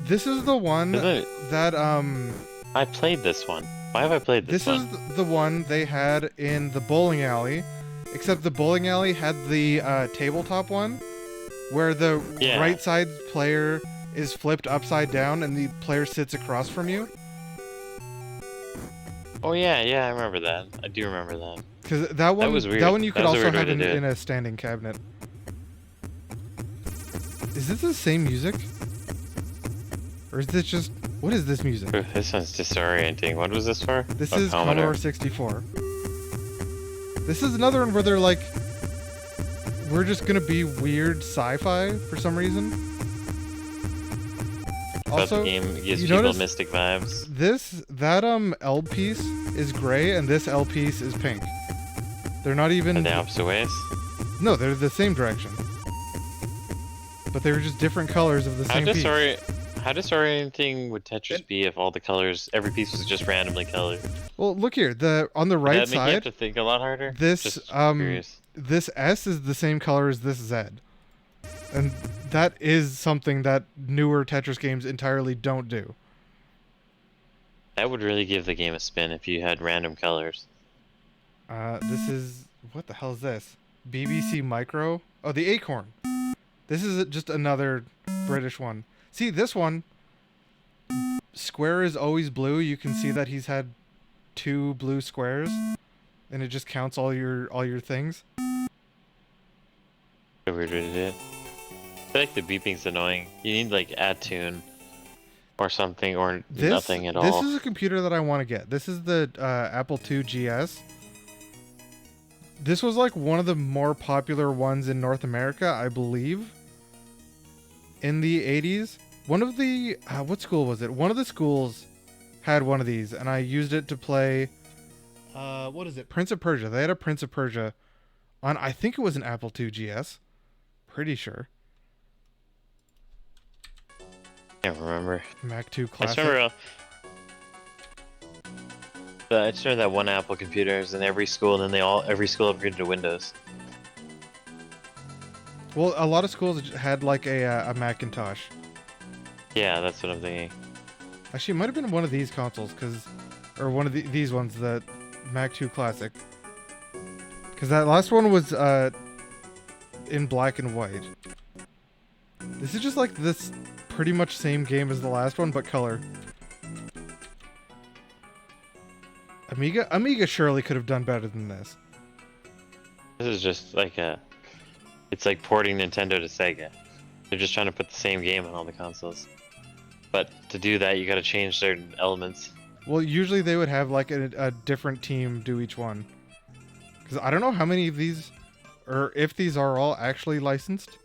this is the one isn't it? that I played this one. Why have I played this one? This is the one they had in the bowling alley, except the bowling alley had the tabletop one, where the right side player is flipped upside down and the player sits across from you. Oh yeah, I remember that. I do remember that. Because that one was weird. That one you could That was a also weird way have to do it. in a standing cabinet. Is this the same music? Or is this just... What is this music? Ooh, this one's disorienting. What was this for? This Oh, is Commodore 64. This is another one where they're like... We're just gonna be weird sci-fi for some reason. Also, the game gives you people notice mystic vibes. that L piece is gray and this L piece is pink. They're not even... In the opposite ways? No, they're the same direction. But they were just different colors of the same piece. How disorienting would Tetris be if all the colors, every piece was just randomly colored? Well, look here. On the right Would that make you have side, to think a lot harder? this Just curious. this S is the same color as this Z, and that is something that newer Tetris games entirely don't do. That would really give the game a spin if you had random colors. This is... What the hell is this? BBC Micro? Oh, the Acorn. This is just another British one. See, this one, square is always blue. You can see that he's had 2 blue squares, and it just counts all your things. A weird way to do it. I feel like the beeping's annoying. You need like add tune or something, or nothing at all. This is a computer that I want to get. This is the Apple II GS. This was like one of the more popular ones in North America, I believe, in the 80s. One of the... what school was it? One of the schools had one of these, and I used it to play... what is it? Prince of Persia. They had a Prince of Persia on... I think it was an Apple II GS. Pretty sure. Can't remember. Mac 2 I Classic. just remember that one Apple computers in every school, and then every school upgraded to Windows. Well, a lot of schools had like a Macintosh. Yeah, that's what I'm thinking. Actually, it might have been one of these consoles, or one of these ones, the Mac 2 Classic. Because that last one was in black and white. This is just like this pretty much same game as the last one, but color. Amiga surely could have done better than this. This is just like it's like porting Nintendo to Sega. They're just trying to put the same game on all the consoles. But to do that, you gotta change certain elements. Well, usually they would have like a different team do each one. Because I don't know how many of these, or if these are all actually licensed.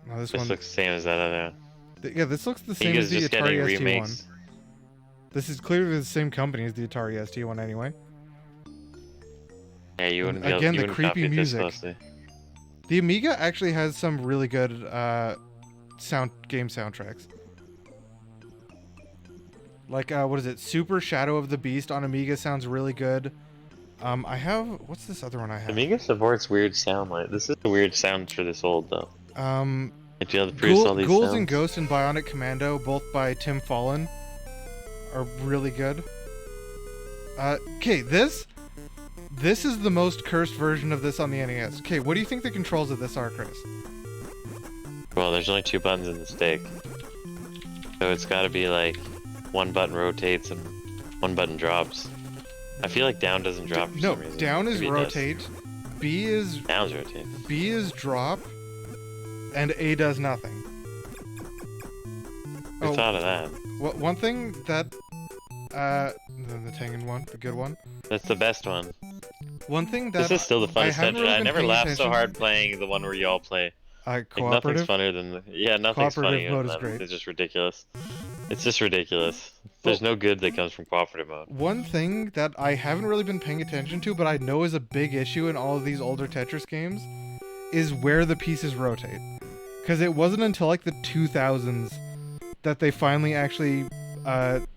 No, this one looks the same as that other one. Yeah, this looks the same as the just Atari getting ST remakes. one. This is clearly the same company as the Atari ST one anyway. Yeah, you wouldn't Again, be able, the you wouldn't creepy copy it this music. closely. The Amiga actually has some really good game soundtracks. Like, what is it? Super Shadow of the Beast on Amiga sounds really good. I have... What's this other one I have? Amiga supports weird sound. Like this is a weird sound for this old though. I'd be able to produce all these Ghouls sounds. and Ghosts and Bionic Commando, both by Tim Fallon, are really good. Okay, this is the most cursed version of this on the NES. Okay, what do you think the controls of this are, Chris? Well, there's only 2 buttons in the stick. So it's gotta be like 1 button rotates and 1 button drops. I feel like down doesn't drop for some reason. Down is Maybe it rotate, does. B is Down's rotate. B is drop, and A does nothing. Who thought of that? One thing that the Tengen one, the good one. That's the best one. One thing that This is still the I funnest haven't dungeon. really I been never paying laughed so attention- hard playing the one where y'all play. Like, nothing's cooperative. funnier than nothing's Cooperative funnier mode than is that. great. It's just ridiculous. It's just ridiculous. There's no good that comes from cooperative mode. One thing that I haven't really been paying attention to, but I know is a big issue in all of these older Tetris games, is where the pieces rotate. Because it wasn't until like the 2000s that they finally actually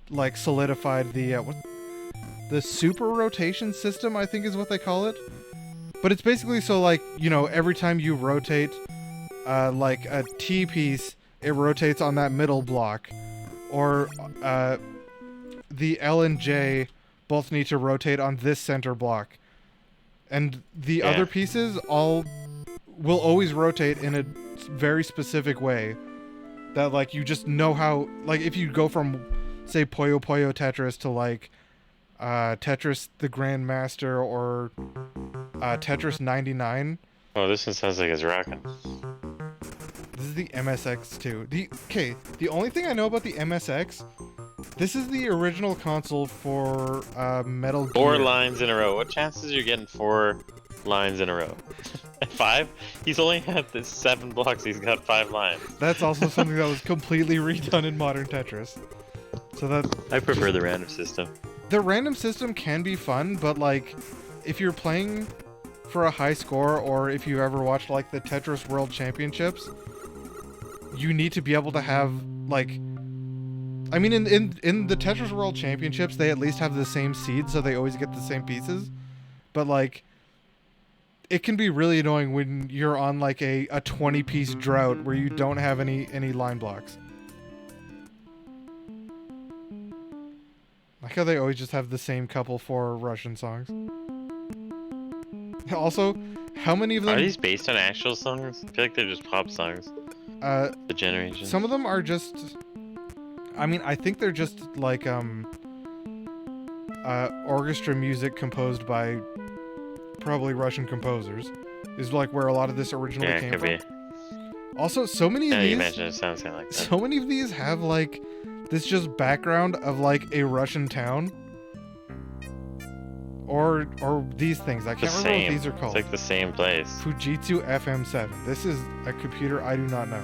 like solidified the super rotation system, I think is what they call it. But it's basically so like, you know, every time you rotate like a T piece, it rotates on that middle block. Or the L and J both need to rotate on this center block. And the other pieces will always rotate in a very specific way. That like you just know how, like if you go from say Puyo Puyo Tetris to like Tetris the Grandmaster or Tetris 99. Oh, this one sounds like it's rocking. This is the MSX2. The only thing I know about the MSX, this is the original console for Metal Gear. 4 lines in a row. What chances you're getting 4 lines in a row? 5? He's only had this 7 blocks. He's got 5 lines. That's also something that was completely redone in modern Tetris. So that I prefer the random system. the random system can be fun, but like if you're playing for a high score, or if you ever watched like the Tetris World Championships, you need to be able to have like, I mean in the Tetris World Championships they at least have the same seeds, so they always get the same pieces. But like it can be really annoying when you're on like a 20-piece drought where you don't have any line blocks. Like how they always just have the same couple for Russian songs. Also, how many of them... Are these based on actual songs? I feel like they're just pop songs. The generation. Some of them are just... I mean, I think they're just like orchestra music composed by probably Russian composers. Is like where a lot of this originally came from. Also, so many of Yeah, these... you mentioned it sounds kind of like that. So many of these have like this just background of like a Russian town. Or these things. I can't remember what these are called. It's like the same place. Fujitsu FM7. This is a computer I do not know.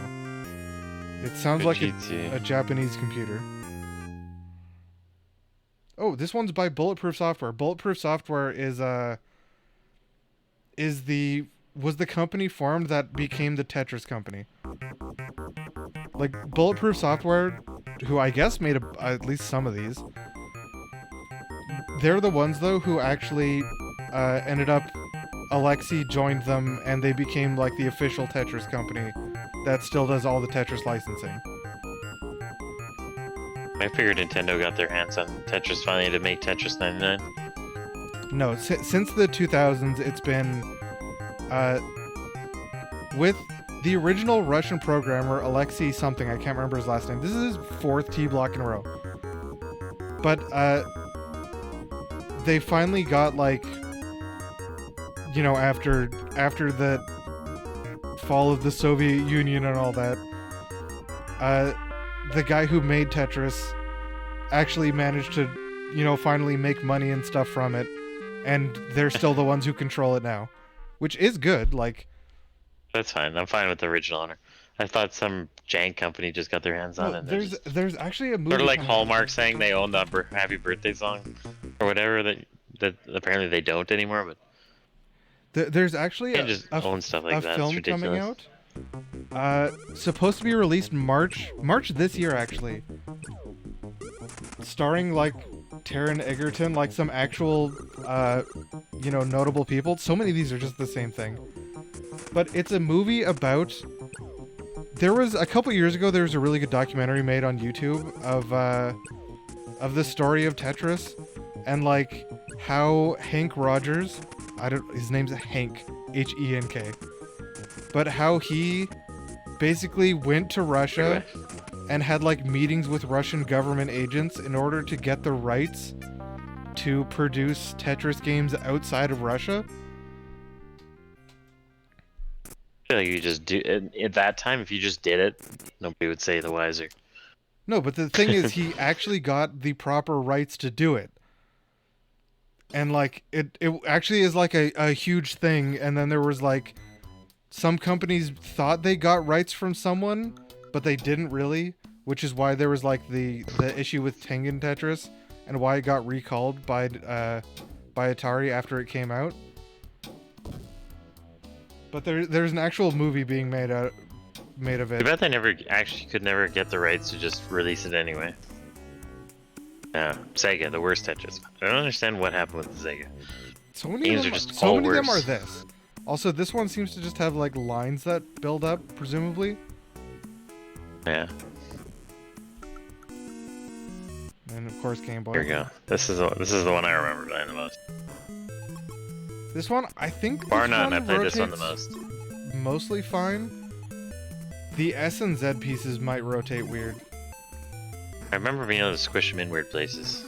It sounds like a Japanese computer. Oh, this one's by Bulletproof Software. Bulletproof Software was the company formed that became the Tetris company. Like Bulletproof Software, who I guess made at least some of these. They're the ones though who actually ended up. Alexei joined them, and they became like the official Tetris company that still does all the Tetris licensing. I figured Nintendo got their hands on Tetris finally to make Tetris 99. No, since the 2000s, it's been with the original Russian programmer Alexei something. I can't remember his last name. This is his 4th T block in a row. But they finally got like, you know, after the fall of the Soviet Union and all that, the guy who made Tetris actually managed to, you know, finally make money and stuff from it, and they're still the ones who control it now, which is good. Like, that's fine. I'm fine with the original owner. I thought some jank company just got their hands on it. There's actually a movie sort of like Hallmark saying they own that Happy Birthday song or whatever that apparently they don't anymore, but. There's actually own stuff like that. Film coming out. Supposed to be released March this year actually. Starring like Taron Egerton, like some actual you know, notable people. So many of these are just the same thing. But it's a movie about There was a couple years ago. There was a really good documentary made on YouTube of the story of Tetris, and like how Hank Rogers, his name's Hank, Henk, but how he basically went to Russia and had like meetings with Russian government agents in order to get the rights to produce Tetris games outside of Russia. I feel like you just do at that time. If you just did it, nobody would say the wiser. No, but the thing is, he actually got the proper rights to do it. And, like, it actually is, like, a huge thing. And then there was, like, some companies thought they got rights from someone, but they didn't really. Which is why there was, like, the issue with Tengen Tetris and why it got recalled by Atari after it came out. But there's an actual movie being made of it. I bet they could never get the rights to just release it anyway. Yeah, Sega, the worst Tetris. I don't understand what happened with the Sega. So many of them are this. Also, this one seems to just have like lines that build up, presumably. Yeah. And of course, Game Boy. Here we go. This is the one I remember playing the most. This one, I think. Bar none, I played this one the most. Mostly fine. The S and Z pieces might rotate weird. I remember being able to squish them in weird places.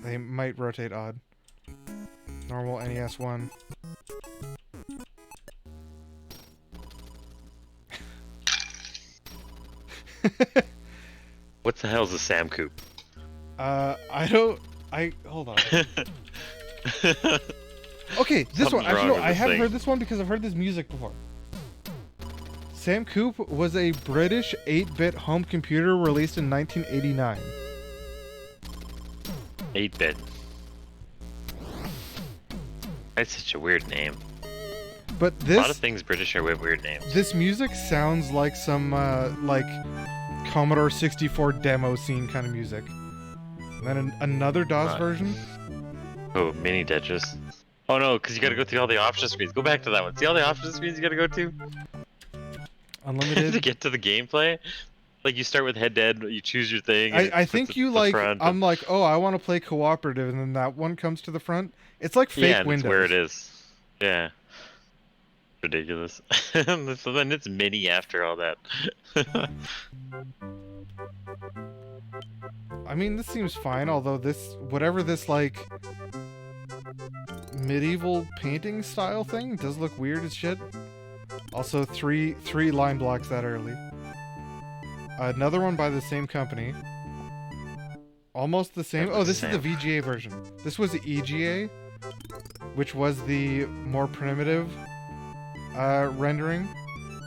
They might rotate odd. Normal NES 1. What the hell is a Sam Coop? Hold on. Okay, this one. Actually, no, I haven't heard this one because I've heard this music before. Sam Coop was a British 8-bit home computer released in 1989. 8-bit. That's such a weird name. But a lot of things British are with weird names. This music sounds like some like Commodore 64 demo scene kind of music. And then another DOS version. Oh, mini Tetris. Oh no, because you gotta go through all the option screens. Go back to that one. See all the option screens you gotta go to? Unlimited. To get to the gameplay? Like you start with head-to-head, you choose your thing. I think you like, I'm like, oh, I want to play cooperative, and then that one comes to the front. It's like fake Windows. Yeah, where it is. Yeah. Ridiculous. So then it's mini after all that. I mean, this seems fine, although whatever this, like, medieval painting style thing does look weird as shit. Also, three line blocks that early. Another one by the same company. Almost the same. Oh, this is the VGA version. This was the EGA, which was the more primitive rendering,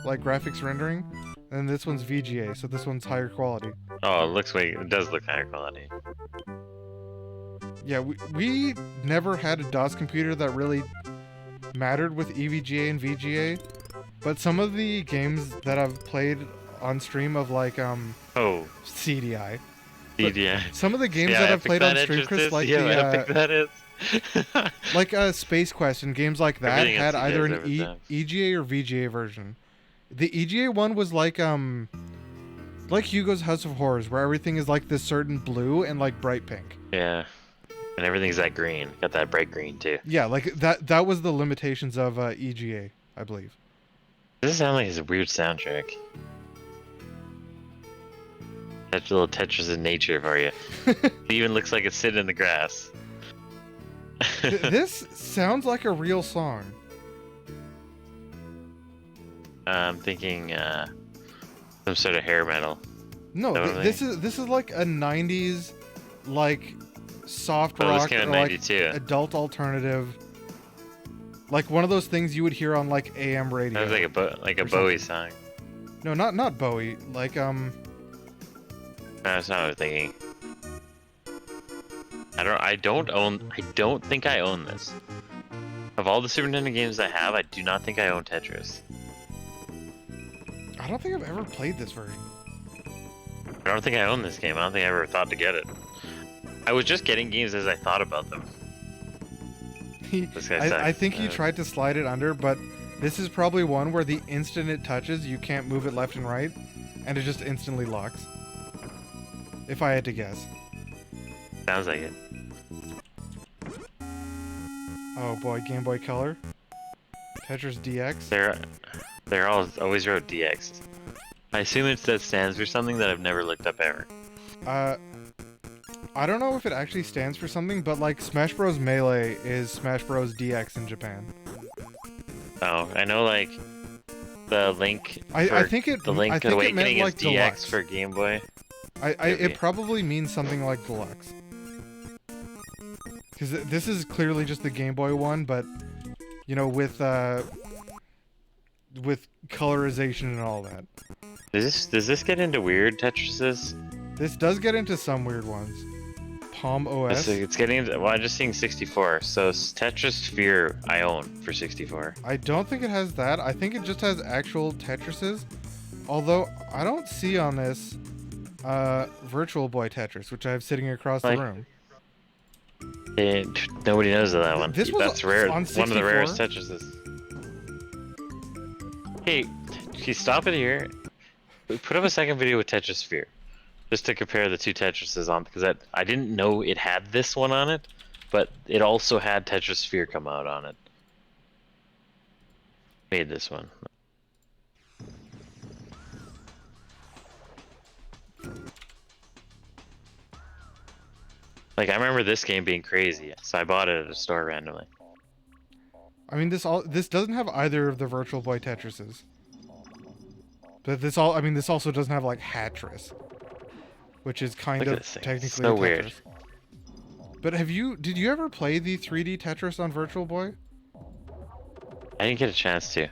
like graphics rendering. And this one's VGA, so this one's higher quality. Oh, it does look higher quality. Yeah, we never had a DOS computer that really mattered with EVGA and VGA, but some of the games that I've played on stream of like CDI. Some of the games that I've played on stream, Chris, like like Space Quest and games like that had either an EGA or VGA version. The EGA one was like Hugo's House of Horrors, where everything is like this certain blue and like bright pink. Yeah. And everything's that green. Got that bright green too. Yeah, like that was the limitations of EGA, I believe. Does this sound like it's a weird soundtrack? That little Tetris in nature for you. It even looks like it's sitting in the grass. This sounds like a real song. I'm thinking some sort of hair metal. No, this is like a 90s like soft rock or like adult alternative. Like one of those things you would hear on like AM radio. That was like a Bowie song. No, not Bowie. Like That's not what I'm thinking. I don't think I own this. Of all the Super Nintendo games I have, I do not think I own Tetris. I don't think I've ever played this version. I don't think I own this game. I don't think I ever thought to get it. I was just getting games as I thought about them. I think he tried to slide it under, but This is probably one where the instant it touches, you can't move it left and right, and it just instantly locks. If I had to guess. Sounds like it. Oh boy, Game Boy Color. Tetris DX. They're always wrote DX. I assume that stands for something that I've never looked up ever. I don't know if it actually stands for something, but like Smash Bros. Melee is Smash Bros. DX in Japan. Oh, I know like the Link. I think it. The Link I think Awakening it meant, like, is DX deluxe. for Game Boy. It probably means something like deluxe. Because this is clearly just the Game Boy one, but you know, with colorization and all that. Does this get into weird Tetrises? This does get into some weird ones. Palm OS. It's getting into. Well, I'm just seeing 64. So Tetris Sphere I own for 64. I don't think it has that. I think it just has actual Tetrises. Although I don't see on this Virtual Boy Tetris, which I have sitting across the room. Nobody knows of that one. That's rare. On 64? One of the rarest Tetrises. Hey, can you stop it here? Put up a second video with Tetris Sphere. Just to compare the two Tetrises on, because I didn't know it had this one on it, but it also had Tetris Sphere come out on it. Made this one. Like, I remember this game being crazy, so I bought it at a store randomly. I mean, this doesn't have either of the Virtual Boy Tetrises. But this also doesn't have like Hatris, which is kind of technically so a Tetris. weird. But did you ever play the 3D Tetris on Virtual Boy? I didn't get a chance to. I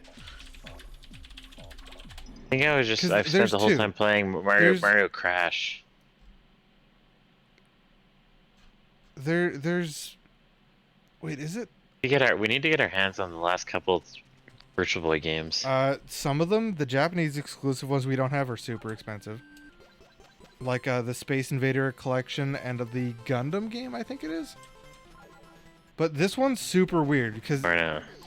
think I spent the whole time playing Mario Crash. Wait, is it? We need to get our hands on the last couple Virtual Boy games. Some of them, the Japanese exclusive ones we don't have, are super expensive. Like the Space Invader collection and the Gundam game, I think it is. But this one's super weird because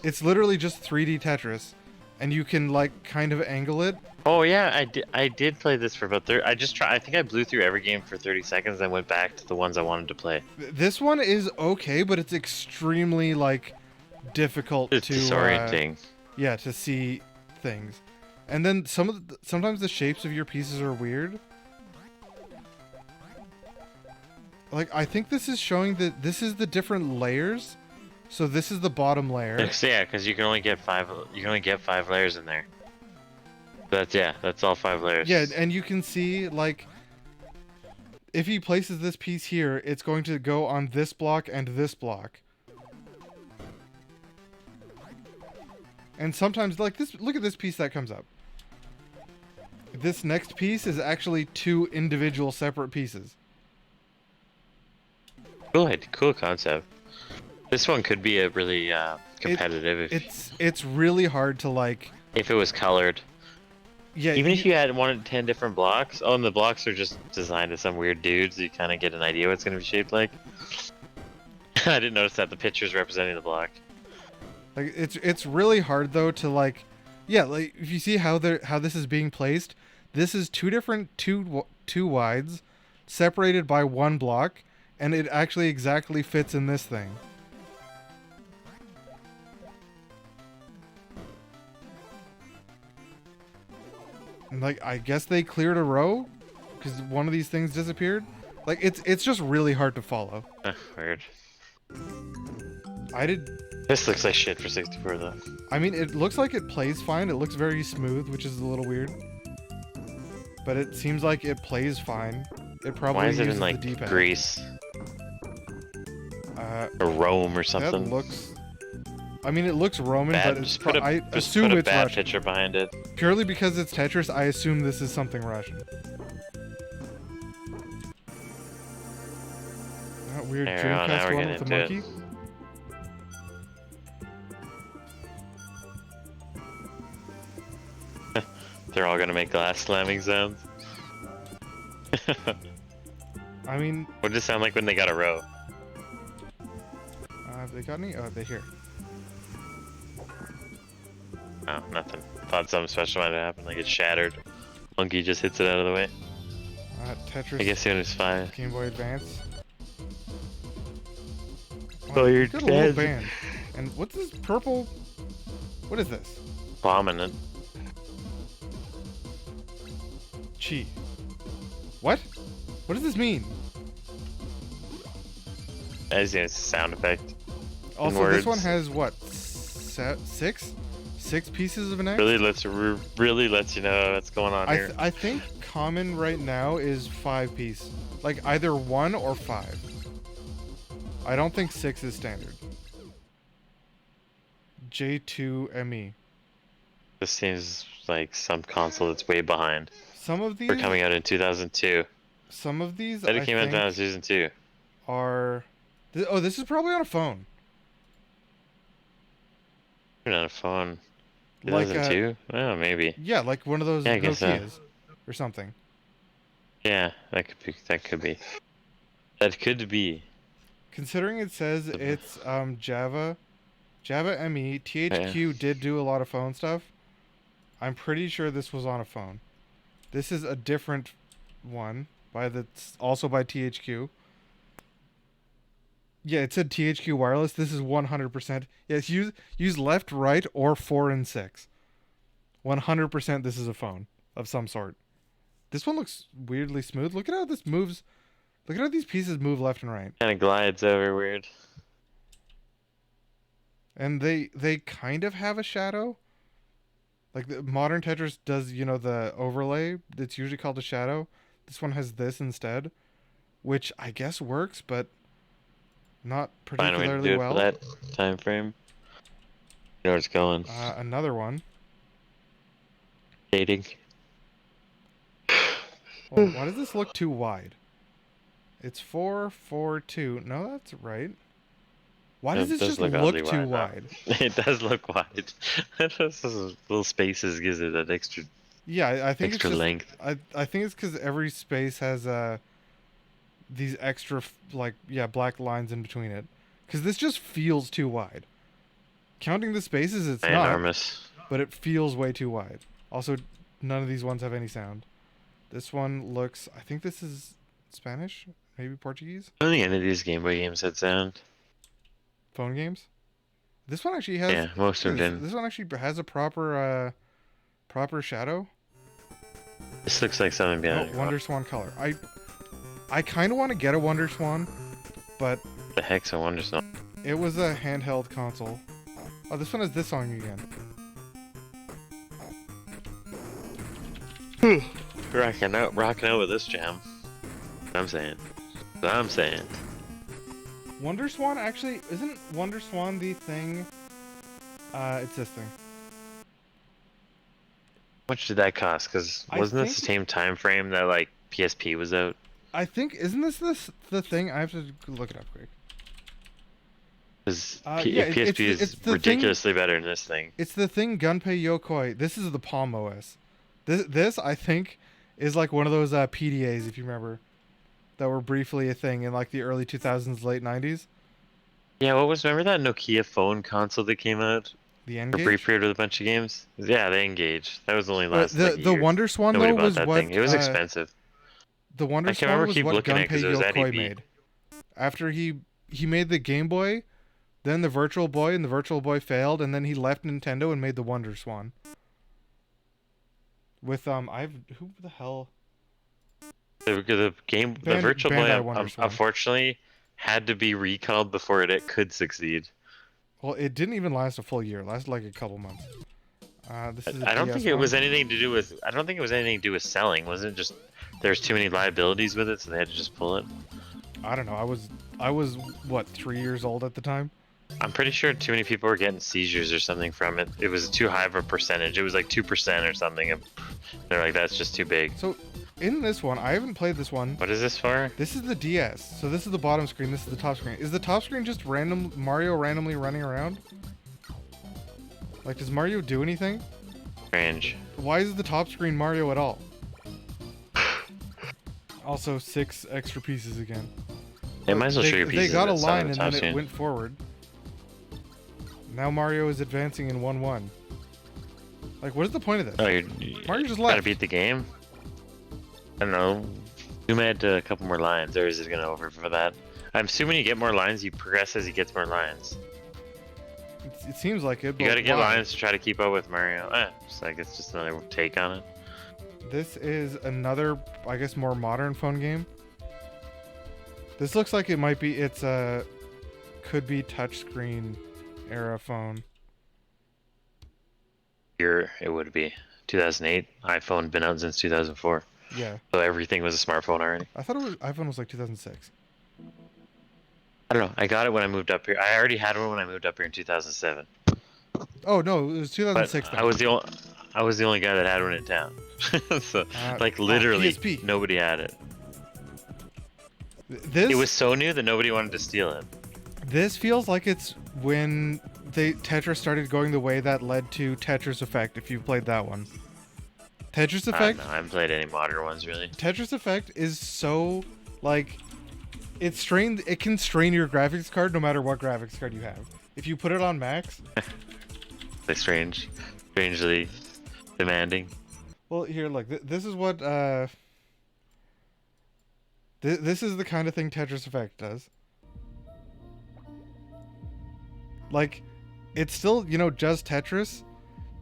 it's literally just 3D Tetris, and you can like kind of angle it. Oh yeah, I did play this for about 30. I think I blew through every game for 30 seconds, and went back to the ones I wanted to play. This one is okay, but it's extremely like difficult to disorienting. Yeah, to see things, and then sometimes the shapes of your pieces are weird. Like, I think this is showing that this is the different layers. So this is the bottom layer. Yeah, because you can only get 5. You can only get 5 layers in there. That's all 5 layers. Yeah, and you can see like if he places this piece here, it's going to go on this block and this block. And sometimes, like this, look at this piece that comes up. This next piece is actually 2 individual separate pieces. Cool concept. This one could be a really competitive. It's really hard to like. If it was colored. Yeah. Even if you had 10 different blocks. Oh, and the blocks are just designed as some weird dudes. So you kind of get an idea what it's going to be shaped like. I didn't notice that the picture's representing the block. Like it's really hard though to like, yeah, like if you see how this is being placed, this is 2 different two wides, separated by 1 block, and it actually exactly fits in this thing. And like I guess they cleared a row, because one of these things disappeared. Like it's just really hard to follow. Weird. This looks like shit for 64 though. I mean, it looks like it plays fine. It looks very smooth, which is a little weird. But it seems like it plays fine. It probably Why is it uses in like the D-pad. Greece? Or Rome or something? That looks... I mean, it looks Roman, but it's I assume it's bad Russian. picture behind it. Purely because it's Tetris, I assume this is something Russian. That weird Dreamcast one with the monkey. They're all gonna make glass slamming sounds. I mean... What does it sound like when they got a row? Have they got any? Oh, they're here. Oh, nothing. Thought something special might have happened, like it shattered. Monkey just hits it out of the way. Tetris. I guess he was fine. Game Boy Advance. Oh, you're got a little dead. band. And what's this purple? What is this? Bombing it. Chi. What? What does this mean? As you know, it's a sound effect. Also, this one has what? Six pieces of an X? Really lets you know what's going on here. I think common right now is 5 piece. Like either 1 or 5. I don't think 6 is standard. J2ME. This seems like some console that's way behind. Some of these We're coming out in 2002. Some of these That I came out in think 2002. are. Oh, this is probably on a phone. You're on a phone. Like 2002? Oh, maybe. Yeah, like one of those Yeah, I guess so. Nokias or something. Yeah, that could be. That could be. That could be. Considering it says it's Java ME, THQ did do a lot of phone stuff. I'm pretty sure this was on a phone. This is a different one also by THQ. Yeah, it said THQ wireless. This is 100%. Yes, use left, right, or 4 and 6. 100% this is a phone of some sort. This one looks weirdly smooth. Look at how this moves. Look at how these pieces move left and right. Kind of glides over weird. And they kind of have a shadow. Like the modern Tetris does, the overlay. It's usually called a shadow. This one has this instead, which I guess works, but not particularly Find a way to do well. it for that time frame. You know where it's going. Another one. Dating. Well, why does this look too wide? It's 442. No, that's right. Why does this just look too wide? It does look wide. Those little spaces gives it that extra. Yeah, I think extra it's just, length. I think it's because every space has these extra black lines in between it. Because this just feels too wide. Counting the spaces, it's not. Enormous. But it feels way too wide. Also, none of these ones have any sound. This one looks. I think this is Spanish, maybe Portuguese. I don't think any of these Game Boy games had sound. Phone games. This one actually has. Yeah, most of them didn't. This one actually has a proper shadow. This looks like something behind it. Wonder Swan color. I kind of want to get a Wonder Swan, but The heck's a Wonder Swan? it was a handheld console. Oh, this one has this song again. Rocking out with this jam. I'm saying. Wonder Swan actually isn't Wonder Swan the thing? It's this thing. How much did that cost? Because wasn't this the same time frame that like PSP was out? I think isn't this the thing? I have to look it up quick. Because yeah, PSP is ridiculously better than this thing. It's the thing Gunpei Yokoi. This is the Palm OS. This I think is like one of those PDAs, if you remember, that were briefly a thing in like the early 2000s, late 90s. Yeah, remember that Nokia phone console that came out? The A N-Gage? brief period with a bunch of games? Yeah, the N-Gage. That was only last like, the year. Wonder Swan Nobody though bought was that what thing. It was expensive. The Wonder I can't Swan remember was keep what looking at it Gunpei 'cause it was Yokoi NEB. made. After he made the Game Boy, then the Virtual Boy, and the Virtual Boy failed, and then he left Nintendo and made the Wonder Swan. With who the hell? The Virtual Boy unfortunately had to be recalled before it could succeed. Well, it didn't even last a full year. It lasted like a couple months. This is I don't think it was anything to do with. I don't think it was anything to do with selling. Wasn't it just there's too many liabilities with it, so they had to just pull it? I don't know. I was what 3 years old at the time. I'm pretty sure too many people were getting seizures or something from it. It was too high of a percentage. It was like 2% or something. And they're like, that's just too big. So, in this one, I haven't played this one. What is this for? This is the DS. So this is the bottom screen. This is the top screen. Is the top screen just Mario randomly running around? Like, does Mario do anything? Strange. Why is the top screen Mario at all? Also, 6 extra pieces again. They might as well show you pieces. They got a that's line on the and top then it screen. went forward. Now Mario is advancing in 1-1. Like, what is the point of this? Oh, Mario just gotta left. beat the game. I don't know. Zoom add a couple more lines, or is it gonna over for that? I'm assuming you get more lines, you progress as he gets more lines. It seems like it. But You gotta get why? lines to try to keep up with Mario. Just like it's just another take on it. This is another, I guess, more modern phone game. This looks like it might be. It's a could be touchscreen era phone. It would be 2008. iPhone been out since 2004. Yeah. So everything was a smartphone already. I thought iPhone was like 2006. I don't know. I got it when I moved up here. I already had one when I moved up here in 2007. Oh no, it was 2006. But I was the only guy that had one in town. So like literally PSP. nobody had it. This It was so new that nobody wanted to steal it. This feels like it's when Tetris started going the way that led to Tetris Effect. If you played that one, Tetris Effect. No, I haven't played any modern ones really. Tetris Effect is so like it's strained. It can strain your graphics card no matter what graphics card you have. If you put it on max. They're strangely demanding. Well, here, look. This is what. This is the kind of thing Tetris Effect does. Like, it's still, just Tetris,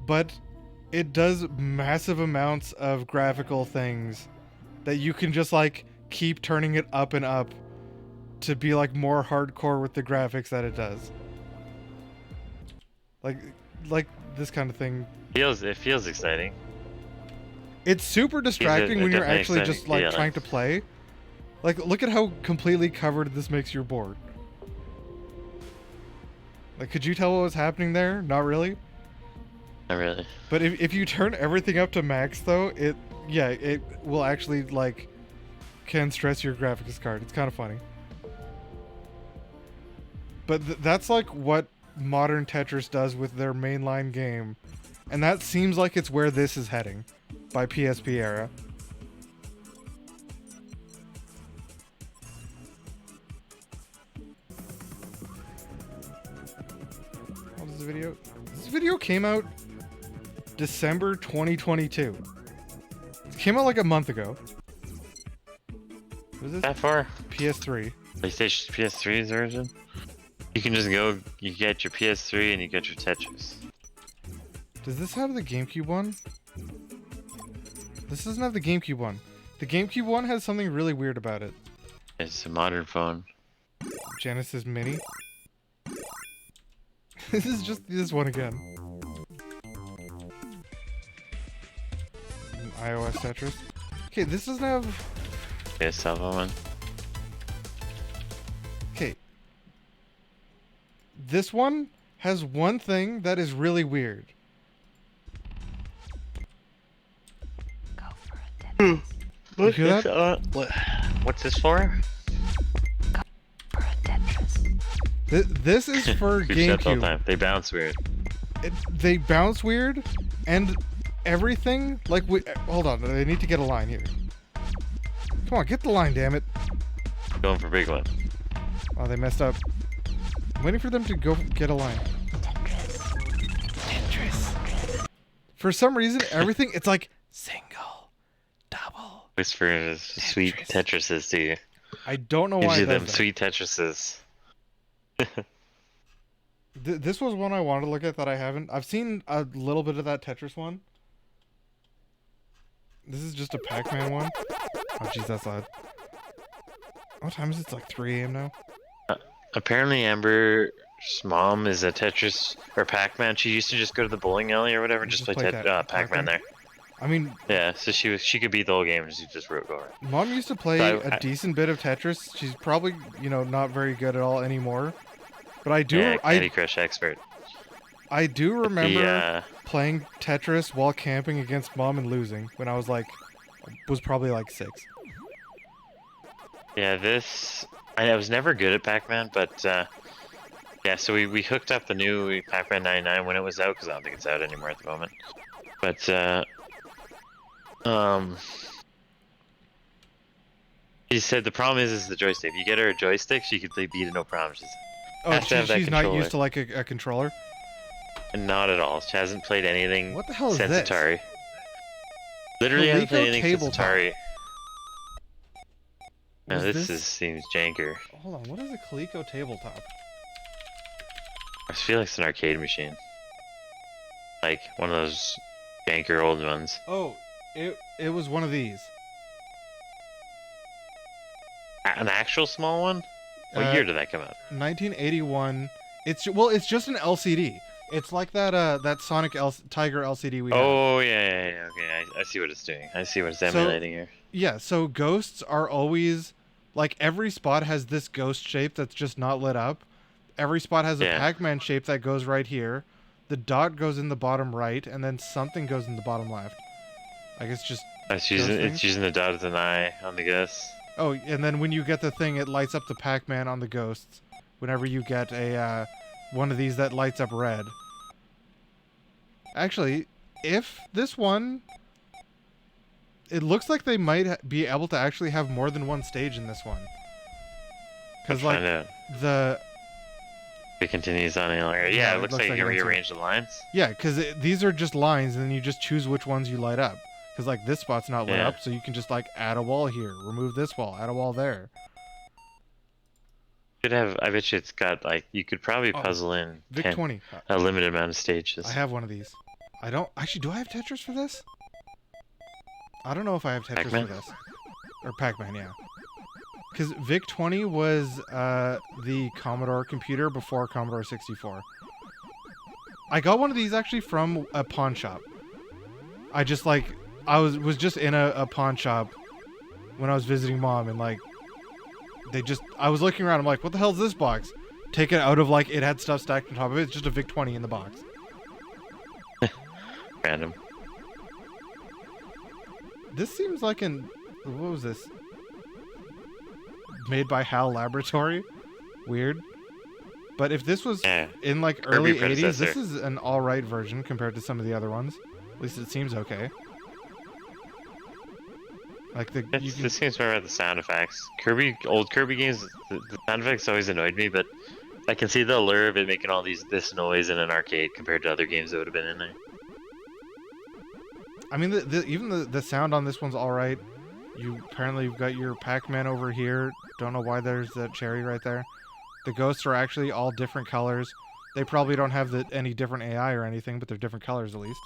but it does massive amounts of graphical things that you can just, like, keep turning it up and up to be, like, more hardcore with the graphics that it does. Like this kind of thing. It feels exciting. It's super distracting when you're actually exciting. just, like, Yeah, trying to play. Like, look at how completely covered this makes your board. Like, could you tell what was happening there? Not really. Not really. But if you turn everything up to max, though, it will actually, like, can stress your graphics card. It's kind of funny. But that's, like, what modern Tetris does with their mainline game. And that seems like it's where this is heading by PSP era. Video. This video came out December 2022. It came out like a month ago. What is this? That far? PS3. PlayStation PS3's version? You can just go, you get your PS3 and you get your Tetris. Does this have the GameCube one? This doesn't have the GameCube one. The GameCube one has something really weird about it. It's a modern phone. Genesis Mini. This is just this one again. iOS Tetris. Okay, this doesn't have... Yeah, cell phone one. Okay. This one has one thing that is really weird. Go for it, You hear that? What's this for? For a Tetris. This is for We've said all the GameCube. time. They bounce weird. They bounce weird, and everything, like, hold on, they need to get a line here. Come on, get the line, damn it. Going for big one. Oh, they messed up. I'm waiting for them to go get a line. Tetris. For some reason, everything, it's like single, double. Whispers sweet Tetrises to you. I don't know Gives why you it does them that. sweet Tetrises. This was one I wanted to look at that I haven't. I've seen a little bit of that Tetris one. This is just a Pac-Man one. Oh, jeez, that's odd. What time is it? It's like 3 a.m. now. Apparently Amber's mom is a Tetris or Pac-Man. She used to just go to the bowling alley or whatever and just play that Pac-Man there. I mean, Yeah, so she could beat the whole game and she just wrote over. Mom used to play So a decent bit of Tetris. She's probably, not very good at all anymore. But I do, Yeah, Candy Crush expert. I do remember The, playing Tetris while camping against Mom and losing when I was probably like 6. yeah, I was never good at Pac-Man, but yeah, so we hooked up the new Pac-Man 99 when it was out, because I don't think it's out anymore at the moment. But he said the problem is the joystick. If you get her a joystick, she could beat it no problem. Oh, Has to have that she's not controller. used to like a controller. Not at all. She hasn't played anything What the hell is since this? Atari. Literally hasn't played Coleco anything since tabletop. Atari. No, Was this this- seems janker. Hold on, what is a Coleco tabletop? I feel like it's an arcade machine. Like one of those janker old ones. Oh, it was one of these. An actual small one? What year did that come out? 1981. It's just an LCD. It's like that Sonic Tiger LCD we have. Oh yeah. Okay, I see what it's doing. I see what it's emulating here. Yeah, so ghosts are always like every spot has this ghost shape that's just not lit up. Every spot has a Yeah. Pac-Man shape that goes right here. The dot goes in the bottom right, and then something goes in the bottom left. I guess just It's using, things? it's using the dot as an eye on the ghosts. oh, and then when you get the thing, it lights up the Pac-Man on the ghosts. Whenever you get a one of these that lights up red. Actually, if this one, it looks like they might be able to actually have more than one stage in this one. Let's Because like find out. the If it continues on any longer. Yeah, Yeah, it it looks looks like like you it can went through. rearrange the lines. yeah, because these are just lines, and then you just choose which ones you light up. Because like this spot's not lit Yeah. up, so you can just like add a wall here, remove this wall, add a wall there. Could have. I bet you it's got like you could probably Oh, puzzle in Vic 10 20. a limited amount of stages. I have one of these. I don't actually. Do I have Tetris for this? I don't know if I have Tetris Pac-Man? for this. Or Pac-Man, yeah. Because Vic 20 was the Commodore computer before Commodore 64. I got one of these actually from a pawn shop. I just like I was just in a pawn shop when I was visiting mom, and like I was looking around. I'm like, what the hell is this box? Take it out of like it had stuff stacked on top of it. It's just a Vic 20 in the box. Random. This seems like what was this? Made by HAL Laboratory? Weird. But if this was Yeah. in like Kirby early 80s, this predecessor. is an alright version compared to some of the other ones. At least it seems okay. Like This seems more about the sound effects. Old Kirby games, the sound effects always annoyed me, but I can see the allure of it making all this noise in an arcade compared to other games that would have been in there. I mean, even the sound on this one's alright. Apparently you've got your Pac-Man over here. Don't know why there's that cherry right there. The ghosts are actually all different colors. They probably don't have any different AI or anything, but they're different colors at least.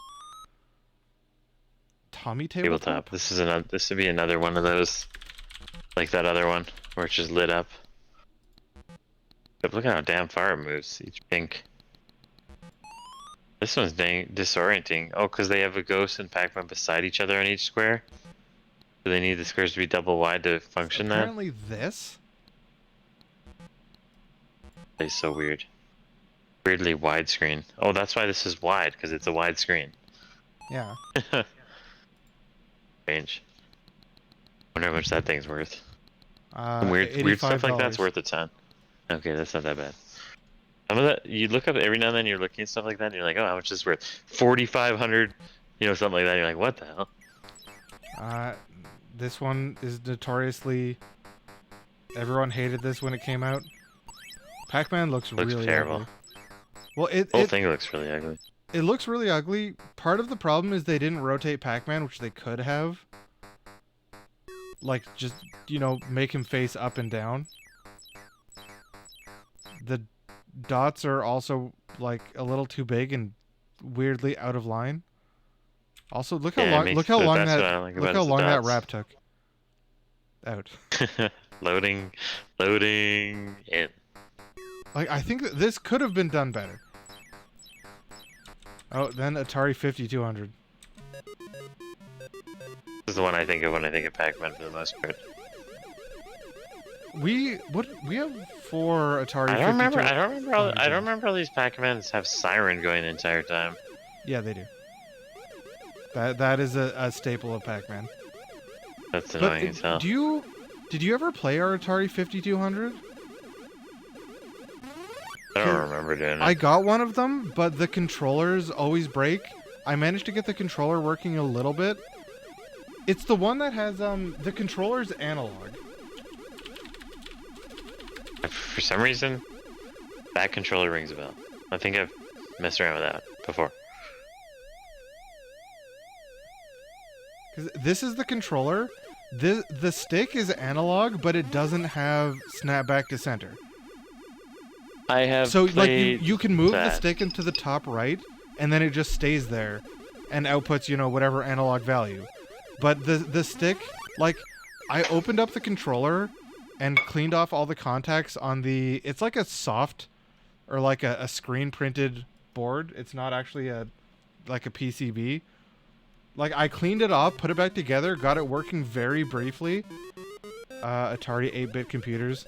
Tommy tabletop? Tabletop. This would be another one of those, like that other one where it's just lit up. But look at how damn far it moves. Each pink. This one's dang disorienting. Oh, because they have a ghost and Pac-Man beside each other on each square. So they need the squares to be double wide to function that. Apparently this? It's so weird. Weirdly widescreen. Oh, that's why this is wide, because it's a wide screen. Yeah. Strange. Wonder how much that thing's worth. Weird stuff like that's $85. worth a ton. Okay, that's not that bad. Some of that you look up every now and then. You're looking at stuff like that, and you're like, oh, how much is this worth? 4,500. Something like that. You're like, what the hell? This one is notoriously... Everyone hated this when it came out. Pac-Man looks really terrible. ugly. Well, The whole thing looks really ugly. it looks really ugly. Part of the problem is they didn't rotate Pac-Man, which they could have. Like, just, make him face up and down. The dots are also, like, a little too big and weirdly out of line. Also, look how Yeah, it long makes- look how long that's that what I don't like look about how it, is the long that dots. wrap took. Out. Loading in. Like, I think that this could have been done better. Oh, then Atari 5200. This is the one I think of when I think of Pac-Man for the most part. We have 4 Atari. I don't remember. 52 I don't remember all these Pac-Mans have siren going the entire time. Yeah, they do. That is a staple of Pac-Man. That's But annoying as hell. did you ever play our Atari 5200? I don't remember doing it. I got one of them, but the controllers always break. I managed to get the controller working a little bit. It's the one that has the controller's analog. For some reason, that controller rings a bell. I think I've messed around with that. before. Because this is the controller. The stick is analog, but it doesn't have snap back to center. I have So like played you can move the that. stick into the top right, and then it just stays there, and outputs whatever analog value. But the stick, like, I opened up the controller and cleaned off all the contacts on the. It's like a soft, or like a screen printed board. It's not actually like a PCB. Like, I cleaned it off, put it back together, got it working very briefly. Atari 8-bit computers.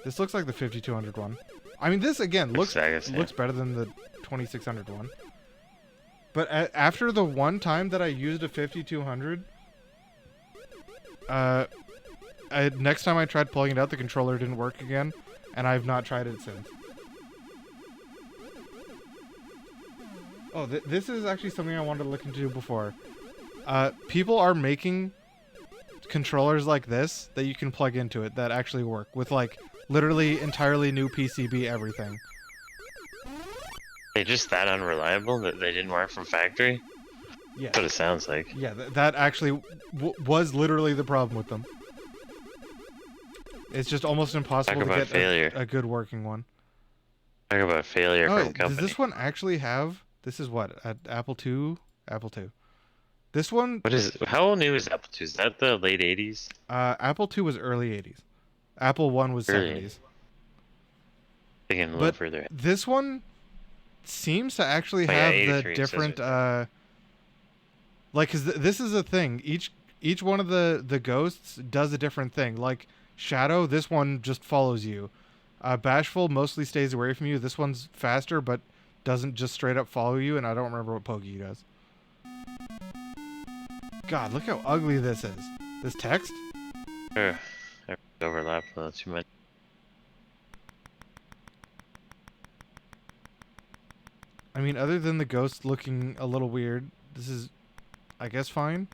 This looks like the 5200 one. I mean, this again looks better than the 2600 one. But after the one time that I used a 5200, next time I tried pulling it out, the controller didn't work again, and I've not tried it since. Oh, this is actually something I wanted to look into before. People are making controllers like this that you can plug into it that actually work with, like, literally entirely new PCB everything. They're just that unreliable that they didn't work from factory? Yeah. That's what it sounds like. Yeah, that actually was literally the problem with them. It's just almost impossible to get a good working one. Talk about failure from Does company. this one actually have... This is what? At Apple II? Apple II. This one... What is it? How new is Apple II? Is that the late 80s? Apple II was early 80s. Apple I was Early 70s. Thinking a little further. This one seems to actually Oh, yeah, have the 83 different... says right like, cause this is a thing. Each one of the ghosts does a different thing. Like, Shadow, this one just follows you. Bashful mostly stays away from you. This one's faster, but doesn't just straight up follow you, and I don't remember what Pokey does. God, look how ugly this is. This text? I overlap too much. I mean, other than the ghost looking a little weird, this is, I guess, fine.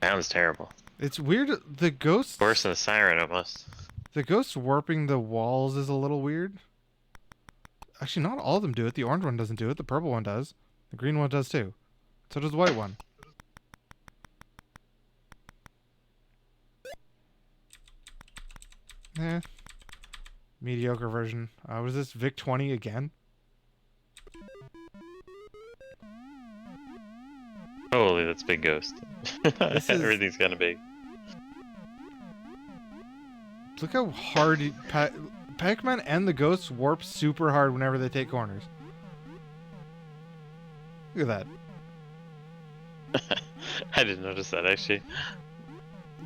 Sounds terrible. It's weird. The ghosts... Worse than a siren, almost. The ghosts warping the walls is a little weird. Actually, not all of them do it. The orange one doesn't do it. The purple one does. The green one does too. So does the white one. Mediocre version. Was this Vic 20 again? Holy, that's big ghost. Everything's kind of big. Look how hard Pac-Man and the ghosts warp super hard whenever they take corners. Look at that. I didn't notice that, actually.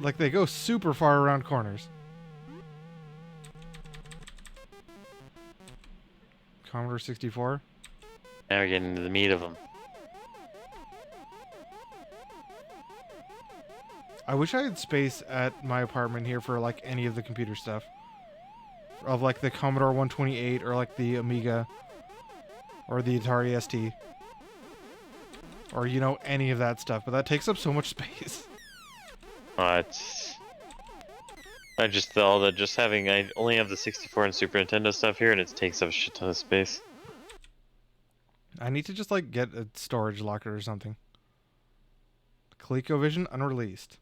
Like, they go super far around corners. Commodore 64. Now we're getting into the meat of them. I wish I had space at my apartment here for, like, any of the computer stuff. Of, like, the Commodore 128 or, like, the Amiga. Or the Atari ST. Or, any of that stuff. But that takes up so much space. It's... I only have the 64 and Super Nintendo stuff here, and it takes up a shit ton of space. I need to just, like, get a storage locker or something. ColecoVision unreleased.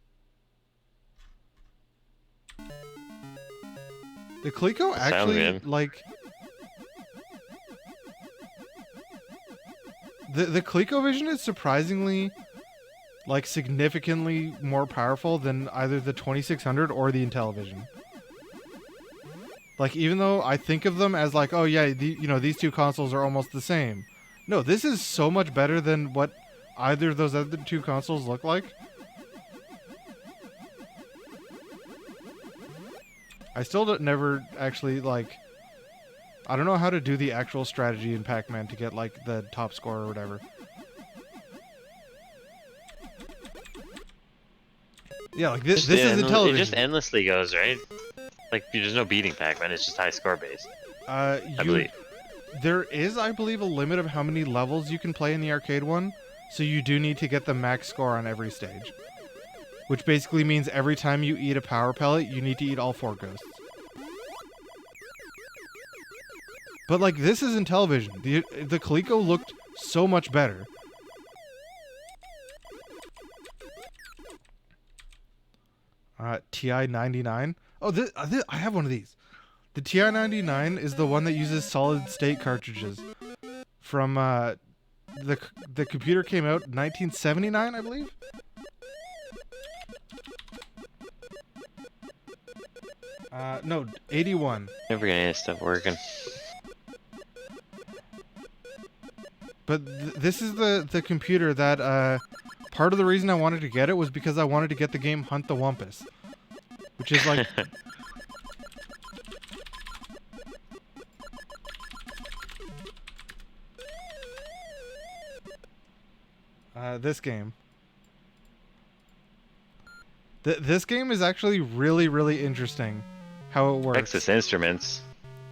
The Coleco actually, like... The ColecoVision is surprisingly, like, significantly more powerful than either the 2600 or the Intellivision. Like, even though I think of them as like, oh yeah, these two consoles are almost the same. No, this is so much better than what either of those other two consoles look like. I still never actually, like... I don't know how to do the actual strategy in Pac-Man to get, like, the top score or whatever. Yeah, like, this is Intellivision. It just endlessly goes, right? Like, there's no beating Pac-Man, it's just high score based. I believe. There is, I believe, a limit of how many levels you can play in the arcade one, so you do need to get the max score on every stage. Which basically means every time you eat a power pellet, you need to eat all 4 ghosts. But, like, this is Intellivision. The Coleco looked so much better. TI-99. Oh, I have one of these. The TI-99 is the one that uses solid-state cartridges. From the computer came out in 1979, I believe. No, 81. Never gonna get stuff working. But this is the computer that part of the reason I wanted to get it was because I wanted to get the game Hunt the Wumpus, which is like this game. This game is actually really interesting. How it works. Texas Instruments.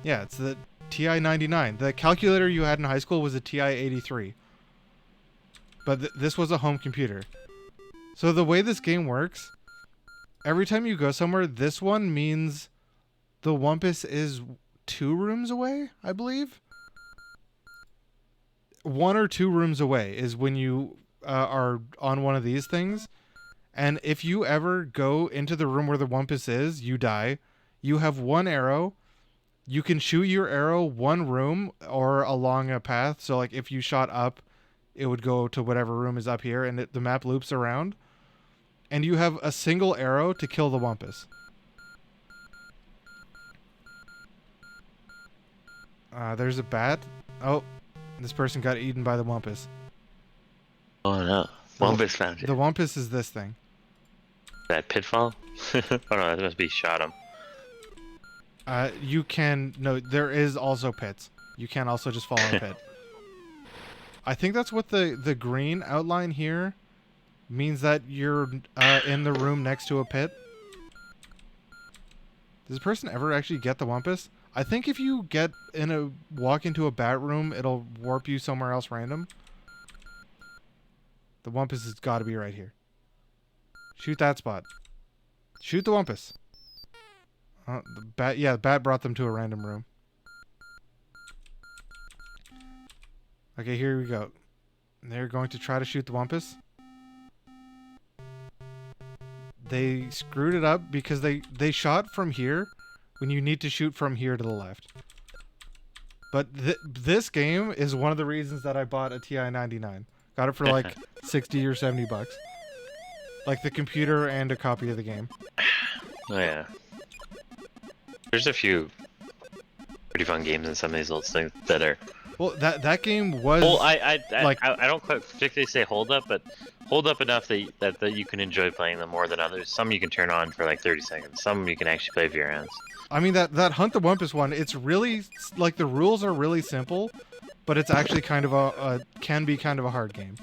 Yeah, it's the TI-99. The calculator you had in high school was a TI-83. But this was a home computer. So the way this game works, every time you go somewhere, this one means the Wumpus is 2 rooms away, I believe. 1 or 2 rooms away is when you are on one of these things. And if you ever go into the room where the Wumpus is, you die. You have 1 arrow. You can shoot your arrow 1 room or along a path. So like if you shot up, it would go to whatever room is up here, and the map loops around. And you have a single arrow to kill the Wumpus. There's a bat. Oh, this person got eaten by the Wumpus. Oh no. Wumpus found you. The Wumpus is this thing. That pitfall? Oh no, that must be shot him. You can... No, there is also pits. You can also just fall in a pit. I think that's what the green outline here means, that you're in the room next to a pit. Does this person ever actually get the Wumpus? I think if you walk into a bat room, it'll warp you somewhere else random. The Wumpus has got to be right here. Shoot that spot. Shoot the Wumpus. The bat, yeah, the bat brought them to a random room. Okay, here we go. They're going to try to shoot the Wumpus. They screwed it up because they shot from here when you need to shoot from here to the left. But this game is one of the reasons that I bought a TI-99. Got it for like 60 or 70 bucks. Like the computer and a copy of the game. Oh yeah. There's a few pretty fun games in some of these little things that are... Well, that game was... Well, I don't quite particularly say hold up, but hold up enough that you can enjoy playing them more than others. Some you can turn on for like 30 seconds. Some you can actually play via your hands. I mean, that Hunt the Wumpus one, it's really... Like, the rules are really simple, but it's actually kind of can be kind of a hard game.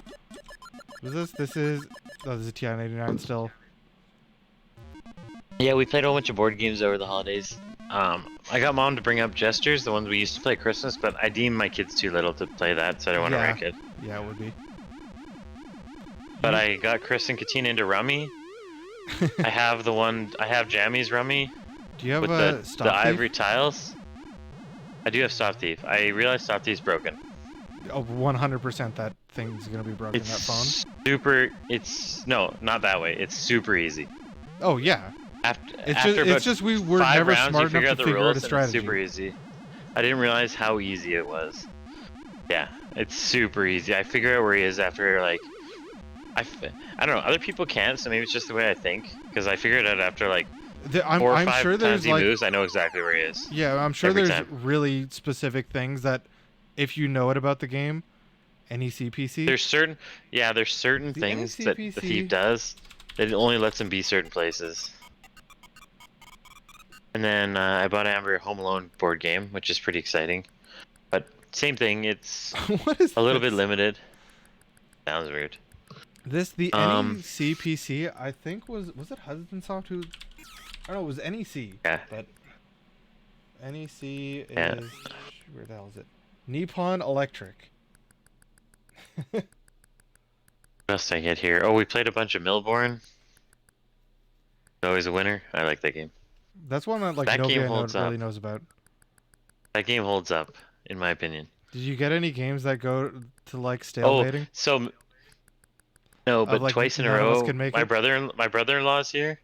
What is this? This is... Oh, this is a TI-99 still. Yeah, we played a whole bunch of board games over the holidays. I got Mom to bring up Gestures, the ones we used to play at Christmas, but I deem my kids too little to play that, so I don't want to wreck it. Yeah, it would be. But I got Chris and Katina into Rummy. I have Jammy's Rummy. Do you have with Stop the Thief? ivory tiles. I do have Stop Thief. I realized Stop Thief's broken. Oh, 100% that thing's gonna be broken. That phone. No, not that way. It's super easy. Oh yeah. It's just we were 5 never rounds, smart you figure enough out to the figure out rules, a and strategy. it's super easy. I didn't realize how easy it was. Yeah, it's super easy. I figure out where he is after like, I don't know. Other people can't, so maybe it's just the way I think. Because I figured it out after like 4 or 5 sure times he like, moves. I know exactly where he is. Yeah, I'm sure every there's time. really specific things that, if you know it about the game, any CPC. There's certain things that the thief does that it only lets him be certain places. And then I bought Amber a Home Alone board game, which is pretty exciting. But same thing, it's What is a little this? bit limited. Sounds weird. The NECPC, I think was it Hudson Soft who... I don't know, it was NEC. Yeah. But NEC is... Yeah. Where the hell is it? Nippon Electric. What else did I get here? Oh, we played a bunch of Milborn. Always a winner. I like that game. That's one that like That nobody game I know holds really up. knows about. That game holds up, in my opinion. Did you get any games that go to like Oh, stalemating? so no, Of but like twice in a none of us row, can make my it. brother-in-law's here.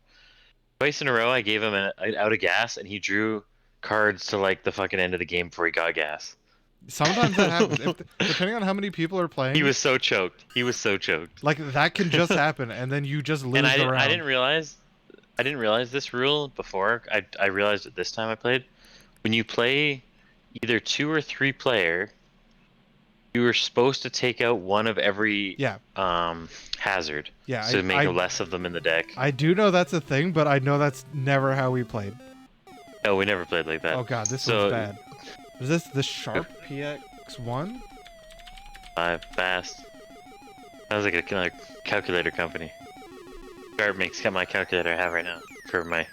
Twice in a row, I gave him an out of gas, and he drew cards to like the fucking end of the game before he got gas. Sometimes that happens. Depending on how many people are He playing, was so choked. He was so choked. like that can just happen, and then you just And lose the I round. didn't realize this rule before. I realized it this time I played. When you play either 2 or 3 player, you were supposed to take out one of every Yeah, hazard. yeah. So make less of them in the deck. I do know that's a thing, but I know that's never how we played. No, we never played like that. Oh god, this So- one's bad. Is this the Sharp PX1? Fast. Sounds like another calculator company. Sharp makes my calculator I have right now for my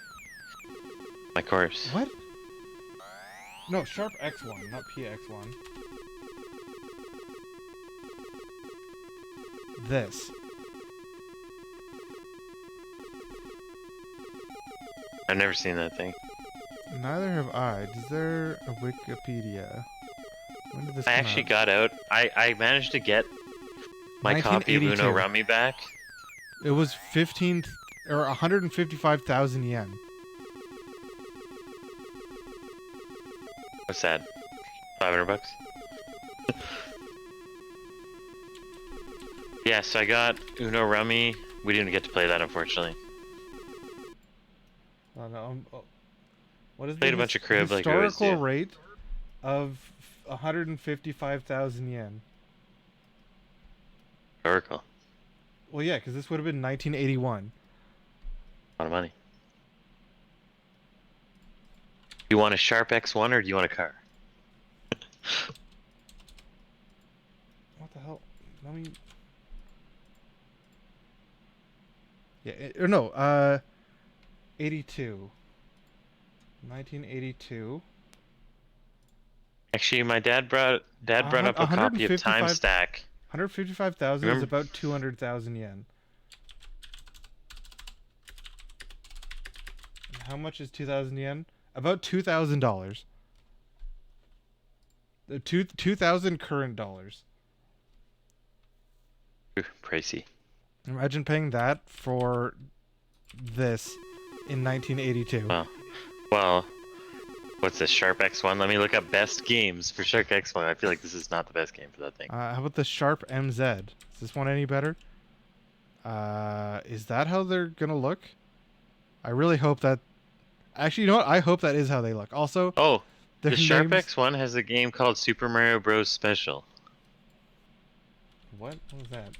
course. What? No, Sharp X1, not PX1. This. I've never seen that thing. Neither have I. Is there a Wikipedia? When did this I come actually out? got out. I managed to get my copy of Uno 1982. Rummy back. It was 15 or 155,000 yen. What's that? $500? Yeah, so I got Uno Rummy. We didn't get to play that, unfortunately. Oh, no, what is Played the a bunch of crib like we always historical do. rate of 155,000 yen? Oracle. Well, yeah, because this would have been 1981. A lot of money. Do you want a Sharp X1 or do you want a car? What the hell? Let me. Yeah, or no, 82. 1982. Actually, my dad brought up a copy of Time 155 Stack. 155,000 is Remember- about 200,000 yen. And how much is 2,000 yen? About $2,000. The 2,000 current dollars. Ooh, pricey. Imagine paying that for this in 1982. Well, what's this, Sharp X1? Let me look up best games for Sharp X1. I feel like this is not the best game for that thing. How about the Sharp MZ? Is this one any better? Is that how they're gonna look? I really hope that. Actually, you know what? I hope that is how they look. Also, Oh, their the Sharp names- X1 has a game called Super Mario Bros. Special. What was that?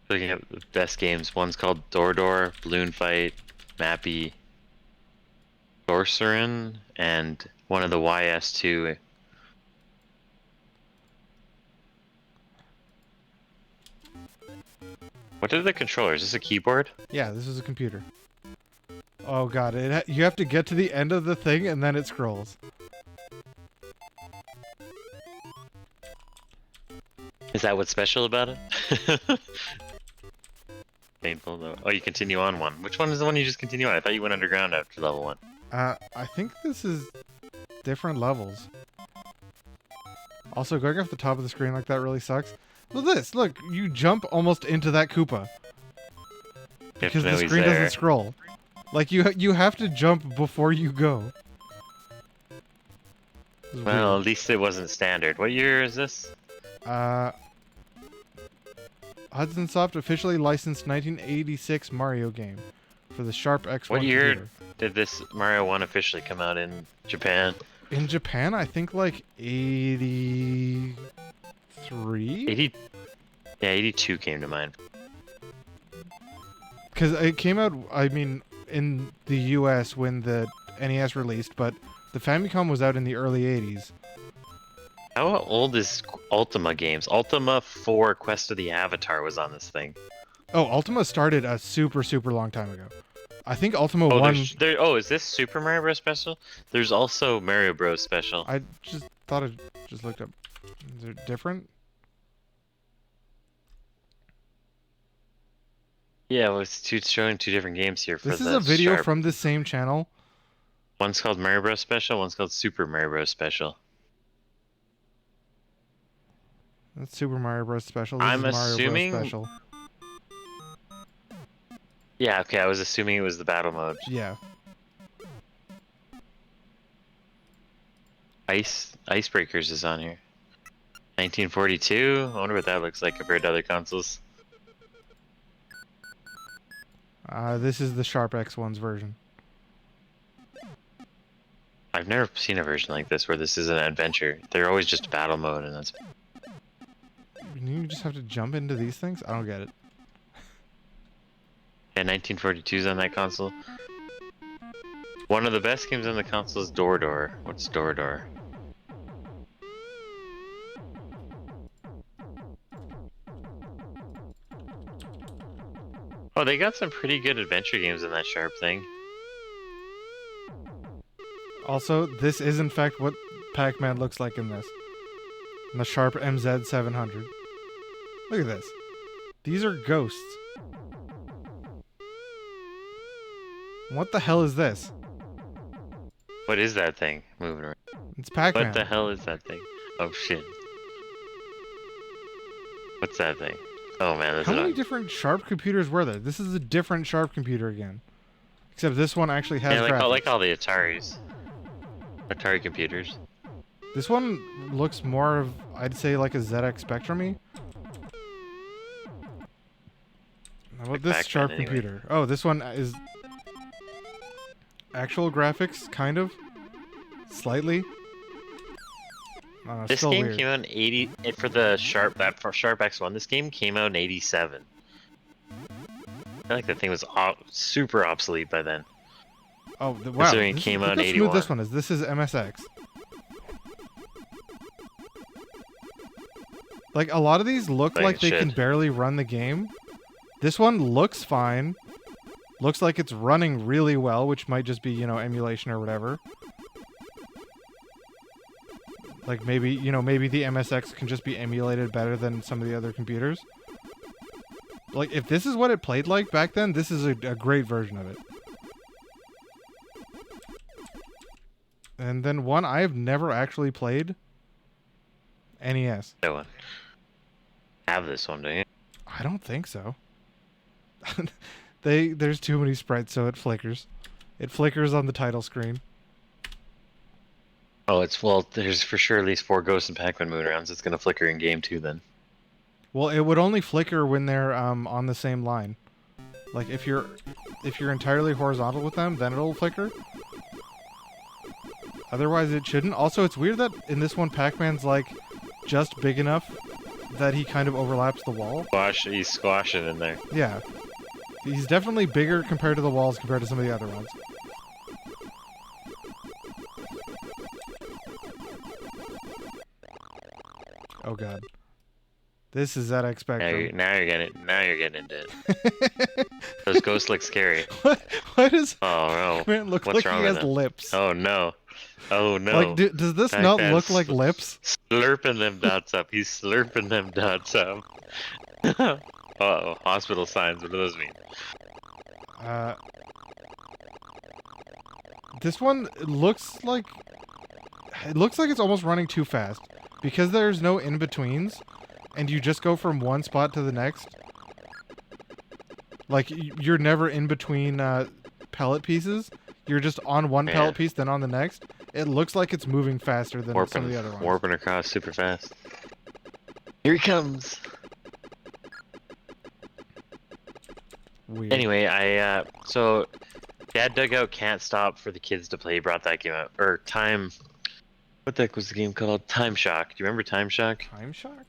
Looking at the best games. One's called Door, Balloon Fight, Mappy, Sorcerin, and one of the YS2. What are the controllers? Is this a keyboard? Yeah, this is a computer. Oh god, you have to get to the end of the thing and then it scrolls. Is that what's special about it? Painful though. Oh, you continue on one. Which one is the one you just continue on? I thought you went underground after level 1. I think this is different levels. Also, going off the top of the screen like that really sucks. Look at this. Look, you jump almost into that Koopa because the screen doesn't scroll. Like you have to jump before you go. This is Well, weird. at least it wasn't standard. What year is this? Hudson Soft officially licensed 1986 Mario game for the Sharp X1 What year computer. did this Mario 1 officially come out in Japan? In Japan, I think like 83. 80. Yeah, 82 came to mind. Because it came out, I mean, in the US when the NES released, but the Famicom was out in the early 80s. How old is Ultima games? Ultima 4 Quest of the Avatar was on this thing. Oh, Ultima started a super, super long time ago. I think Ultima Oh, 1... is this Super Mario Bros. Special? There's also Mario Bros. Special. I just thought I just looked up. Is it different? Yeah, well, it's showing 2 different games here for This is the a video Sharp. from the same channel One's called Mario Bros. Special, one's called Super Mario Bros. Special. That's Super Mario Bros. Special. This I'm is Mario assuming- Bros. Special. Yeah, okay, I was assuming it was the battle mode. Yeah. Icebreakers is on here. 1942? I wonder what that looks like compared to other consoles. This is the Sharp X1's version. I've never seen a version like this where this is an adventure. They're always just battle mode, and that's... You just have to jump into these things? I don't get it. Yeah, 1942's on that console. One of the best games on the console is Door Door. What's Door Door? Oh, they got some pretty good adventure games in that Sharp thing. Also, this is in fact what Pac-Man looks like in this. In the Sharp MZ700. Look at this. These are ghosts. What the hell is this? What is that thing moving around? It's Pac-Man. What the hell is that thing? Oh shit. What's that thing? Oh man, that's How many annoying. different Sharp computers were there? This is a different Sharp computer again. Except this one actually has Yeah, graphics. like all the Ataris. Atari computers. This one looks more of, I'd say, like a ZX Spectrum-y. How about Like this Pac-Man Sharp anyway. computer? Oh, this one is actual graphics, kind of. Slightly. This still game weird. came out in 80 for the Sharp for Sharp X1. This game came out in 87. I feel like that thing was super obsolete by then. Oh, wow. Considering it came look out in how smooth 81. this one is. This is MSX. Like, a lot of these look Like like it they can should. barely run the game. This one looks fine. Looks like it's running really well, which might just be, you know, emulation or whatever. Like, maybe, you know, maybe the MSX can just be emulated better than some of the other computers. Like, if this is what it played like back then, this is a great version of it. And then one I've never actually played. NES. No one have this one, do you? I don't think so. There's too many sprites, so it flickers. It flickers on the title screen. Oh, well, there's for sure at least 4 Ghosts and Pac-Man moon rounds. It's gonna flicker in game too then. Well, it would only flicker when they're on the same line. Like if you're entirely horizontal with them, then it'll flicker. Otherwise, it shouldn't. Also, it's weird that in this one, Pac-Man's like just big enough that he kind of overlaps the wall. He's squashing in there. Yeah, he's definitely bigger compared to the walls compared to some of the other ones. Oh god. This is ZX Now Spectrum. now you're getting into it. Those ghosts look scary. Why does Oh no. it look What's like wrong he with has them? lips? Oh no. Oh no. Like, does this not Pac-Man's look like lips? Slurping them dots up. He's slurping them dots up. Uh-oh. Hospital signs. What do those mean? This one looks like it's almost running too fast because there's no in-betweens and you just go from one spot to the next. Like you're never in between pellet pieces. You're just on one pellet piece then on the next. It looks like it's moving faster than some of the other ones. Warping across super fast. Here he comes. Weird. Anyway, so Dad dug out Can't Stop for the kids to play. He brought that game out. Or Time. What the heck was the game called? Time Shock. Do you remember Time Shock? Time Shock?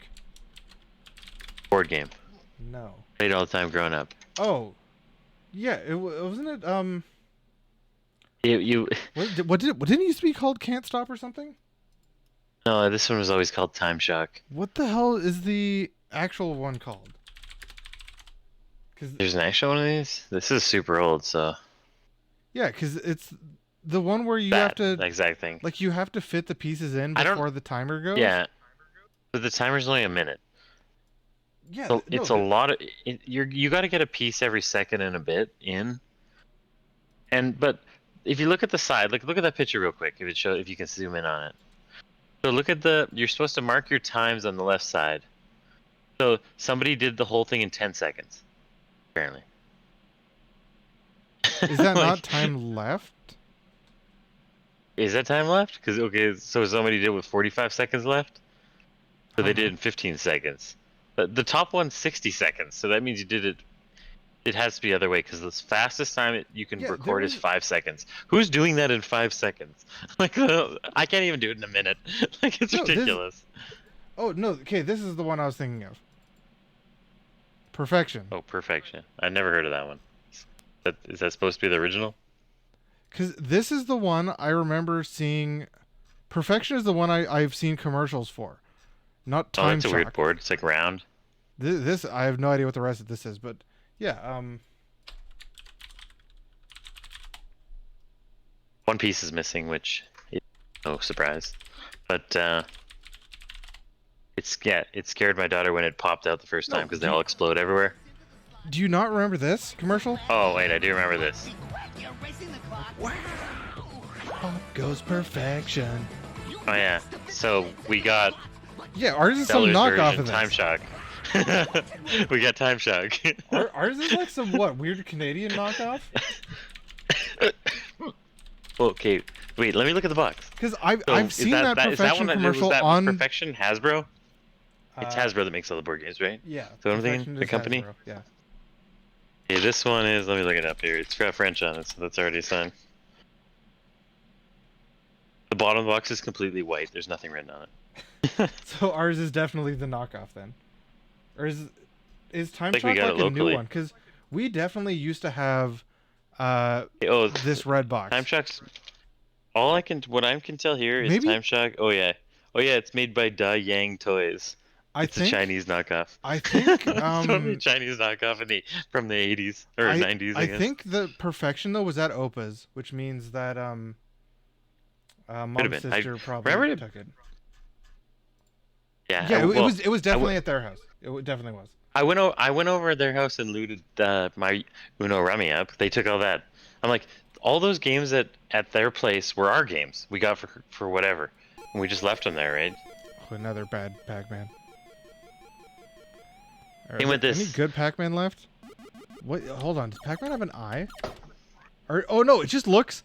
Board game. No. Played all the time growing up. Oh. Yeah, wasn't it You what didn't it used to be called Can't Stop or something? No, this one was always called Time Shock. What the hell is the actual one called? There's an actual one of these? This is super old, so... Yeah, because it's the one where you have to... exact thing. Like, you have to fit the pieces in before the timer goes? Yeah. But the timer's only a minute. Yeah, So it's a lot of... you got to get a piece every second and a bit in. But if you look at the side, look at that picture real quick. If you can zoom in on it. So look at you're supposed to mark your times on the left side. So somebody did the whole thing in 10 seconds, apparently. Is that Like, not time left? Is that time left? Because okay, so somebody did with 45 seconds left. So they did it in 15 seconds. But the top one's 60 seconds. So that means you did it. It has to be the other way because the fastest time you can Yeah, record there is was- 5 seconds. Who's doing that in 5 seconds? Like I can't even do it in a minute. Like it's No, this- ridiculous. Oh no. Okay, this is the one I was thinking of. Perfection. Oh, perfection! I never heard of that one. Is that supposed to be the original? Because this is the one I remember seeing. Perfection is the one I've seen commercials for, not Oh, Time that's a Shock. weird board. It's like round. This I have no idea what the rest of this is, but yeah. One piece is missing, which is no surprise. But it scared my daughter when it popped out the first time because they all explode everywhere. Do you not remember this commercial? Oh wait, I do remember this. Pop goes perfection. Oh yeah. So we got Yeah, ours is some Zeller's knockoff version, of this. Time Shock. We got Time Shock. Ours is like some what weird Canadian knockoff? Okay, wait. Let me look at the box. Because I've So, seen that is perfection one commercial was that on. Perfection Hasbro? It's uh, Hasbro that makes all the board games, right? Yeah. So I'm thinking Perfection the is company? Hasbro, yeah. Okay, this one is. Let me look it up here. It's got French on it, so that's already a sign. The bottom of the box is completely white. There's nothing written on it. So ours is definitely the knockoff then, or is Time think we Shock got like it a new locally. one? Because we definitely used to have Oh, this red box. Time Shock's. What I can tell here is Maybe- Time Shock. Oh yeah, it's made by Da Yang Toys. I It's think a Chinese knockoff. I think It's totally a Chinese knockoff from the 80s or 90s. I guess. think the perfection though was at Opa's, which means that mom and been. I sister probably remember it- took it. Yeah, Yeah, well, it was definitely at their house. Definitely was. I went over at their house and looted my Uno Rummy up. They took all that. I'm like, all those games at their place were our games. We got for whatever, and we just left them there, right? Oh, another bad Pac-Man. Same with Any this. good Pac-Man left? What? Hold on. Does Pac-Man have an eye? Or oh no, it just looks.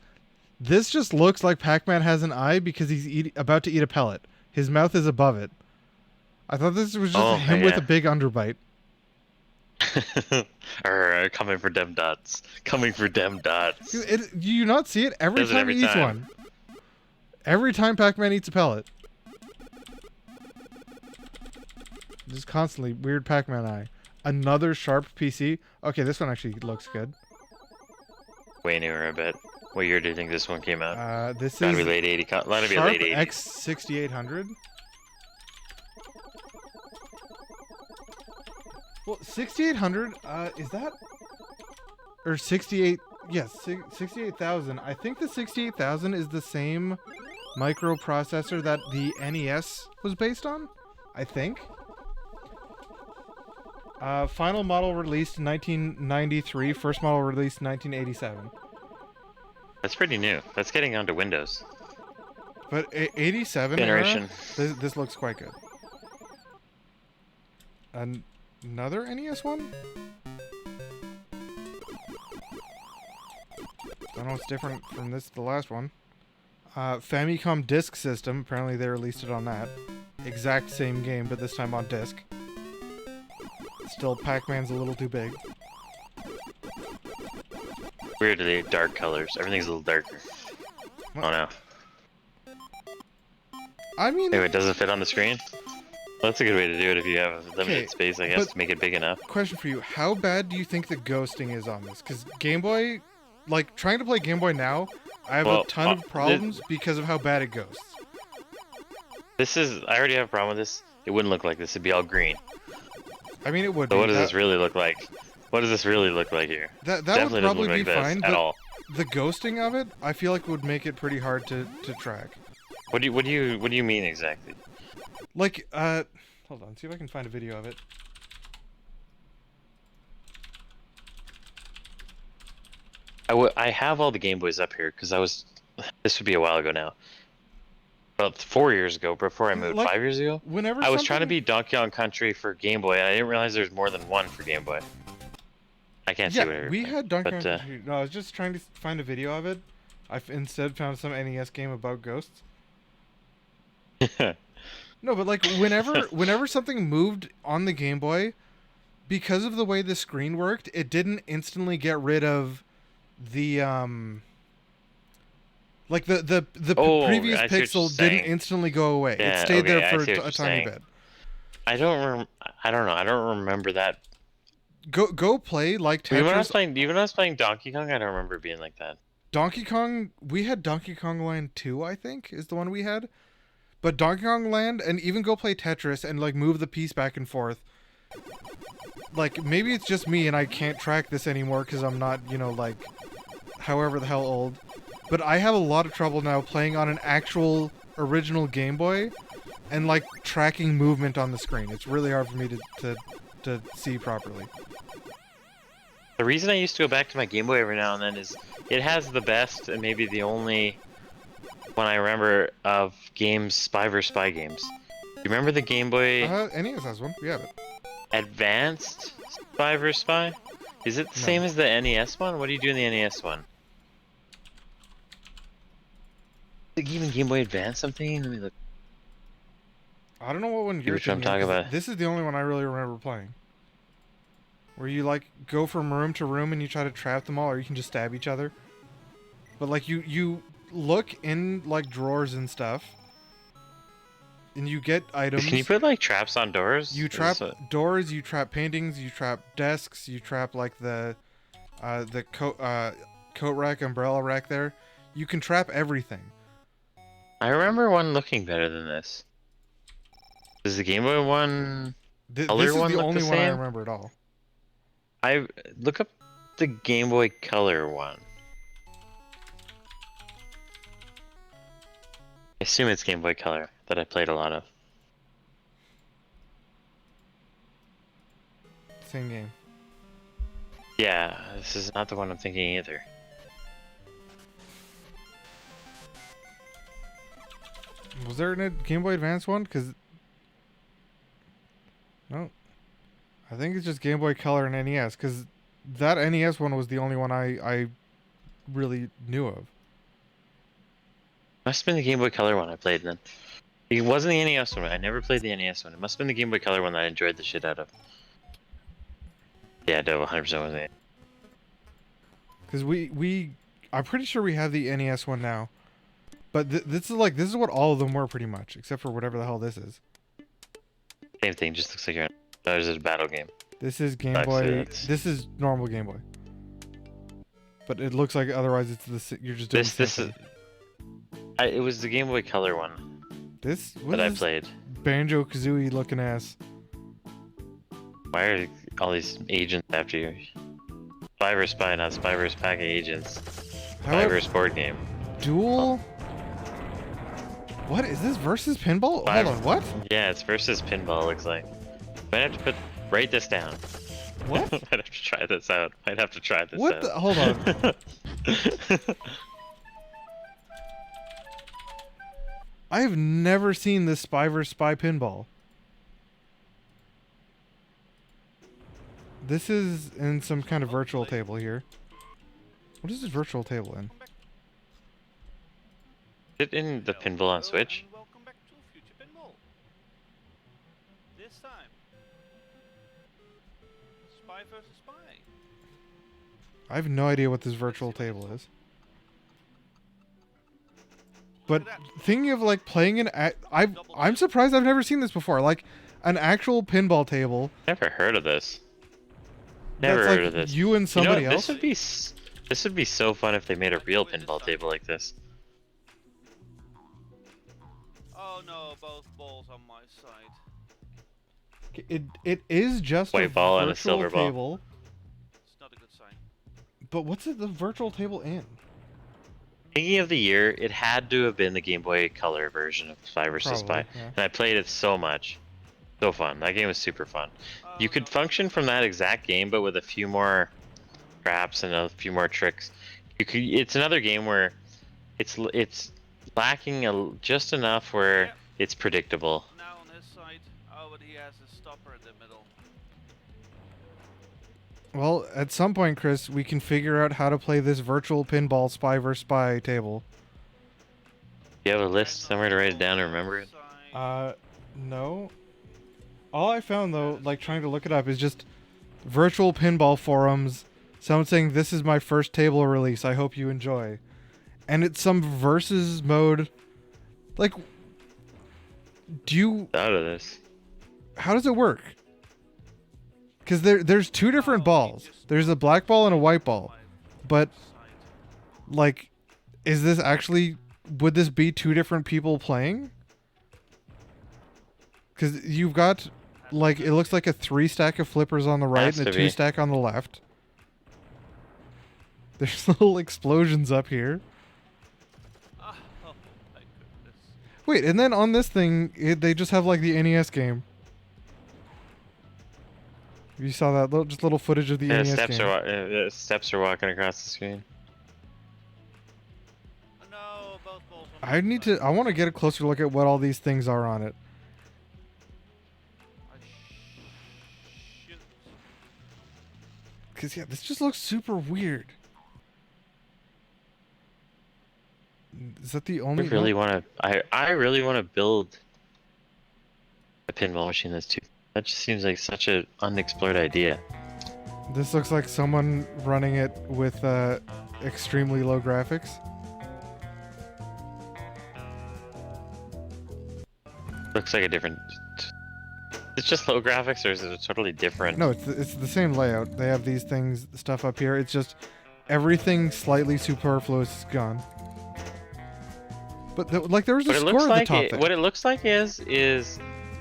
This just looks like Pac-Man has an eye because he's about to eat a pellet. His mouth is above it. I thought this was just him with yeah. a big underbite. Coming for dem dots. Coming for dem dots. Do you not see it every Does it time every he eats time. one? Every time Pac-Man eats a pellet. Just constantly weird Pac-Man eye. Another sharp PC. Okay, this one actually looks good. Way newer, I bet. What year do you think this one came out? This Gotta be is late 80. Gotta be Sharp late 80s. X6800. Well, 6800, is that? Or 68, yes, 68,000. I think the 68,000 is the same microprocessor that the NES was based on, I think. Final model released in 1993, first model released in 1987. That's pretty new. That's getting onto Windows. But 87 Generation. era, this looks quite good. Another NES one? Don't know what's different from the last one. Famicom Disk System. Apparently they released it on that. Exact same game, but this time on disc. Still, Pac-Man's a little too big. Weirdly dark colors. Everything's a little darker. What? Oh no. I mean, Anyway, it doesn't fit on the screen? Well, that's a good way to do it if you have limited Okay, space, I guess, but- to make it big enough. question for you. How bad do you think the ghosting is on this? Because Game Boy, like, trying to play Game Boy now, I have Well, a ton of problems because of how bad it ghosts. I already have a problem with this. It wouldn't look like this. It'd be all green. I mean, it would So be. what does That- this really look like? What does this really look like here? That Definitely would doesn't probably look be like this fine, at but all. the ghosting of it, I feel like would make it pretty hard to track. What do you mean exactly? Like, hold on, see if I can find a video of it. I have all the Game Boys up here because I was. This would be a while ago now. About 4 years ago, before I moved, Like, 5 years ago. Whenever I was trying to something- beat Donkey Kong Country for Game Boy, and I didn't realize there's more than one for Game Boy. I can't see Yeah, whatever. we had Donkey Kong but, Country. No, I was just trying to find a video of it. Instead found some NES game about ghosts. No, but like whenever something moved on the Game Boy, because of the way the screen worked, it didn't instantly get rid of the like the Oh, previous I see what you're pixel didn't saying. instantly go away. Yeah, It stayed okay, there I for see what a you're tiny saying. bit. I don't know. I don't remember that. Go play like Even when I was Tetris. playing, even when I was playing Donkey Kong, I don't remember it being like that. Donkey Kong, we had Donkey Kong Land 2, I think, is the one we had. But Donkey Kong Land, and even go play Tetris and like move the piece back and forth. Like, maybe it's just me and I can't track this anymore because I'm not, like, however the hell old. But I have a lot of trouble now playing on an actual original Game Boy and like tracking movement on the screen. It's really hard for me to see properly. The reason I used to go back to my Game Boy every now and then is it has the best and maybe the only one I remember of games, Spy vs. Spy games. You remember the Game Boy NES has one. We have it. Advanced Spy vs. Spy? Is it the No. same as the NES one? What do you do in the NES one? Like even Game Boy Advance something? Let me look. I don't know what one you're which one I'm thinking of, talking 'cause about. This is the only one I really remember playing. Where you like go from room to room and you try to trap them all, or you can just stab each other. But like you look in like drawers and stuff, and you get items. Can you put like traps on doors? You Is trap what- doors, you trap paintings, you trap desks, you trap like the coat rack, umbrella rack there. You can trap everything. I remember one looking better than this. Is the Game Boy one? Color This is one the look only the one I same? remember at all. I look up the Game Boy Color one. I assume it's Game Boy Color that I played a lot of. Same game. Yeah, this is not the one I'm thinking either. Was there a Game Boy Advance one? Cause no, I think it's just Game Boy Color and NES. Cause that NES one was the only one I really knew of. Must have been the Game Boy Color one I played then. It wasn't the NES one. I never played the NES one. It must have been the Game Boy Color one that I enjoyed the shit out of. Yeah, no, 100% was it. Cause I'm pretty sure we have the NES one now. But this is what all of them were pretty much, except for whatever the hell this is. Same thing, just looks like you're. That is a battle game. This is Game Actually, Boy. that's- This is normal Game Boy. But it looks like otherwise you're just doing This the is. same thing. It was the Game Boy Color one This that I this played. Banjo Kazooie looking ass. Why are all these agents after you? Spy vs. Spy, not Spy vs. Pack of Agents. How Spy about vs. Board Game. dual? What is this versus pinball? Five- Hold on, what? Yeah, it's versus pinball. Looks like. Might have to write this down. What? Might have to try this out. Might have to try this What out. the? Hold on. I have never seen this Spy vs. Spy pinball. This is in some kind of virtual table here. What is this virtual table in? Is it in the pinball on Switch? Welcome back to Future Pinball. This time, Spy vs. Spy. I have no idea what this virtual table is. But thinking of like playing I'm surprised I've never seen this before. Like an actual pinball table. Never heard of this. Never that's heard like of this. you and somebody you know, else. This would be so fun if they made a real pinball table like this. Oh no, both balls on my side. It is just White a ball and a virtual silver ball. table. It's not a good sign. But what's it the virtual table in? Thinking of the year, it had to have been the Game Boy Color version of Spy vs. Spy. Probably, yeah. And I played it so much. So fun. That game was super fun. You could function from that exact game, but with a few more traps and a few more tricks. It's another game where it's lacking just enough where Yeah. it's predictable. Now on his side, oh, but he has a stopper in the middle. Well, at some point, Chris, we can figure out how to play this virtual pinball spy vs spy table. You have a list somewhere to write it down and remember it? No. All I found though, like trying to look it up, is just virtual pinball forums. Someone saying this is my first table release. I hope you enjoy. And it's some versus mode. Like, do you? Out of this. How does it work? Because there's two different balls. There's a black ball and a white ball. But like, is this actually? Would this be two different people playing? Because you've got, like, it looks like a 3 stack of flippers on the right Has and a to 2 be. stack on the left. There's little explosions up here. Oh my goodness. Wait, and then on this thing, they just have, like, the NES game. You saw that little footage of the Yeah, NES steps game. are steps are walking across the screen. No, both balls on I my need side. to. I want to get a closer look at what all these things are on it. Shoot. Because, yeah, this just looks super weird. Is that the I only... really want to. I really want to build a pinball machine that's too. That just seems like such an unexplored idea. This looks like someone running it with extremely low graphics. Looks like a different. It's just low graphics, or is it totally different? No, it's the same layout. They have these things, stuff up here. It's just everything slightly superfluous is gone. But like there was a What it score looks at the like, top there. what it looks like is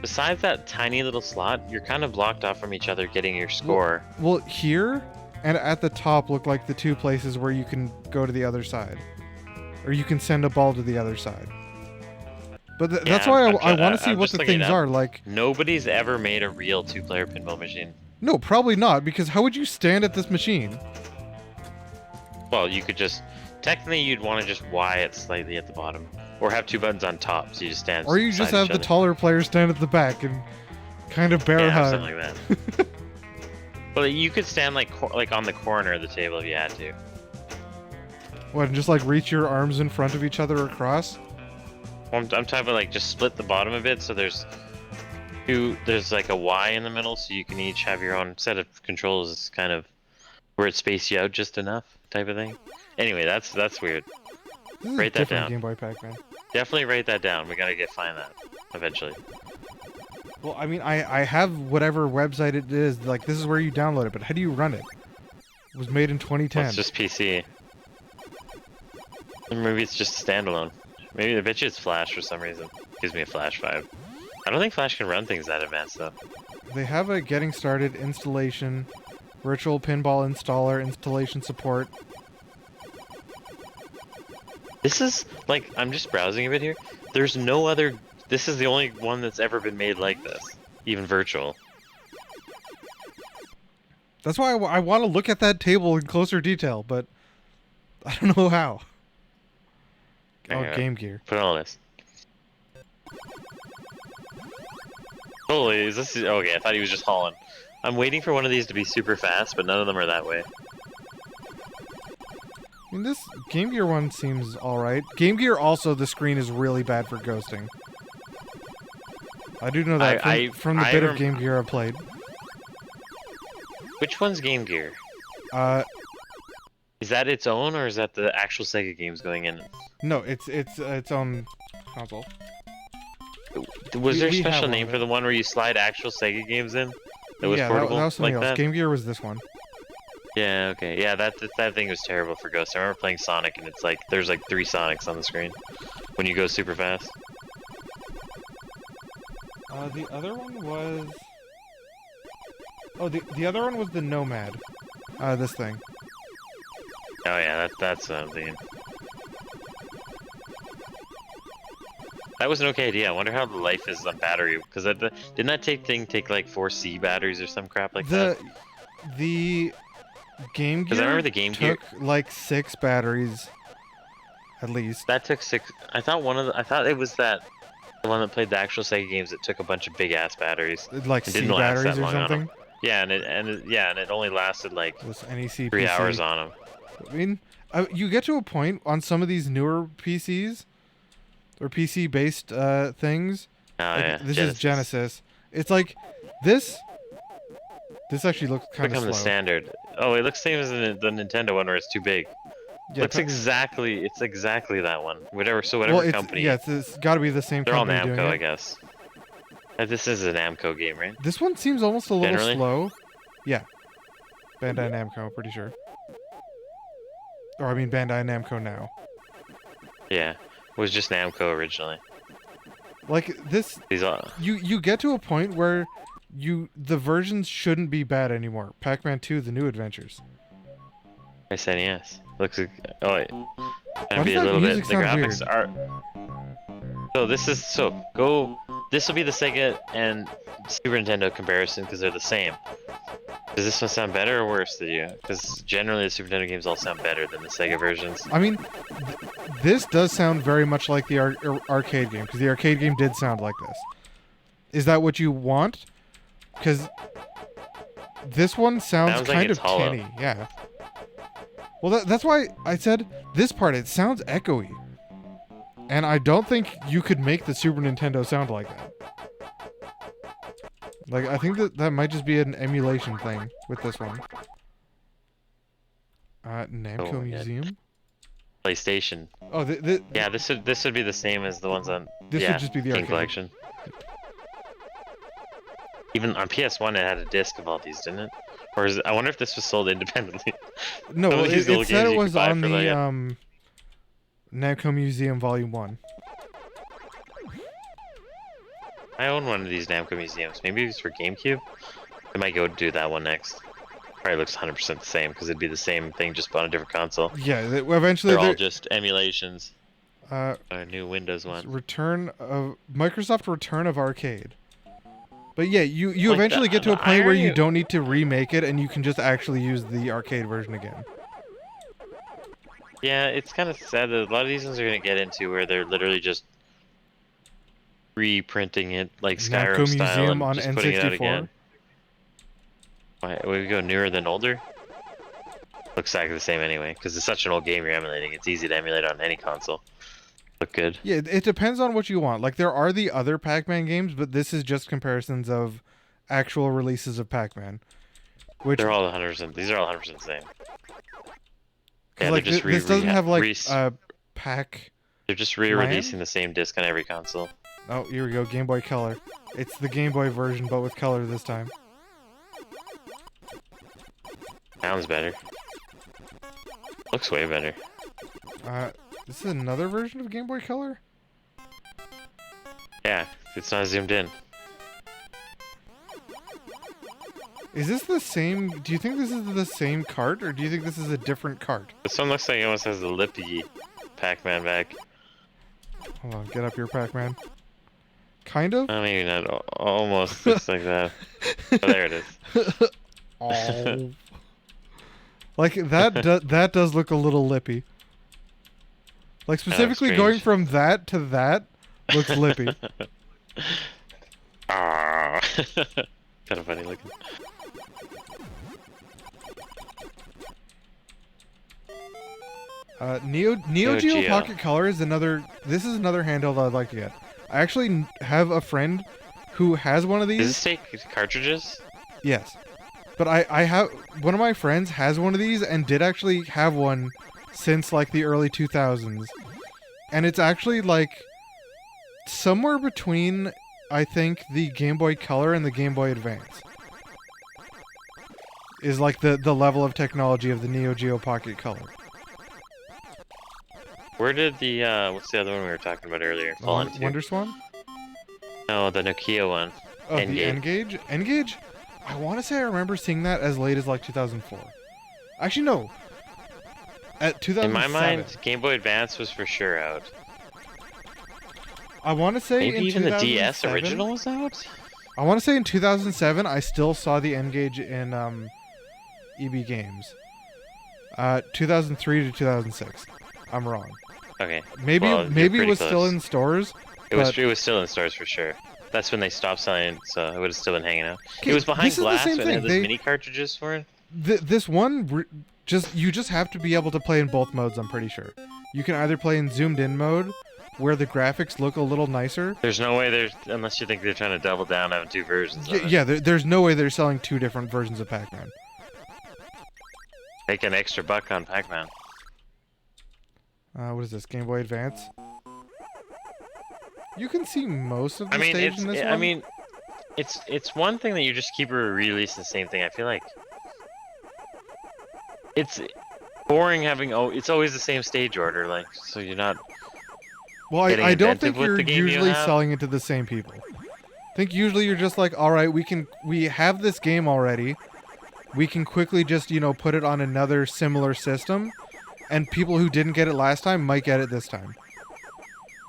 besides that tiny little slot, you're kind of blocked off from each other getting your score. Well, here and at the top look like the two places where you can go to the other side, or you can send a ball to the other side. But that's why I want to see I'm what just the looking things it up. are like. Nobody's ever made a real two-player pinball machine. No, probably not, because how would you stand at this machine? Well, you could just technically you'd want to just Y it slightly at the bottom, or have two buttons on top, so you just stand. Or you just beside have each the other. taller player stand at the back and kind of bear Yeah, hug. something like that. Well, you could stand like on the corner of the table if you had to. What, and just like reach your arms in front of each other across? Well, I'm talking about like just split the bottom a bit, so there's like a Y in the middle, so you can each have your own set of controls. It's kind of where it space you out just enough, type of thing. Anyway, that's weird. This is Write that different down. Game Boy Pac-Man. Definitely write that down. We gotta find that eventually. Well, I mean, I have whatever website it is. Like, this is where you download it, but how do you run it? It was made in 2010. Well, it's just PC. Or maybe it's just standalone. Maybe I bet you it's Flash for some reason. Gives me a Flash vibe. I don't think Flash can run things that advanced though. They have a getting started installation, virtual pinball installer, installation support. This is like I'm just browsing a bit here. There's no other. This is the only one that's ever been made like this, even virtual. That's why I want to look at that table in closer detail, but I don't know how. Oh, Hang on. Game Gear. Put on this. Holy, is this? Okay, I thought he was just hauling. I'm waiting for one of these to be super fast, but none of them are that way. I mean, this Game Gear one seems alright. Game Gear also, the screen is really bad for ghosting. I do know that from the bit of Game Gear I played. Which one's Game Gear? Uh, Is that its own, or is that the actual Sega games going in? no, it's its own console. Was there a we have special one name of for it. the one where you slide actual Sega games in? That was Yeah, portable that was something like else. that? Game Gear was this one. Yeah, okay. Yeah, that thing was terrible for Ghost. I remember playing Sonic, and it's like there's like 3 Sonics on the screen when you go super fast. The other one was... Oh, the other one was the Nomad. This thing. Oh yeah, that's what I'm thinking. That was an okay idea. I wonder how the life is on battery, because didn't that take like 4C batteries or some crap like that? The Game Because I remember Gear the Game Gear. took like 6 batteries, at least. That took 6. I thought it was the one that played the actual Sega games that took a bunch of big ass batteries. Like It C didn't last batteries that or long on something. Yeah, and it only lasted like This NEC 3 PC. hours on them. I mean, you get to a point on some of these newer PCs or PC-based things. Oh Like, yeah, this is Genesis. It's like this. This actually looks kind of Become slow. the standard. Oh, it looks same as the Nintendo one where it's too big. Yeah, It's exactly that one. Whatever well, company. yeah, it's got to be the same They're all company doing Namco, it. I guess. This is a Namco game, right? This one seems almost a little Generally? slow. Yeah. Bandai Namco, I'm pretty sure. Or I mean Bandai Namco now. Yeah, it was just Namco originally. Like this, These all. you get to a point where the versions shouldn't be bad anymore. Pac-Man 2: The New Adventures. I said yes. Looks. Oh wait. Why Gonna be does a that little bit. music The sound graphics weird? are. So this is go. This will be the Sega and Super Nintendo comparison because they're the same. Does this one sound better or worse to you? Because generally the Super Nintendo games all sound better than the Sega versions. I mean, this does sound very much like the arcade game, because the arcade game did sound like this. Is that what you want? Because this one sounds Sounds like kind it's of hollow. tinny. Yeah. Well, that's why I said this part, it sounds echoey. And I don't think you could make the Super Nintendo sound like that. Like, I think that might just be an emulation thing with this one. Namco Oh my God. Museum? PlayStation. Oh, Yeah, this would be the same as the ones on. This yeah, would just be the King arcade. Collection. Even on PS1, it had a disc of all these, didn't it? Or I wonder if this was sold independently. No, Some of these little it said games it you could was buy on for, the like, Namco Museum Volume 1. I own one of these Namco museums. Maybe it's for GameCube. I might go do that one next. Probably looks 100% the same because it'd be the same thing just on a different console. Yeah, eventually They're all just emulations. uh, A new Windows one. Microsoft Return of Arcade. But yeah, you Like eventually get to a the point where you irony- don't need to remake it and you can just actually use the arcade version again. Yeah, it's kind of sad that a lot of these ones are going to get into where they're literally just reprinting it like Skyrim Namco style Museum and on just putting it out N64. again. Why would we go newer than older? Looks exactly the same anyway, because it's such an old game you're emulating. It's easy to emulate on any console. Look good. Yeah, it depends on what you want. Like, there are the other Pac-Man games, but this is just comparisons of actual releases of Pac-Man. Which, They're all 100%. These are all 100% the same. 'cause, Yeah, like, they're just this doesn't have, like, Pac... they're just re-releasing the same disc on every console. Oh, here we go, Game Boy Color. It's the Game Boy version, but with color this time. Sounds better. Looks way better. This is another version of Game Boy Color? Yeah, it's not zoomed in. Is this the same... Do you think this is the same cart, or do you think this is a different cart? This one looks like it almost has the lippy Pac-Man back. Hold on, get up here, Pac-Man. Kind of? Maybe not. Almost looks like that. Oh, there it is. Oh. Like, that does look a little lippy. Like, specifically going strange. from that to that looks lippy. Ah, kind of funny looking. Neo Geo Geo. Pocket Color is another... This is another handheld I'd like to get. I actually have a friend who has one of Does these. this take cartridges? Yes. But I have... One of my friends has one of these and did actually have one since, like, the early 2000s. And it's actually, like, somewhere between, I think, the Game Boy Color and the Game Boy Advance. Is, like, the level of technology of the Neo Geo Pocket Color. Where did the, what's the other one we were talking about earlier fall into? Wonder Swan? No, the Nokia one. Oh, the N-Gage. N-Gage? N-Gage? I want to say I remember seeing that as late as, like, 2004. Actually, no. At 2007. In my mind, Game Boy Advance was for sure out. I want to say Maybe in even the 2007, DS original was out? I want to say in 2007, I still saw the N-Gage in EB Games. 2003 to 2006. I'm wrong. Okay. Maybe Well, you're maybe it pretty was close. still in stores. It was still in stores for sure. That's when they stopped selling it, so it would have still been hanging out. Okay, It was behind this is the glass same when they thing. had those They- mini cartridges for it. This one you just have to be able to play in both modes. I'm pretty sure. You can either play in zoomed in mode, where the graphics look a little nicer. There's no way there's unless you think they're trying to double down having two versions of it. Yeah, there's no way they're selling two different versions of Pac-Man. Make an extra buck on Pac-Man. What is this? Game Boy Advance. You can see most of the I mean, stage in this one. I mean, it's one thing that you just keep re-releasing the same thing. I feel like it's boring having it's always the same stage order, like so you're not. Well, getting I don't inventive think with you're the game you usually have. selling it to the same people. I think usually you're just like, all right, we have this game already. We can quickly just put it on another similar system, and people who didn't get it last time might get it this time.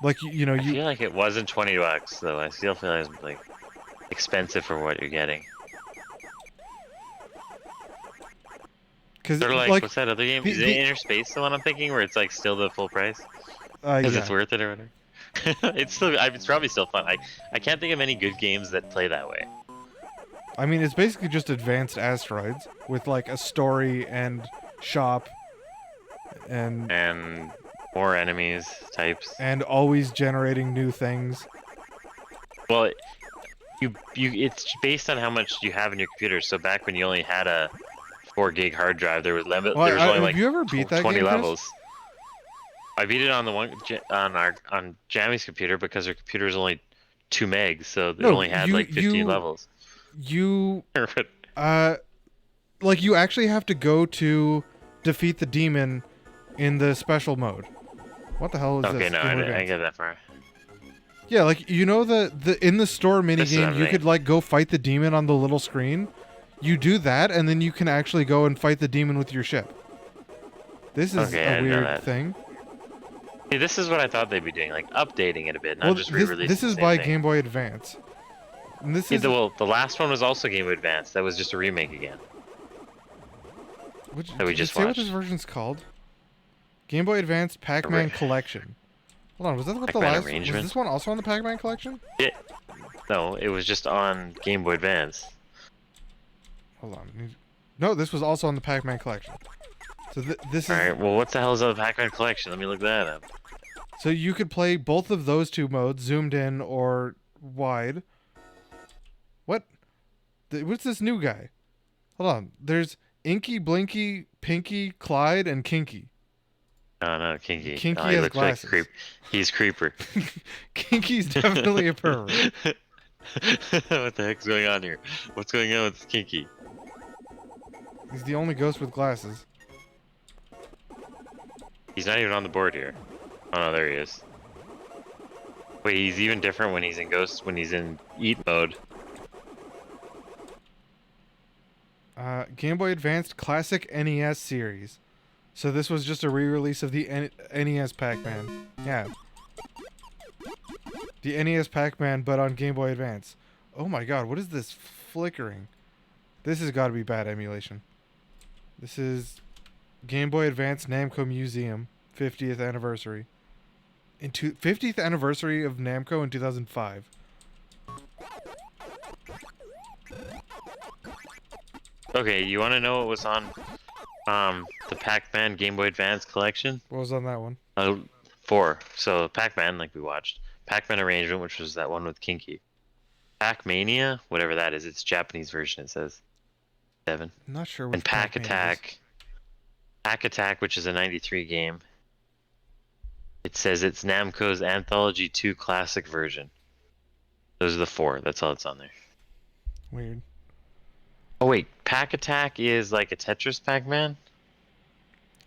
Like I feel like it wasn't $20 though. I still feel like it's like expensive for what you're getting. because Sort of like, what's that other game? the- Is it Inner Space the one I'm thinking, where it's like still the full price because yeah. it's worth it or whatever? It's probably still fun. I can't think of any good games that play that way. I mean, it's basically just advanced asteroids with like a story and shop, and More enemies types. always generating new things. Well, it's based on how much you have in your computer. So back when you only had a 4 gig hard drive, there was Well, only have like you ever beat that 20 game, Chris? levels. I beat it on the one on Jammy's computer because her computer is only 2 megs, so it No, only had like 15 levels. You like you actually have to go to defeat the demon in the special mode. What the hell is Okay, this? no, Game I Boy didn't Advance. get that far. Yeah, like the in the store This is minigame, you everything. could like go fight the demon on the little screen. You do that, and then you can actually go and fight the demon with your ship. This is Okay, I a didn't know weird that. thing. See, this is what I thought they'd be doing, like updating it a bit, not Well, just re-releasing this the is same by thing. Game Boy Advance. And this Yeah, is the last one was also Game Boy Advance. That was just a remake again. which, that we did you just say what watched. this version's called? Game Boy Advance Pac-Man Right. Collection. Hold on, was that what the Pac-Man last? Was Arrangement? this one also on the Pac-Man Collection? No, it was just on Game Boy Advance. Hold on. No, this was also on the Pac-Man Collection. So this is Alright, well, what the hell is the Pac-Man collection? Let me look that up. so you could play both of those two modes, zoomed in or wide. What? What's this new guy? Hold on. There's Inky, Blinky, Pinky, Clyde, and Kinky. Oh, no, Kinky. Kinky oh, he has looks glasses. like He's Creeper. Kinky's definitely a pervert. What the heck's going on here? What's going on with Kinky? He's the only ghost with glasses. He's not even on the board here. Oh no, there he is. Wait, he's even different when he's in Ghost, when he's in Eat mode. Game Boy Advance Classic NES series. So this was just a re-release of the NES Pac-Man. Yeah. The NES Pac-Man, but on Game Boy Advance. Oh my god, what is this flickering? This has got to be bad emulation. This is Game Boy Advance Namco Museum 50th anniversary. 50th anniversary of Namco in 2005. Okay, you want to know what was on the Pac-Man Game Boy Advance collection? What was on that one? 4. So Pac-Man, like we watched. Pac-Man Arrangement, which was that one with Kinky. Pac-Mania, whatever that is. It's Japanese version, it says. 7. I'm not sure which And Pac Pac-Man it is. Attack. Pac Attack, which is a 93 game. It says it's Namco's Anthology 2 Classic version. Those are the 4. That's all that's on there. Weird. Oh wait, Pac Attack is like a Tetris Pac-Man?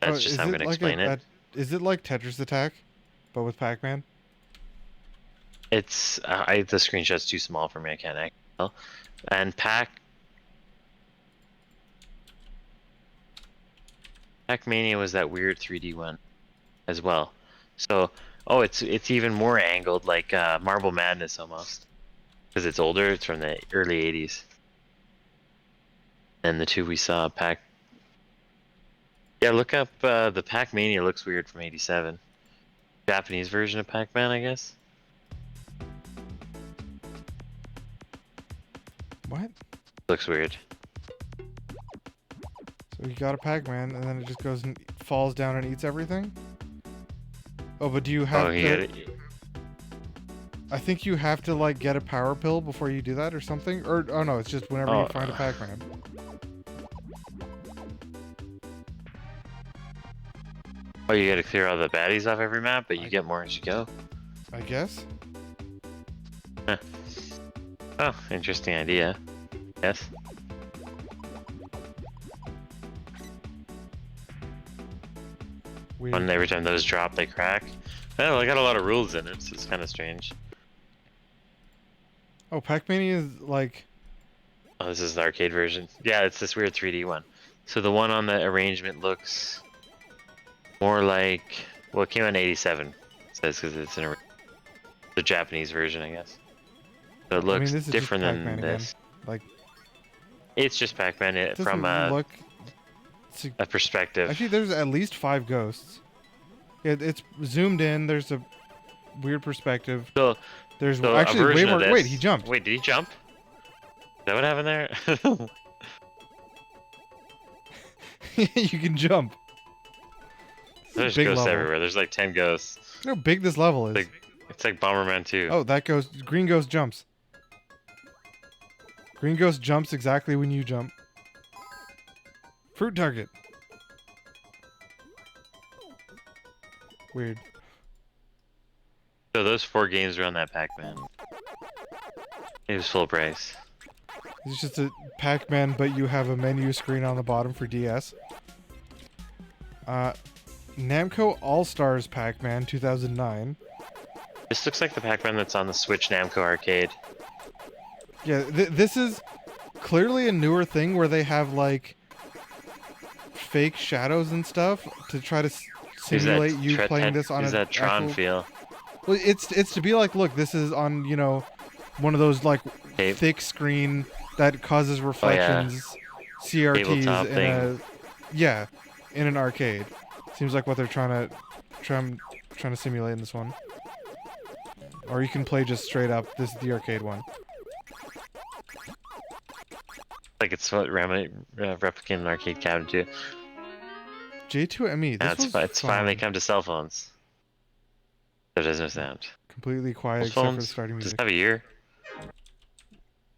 That's Oh, just is how I'm it going to like explain it. Is it like Tetris Attack, but with Pac-Man? It's the screenshot's too small for me. I can't actually tell. And Pac-Mania was that weird 3D one as well. So, oh, it's even more angled, like Marble Madness almost, because it's older. It's from the early 80s. And the two we saw, Yeah, look up the Pac-Mania looks weird from '87. Japanese version of Pac-Man, I guess. What? Looks weird. So you got a Pac-Man, and then it just goes and falls down and eats everything? Oh, but do you have Oh, you to... get it. I think you have to, like, get a power pill before you do that or something? Or, oh no, it's just whenever you find a Pac-Man. Oh, you gotta clear all the baddies off every map, but you get more as you go. I guess? Oh, interesting idea. Yes. Weird. When every time those drop, they crack. Oh, I got a lot of rules in it, so it's kind of strange. Oh, Pac-Mania is, like... Oh, this is the arcade version. Yeah, it's this weird 3D one. So the one on the arrangement looks more like... Well, it came out in '87. It says because it's the Japanese version, I guess. So it looks I mean, this is different just than Pac-Man this. again. Like, It's just Pac-Man it from doesn't look... a perspective. Actually, there's at least 5 ghosts. It's zoomed in. There's a weird perspective. So There's a actually way version more. of this- Wait, he jumped. Wait, did he jump? Is that what happened there? You can jump. There's big ghosts level. everywhere. There's like 10 ghosts. You know how big this level is. It's like Bomberman 2. Oh, that ghost. Green ghost jumps. Green ghost jumps exactly when you jump. Fruit target. Weird. So those 4 games are on that Pac-Man. It was full price. It's just a Pac-Man, but you have a menu screen on the bottom for DS. Namco All-Stars Pac-Man 2009. This looks like the Pac-Man that's on the Switch Namco arcade. Yeah, this is clearly a newer thing where they have, like, fake shadows and stuff to try to simulate you playing this on Is that Tron actual... feel? Well, it's to be like, look, this is on, you know, one of those, like, Tape. thick screen that causes reflections, CRTs Tabletop in thing. a... Yeah, in an arcade. Seems like what they're trying to simulate in this one. Or you can play just straight up. This is the arcade one. Like it's what replicating an arcade cabinet too. J2ME. Now This was it's finally come to cell phones. There does no sound. completely quiet Those except for the phones starting just music. have a year.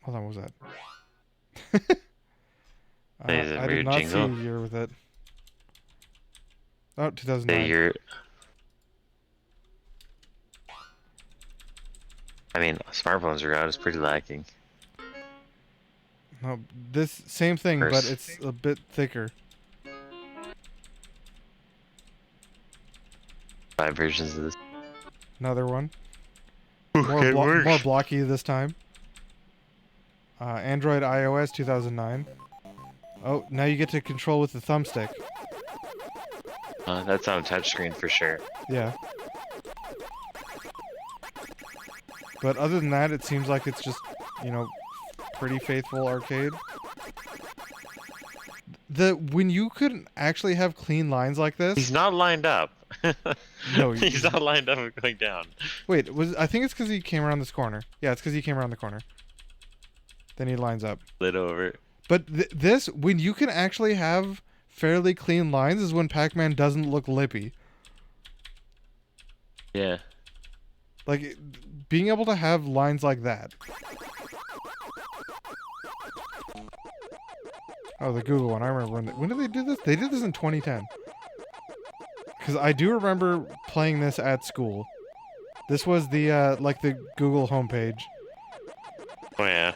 Hold on, what was that? That is a I did weird not jingle. see a year with it. Oh, The 2009. year. I mean, smartphones are out. It's pretty lacking. No, this same thing, but First. it's a bit thicker. 5 versions of this. Another one. It works. More blocky this time. Android iOS 2009. Oh, now you get to control with the thumbstick. That's on a touchscreen for sure. Yeah. But other than that, it seems like it's just, you know, pretty faithful arcade. When you could actually have clean lines like He's this. not lined up. No, he's not lined up and going down. Wait, I think it's because he came around this corner. Yeah, it's because he came around the corner. Then he lines up. Lit over. But this, when you can actually have fairly clean lines, is when Pac-Man doesn't look lippy. Yeah. Like, being able to have lines like that. Oh, the Google one. I remember when did they do this? They did this in 2010. Because I do remember playing this at school. This was the, like the Google homepage. Oh yeah.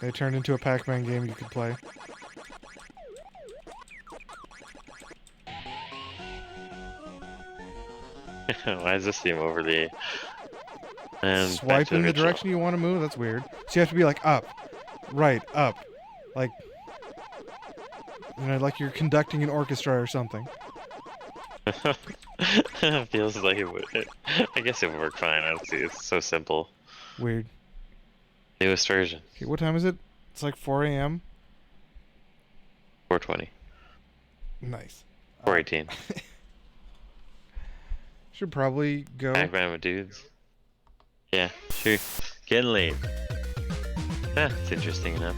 They turned into a Pac-Man game you could play. Why does this seem overly... And Swipe in the direction you want to move? That's weird. So you have to be like up, right, up. Like, you know, like you're conducting an orchestra or something. Feels like it would. I guess it would work fine. I don't see. It's so simple. Weird. Newest version. Okay, what time is it? It's like 4 a.m. 420. Nice. 418. Should probably go. Pac-Man with dudes. Yeah, sure. Getting late. Yeah, it's interesting enough.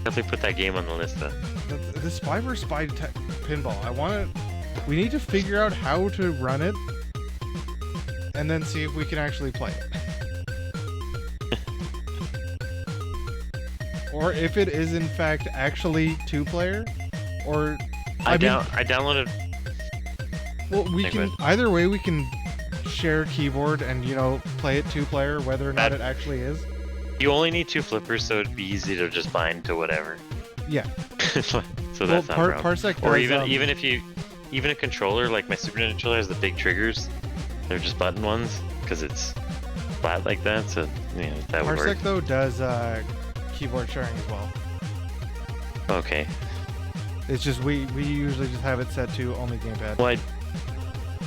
Definitely put that game on the list though. The Spy vs. Spy pinball. We need to figure out how to run it, and then see if we can actually play it. Or if it is in fact actually 2-player, or I downloaded. Well, we can either way. We can share keyboard and play it 2-player, whether or not it actually is. You only need 2 flippers, so it'd be easy to just bind to whatever. Yeah. So that's not a problem. Parsec does, Or even a controller like my Super Nintendo controller has the big triggers. They're just button ones because it's flat like that. So that would work. Parsec though does keyboard sharing as well. Okay. It's just we usually just have it set to only gamepad. Well,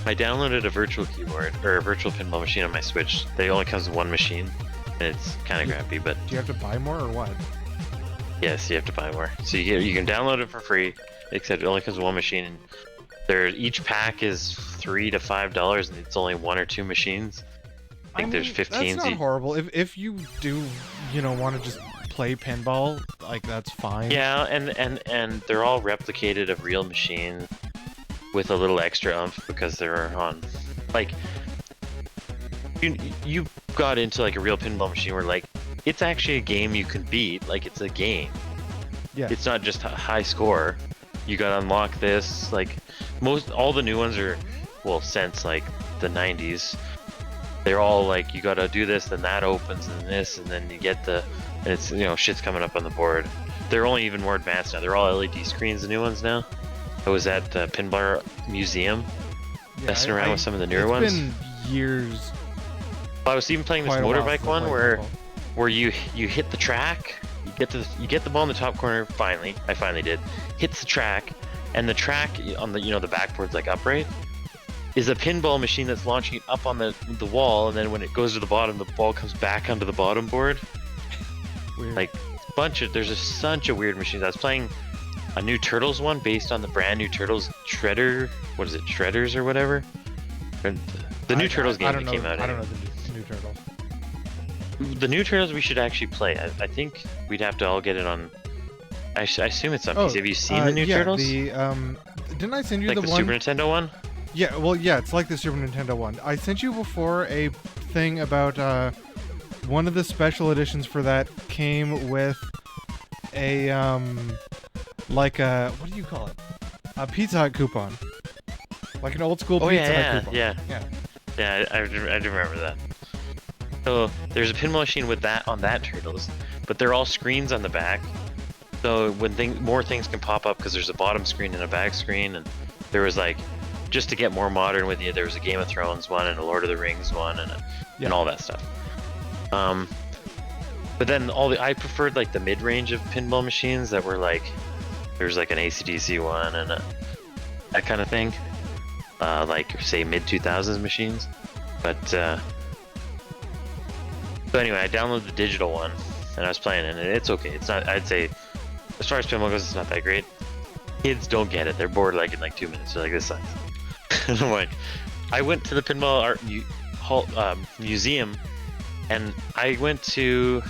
I downloaded a virtual keyboard or a virtual pinball machine on my Switch. They only comes with one machine, and it's kind of crappy. But do you have to buy more or what? yes, you have to buy more. So you can download it for free, except it only comes with one machine. And each pack is $3 to $5, and it's only 1 or 2 machines. I think there's 15. That's not horrible. If you do want to just play pinball, like that's fine. Yeah, and they're all replicated of real machines with a little extra oomph because they're on, like, you got into like a real pinball machine where like it's actually a game you can beat, like it's a game. Yeah. It's not just a high score. You gotta unlock this, like all the new ones are, well, since like the 90s, they're all like you gotta do this, then that opens, and this, and then you get and it's shit's coming up on the board. They're only even more advanced now. They're all LED screens, the new ones now. I was at the Pinball Museum, messing around with some of the newer ones. It's been years. I was even playing this motorbike one where you hit the track, you get the ball in the top corner. I finally did. Hits the track, and the track on the the backboard's like upright. Is a pinball machine that's launching it up on the wall, and then when it goes to the bottom, the ball comes back onto the bottom board. Weird. Like there's a bunch of weird machines. I was playing a new Turtles one based on the brand new Turtles Shredder. What is it, Shredders or whatever? The new Turtles game that came out. I don't know the new Turtles. The new Turtles we should actually play. I think we'd have to all get it on. I assume it's on PC. Have you seen the new Turtles? Didn't I send you like the the one? Super Nintendo one? Yeah, well, yeah, it's like the Super Nintendo one. I sent you before a thing about one of the special editions for that came with a like a, what do you call it? A Pizza Hut coupon. Like an old school Pizza Hut coupon. Yeah, I do remember that. So there's a pinball machine with that on that Turtles, but they're all screens on the back. So when more things can pop up because there's a bottom screen and a back screen, and there was like, just to get more modern with you, there was a Game of Thrones one and a Lord of the Rings one and all that stuff. But then I preferred like the mid-range of pinball machines that were like, there's like an AC/DC one and that kind of thing. Like say mid-2000s machines. But so anyway, I downloaded the digital one and I was playing it, and it's okay. It's not, I'd say, as far as pinball goes, it's not that great. Kids don't get it. They're bored like in like 2 minutes. They're like, this sucks. And I'm like, I went to the pinball art museum, and I went to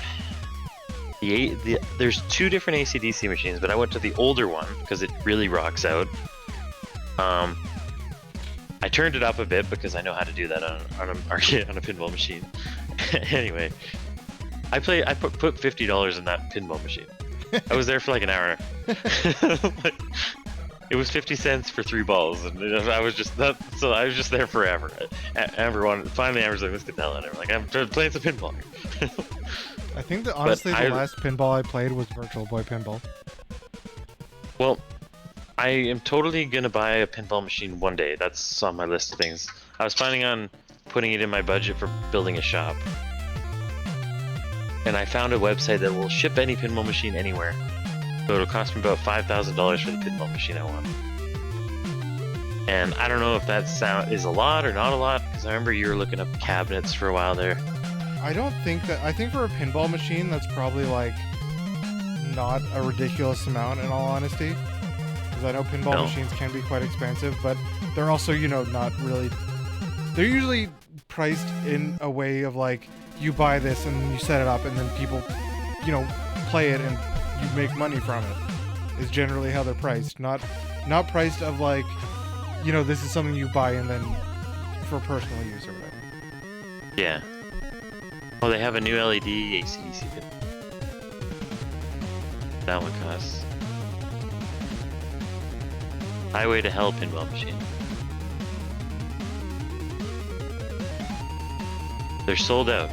there's 2 different AC/DC machines, but I went to the older one because it really rocks out. I turned it up a bit because I know how to do that on a pinball machine. Anyway, I put $50 in that pinball machine. I was there for like an hour. It was 50 cents for 3 balls, and I was just there forever. Finally, I was like, let's get the hell out of here. Like, I'm playing some pinball. I think that honestly, the last pinball I played was Virtual Boy Pinball. Well, I am totally gonna buy a pinball machine one day. That's on my list of things. I was planning on putting it in my budget for building a shop. And I found a website that will ship any pinball machine anywhere. So it'll cost me about $5,000 for the pinball machine I want. And I don't know if that is a lot or not a lot, because I remember you were looking up cabinets for a while there. I don't think that. I think for a pinball machine, that's probably like not a ridiculous amount, in all honesty. Because I know pinball No. machines can be quite expensive, but they're also, you know, not really. They're usually priced in a way of like you buy this and you set it up, and then people, you know, play it and you make money from it. Is generally how they're priced, not priced of like, you know, this is something you buy and then for personal use or whatever. Yeah. Oh, they have a new LED AC/DC pin. That one costs. Highway to Hell pinball machine. They're sold out.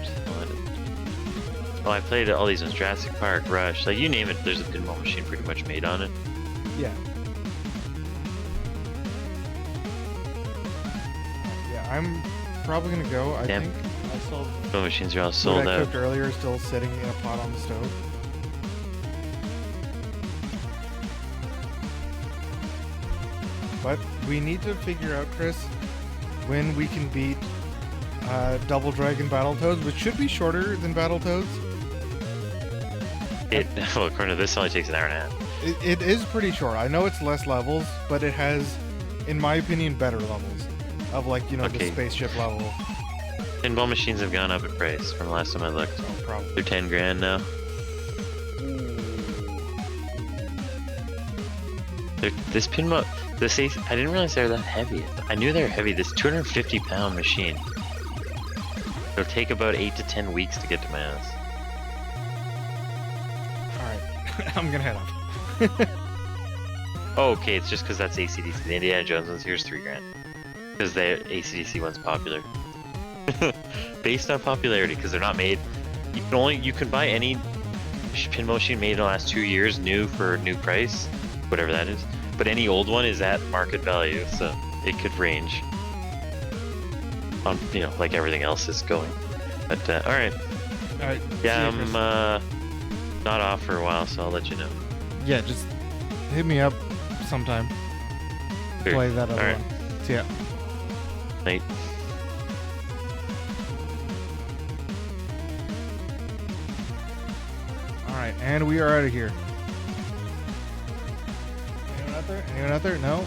Oh, I played all these ones. Jurassic Park, Rush, like you name it, there's a pinball machine pretty much made on it. Yeah. Yeah, I'm probably gonna go. I Damn. think I saw Pinball machines are all what sold I out. cooked earlier still sitting in a pot on the stove. But we need to figure out, Chris, when we can beat Double Dragon Battletoads, which should be shorter than Battletoads. Well, according to this, it only takes an hour and a half. It is pretty short. I know it's less levels, but it has, in my opinion, better levels. Of like, you know, the Okay. spaceship level. Pinball machines have gone up in price from the last time I looked. Oh, probably. They're 10 grand now. This pinball, I didn't realize they were that heavy. I knew they were heavy. This 250-pound machine. It'll take about 8 to 10 weeks to get to my house. Alright, I'm gonna head up. Oh, okay, it's just because that's AC/DC. The Indiana Jones one's here's 3 grand. Because the AC/DC one's popular. Based on popularity, because they're not made. You can buy any pinball machine made in the last 2 years, new for new price, whatever that is. But any old one is at market value, so it could range. On, you know, like everything else is going. But all right, Alright. yeah, I'm not off for a while, so I'll let you know. Yeah, just hit me up sometime. Sure. Play that other Alright. one. See ya. Night. Alright, and we are out of here. Anyone out there? Anyone out there? No?